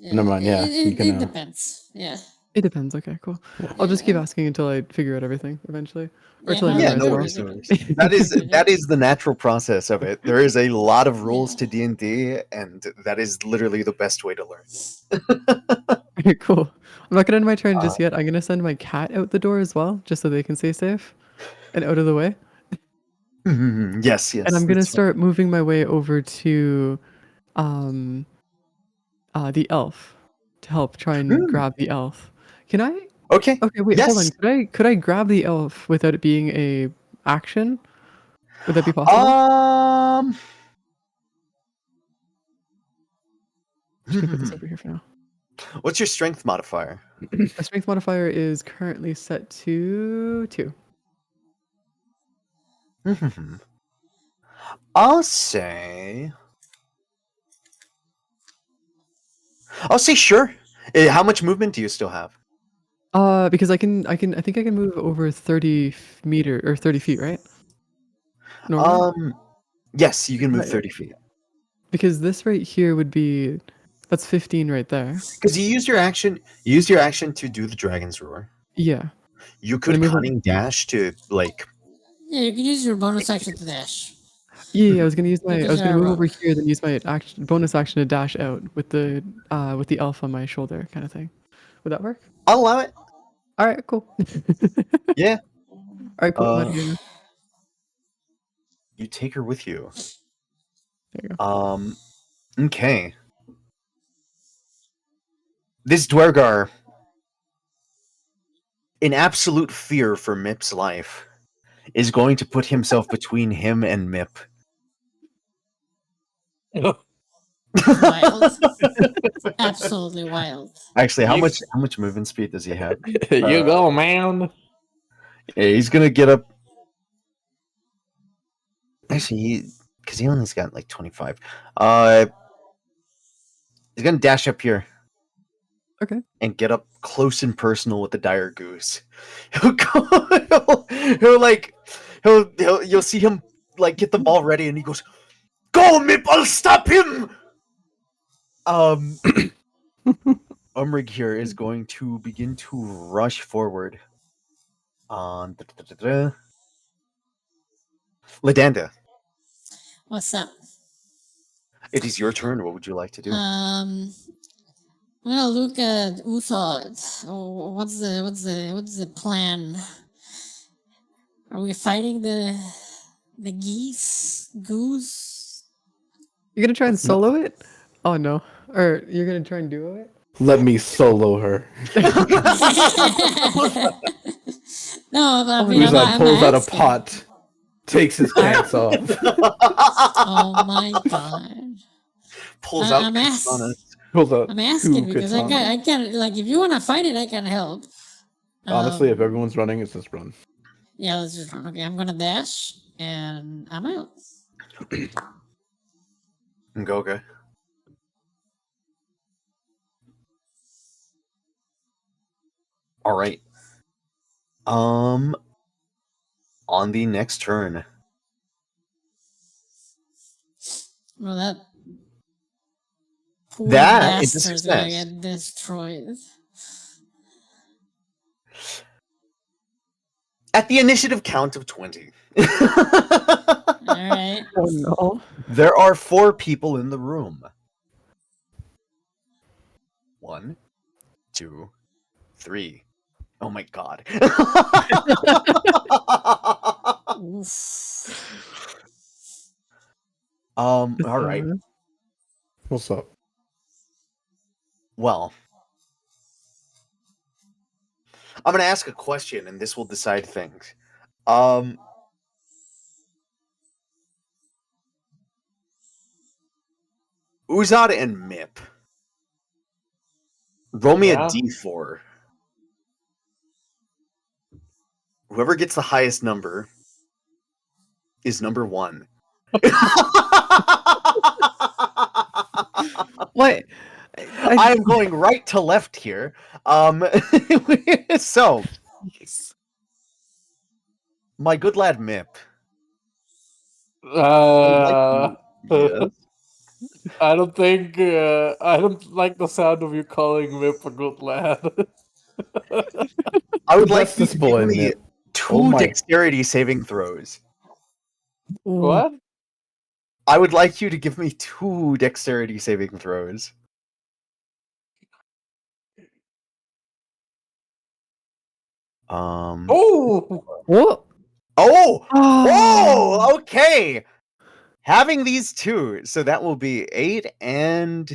Yeah. Never mind, yeah, you It can, depends. Yeah. It depends. Okay, cool. Yeah. I'll just keep Yeah. asking until I figure out everything eventually, or Yeah, until I Yeah, memorize no it all. worries, no worries. That is the natural process of it. There is a lot of rules to D&D, and that is literally the best way to learn. Okay, cool. I'm not gonna end my turn just yet. I'm gonna send my cat out the door as well, just so they can stay safe and out of the way. Yes, yes. And I'm gonna that's fine. start moving my way over to the elf to help try and grab the elf. Can I? Okay. Okay, wait, hold on. Yes. Could I grab the elf without it being a action? Would that be possible? I'm just gonna put this over here for now. What's your strength modifier? My strength modifier is currently set to 2. I'll say sure. How much movement do you still have? Because I think I can move over 30 meter or 30 feet, right? Normally? Yes, you can move Right. 30 feet. Because this right here would be, that's 15 right there. Because you used your action. You used your action to do the dragon's roar. Yeah. You And could I'm moving- cunning dash to like. Yeah, you can use your bonus action to dash. Yeah, I was gonna use my. I Because was gonna you're move a over here, then use my action, bonus action to dash out with the elf on my shoulder, kind of thing. Would that work? I'll allow it. All right, cool. Yeah. All right, cool. I'm out of here now. You take her with you. There you go. Okay. This Dwergar, in absolute fear for Mip's life, is going to put himself between him and Mip. wild. Absolutely wild. Actually, how much movement speed does he have? You go, man. Yeah, he's gonna get up. Actually, because he only's got like 25. He's gonna dash up here. Okay. And get up close and personal with the dire goose. You'll see him like get the ball ready, and he goes, "Go, Mip! I'll stop him." Umrig here is going to begin to rush forward. Ladanda, What's up? it is your turn. What would you like to do? I'm gonna look at Uthod. Oh, what's the plan? Are we fighting the goose? You're gonna try and solo it? Oh no. Or you're gonna try and duo it? Let me solo her. No, I mean, Uzad I'm pulls out a asking. pot, takes his pants off. Oh my god. Pulls out I'm katana. Pulls out I'm asking two because katanas. I can like if you want to fight it, I can help. Honestly, if Um, everyone's running, it's just run. yeah, let's just run. Okay, I'm gonna dash and I'm out. Okay. All right. On the next turn, Well, that poor that is a bastard's gonna success. get destroyed. At the initiative count of 20. All right. Oh no. There are 4 people in the room. 1, 2, 3. Oh my god. Oof. All right. What's up? Well, I'm gonna ask a question, and this will decide things. Uzad and Mip. Roll me Yeah. a d4. Whoever gets the highest number is number 1. What? I am going right to left here. So, my good lad Mip. Uh, Yes. I don't think I don't like the sound of you calling Whip a good lad. I would like That's you this to boy, give me Mip. 2 Oh my- dexterity saving throws. What? I would like you to give me 2 dexterity saving throws. Oh, What? Oh! Oh. Oh! Okay! Having these 2, so that will be 8 and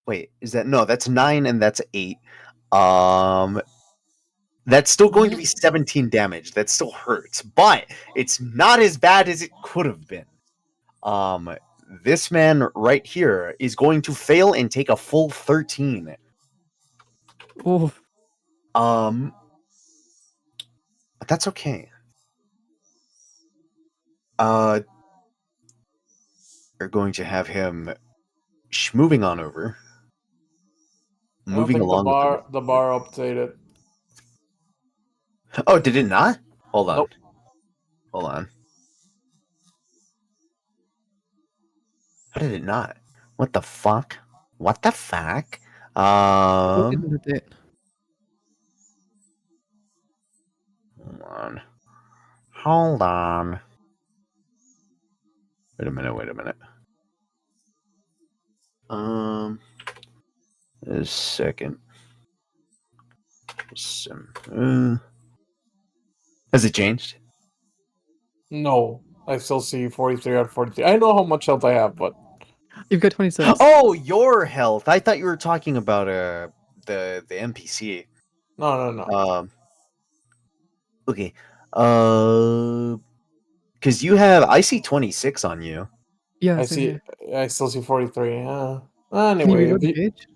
wait, is that no, that's 9 and that's 8. That's still going to be 17 damage. That still hurts, but it's not as bad as it could have been. This man right here is going to fail and take a full 13. Oh. But that's okay. We're going to have him moving on over. I don't Moving think along with the bar updated. Oh, did it not? Hold on. Nope. Hold on. How did it not? What the fuck? What the fuck? What Hold didn't it? on. Hold on. Wait a minute. A second. Has it changed? No, I still see 43 out of 43. I know how much health I have, but You've got 26. Oh, your health. I thought you were talking about the NPC. no. Okay. Because you have I see 26 on you. Yeah, I same see. here. I still see 43. Can you Anyway, reload the page?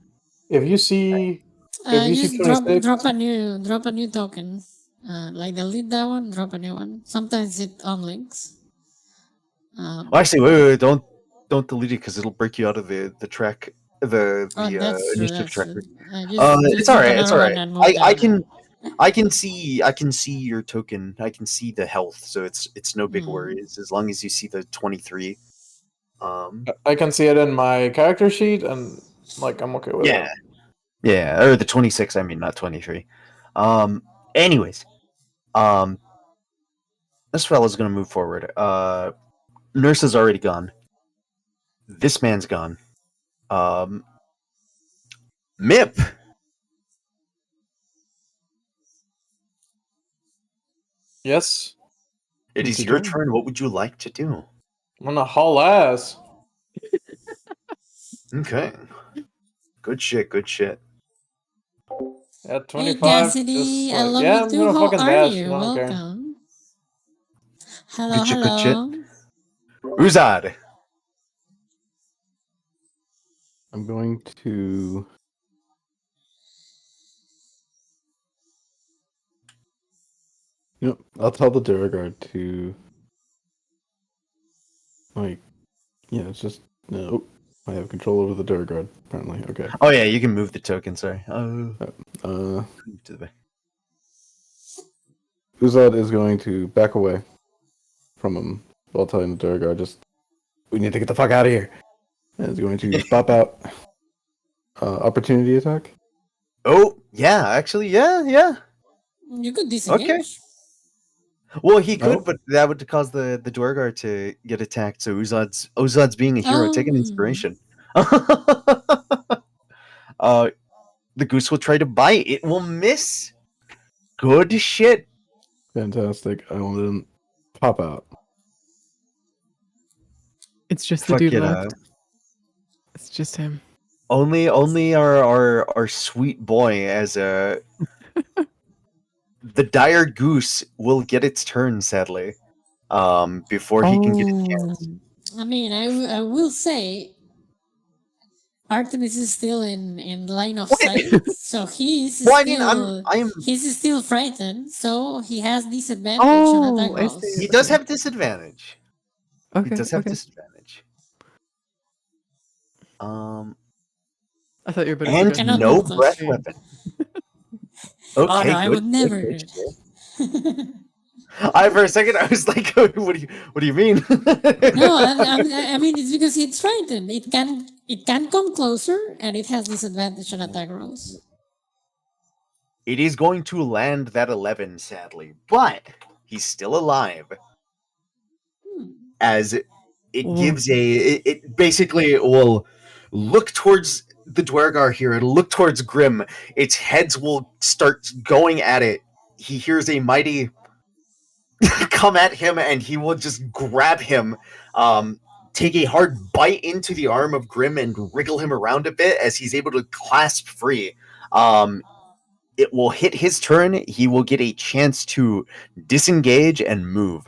if you see if you see Just 26, drop a new token. Like delete that one, drop a new one. Sometimes it unlinks. Well, actually, wait, don't delete it because it'll break you out of the track, the That's true. initiative That's true. tracker. Just It's all drop right. It's another all one right. and move I down. can see your token. I can see the health, so it's no big worries as long as you see the 23. I can see it in my character sheet, and like I'm okay with it. Yeah, or the 26. I mean, not 23. Anyways, this fella's gonna move forward. Nurse is already gone. This man's gone. Mip. Yes, It What's is he your doing? turn. What would you like to do? I'm gonna haul ass. Okay. Good shit. Good shit. At Hey 25, Cassidy, just I like, love yeah, you I'm too. gonna How fucking are dash. you? I don't care. Welcome. Hello, Good shit. Good shit. hello. Uzad. I'm going to. Yep, I'll tell the Duragard to. Like, yeah, it's just. No. I have control over the Duragard, apparently. Okay. Oh yeah, you can move the token. Sorry. Oh. Uh, To the back. Uzad is going to back away from him while telling the Duragard, just. We need to get the fuck out of here. And is going to pop out. Opportunity attack. Oh yeah, actually yeah. You could disengage. Okay. Well, he could, Oh. but that would cause the Dwargar to get attacked. So Uzad's being a hero. Take an inspiration. The goose will try to bite. It will miss. Good shit. Fantastic. I will then pop out. It's just the Fuck dude it. left. It's just him. Only our sweet boy as a the dire goose will get its turn. Sadly, before he can get a chance. I mean, I will say Artemis is still in line of What? sight, so he's Well, I mean, still I'm. he's still frightened, so he has disadvantage on attack Oh, I rolls. see. He does Okay. have disadvantage. He Okay. does have Okay. disadvantage. I thought you were about to And suggest Cannot no move breath close. weapon. Oh Okay, no, I good. would never good, do good. it. I for a second I was like, what do you mean? No, I mean it's because it's frightened. It can come closer, and it has disadvantage on attack rolls. It is going to land that 11, sadly, but he's still alive. As it gives it basically will look towards the Dwergar here. It'll look towards Grim. Its heads will start going at it. He hears a mighty come at him, and he will just grab him, take a hard bite into the arm of Grim, and wriggle him around a bit as he's able to clasp free. It will hit his turn. He will get a chance to disengage and move.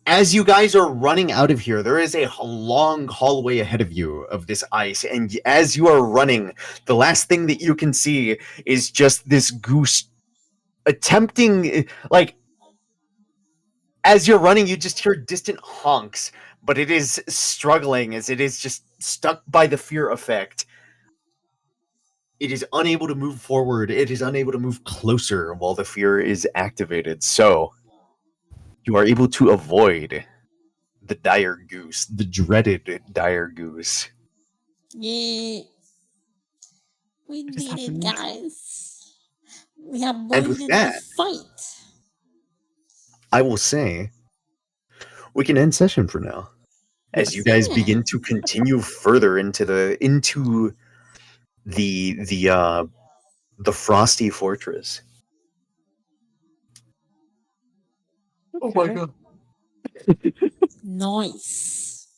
As you guys are running out of here, there is a long hallway ahead of you of this ice, and as you are running, the last thing that you can see is just this goose attempting, like, as you're running, you just hear distant honks, but it is struggling as it is just stuck by the fear effect. It is unable to move forward. It is unable to move closer while the fear is activated. So, you are able to avoid the dire goose, the dreaded dire goose. Yeah, we It just did it, happened. guys. We have And with avoided the that, fight. I will say we can end session for now. As you guys Yeah. begin to continue further into the frosty fortress. Oh my god. Nice.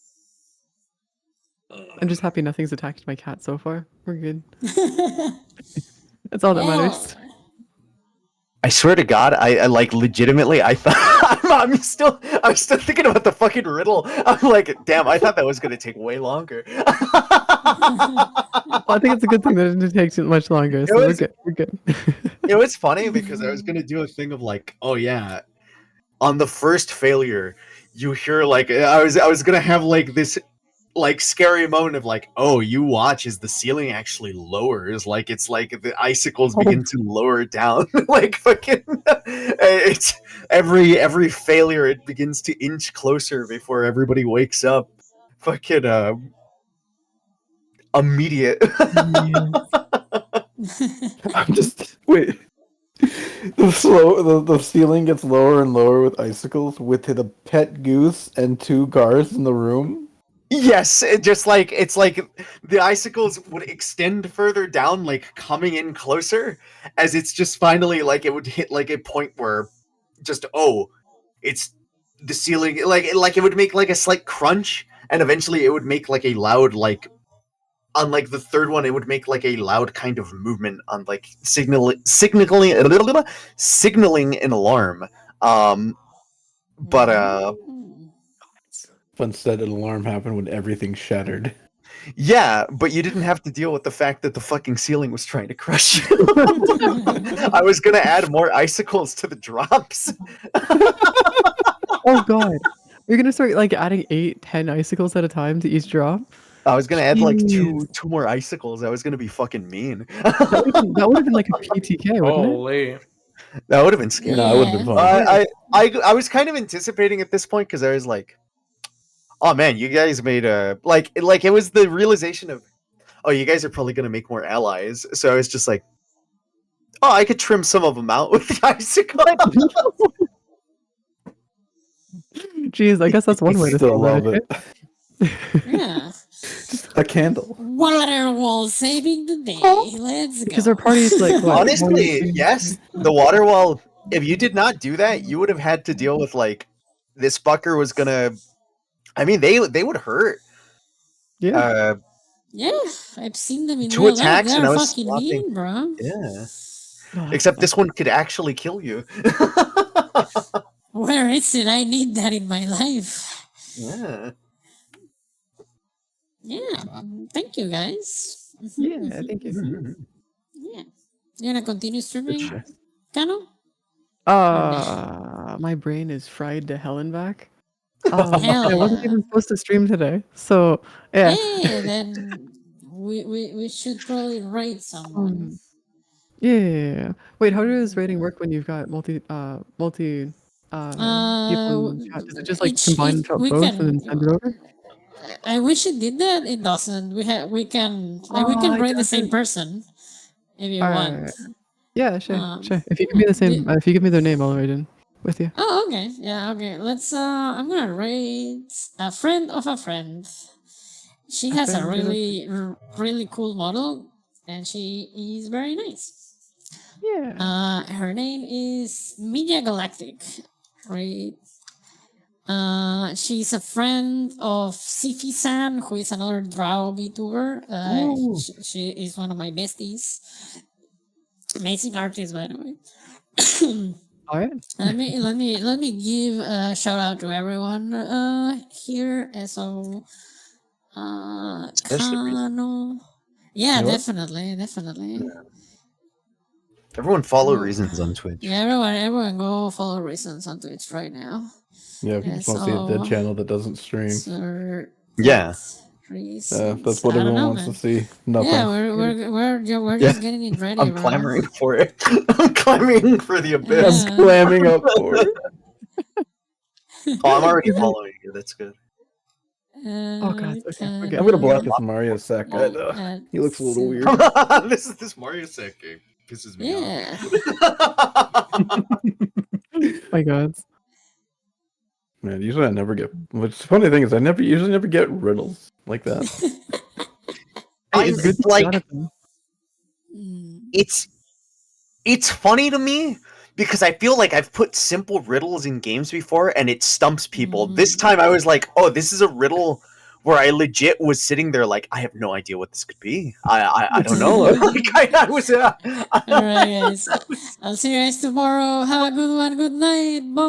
I'm just happy nothing's attacked my cat so far. We're good. That's all that matters. I swear to God, I like legitimately. I thought I'm still thinking about the fucking riddle. I'm like, damn, I thought that was gonna take way longer. Well, I think it's a good thing that it didn't take too much longer. So we're good. We're good. It was funny because I was gonna do a thing of like, oh yeah, on the first failure, you hear like I was gonna have like this like scary moment of like, oh, you watch as the ceiling actually lowers, like it's like the icicles begin to lower down, like fucking. It's every failure, it begins to inch closer before everybody wakes up. Fucking immediate. I'm just wait. The ceiling gets lower and lower with icicles with the pet goose and two guards in the room. Yes, it just like it's like the icicles would extend further down, like coming in closer, as it's just finally like it would hit like a point where just it's the ceiling, like it would make like a slight crunch and eventually it would make like a loud like. On like the third one, it would make like a loud kind of movement on like signaling an alarm. But Instead, an alarm happened when everything shattered. yeah, but you didn't have to deal with the fact that the fucking ceiling was trying to crush you. I was gonna add more icicles to the drops. Oh god. You're gonna start like adding 8, 10 icicles at a time to each drop? I was gonna add like Jeez. two more icicles. I was gonna be fucking mean. That would have been like a PTK, wouldn't it? Holy. That would have been scary. No, it would have been Yeah. fun. I was kind of anticipating at this point because I was like, oh man, you guys made a like it was the realization of, oh, you guys are probably gonna make more allies. So I was just like, oh, I could trim some of them out with the icicle. Jeez, I guess that's one way to Still solve love it. it. Yeah. Just a candle. Water wall saving the day. Let's go. Because our party's like what? Honestly, 1, 2, yes, the water wall. If you did not do that, you would have had to deal with like this fucker was gonna. I mean, they would hurt. Yeah. Yeah, I've seen them in 2 real life. attacks and I They're was fucking swapping. mean, bro. Yeah. Oh, Except this one could actually kill you. Where is it? I need that in my life. Yeah. Yeah, thank you guys. yeah, thank you. Yeah. You gonna continue streaming, Kano? My brain is fried to hell and back. Hell I wasn't yeah. even supposed to stream today, so yeah. Hey, then we should probably raid someone. Yeah. Wait, how does rating work when you've got multi people in chat? Does it just like combine and drop we both can. and then send it over? I wish it did that. It doesn't. We can we can it raid the same doesn't. person if you Alright. want. Yeah, sure, Um, sure. If you give me the same, if you give me their name, I'll raid in with you. Oh, okay. Yeah, okay. Let's I'm gonna rate a friend of a friend. She has a friend of a really cool model and she is very nice. Yeah. Her name is Media Galactic. Right. She's a friend of Sifi-san, who is another Drow VTuber. Ooh. She is one of my besties. Amazing artist, by the way. All right. let me give a shout out to everyone here. So Kano. Yeah, You know what? definitely. Everyone follow Oh. Reasons on Twitch. Yeah, everyone go follow Reasons on Twitch right now. Yeah, if you Yeah, just want to see a dead so- channel that doesn't stream. Sir, Yeah. Reasons. That's what I don't everyone know, wants man. to see. Nothing. Yeah, we're Yeah. just getting it ready, I'm bro. clamoring for it. I'm clamoring for the abyss. Yeah. Slamming up for it. Oh, I'm already following you. That's good. Oh, God, okay, I'm gonna block this Mario sack guy though. He looks a little weird. this Mario set game pisses me Yeah. off. My God. Man, usually I never get. What's the funny thing is I usually never get riddles like that. I'm It's good that you like got it, though. Mm. it's funny to me because I feel like I've put simple riddles in games before and it stumps people. This time I was like, oh, this is a riddle where I legit was sitting there like, I have no idea what this could be. I don't know. Like, I was All right, guys. I'll see you guys tomorrow. Have a good one. Good night. Bye.